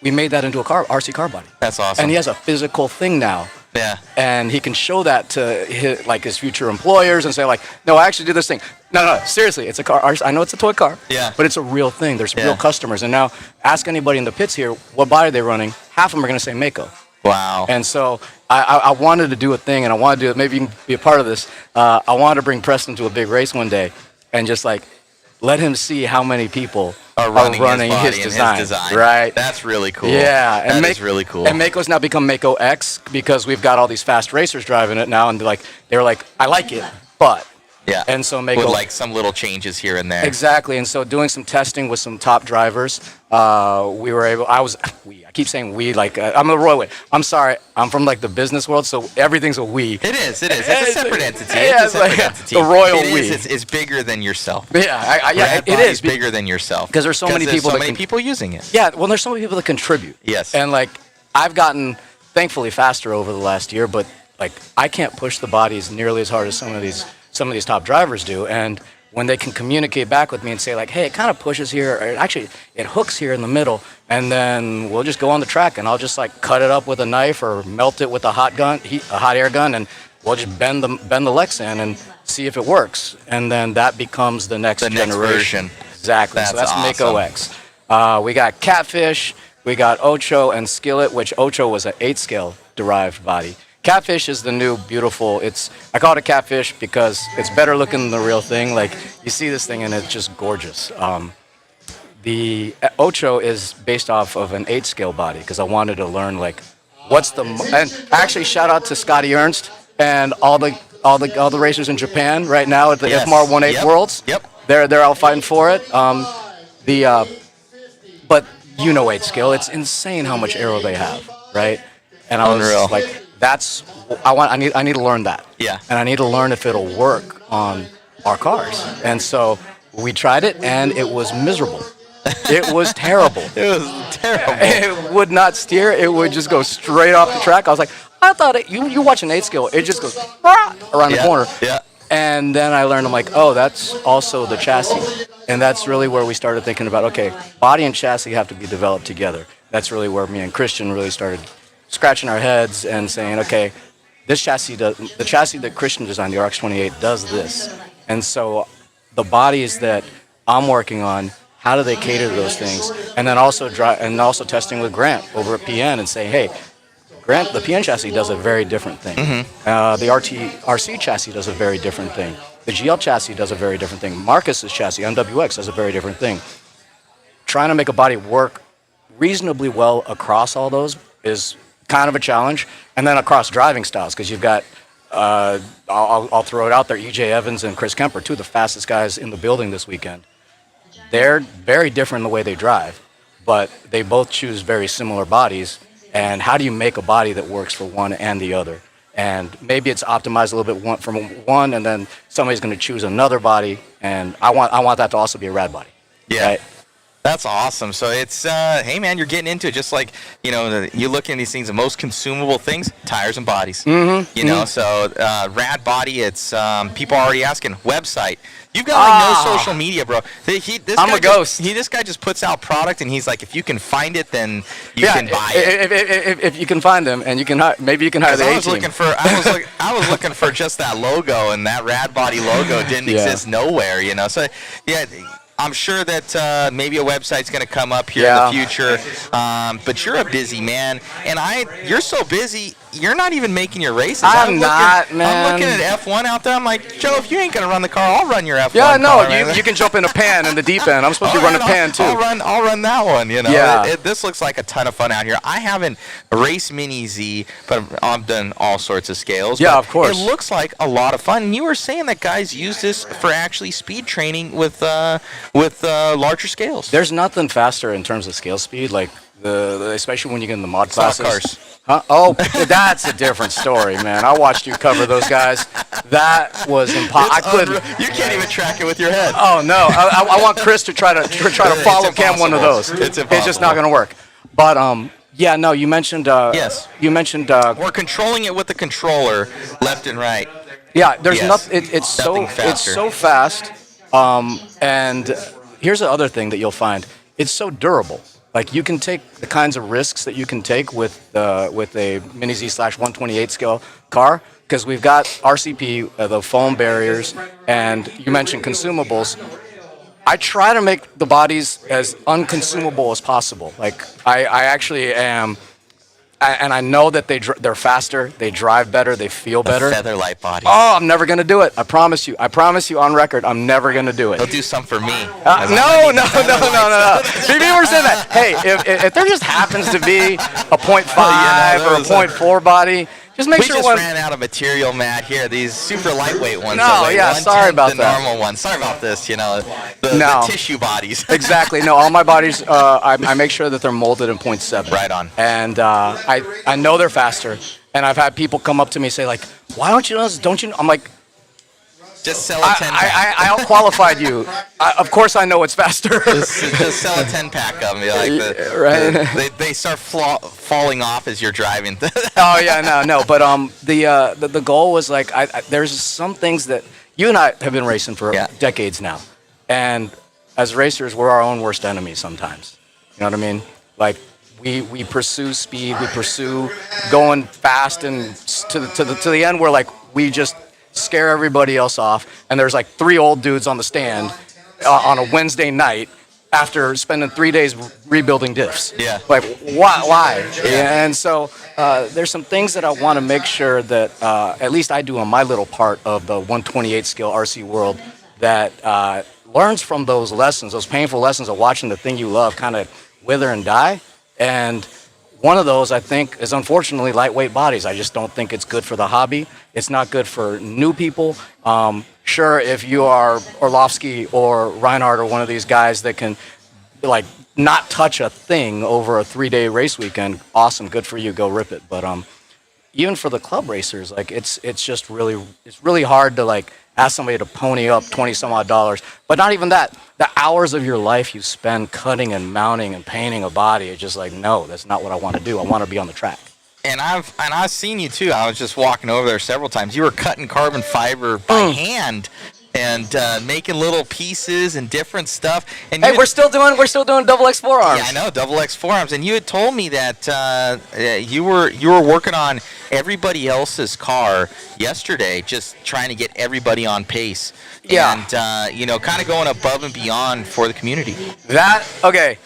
we made that into a RC car body. That's awesome. And he has a physical thing now. Yeah. And he can show that to his future employers and say like, no, I actually did this thing. No, seriously, it's a car. I know it's a toy car. Yeah. But it's a real thing. There's real customers. And now ask anybody in the pits here, what body they're running. Half of them are going to say Mako. Wow. And so I wanted to do a thing, and I wanted to do it. Maybe you can be a part of this. I wanted to bring Preston to a big race one day and just like let him see how many people are running his design. Right. That's really cool. Yeah. And that is really cool. And Mako's now become Mako X because we've got all these fast racers driving it now, and they were like, I like it, but. Yeah. And so Mako. With like some little changes here and there. Exactly. And so doing some testing with some top drivers, we were able. I keep saying we, like I'm a Roy. I'm sorry. I'm from like the business world, so everything's a we. It is. It's a separate entity. Yeah, it's a separate entity. The royal it we. It's bigger than yourself. Yeah, it Radbody's is bigger than yourself because there's so many people. So many people using it. Yeah. Well, there's so many people that contribute. Yes. And like I've gotten thankfully faster over the last year, but like I can't push the bodies nearly as hard as some of these top drivers do. And when they can communicate back with me and say like, hey, it kind of pushes here, or actually it hooks here in the middle, and then we'll just go on the track and I'll just like cut it up with a knife or melt it with a hot air gun, and we'll just bend the Lex in and see if it works. And then that becomes the next generation. Exactly. So that's awesome. Mako X. We got Catfish, we got Ocho and Skillet, which Ocho was an 8-scale derived body. Catfish is the new beautiful. I call it a catfish because it's better looking than the real thing. Like you see this thing and it's just gorgeous. The Ocho is based off of an 8-scale body because I wanted to learn like and actually shout out to Scotty Ernst and all the racers in Japan right now at the FMR 18 Worlds. Yep. They're all fighting for it. But 8-scale, it's insane how much aero they have, right? And I was like, I need to learn that. Yeah. And I need to learn if it'll work on our cars. And so we tried it, and it was miserable. It was terrible. It was terrible. It would not steer. It would just go straight off the track. I was like, I thought you watch an 8-scale, it just goes around the corner. Yeah. And then I learned, I'm like, oh, that's also the chassis. And that's really where we started thinking about, okay, body and chassis have to be developed together. That's really where me and Christian really started scratching our heads and saying, okay, the chassis that Christian designed, the RX-28, does this. And so the bodies that I'm working on, how do they cater to those things? And then also testing with Grant over at PN and say, hey, Grant, the PN chassis does a very different thing. Mm-hmm. The RC chassis does a very different thing. The GL chassis does a very different thing. Marcus's chassis, NWX, does a very different thing. Trying to make a body work reasonably well across all those is kind of a challenge, and then across driving styles, because you've got, I'll throw it out there, EJ Evans and Chris Kemper, two of the fastest guys in the building this weekend. They're very different in the way they drive, but they both choose very similar bodies, and how do you make a body that works for one and the other? And maybe it's optimized a little bit from one, and then somebody's going to choose another body, and I want that to also be a rad body. Yeah. Right? That's awesome. So it's, hey man, you're getting into it. Just like, you look at these things, the most consumable things, tires and bodies. Mm-hmm. You know, so Radbody, it's people already asking website. You've got like no social media, bro. I'm a ghost. This guy just puts out product, and he's like, if you can find it, then you can buy it. If you can find them, and you can maybe you can hire the A team. I was looking for just that logo, and that Radbody logo didn't exist nowhere. So yeah. I'm sure that maybe a website's going to come up here in the future, but you're a busy man, and you're so busy, you're not even making your races. I'm not, man. I'm looking at F1 out there. I'm like, Joe, if you ain't going to run the car, I'll run your F1 Yeah, no, car, you can jump in a pan in the deep end. I'm supposed to run a pan, too. I'll run that one, Yeah. This looks like a ton of fun out here. I haven't raced Mini Z, but I've done all sorts of scales. Yeah, of course. It looks like a lot of fun. And you were saying that guys use this for actually speed training with larger scales. There's nothing faster in terms of scale speed, like especially when you get in the mod classes. Stock cars. Huh? Oh, that's a different story, man. I watched you cover those guys. That was impossible. You can't even track it with your head. Oh no, I want Chris to try to follow cam one of those. It's impossible. It's just not going to work. But yeah, no, you mentioned. Yes. You mentioned. We're controlling it with the controller, left and right. Yeah, there's nothing. It's so fast. And here's the other thing that you'll find: it's so durable. Like you can take the kinds of risks that you can take with a Mini Z/128 scale car, because we've got RCP, the foam barriers, and you mentioned consumables. I try to make the bodies as unconsumable as possible. Like I actually am. And I know that they're faster, they drive better, they feel better. Featherlight body. Oh, I'm never gonna do it. I promise you. I promise you on record, I'm never gonna do it. He'll do some for me. No. People were saying that. Hey, if there just happens to be a 0.5 or a 0.4 body, just make sure. We just ran out of material, Matt. Here, these super lightweight ones. No, yeah, sorry about the that. normal ones. Sorry about this. The tissue bodies. Exactly. No, all my bodies. I make sure that they're molded in 0.7. Right on. And I know they're faster. And I've had people come up to me and say like, "Why don't you know this? Don't you?" I'm like, just sell a 10-pack. I outqualified you. Of course I know it's faster. just sell a 10-pack of them. Right. They start falling off as you're driving. Oh yeah, no. But the goal was like, there's some things that you and I have been racing for decades now, and as racers, we're our own worst enemies sometimes. You know what I mean? Like we pursue speed, we pursue going fast, and to the end, we're like we just scare everybody else off, and there's like 3 old dudes on the stand on a Wednesday night after spending 3 days rebuilding diffs. Yeah. Like, why? Yeah. And so there's some things that I want to make sure that at least I do on my little part of the 128 scale RC world that learns from those lessons, those painful lessons of watching the thing you love kind of wither and die. And one of those, I think, is unfortunately lightweight bodies. I just don't think it's good for the hobby. It's not good for new people. Sure, if you are Orlovsky or Reinhardt or one of these guys that can, like, not touch a thing over a 3-day race weekend, awesome, good for you, go rip it. But even for the club racers, like, it's just really hard to, like, ask somebody to pony up $20-some-odd. But not even that. The hours of your life you spend cutting and mounting and painting a body, it's just like, no, that's not what I want to do. I want to be on the track. And I've seen you too. I was just walking over there several times. You were cutting carbon fiber by hand and making little pieces and different stuff. And hey, we're still doing double X forearms. Yeah, I know, double X forearms. And you had told me that you were working on everybody else's car yesterday, just trying to get everybody on pace. Yeah. And kind of going above and beyond for the community. Okay,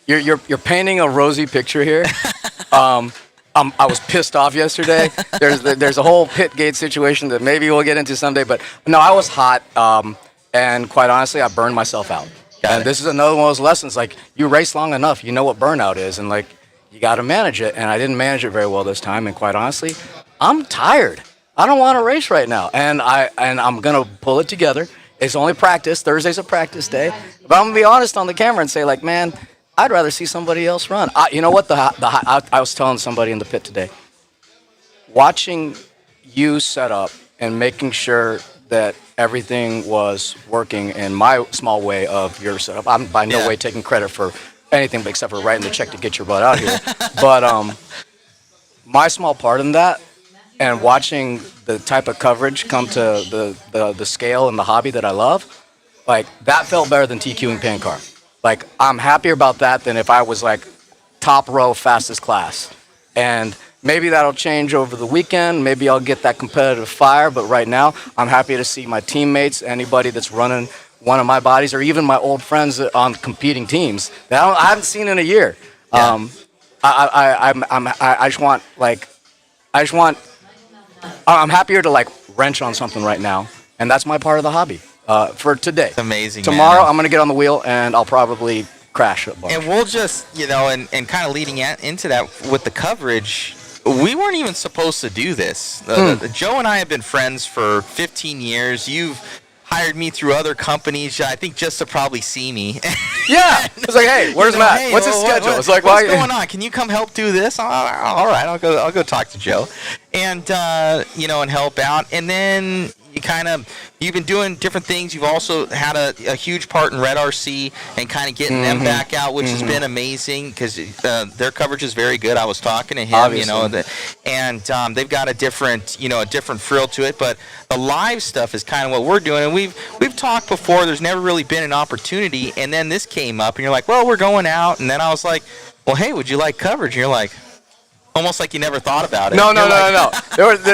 you're painting a rosy picture here. I was pissed off yesterday. There's a whole pit gate situation that maybe we'll get into someday. But no, I was hot, and quite honestly, I burned myself out. And this is another one of those lessons. Like, you race long enough, you know what burnout is, and like you got to manage it. And I didn't manage it very well this time. And quite honestly, I'm tired. I don't want to race right now, and I'm gonna pull it together. It's only practice. Thursday's a practice day. But I'm gonna be honest on the camera and say, like, man, I'd rather see somebody else run. You know what? I was telling somebody in the pit today, watching you set up and making sure that everything was working in my small way of your setup. I'm by no way taking credit for anything except for writing the check to get your butt out here. But my small part in that, and watching the type of coverage come to the scale and the hobby that I love, like that felt better than TQing pan car. Like I'm happier about that than if I was like top row fastest class. And maybe that'll change over the weekend. Maybe I'll get that competitive fire. But right now, I'm happy to see my teammates, anybody that's running one of my bodies, or even my old friends on competing teams that I haven't seen in a year. Yeah. I'm happier to like wrench on something right now, and that's my part of the hobby for today. It's amazing. Tomorrow, man. I'm gonna get on the wheel and I'll probably crash a bunch. And we'll just, and kind of leading into that with the coverage, we weren't even supposed to do this. Joe and I have been friends for 15 years. You've hired me through other companies, I think, just to probably see me. Yeah. It's like, hey, where's Matt? Hey, what's his schedule? It's like, what's going on? Can you come help do this? All right, I'll go talk to Joe, and and help out. And then you've been doing different things. You've also had a huge part in Red RC and kind of getting them back out, which has been amazing because their coverage is very good. I was talking to him, Obviously. and they've got a different frill to it. But the live stuff is kind of what we're doing, and we've talked before. There's never really been an opportunity, and then this came up, and you're like, well, we're going out, and then I was like, well, hey, would you like coverage? And you're like, almost like you never thought about it. No.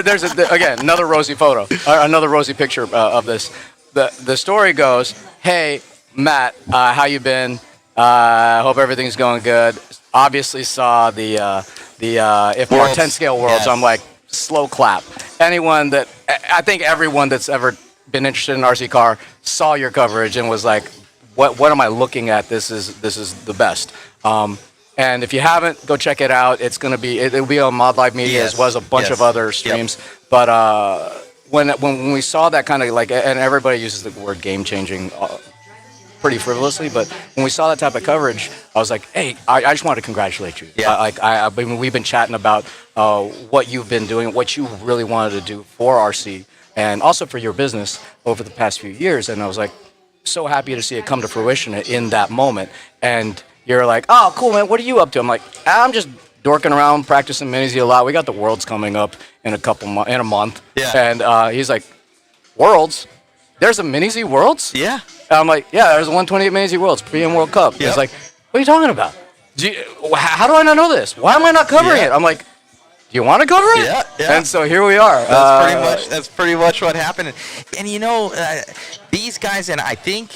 There's again another rosy photo, another rosy picture of this. The story goes, hey Matt, how you been? Hope everything's going good. Obviously saw the if more 10 scale worlds. Yes. I'm like, slow clap. I think everyone that's ever been interested in RC car saw your coverage and was like, what am I looking at? This is the best. And if you haven't, go check it out. It'll be on Mod Live Media as well as a bunch of other streams. Yep. But when we saw that kind of like, and everybody uses the word game changing pretty frivolously, but when we saw that type of coverage, I was like, hey, I just wanted to congratulate you. Yeah. We've been chatting about what you've been doing, what you really wanted to do for RC, and also for your business over the past few years. And I was like, so happy to see it come to fruition in that moment. And you're like, oh, cool, man. What are you up to? I'm like, I'm just dorking around, practicing minis a lot. We got the Worlds coming up in a month. Yeah. And he's like, Worlds? There's a Mini-Z Worlds? Yeah. And I'm like, yeah, there's a 128 Mini-Z Worlds, PM World Cup. Yep. He's like, what are you talking about? How do I not know this? Why am I not covering it? I'm like, do you want to cover it? Yeah. And so here we are. That's pretty much what happened. And these guys, and I think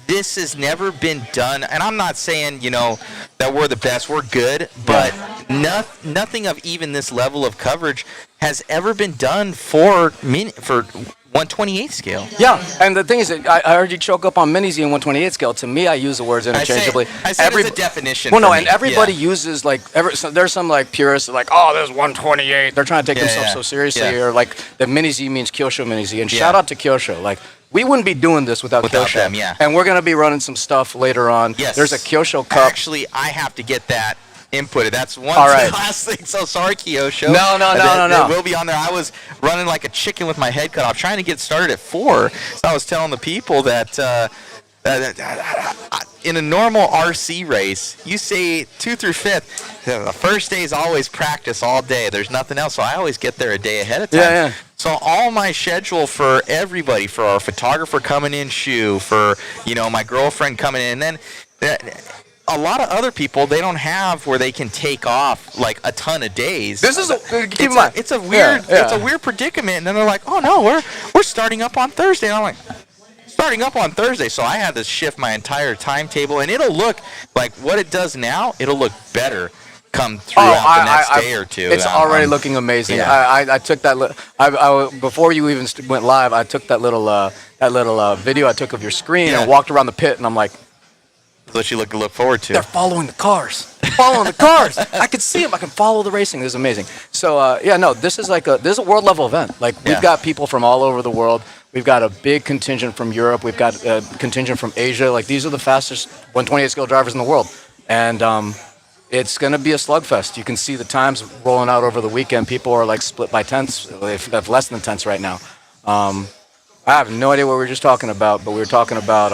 this has never been done, and I'm not saying, that we're the best, we're good, but nothing of even this level of coverage has ever been done for 128 scale. Yeah, and the thing is, I heard you choke up on Mini-Z and 128 scale. To me, I use the words interchangeably. I say it's a definition. Well, no, for and me. everybody uses so there's some like purists like, oh, there's 128. They're trying to take themselves so seriously, or like the Mini-Z means Kyosho Mini-Z. And shout out to Kyosho, like. We wouldn't be doing this without Kyosho. Them, yeah. And we're going to be running some stuff later on. Yes. There's a Kyosho Cup. Actually, I have to get that inputted. That's one last thing. So sorry, Kyosho. No. It will be on there. I was running like a chicken with my head cut off, trying to get started at 4. So I was telling the people that in a normal RC race, you say 2 through 5th. The first day is always practice all day. There's nothing else, so I always get there a day ahead of time. Yeah. So all my schedule for everybody, for our photographer coming in, for my girlfriend coming in, and then a lot of other people, they don't have where they can take off like a ton of days. This is keep in mind, it's a weird predicament, and then they're like, oh no, we're starting up on Thursday. And I'm like, starting up on Thursday, so I had to shift my entire timetable, and it'll look like what it does now. It'll look better come throughout the next day or two. It's already looking amazing. Yeah. I took that. Before you even went live, I took that little video I took of your screen and walked around the pit, and I'm like, that's what you look forward to. They're following the cars. I can see them. I can follow the racing. This is amazing. So this is a world level event. Like we've got people from all over the world. We've got a big contingent from Europe. We've got a contingent from Asia. Like these are the fastest 128 scale drivers in the world, and it's going to be a slugfest. You can see the times rolling out over the weekend. People are like split by tenths. They have less than tenths right now. I have no idea what we were just talking about, but we were talking about.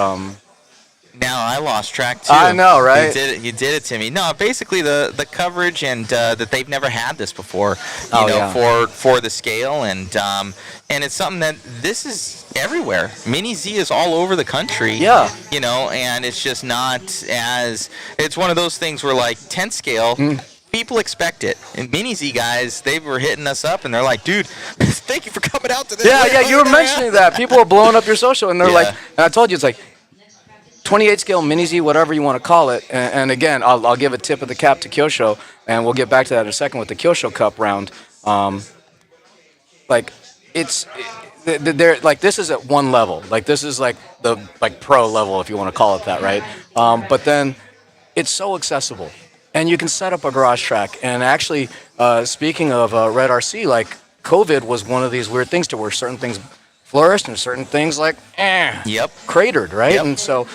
Now I lost track too. I know, right? You did it to me. No, basically the coverage and that they've never had this before. For the scale and it's something that this is everywhere. Mini Z is all over the country. Yeah. And it's just not as. It's one of those things where like 10 scale. People expect it. And Mini Z guys, they were hitting us up and they're like, dude, thank you for coming out to this. Yeah, you were mentioning that. People were blowing up your social and they're like, and I told you, it's like 28 scale Mini Z, whatever you want to call it. And again, I'll give a tip of the cap to Kyosho, and we'll get back to that in a second with the Kyosho Cup round. They're like, this is at one level. Like, this is like the pro level, if you want to call it that, right? But then it's so accessible. And you can set up a garage track. And actually, speaking of Red RC, like COVID was one of these weird things to where certain things flourished and certain things cratered, right? Yep. And so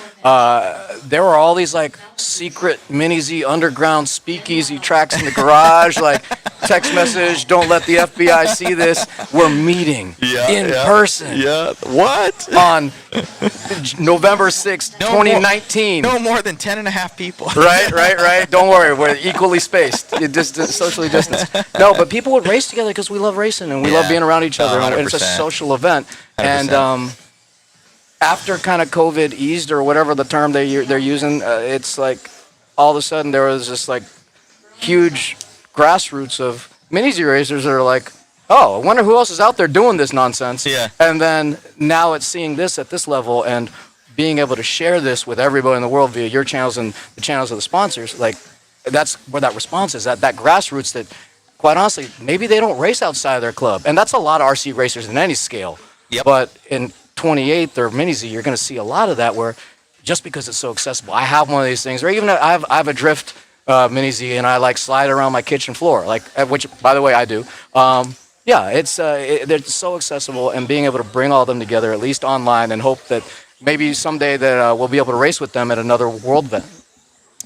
there were all these like secret Mini Z underground speakeasy tracks in the garage, like text message, don't let the FBI see this. We're meeting in person. Yeah. What? On November 6th, 2019. No more than 10 and a half people. Right. Don't worry. We're equally spaced. Socially distanced. No, but people would race together because we love racing and we love being around each other. And it's a social event. 100%. And after kind of COVID eased or whatever the term they're using, it's like all of a sudden there was this like huge grassroots of Mini Z racers that are like, oh, I wonder who else is out there doing this nonsense. Yeah. And then now it's seeing this at this level and being able to share this with everybody in the world via your channels and the channels of the sponsors. Like, that's where that response is, that grassroots that, quite honestly, maybe they don't race outside of their club. And that's a lot of RC racers in any scale. Yep. But in 28th or Mini Z, you're going to see a lot of that where just because it's so accessible, I have one of these things, or even I have a drift Mini Z and I like slide around my kitchen floor, like, which, by the way, I do. They're so accessible, and being able to bring all of them together, at least online, and hope that maybe someday that we'll be able to race with them at another world event.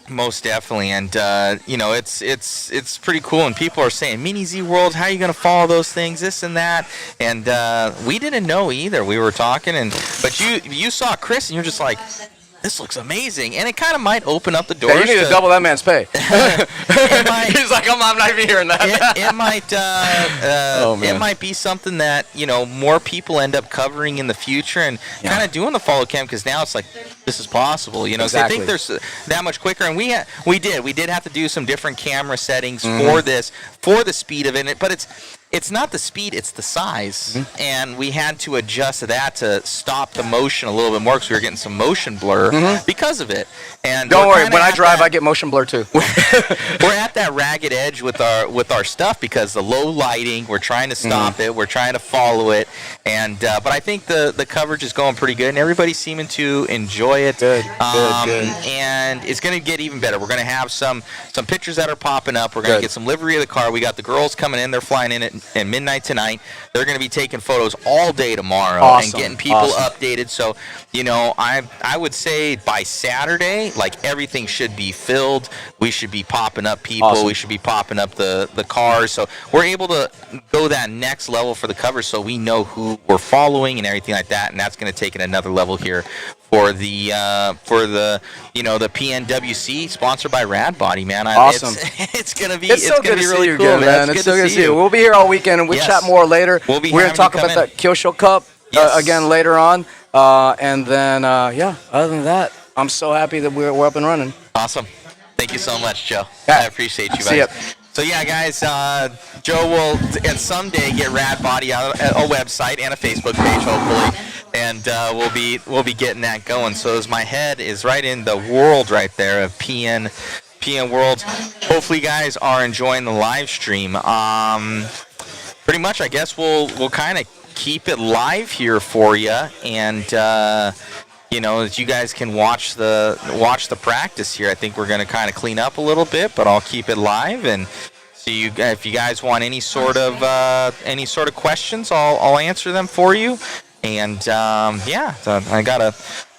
Most definitely, and it's pretty cool. And people are saying, Mini Z World, how are you going to follow those things, this and that? And we didn't know either. We were talking, but you saw Chris, and you're just like, this looks amazing, and it kind of might open up the doors. Yeah, you need to double that man's pay. He's like, I'm not even hearing that. It might be something that more people end up covering in the future and kind of doing the follow cam, because now it's like this is possible. Exactly. I think there's that much quicker, and we did have to do some different camera settings for this, for the speed of it, but it's not the speed, it's the size. And we had to adjust to that to stop the motion a little bit more, because we were getting some motion blur because of it. And don't worry, when I drive, I get motion blur too. We're at that ragged edge with our stuff, because the low lighting, we're trying to stop it, we're trying to follow it, and but I think the coverage is going pretty good, and everybody's seeming to enjoy it. Good. And it's going to get even better. We're going to have some pictures that are popping up. We're going to get some livery of the car. We got the girls coming in. They're flying in at midnight tonight. They're going to be taking photos all day tomorrow and getting people updated. So, I would say by Saturday, like, everything should be filled. We should be popping up people. Awesome. We should be popping up the cars. So we're able to go that next level for the coverage, so we know who we're following and everything like that. And that's going to take it another level here for the the PNWC, sponsored by Radbody, man. Awesome. It's gonna be so good to see really you cool, again, man. It's so good to see you. We'll be here all weekend, and we'll chat more later. We're going to talk about that Kyosho Cup again later on, and then other than that, I'm so happy that we're up and running. Awesome. Thank you so much, Joe. I appreciate you, buddy. See ya. So guys, Joe will someday get Radbody out a website and a Facebook page, hopefully, and we'll be getting that going. So as my head is right in the world right there of PN World. Hopefully, you guys are enjoying the live stream. Pretty much, I guess we'll kind of keep it live here for you, and as you guys can watch the practice here. I think we're going to kind of clean up a little bit, but I'll keep it live. And so if you guys want any sort of questions, I'll answer them for you. And so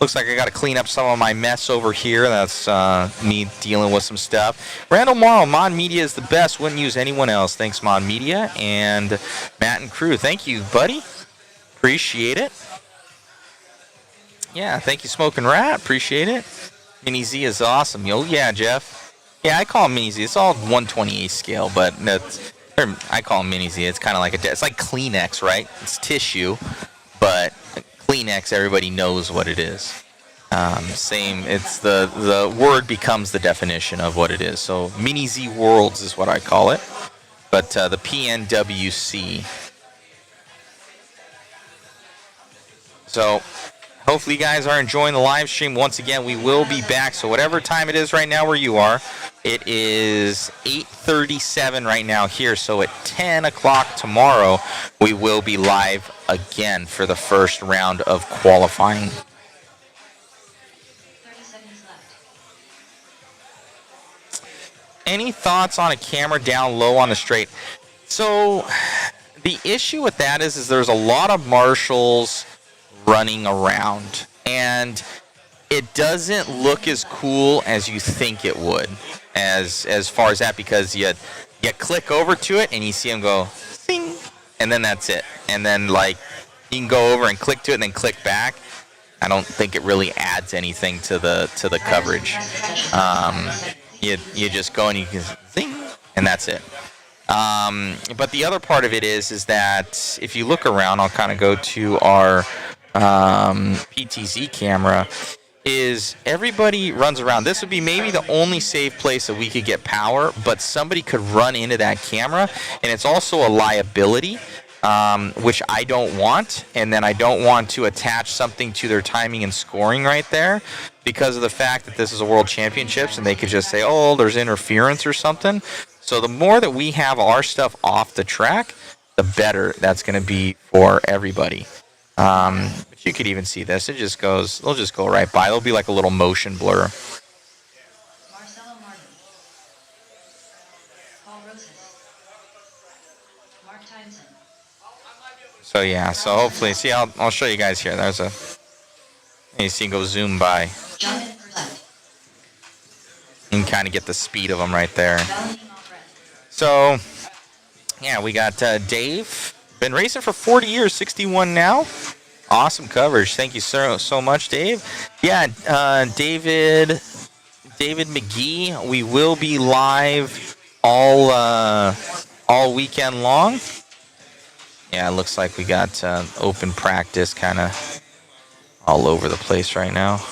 looks like I gotta clean up some of my mess over here. That's me dealing with some stuff. Randall Morrow, Mod Media is the best. Wouldn't use anyone else. Thanks, Mod Media and Matt and crew. Thank you, buddy. Appreciate it. Yeah, thank you, Smoking Rat. Appreciate it. Mini Z is awesome. Oh, yeah, Jeff. Yeah, I call him Mini Z. It's all 128 scale, but I call him Mini Z. It's kind of like it's like Kleenex, right? It's tissue, but Kleenex, everybody knows what it is. Same. It's the word becomes the definition of what it is. So Mini Z Worlds is what I call it, but the PNWC. So hopefully you guys are enjoying the live stream. Once again, we will be back. So whatever time it is right now where you are, it is 8:37 right now here. So at 10 o'clock tomorrow, we will be live again for the first round of qualifying. 30 seconds left. Any thoughts on a camera down low on the straight? So the issue with that is there's a lot of marshals running around, and it doesn't look as cool as you think it would as far as that, because you click over to it and you see them go zing, and then that's it, and then like you can go over and click to it and then click back. I don't think it really adds anything to the coverage. You just go and you can zing, and that's it. But the other part of it is that if you look around, I'll kind of go to our PTZ camera, is everybody runs around. This would be maybe the only safe place that we could get power, but somebody could run into that camera, and it's also a liability, which I don't want, and then I don't want to attach something to their timing and scoring right there because of the fact that this is a World Championships, and they could just say, oh, there's interference or something. So the more that we have our stuff off the track, the better that's going to be for everybody. But you could even see this. They'll just go right by. There'll be like a little motion blur. Marcelo Martin. Paul Rosas. Mark Timeson. So yeah, so hopefully, see, I'll show you guys here. There's you see, go zoom by. Jonathan Perlett. You can kind of get the speed of them right there. So, yeah, we got Dave. Been racing for 40 years, 61 now. Awesome coverage. Thank you so much, Dave. Yeah, David McGee. We will be live all weekend long. Yeah, it looks like we got open practice kind of all over the place right now.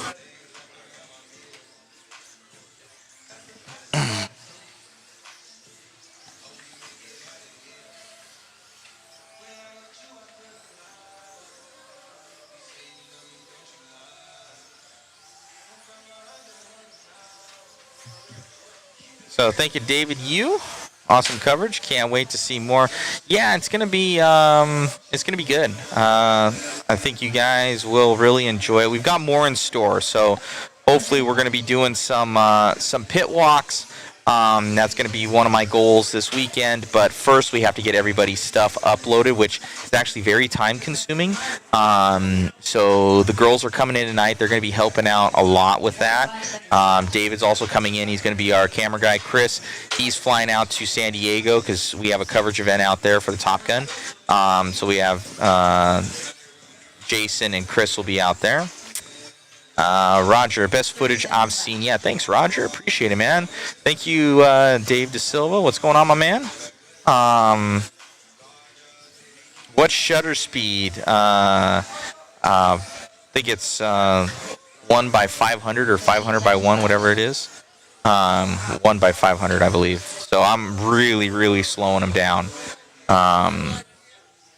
So thank you, David. Awesome coverage. Can't wait to see more. Yeah, it's gonna be good. I think you guys will really enjoy it. We've got more in store, so hopefully we're gonna be doing some pit walks. That's going to be one of my goals this weekend, but first we have to get everybody's stuff uploaded, which is actually very time consuming. So the girls are coming in tonight. They're going to be helping out a lot with that. David's also coming in. He's going to be our camera guy. Chris, he's flying out to San Diego because we have a coverage event out there for the Top Gun. So we have Jason and Chris will be out there. Roger, best footage I've seen. Yeah, thanks, Roger. Appreciate it, man. Thank you, Dave Da Silva. What's going on, my man? What shutter speed? I think it's 1 by 500 or 500 by 1, whatever it is. 1 by 500, I believe. So I'm really, really slowing them down.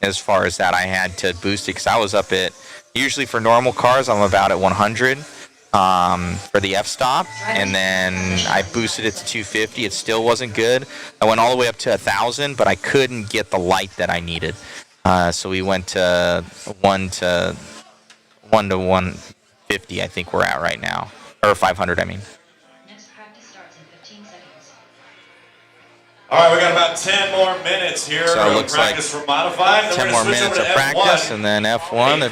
As far as that, I had to boost it because I was up at, usually for normal cars, I'm about at 100 for the f-stop, and then I boosted it to 250. It still wasn't good. I went all the way up to 1,000, but I couldn't get the light that I needed. So we went to 1 to 150, I think we're at right now. Or 500, I mean. Next practice starts in 15 seconds. All right, we got about 10 more minutes here. So it looks practice like for modified. 10 more minutes of practice, and then F1.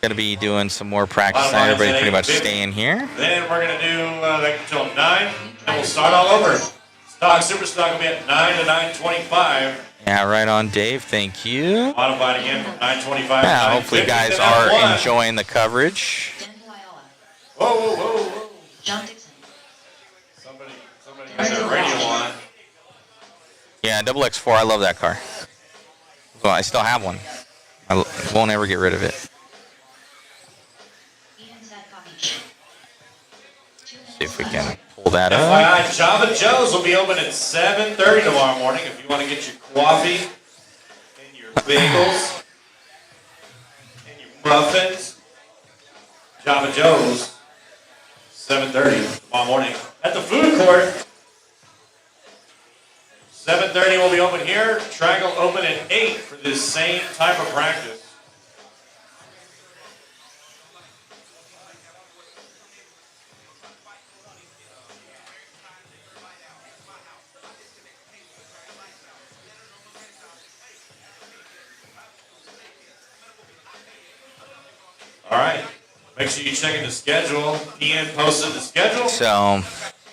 They're going to be doing some more practice. Now everybody pretty much staying here. Then we're going to do like until 9, and we'll start all over. Superstock will be at 9 to 9:25. Yeah, right on, Dave. Thank you. Modified again from 925. Yeah, hopefully you guys are enjoying the coverage. Whoa, whoa, whoa, whoa. John Dixon. Somebody got their radio on. Yeah, Double X4. I love that car. Well, I still have one. I won't ever get rid of it. See if we can pull that up. FYI, Java Joe's will be open at 7:30 tomorrow morning if you want to get your coffee and your bagels and your muffins. Java Joe's, 7:30 tomorrow morning at the food court. 7:30 will be open here. Track will open at 8 for this same type of practice. All right. Make sure you check in the schedule. PN posted the schedule. So,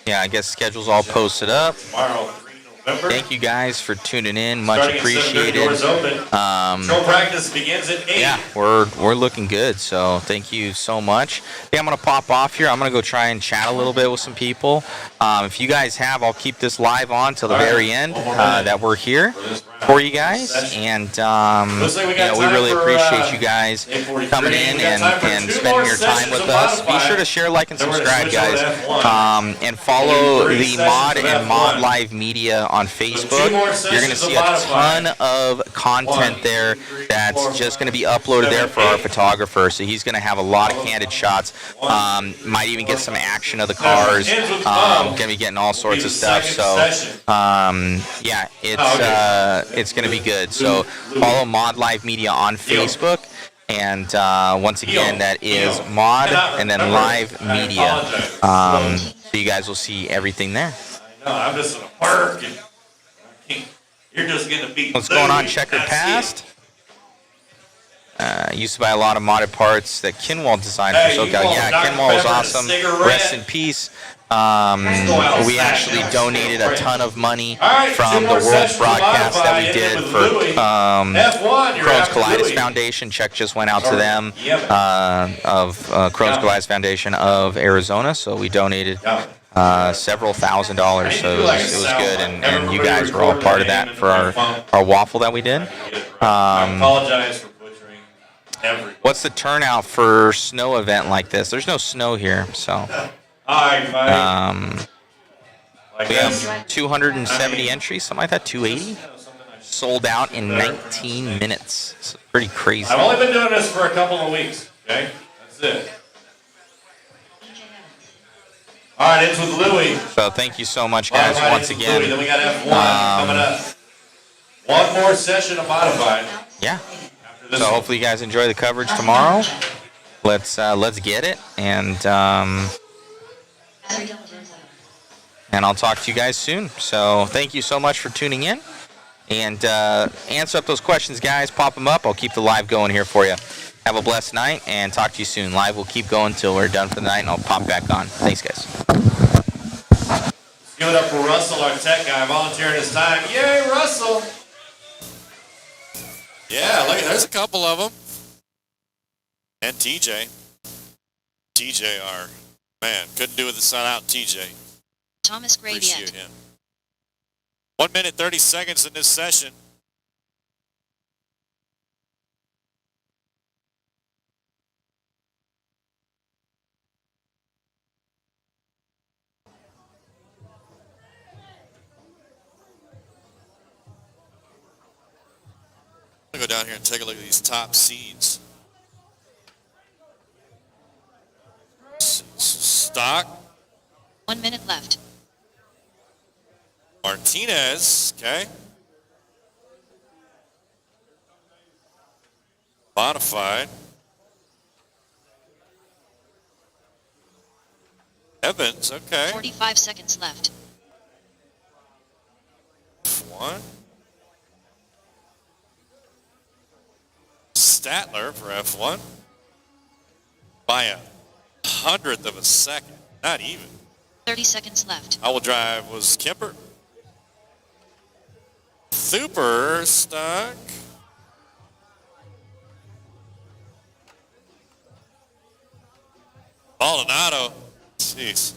yeah, I guess schedule's all posted up. Tomorrow, 3 November. Thank you guys for tuning in. Much Starting at 7:30, appreciated. doors open. Patrol practice begins at 8. Yeah, we're looking good. So thank you so much. Hey, I'm gonna pop off here. I'm gonna go try and chat a little bit with some people. If you guys have, I'll keep this live on till the very end that we're here for you guys. And we really appreciate you guys coming in and spending your time with us. Be sure to share, like, and subscribe, guys. And follow the Mod and Mod Live Media on Facebook. You're going to see a ton of content there that's just going to be uploaded there for our photographer. So he's going to have a lot of candid shots. Might even get some action of the cars. Going to be getting all sorts of stuff. So yeah, it's going to be good. So follow Mod Live Media on Facebook. And once again, that is Mod and then Live Media. So you guys will see everything there. I know, I'm just in a park and you're just going to be. What's going on, Checkered Past? Used to buy a lot of modded parts that Kinwall designed for SoCal. Yeah, Kinwall was awesome. Rest in peace. We actually donated a ton of money from the World broadcast that we did for Crohn's Colitis Foundation. Check just went out to them of Crohn's Colitis Foundation of Arizona. So we donated several $1,000s. So it was good, and you guys were all part of that for our waffle that we did. I apologize for butchering everything. What's the turnout for snow event like this? There's no snow here, so. We have 270 entries, something like that, 280. Sold out in 19 minutes. It's pretty crazy. I've only been doing this for a couple of weeks, okay? That's it. All right, it's with Louie. So thank you so much, guys, once again. Then we got F1 coming up. One more session of modified. Yeah. So hopefully you guys enjoy the coverage tomorrow. Let's get it, and I'll talk to you guys soon. So thank you so much for tuning in, and answer up those questions, guys. Pop them up. I'll keep the live going here for you. Have a blessed night, and talk to you soon. Live will keep going until we're done for the night, and I'll pop back on. Thanks, guys. Let's give it up for Russell, our tech guy, volunteering his time. Yay, Russell! Yeah, look, there's a couple of them. And TJ. TJ, our man, couldn't do it without TJ. Thomas Gradient. Appreciate him. 1 minute, 30 seconds in this session. I'm going to go down here and take a look at these top seeds. Stock. 1 minute left. Martinez, okay. Bonafide. Evans, okay. 45 seconds left. F1. Statler for F1 by a 100th of a second, not even. 30 seconds left. I will drive was Kemper. Superstock. Maldonado. Jeez.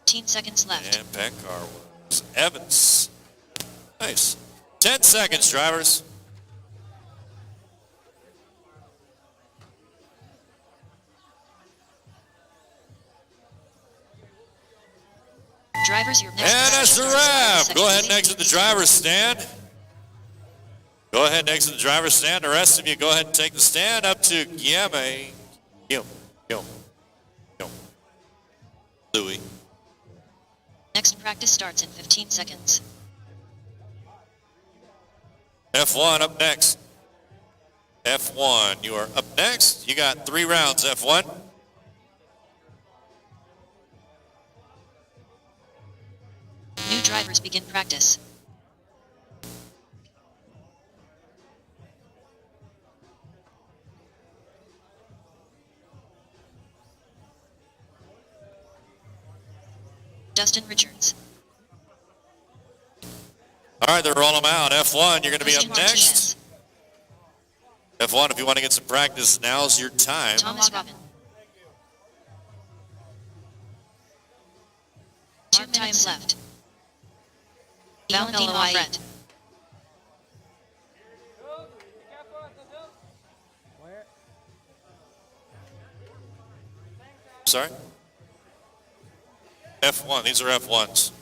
15 seconds left. And Benkar was Evans. Nice. 10 seconds, drivers. Drivers, your next And that's a position starts wrap. in Go ahead and seconds. exit the driver's stand. Go ahead and exit the driver's stand. The rest of you go ahead and take the stand up to Guillaume. Louis. Next practice starts in 15 seconds. F1 up next. F1, you are up next. You got 3 rounds, F1. New drivers begin practice. Dustin Richards. All right, they're rolling them out. F1, you're going to be up Christian next. F1, if you want to get some practice, now's your time. Thomas Robin. 2 minutes left. Valentino Alfred. Sorry? F1, these are F1s.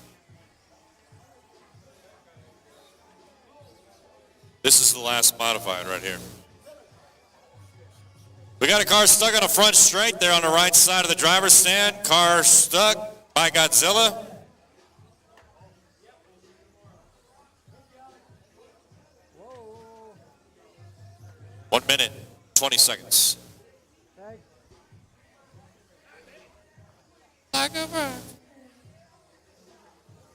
This is the last modified right here. We got a car stuck on the front straight there on the right side of the driver's stand. Car stuck by Godzilla. One minute, 20 seconds. Like a bird.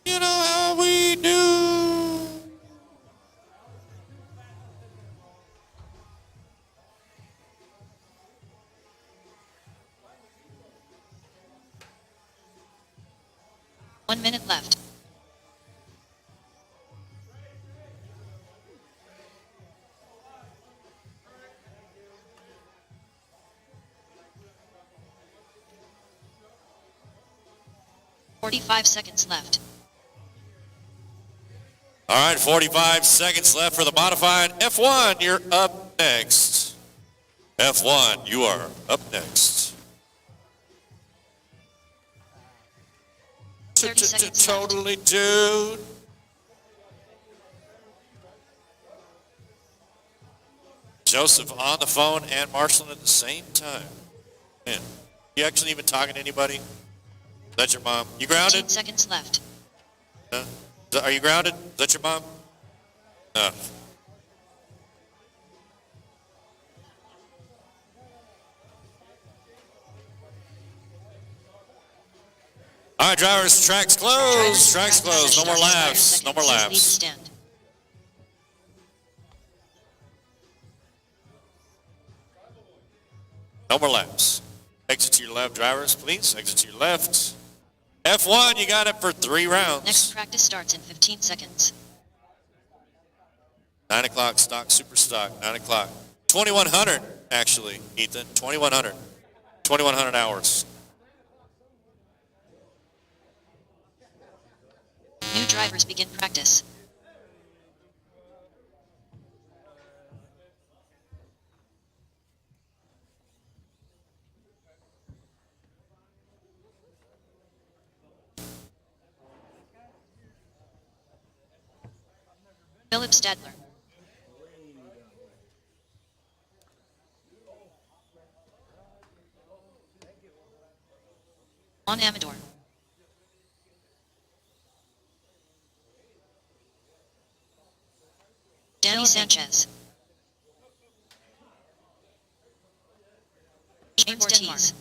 You know how we do. One minute left. "45 seconds left. All right, 45 seconds left for the modified. F1, you're up next. F1, you are up next. 30 seconds Totally, dude. Joseph on the phone and marshalling at the same time. Man, you actually even talking to anybody? Is that your mom? You 15 grounded? seconds left. Huh? Are you grounded? Is that your mom? No. All right, drivers, track's closed. Track's closed. No more laps. No more Please leave the laps. stand. No more laps. Exit to your left, drivers, please. Exit to your left. F1, you got it for 3 rounds. Next practice starts in 15 seconds. 9 o'clock, stock, super stock, 9 o'clock. 2,100, actually, Ethan, 2,100. 2,100 hours. New drivers begin practice. Philip Stadler. Juan Amador. Danny Sanchez. James Ortiz.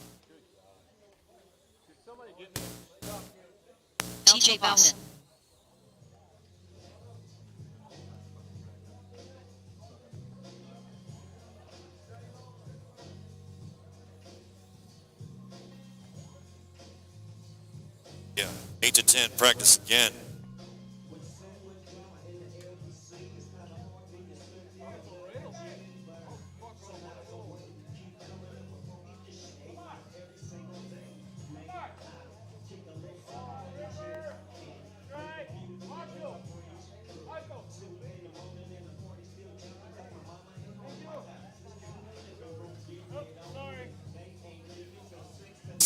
TJ Bowson. Yeah, 8 to 10, practice again.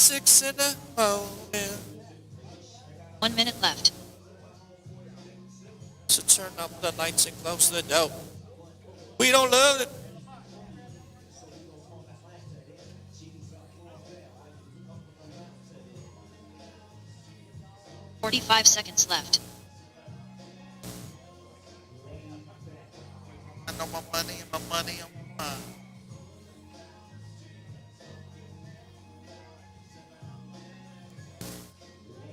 6 in the morning. 1 minute left. So turn up the lights and close the door. We don't love it. 45 seconds left. I know my money and my money on my mind.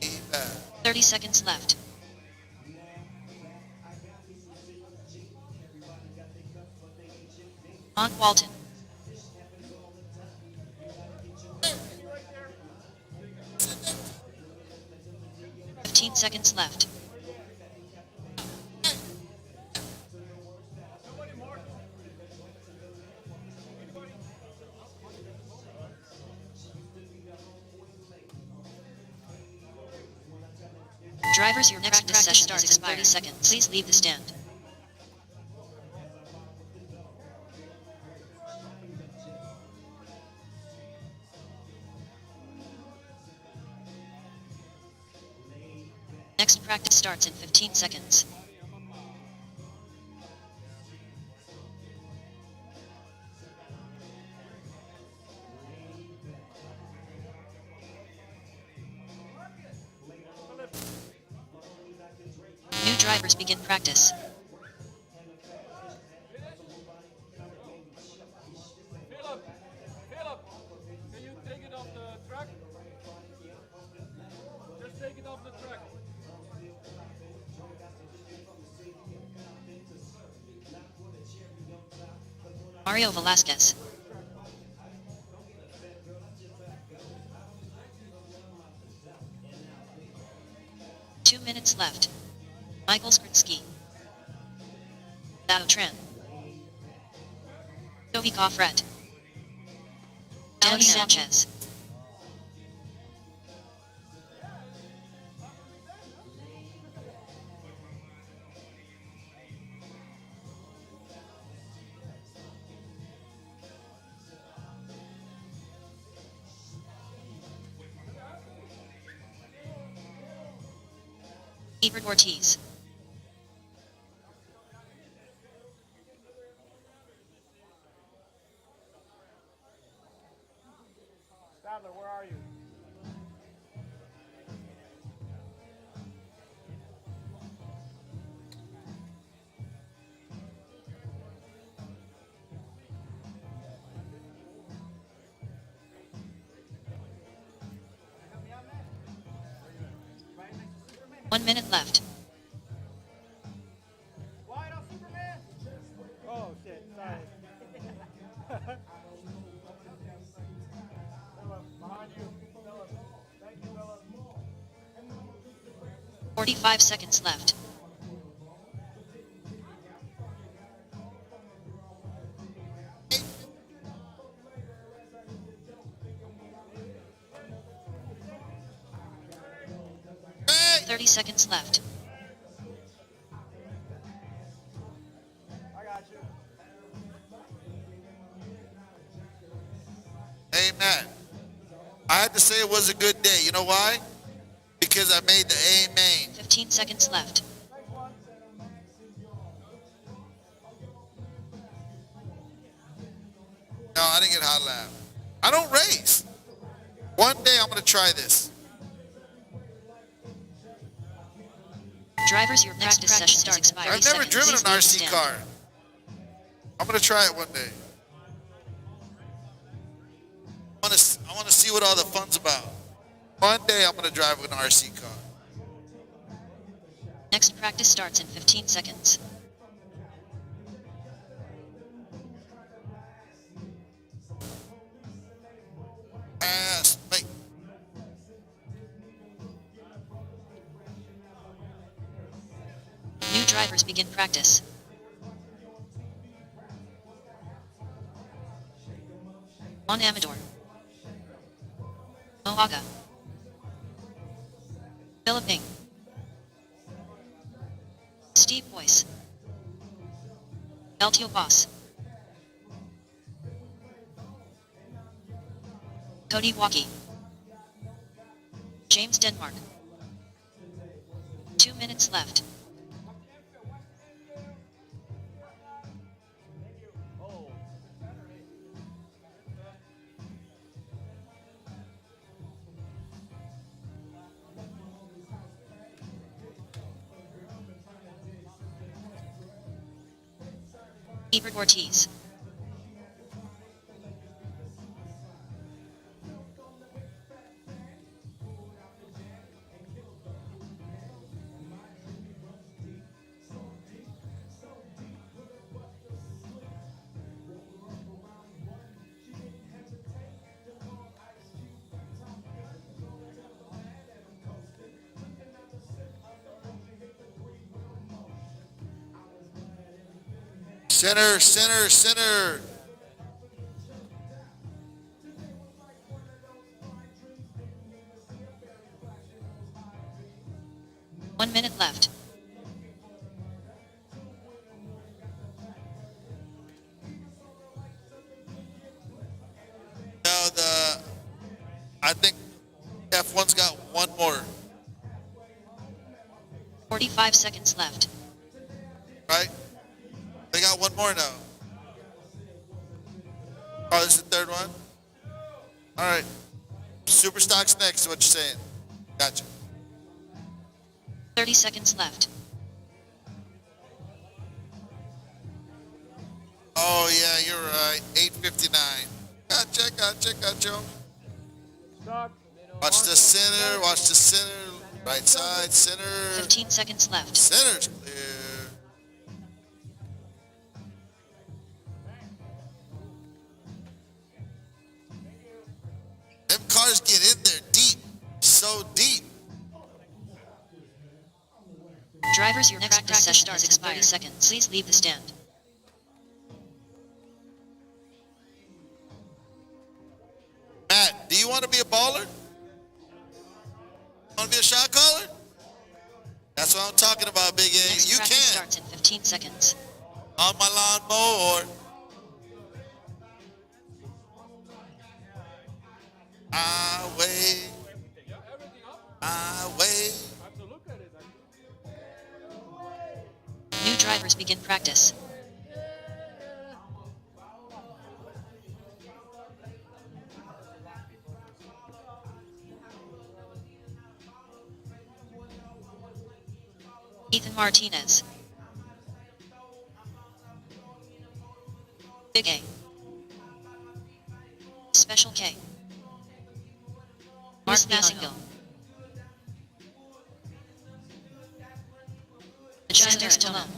Eva. 30 seconds left. On Walton. Fifteen seconds left. Drivers, your next practice session starts in 30 seconds. Please leave the stand. Next practice starts in 15 seconds. New drivers begin practice. Philip, can you take it off the track? Just take it off the track. Mario Velasquez. Two minutes left. Michael Skrinsky. Dao Tran. Toby Goffret. Danny Sanchez. Ebert Ortiz. Stadler, where are you? One minute left. Wide on Superman? Oh shit, sorry. Behind you. Thank you, Philip. 45 seconds left. Hey! 30 seconds left. I got you. Amen. I had to say it was a good day. You know why? Because I made the amen. 15 seconds left. No, I didn't get hot lap. I don't race. One day I'm going to try this. Drivers, your next practice session starts. I've never driven an RC car. I'm going to try it one day. I want to see what all the fun's about. One day I'm going to drive an RC car. Next practice starts in 15 seconds. Pass me. New drivers begin practice. On Amador. Moaga. Philippine. Steve Boyce. Eltio Boss. Cody Walkie. James, Denmark. 2 minutes left. Ebert Ortiz. Center, center, center. One minute left. No, I think F1's got one more. 45 seconds left. Right? They got one more now. Oh, this is the third one? All right. Superstock's next, is what you're saying. Gotcha. 30 seconds left. Oh, yeah, you're right. 8:59. Gotcha. Watch the center, watch the center. Right side, center. 15 seconds left. Center's clear. Them cars get in there deep. So deep. Drivers, your next practice session starts in 30 seconds. Please leave the stand. Matt, do you want to be a baller? Want to be a shot caller? That's what I'm talking about, Big A. Next You practice can. starts in 15 seconds. On my lawnmower. I wait. New drivers begin practice. Ethan Martinez. Big A. Special K. Mark Massingill. Chandler Stallone.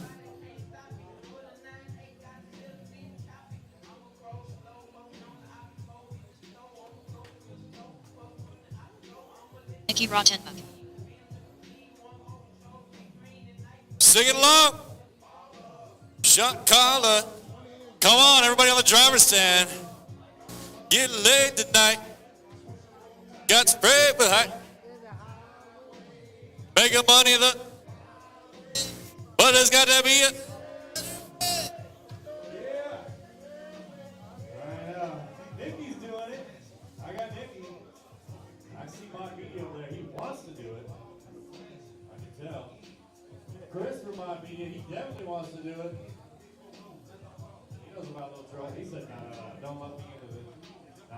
Nicky Rottenbuck. Sing it along. Shot caller. Come on, everybody on the driver's stand. Get laid tonight. Got sprayed with hype. Making money, but it's got to be it. Nicky's doing it. I got Nicky. I see Mike B over there. He wants to do it. I can tell. Chris from my media, he definitely wants to do it. He knows about those drugs. He said, no, don't let me into it. Nah.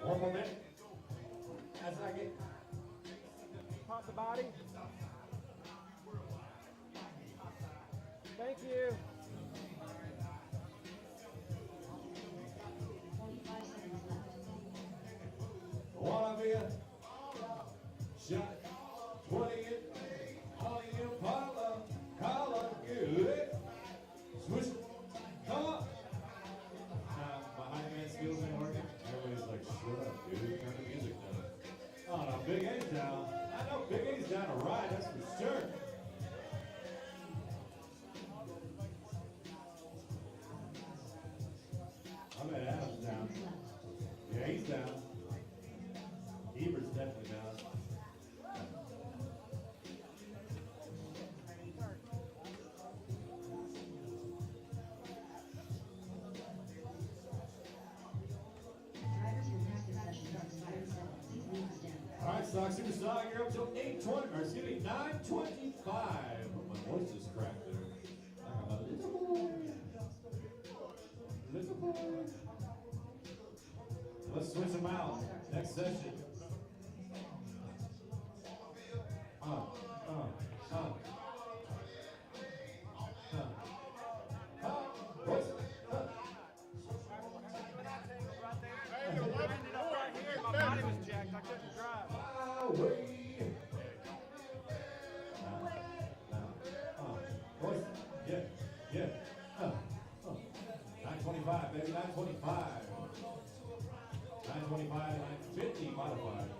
One more minute. As I get pop the body. Thank you. Wanna be a shot 20 all you Paula, good. Switch. Come on. My high man skills ain't working. Everybody's like, shut up, dude. Turn the music down. Oh no, Big A's down. I know Big A's down a ride, that's for sure. I bet Adam's down. Yeah, he's down. Ebert's definitely down. Superstock, you're up to 820, or excuse me, 925. My voice just cracked there. I'm a little boy. Little boy. Let's switch them out. Next session. My body was jacked. I couldn't drive. Yeah. 925, baby, 925. 925, 950 modified.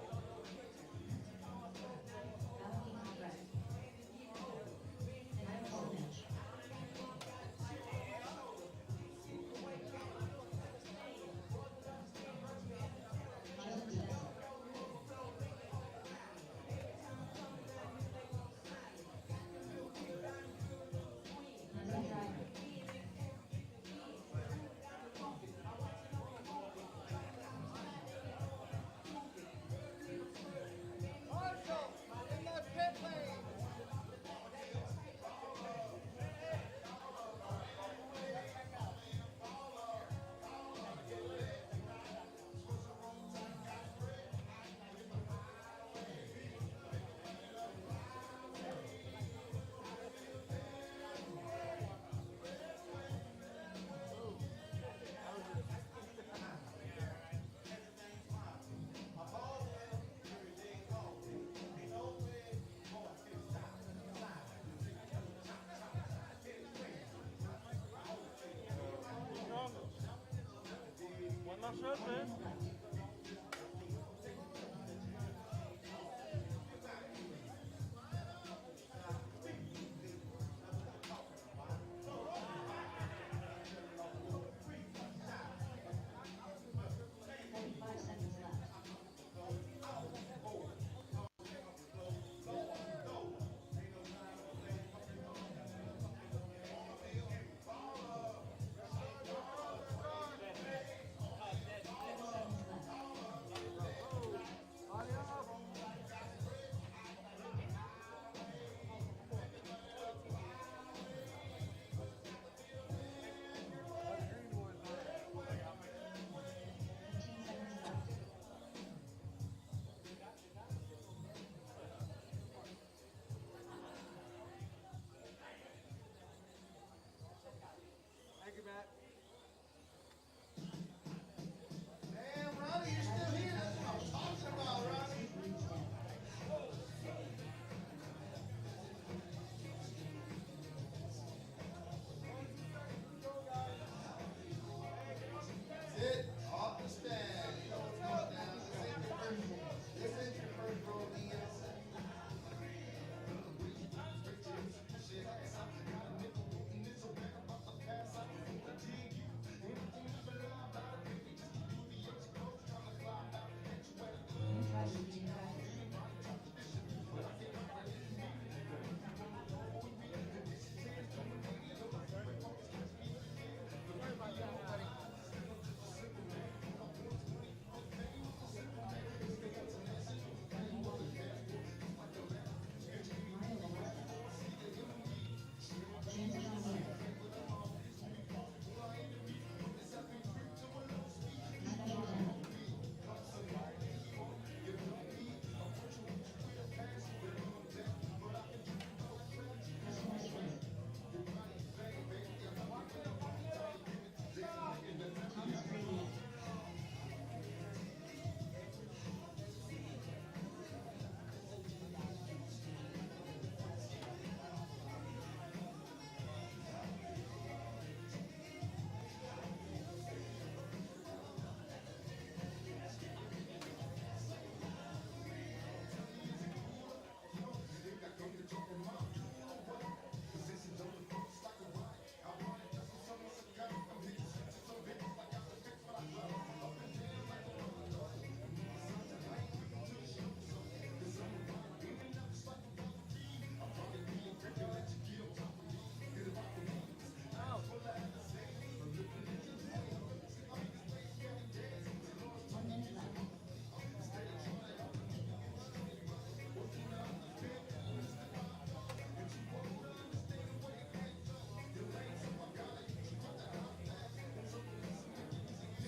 One more shot, man.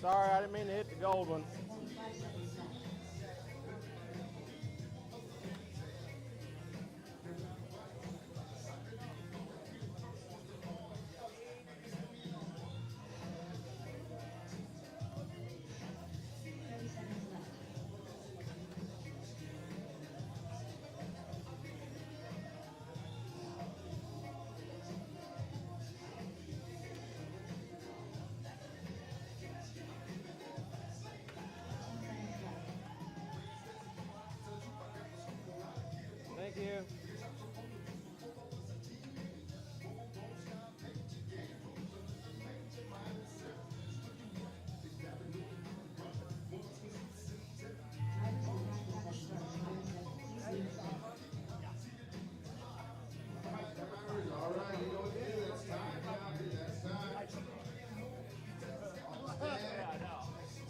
Sorry, I didn't mean to hit the gold one. Thank you. All right, you know what it is. It's time now. It's time.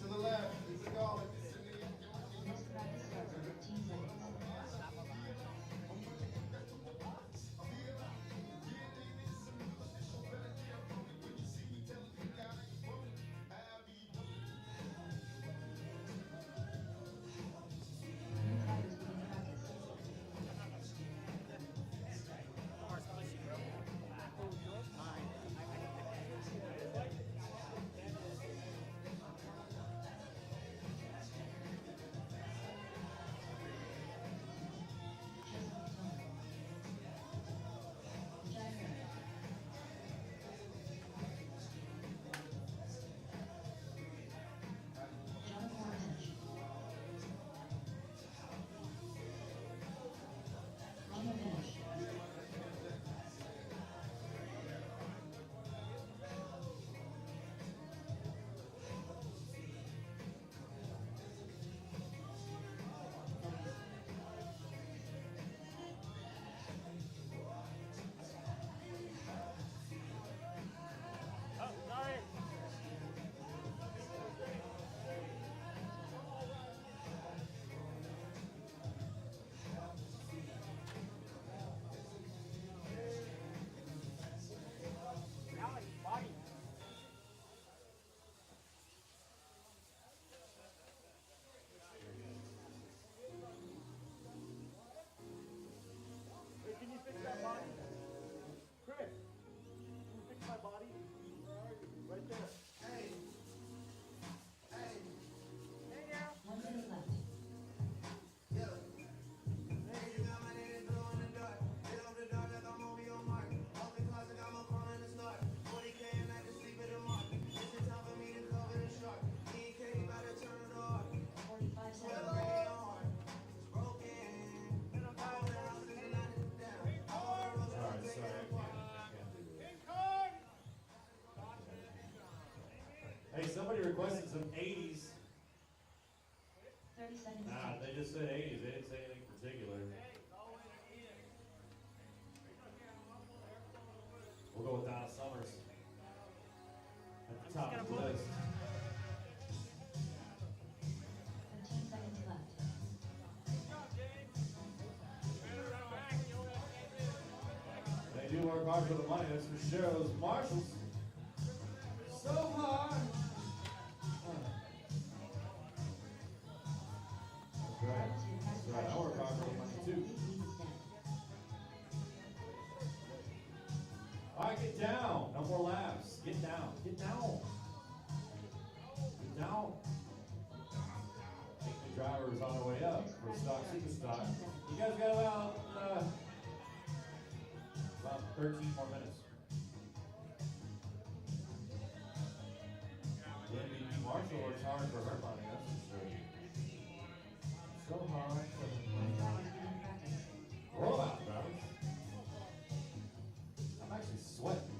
To the left. Keep it going. Can you fix that body? Chris, can you fix my body? Where are you? Right there. Hey. Hey. Hey now. 1 minute left. Yeah. Hey, you got my name blue in the dark. Hit up the dark like I'm on your mark. Off the closet, got my phone in the start. 40K and I just sleep at the mark. It's the time for me to cover the shark. Me and Katie about to turn it off. 45 seconds. Well, it's broken. All the houses and I live down. All the roads are taken apart. Hey, somebody requested some 80s. 30 seconds. Nah, they just said 80s. They didn't say anything particular. We'll go with Donna Summers at the top of the list. 15 seconds left. They do work hard for the money, that's for sure. Those Marshalls, so hard. That's right. That's right. I work hard for the money too. All right, get down. No more laps. Get down. Get down. Get down. I think the driver is on their way up for stock, Superstock. You guys got about 13 more minutes. The MVP Marshall works hard for her money, that's for sure. So hard. Roll out, drivers. I'm actually sweating.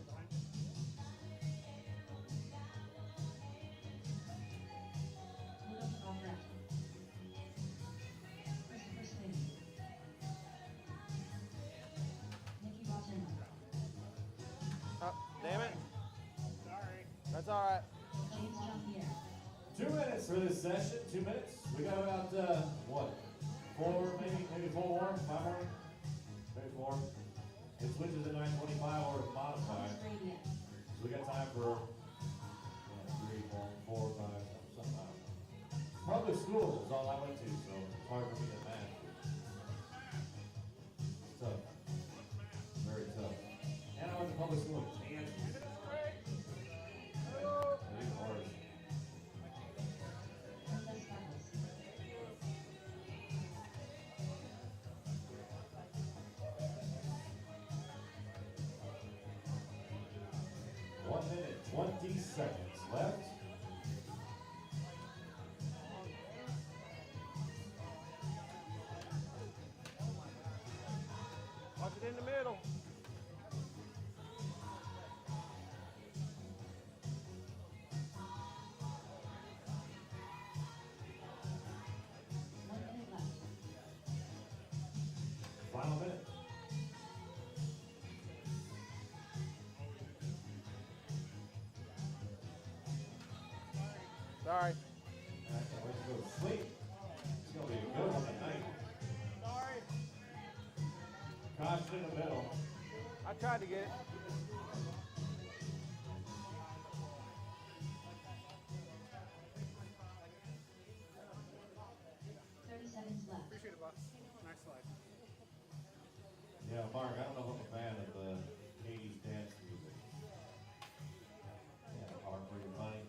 Oh, damn it. Sorry. That's all right. 2 minutes for this session. 2 minutes. We got about what? 4, maybe 4 more, 5 more, maybe 4. It switches to 925 or modified. So we got time for 3, 4 home 4 or 5, something. I don't know. Public school is all I went to, so it's hard for me to imagine. It's tough. Very tough. And I went to public school in Kansas. Yeah, even worse. One minute, 20 seconds left. Watch it in the middle. Final minute. Sorry. I can't wait to go to sleep. It's going to be a good one tonight. Sorry. Caution in the middle. I tried to get it. Appreciate it, boss. Nice slide. Yeah, Mark, I don't know if I'm a fan of the 80s dance music. Yeah, hard for your money.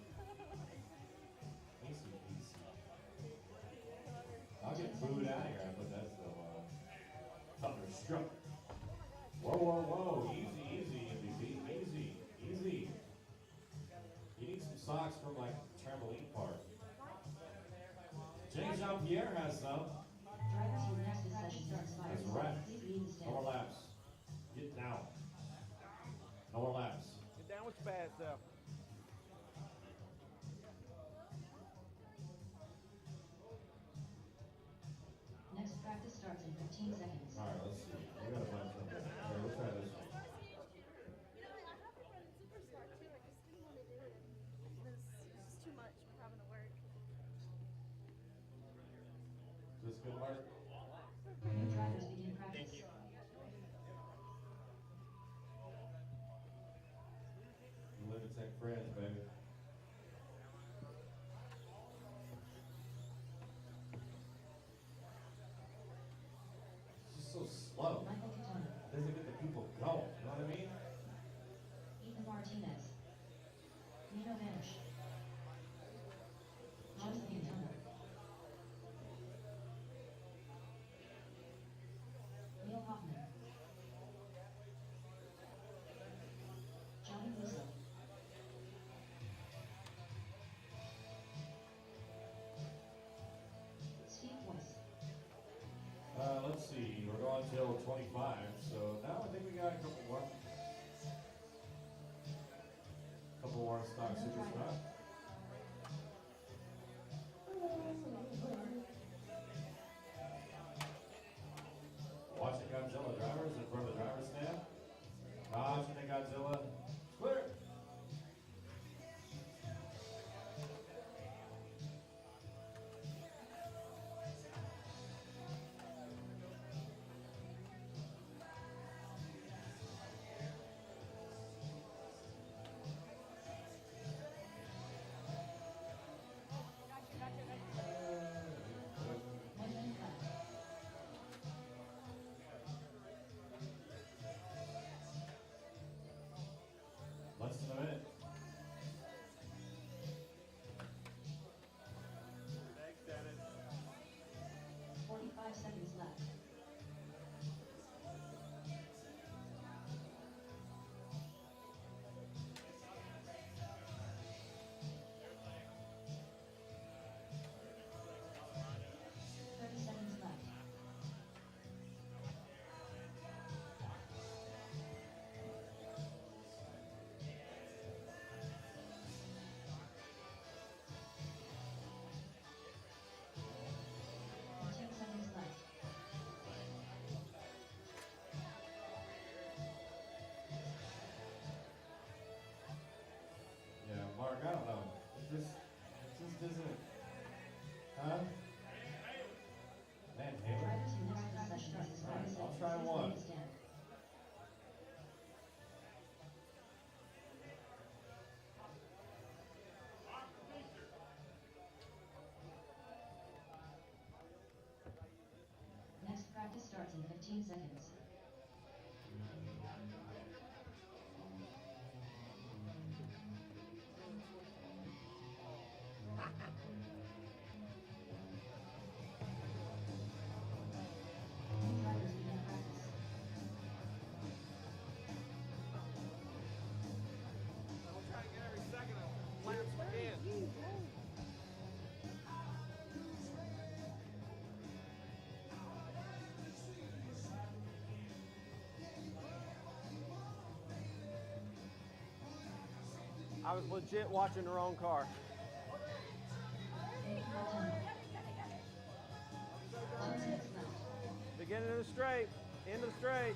Easy, easy. I'll get food out of here. I put that so thunderstruck. Whoa, whoa, whoa. Easy, easy, MVP. Easy, easy. You need some socks from like trampoline park. James Jean-Pierre has some. That's right. No more laps. Get down. No more laps. Get down with spaz though. Next practice starts in 15 seconds. All right, let's see. We gotta find something. All right, we'll try this one. You know, I have a friend in Superstock too. I just didn't want to do it. It's just too much with having to work. Is this good, Mark? New drivers begin practice. Limit Tech friends, baby. It's just so slow. It doesn't get the people going, you know what I mean? Ethan Martinez. Nino Vanish. Jonathan Antonio. Neil Hoffman. Johnny Russo. Steve Weiss. Let's see. We're going till 25, so now I think we got a couple more. Couple more stock Superstock. Watching Godzilla drivers in front of the driver's stand. Watching the Godzilla. Clear. Practice starts in 15 seconds. New drivers begin practice. We'll try to get every second of laps we can. I was legit watching the wrong car. Beginning of the straight, end of the straight.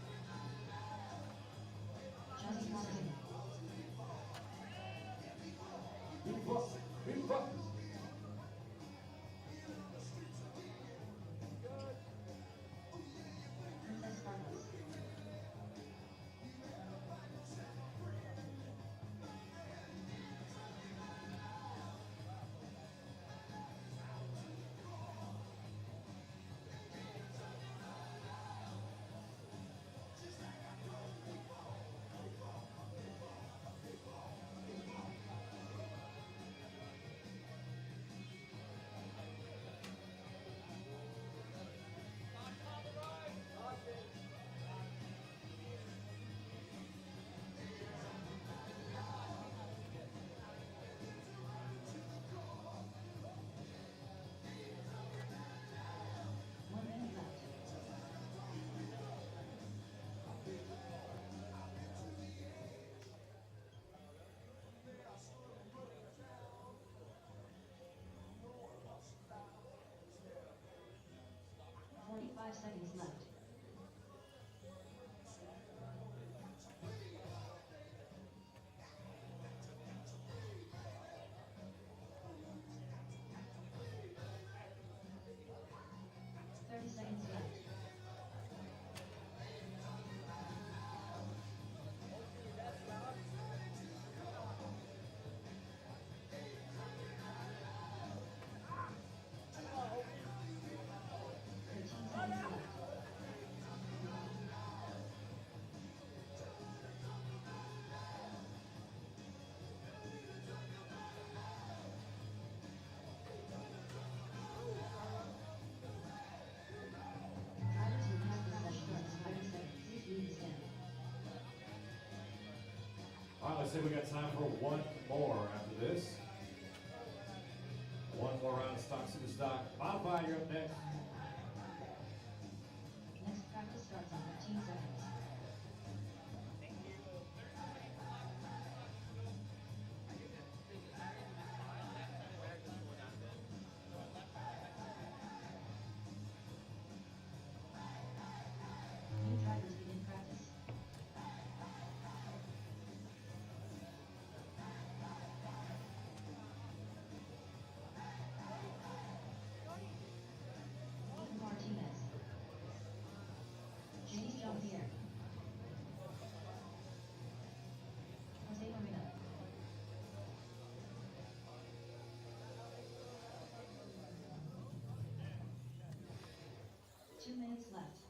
Seconds left. Seconds left. All right, let's say we got time for one more after this. One more round of stock, Superstock. Modified, you're up next. Next practice starts in 15 seconds. New drivers begin practice. Ethan Martinez. James Jean-Pierre. Jose Marina. Two minutes left.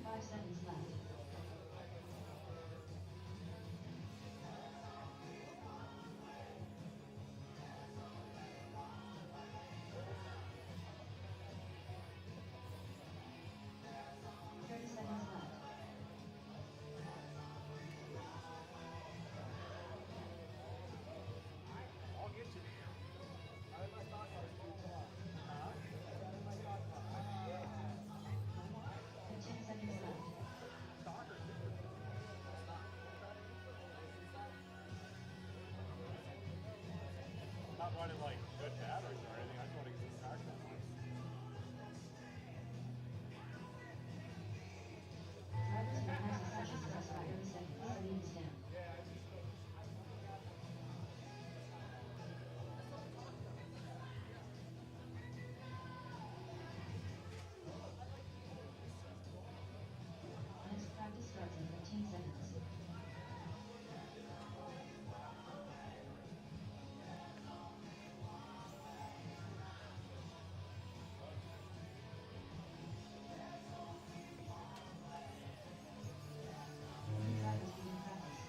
25 seconds left. I'll get you. I had my stock on 15 seconds left. stock or super? I'm not running like good batteries or anything. I just want to get some traction on mine. Drivers will pass the session press by 30 seconds. Lead stand. Next practice starts in 15 seconds. New drivers begin practice.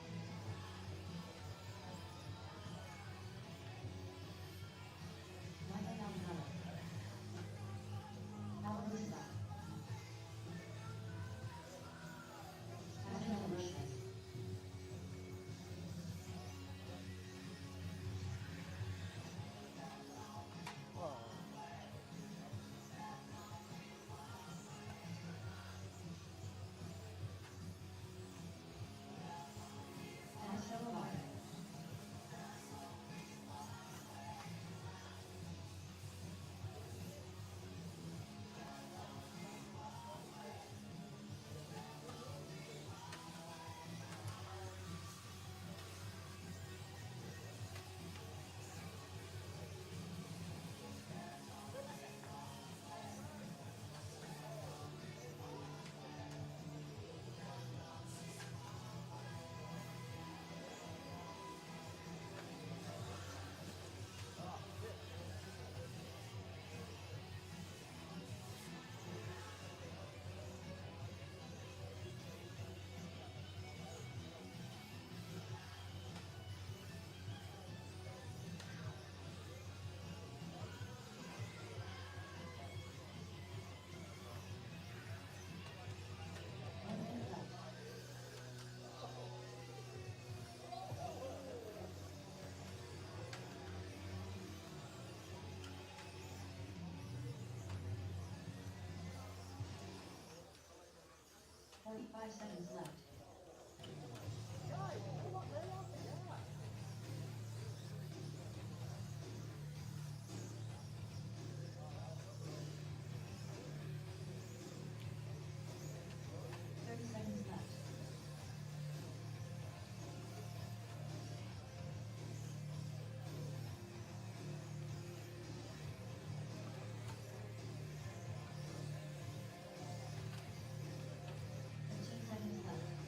Michael Alcala. Albert Scott. Patrick Martinez. Pascal Lovato. Forty-five seconds left. Guys, come on, lay off the gas. 30 seconds left. Seconds left.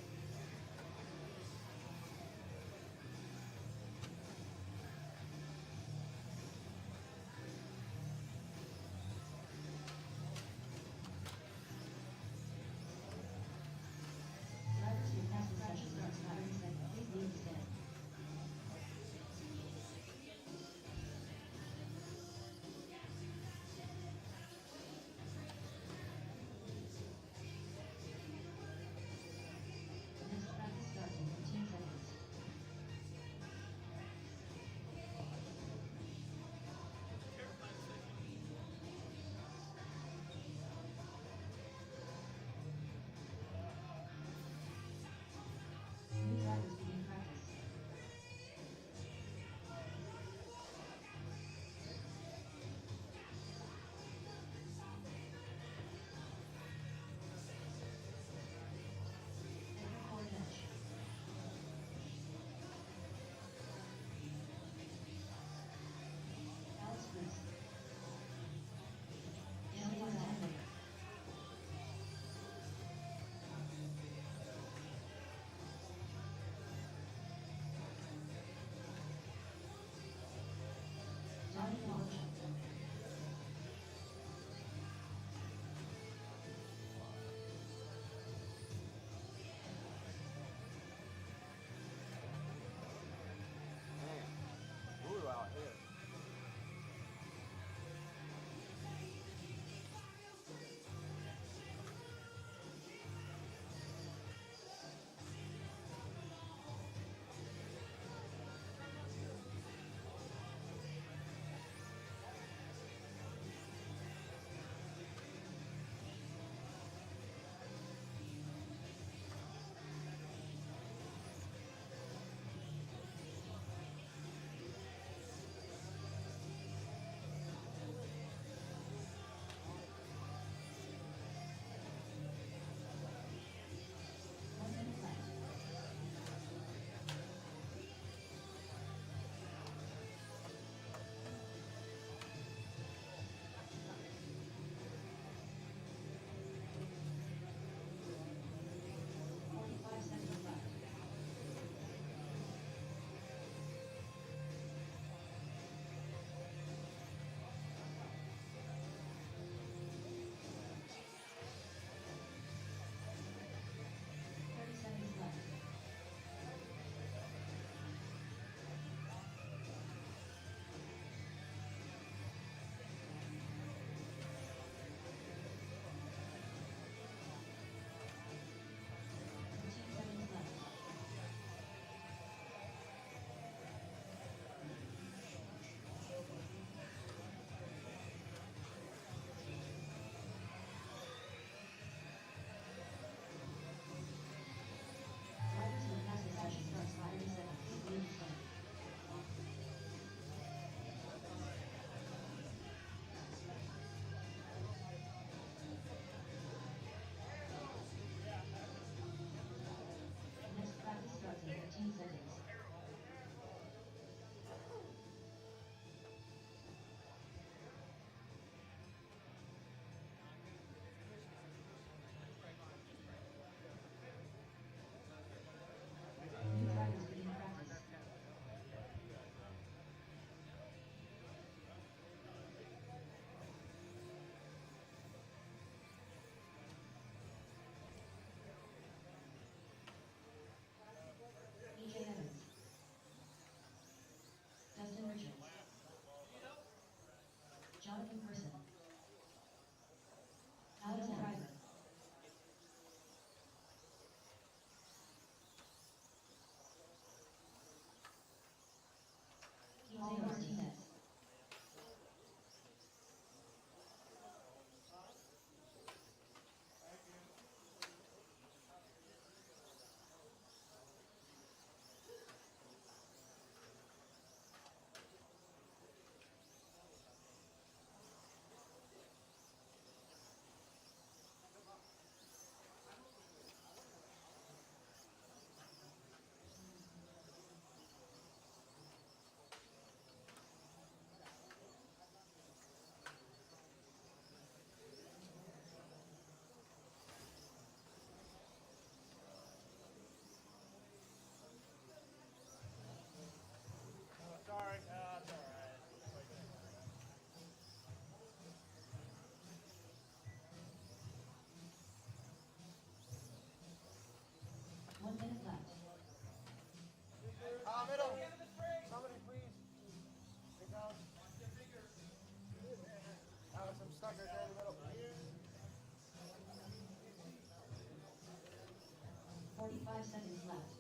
0.5 seconds left.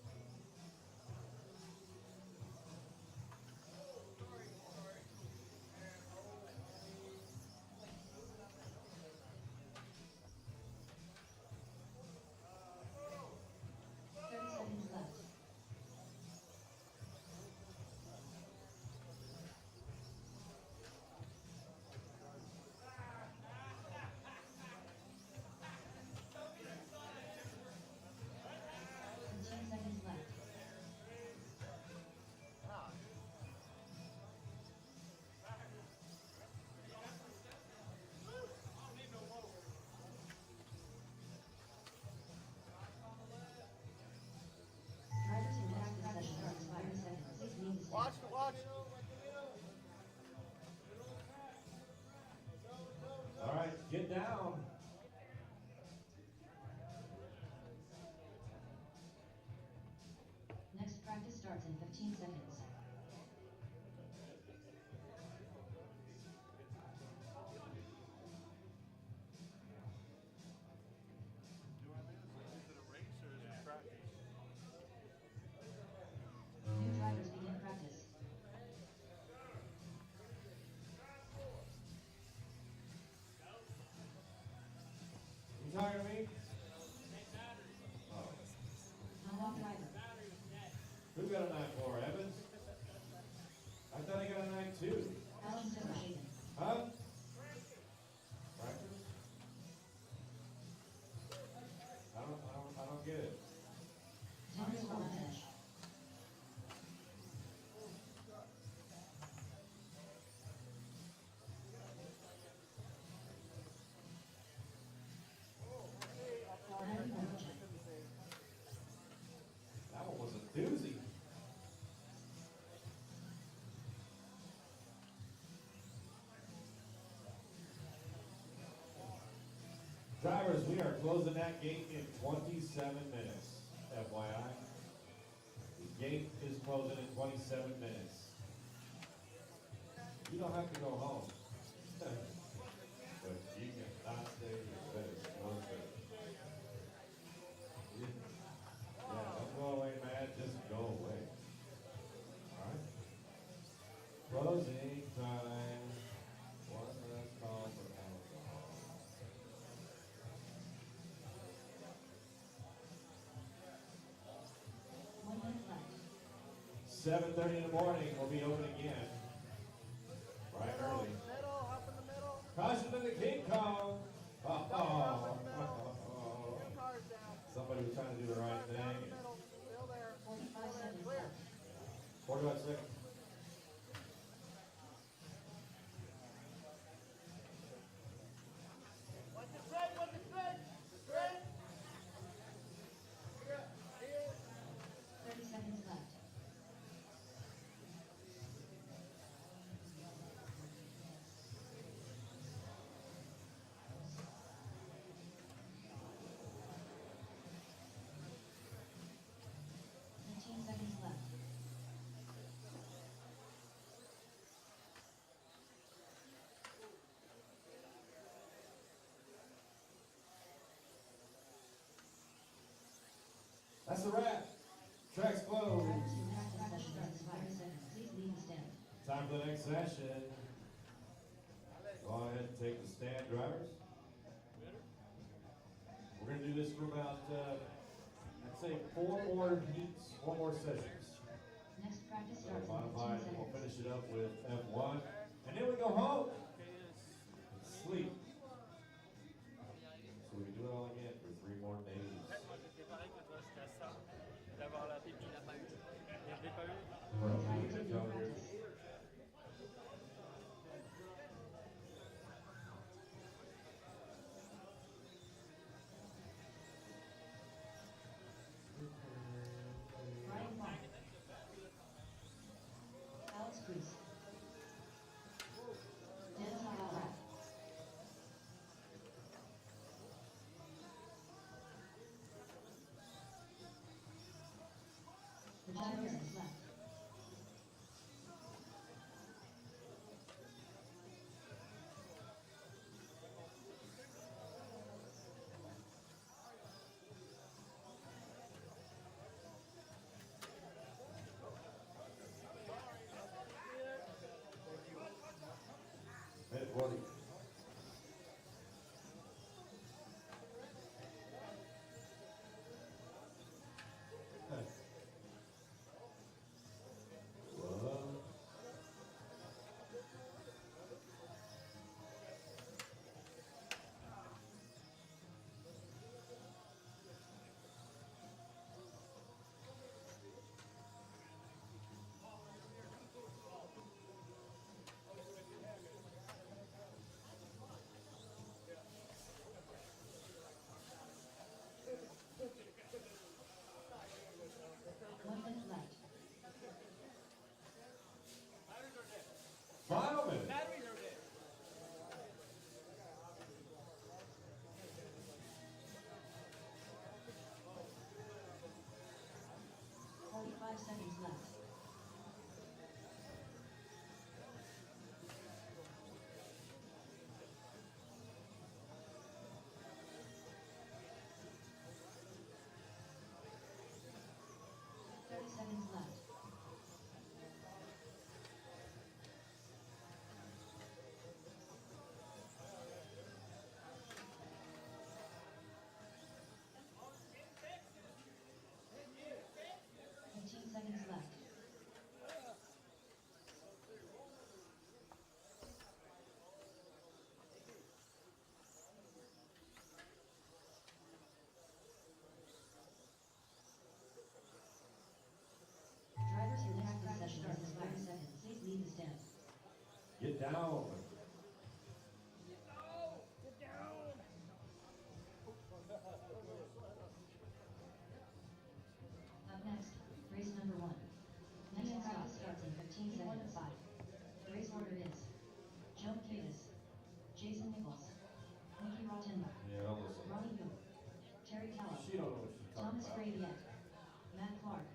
Seconds left. Seconds left. Drivers in practice session starts 5 seconds. Please leave the Watch, stand. watch. All right, get down. Next practice starts in 15 seconds. New drivers begin practice. You talking to me? Oh. Unlock driver. Who got a 9-4, Evans? I thought he got a 9-2. Alan Silver. Huh? Practice? I don't get it. Henry will finish. That one was a doozy. Drivers, we are closing that gate in 27 minutes, FYI. The gate is closing in 27 minutes. You don't have to go home. But you cannot stay here. That is no good. Yeah, don't go away, man. Just go away. Alright? Closing time. One last call for alcohol. 1 minute left. 7:30 in the morning, we'll be open again. Right early. Middle, up in the middle. Caution to the King Kong. Up in the middle. Two cars down. Somebody was trying to do the right Down the thing. middle. Still there. 45 seconds Clear. left. 45 seconds. Watch the straight, watch the straight. Straight. Here, here. 30 seconds left. Seconds left. That's a wrap. Track's closed. Drivers in practice session starts 5 seconds. Please leave the stand. Time for the next session. Go ahead and take the stand, drivers. We're going to do this for about, I'd say 4 more heats, 4 more sessions. Next practice So starts in 15 modified, and we'll seconds. finish it up with F1. And then we go home. And sleep. So we can do it all again for 3 more days. Drivers begin practice. Brian Bond. Alex Cruz. Dennis Alvarez. 5 seconds left. Seconds left. Seconds left. Drivers, your next practice starts in 5 seconds. Please leave the stand. Get down. Get down. Up next, race number 1. Next practice starts in 15 seconds. 5. Race order is Joan Cadis, Jason Nichols, Nikki Rottenberg, Yeah, don't listen. Ronnie Yu, Terry Callum, She don't know what she's talking Thomas about. Braviette, Matt Clark,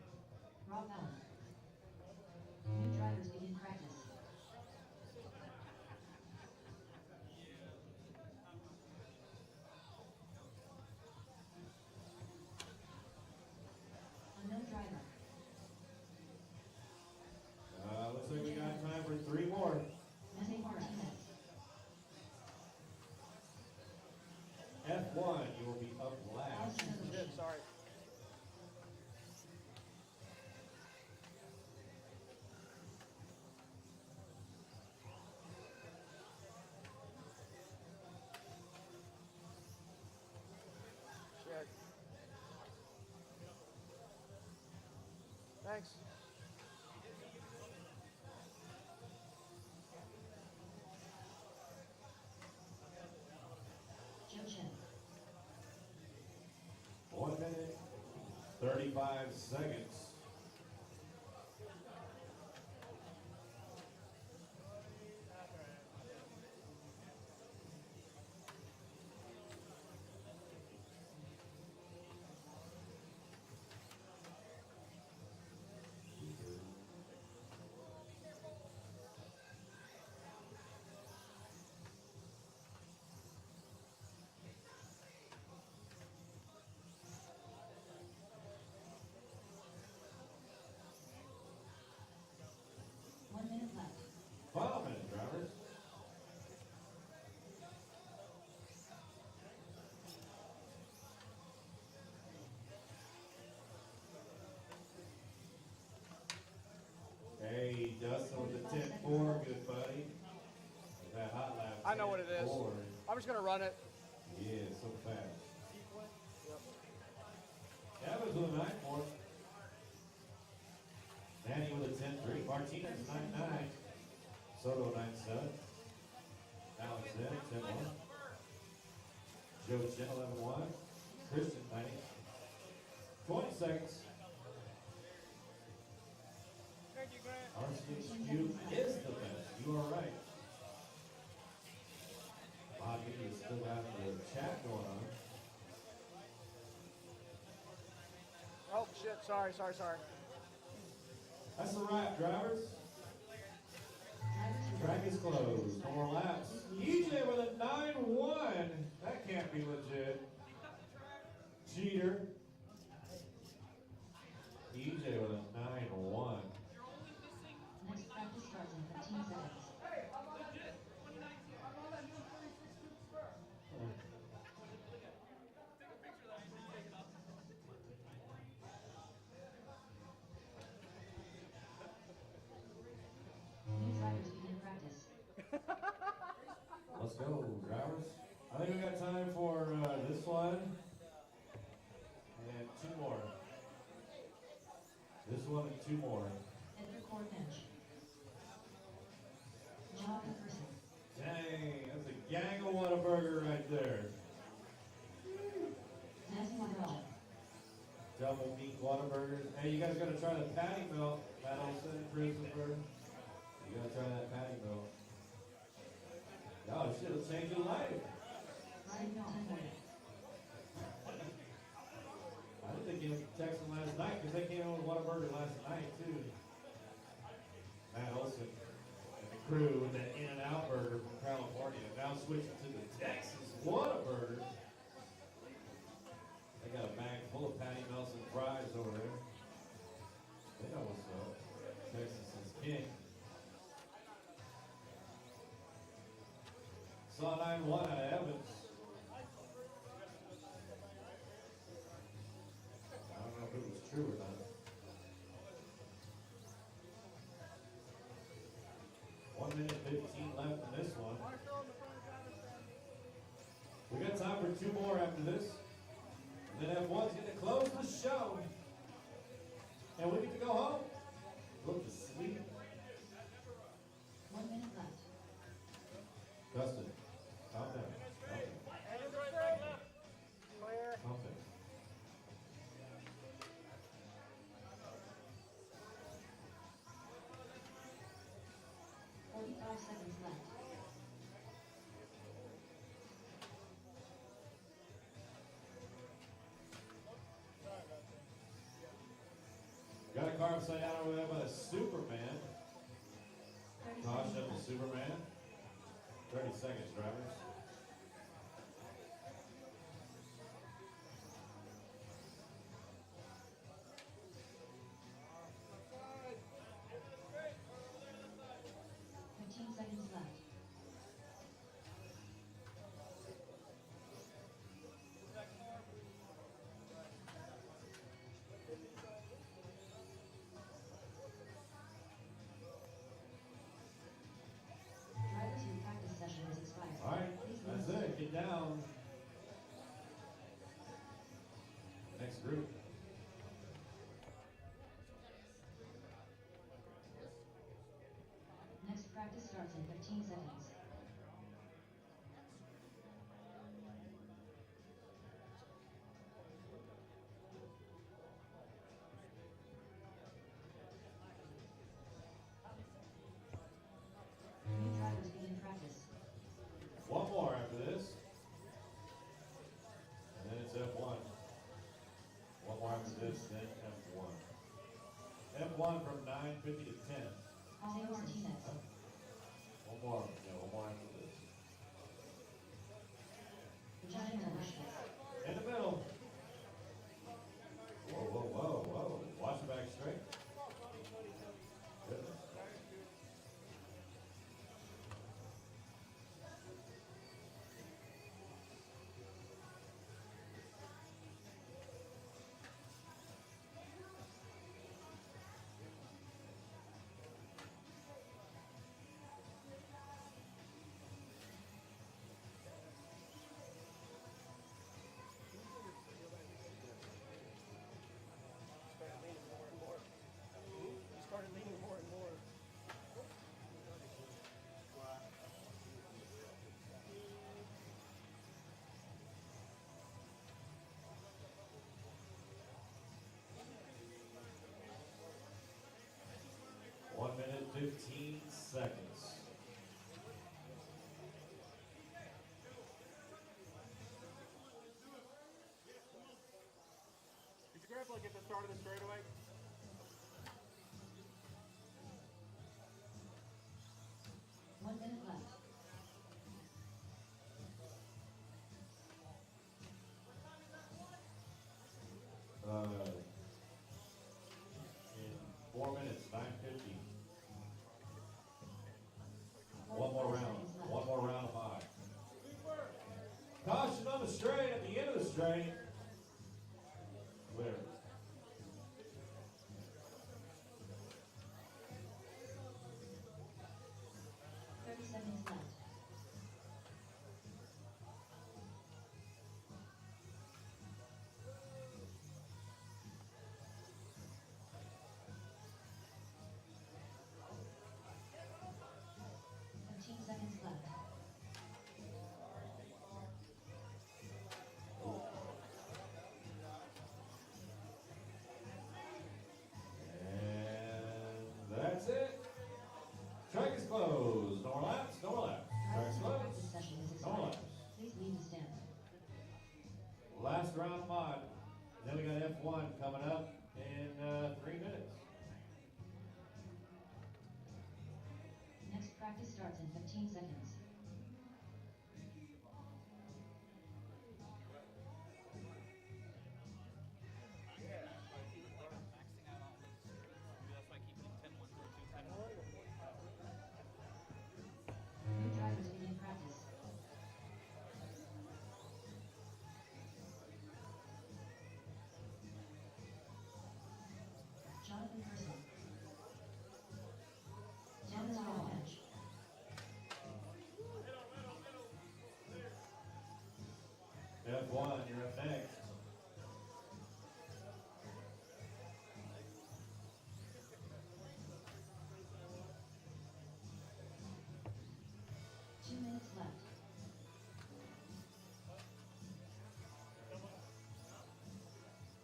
Rob Allen. New drivers begin practice. Unknown driver. Looks like we got time for 3 more. Mete Martinez. F1, you will be up last. Shit, sorry. Shit. Thanks. Joe Chen. 1 minute, 35 seconds. Final minute, drivers. Hey, Dustin with the 10-4, good buddy. That hot lap. I know what it is. 10-4. I'm just gonna run it. Yeah, so fast. Evans with a 9-4. Manny with a 10-3. Martinez 9-9. Soto 9-7. Alexander 10-1. Joe Chen 11-1. Christian 90. 20 seconds. Thank you, Grant. RCHQ is the best. You are right. Bobby is still got the chat going on. Oh, shit. Sorry. That's the wrap, drivers. Track is closed. No more laps. EJ with a 9-1. That can't be legit. Cheater. EJ with a 9-1. Next practice starts in 15 seconds. Hey, I'm not legit. 2019. I'm on that new 36 Super Spur. Take a picture of that and take it up. New drivers begin practice. Let's go, drivers. I think we got time for this one and 2 more. This one and 2 more. Edgar Corbench. Jonathan Person. Dang, that's a gang of Whataburger right there. Nancy Monroe. Double meat Whataburgers. Hey, you guys gotta try the patty melt. That Olsen Christopher. You gotta try that patty melt. Oh, shit, it'll change your life. Ryan Milton. I didn't think you texted them last night because they came in with Whataburger burger last night too. Matt Olson and the crew with that In-N-Out burger from California. Now switching to the Texas Whataburger. They got a bag full of Patty Melts and fries over there. They know what's up. Texas is king. Saw 9-1 out of Evans. I don't know if it was true or not. 1 minute 15 left in this one. We got time for 2 more after this. And then F1's going to close the show. And we get to go home. Go to sleep. 1 minute left. Dustin, calm down. Calm down. 45 seconds left. Got a car upside down over there by the Superman. Caution of the Superman. 30 seconds, drivers. Seconds left. Driver 2 practice session has expired. All right, that's it. Get down. Next group. Next practice starts in 15 seconds. New drivers begin practice. 1 more after this. And then it's F1. 1 more after this, then F1. F1 from 9:50 to 10. Jose Martinez. Huh? 1 more. Yeah, 1 more after this. In the middle. Whoa, whoa, whoa, whoa. Watch the back straight. Goodness. Started leaning more and more. One minute, 15 seconds. Did you grab like at the start of the straightaway? One minute left. In 4 minutes, 9:50. 1 more round. 1 more round of 5. Caution on the straight at the end of the straight. Clear. Seconds left. Seconds left. And that's it. Track is closed. No more laps, no more laps. Track is closed. No more laps. Please leave the stand. Last round mod. Then we got F1 coming up in 3 minutes. Next practice starts in 15 seconds. New drivers begin practice. Jonathan Person. Dennis Bench. F1, you're up next. Left.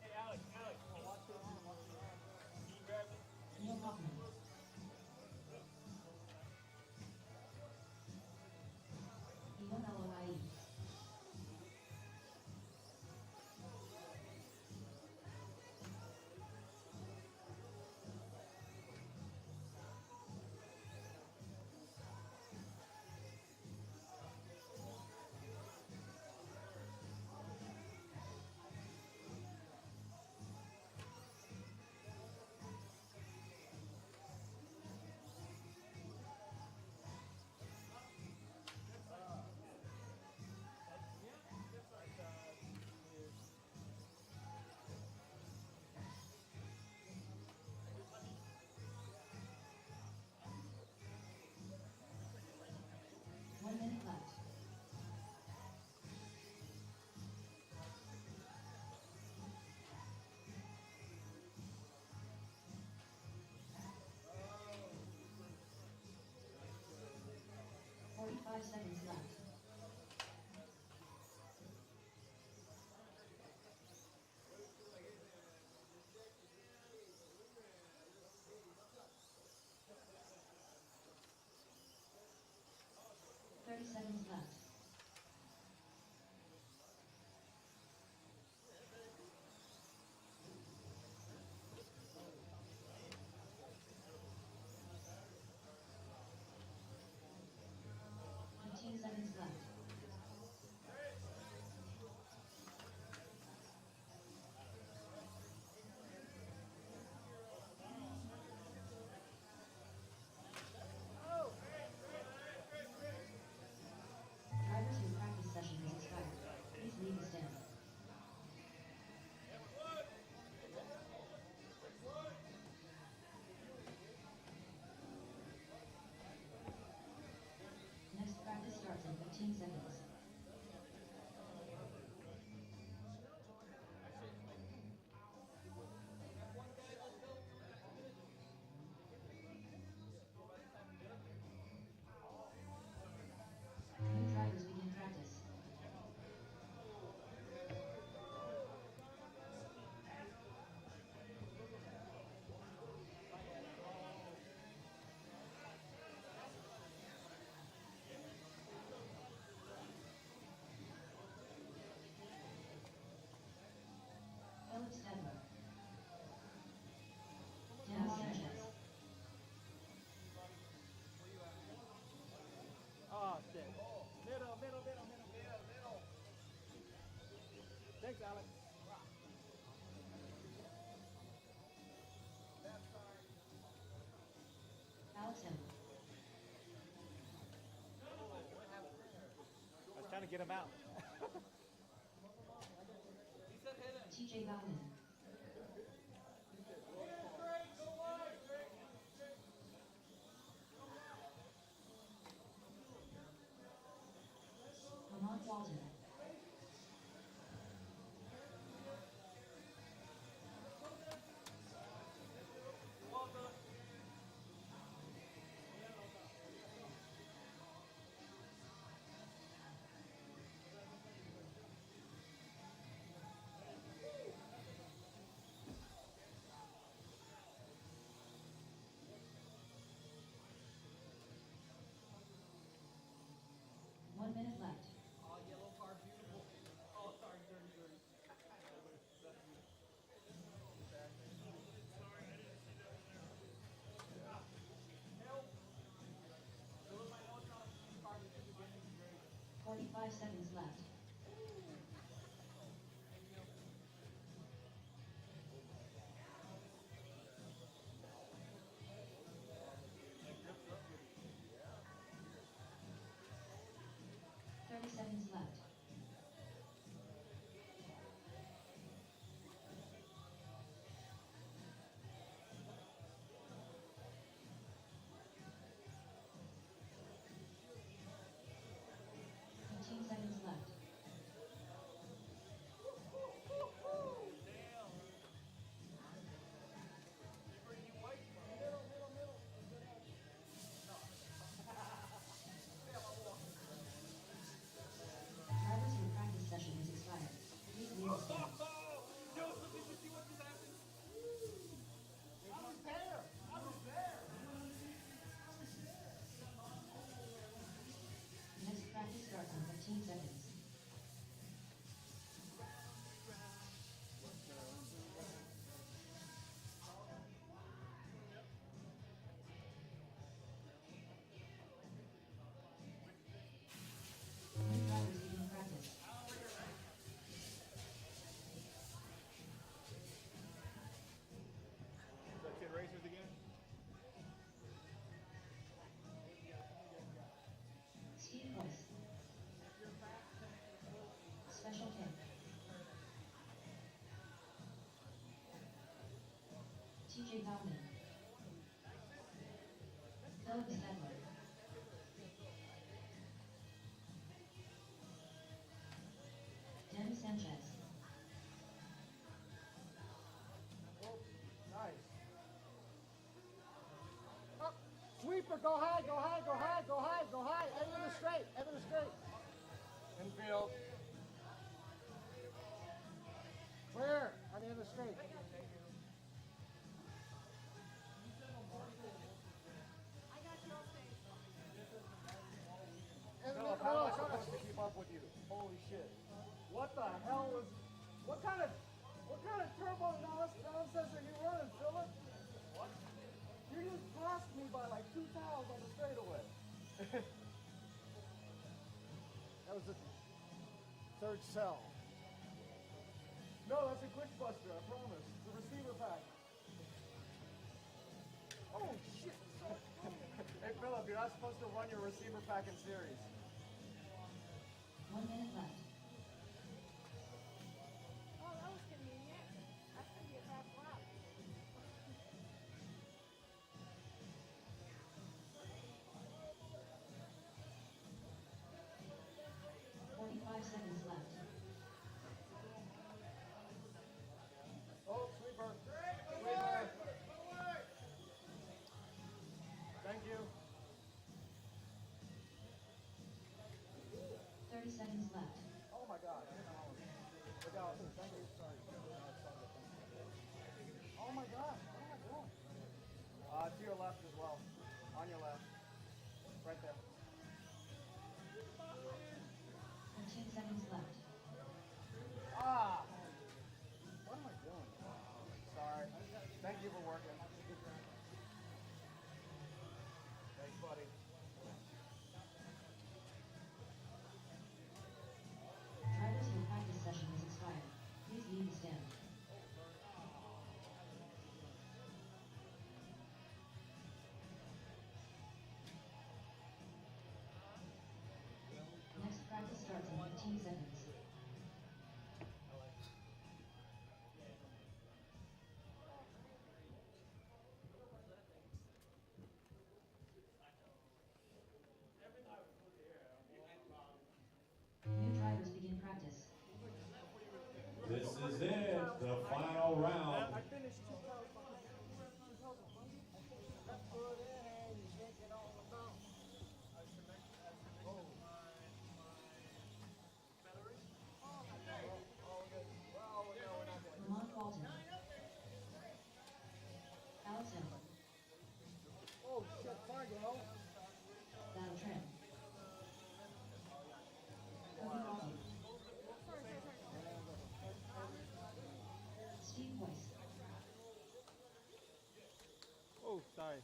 Hey, Alex, watch it on, watch it on. Can you grab it? Neil Hoffman. Ivan Eloai. Left. Five seconds left. Seconds left. Seconds left. Drivers, your practice session has expired. Please leave the stand. Next practice starts in 15 seconds. New drivers begin practice. Philip Stedler. Dan Sanchez. Oh, shit. Middle. Thanks, Alex. Alex Hill. I was trying to get him out. TJ Bowman. Lamont Walton. One minute left. 45 seconds left. Seconds left. 15 seconds left. Drivers, your practice session has expired. Please leave the stand. Joseph, did you see what just happened? I was there. I was there. Next practice starts in 15 seconds. New drivers begin practice. Is that 10 racers again? Steve Voice. Special K. TJ Bowman. Philip Stadler. Dan Sanchez. Oh, nice. Oh, sweeper, go high, go high, go high, go high, go high. End of the straight, end of the straight. Infield. Clear on the end of the straight. Philip, how am I supposed to keep up with you? Holy shit. What the hell was, what kind of turbo nonsense are you running, Philip? What? You just passed me by like 2 tiles on the straightaway. That was the third cell. No, that's a quick buster, I promise. It's a receiver pack. Oh shit! Hey Philip, you're not supposed to run your receiver pack in series. 1 minute left. Oh, that was convenient. That's going to be a fast lap. Seconds left. Oh, sweeper. Sweeper. Thank you. 30 seconds left. Oh my God. Look out. Thank you. Sorry. Oh my God. What am I doing? To your left as well. On your left. Right there. 15 seconds left. Ah! What am I doing? Sorry. Thank you for working. Thanks, buddy. Drivers, your practice session has expired. Please leave the stand. Next practice starts in 15 seconds. New drivers begin practice. This is it, the final round. I finished 2,000. That's good, and you can't get all the down. Oh. Lamont Walton. Alex Hill. Oh shit, Fargo. Battle Trim. Cody Walton. Steve Boyce. Oh, sorry.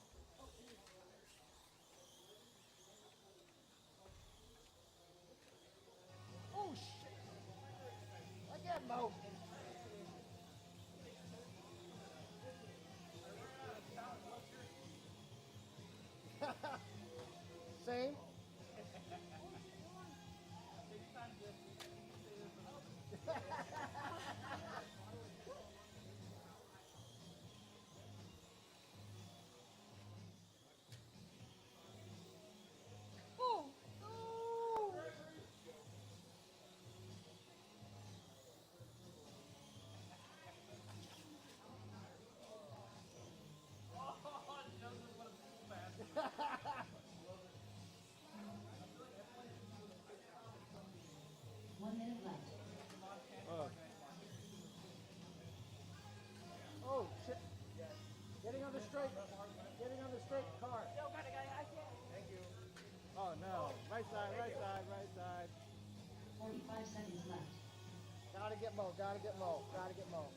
straight, getting on the straight car. Yo, got it, I can't. Thank you. Oh no, right side, right side, right side. 45 seconds left. Gotta get Mo, gotta get Mo, gotta get Mo.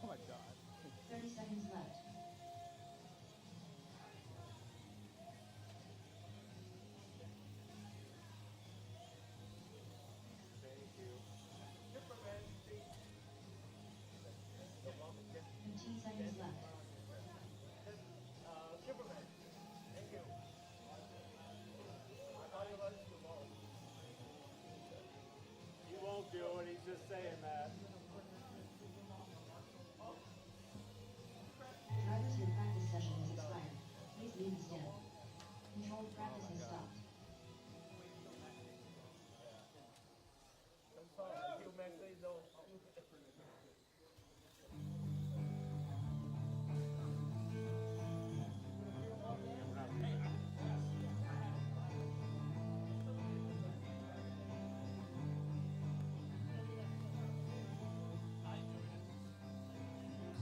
Oh my God. 30 seconds left. Thank you. Superman, 15 seconds left. Superman. Thank you. I thought you wanted to Mo. He won't do it, he's just saying that. Drivers, your practice session has expired. Please leave the stand. Controlled practice has stopped. I'm sorry, you may say no.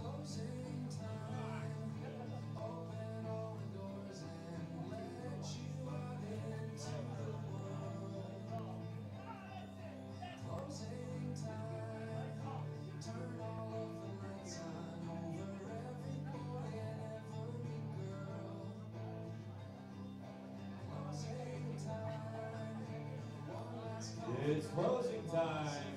Closing time, open all the doors and let you out into the world. Closing time, turn all of the lights on over every boy and every girl. Closing time, one last call. It's closing time.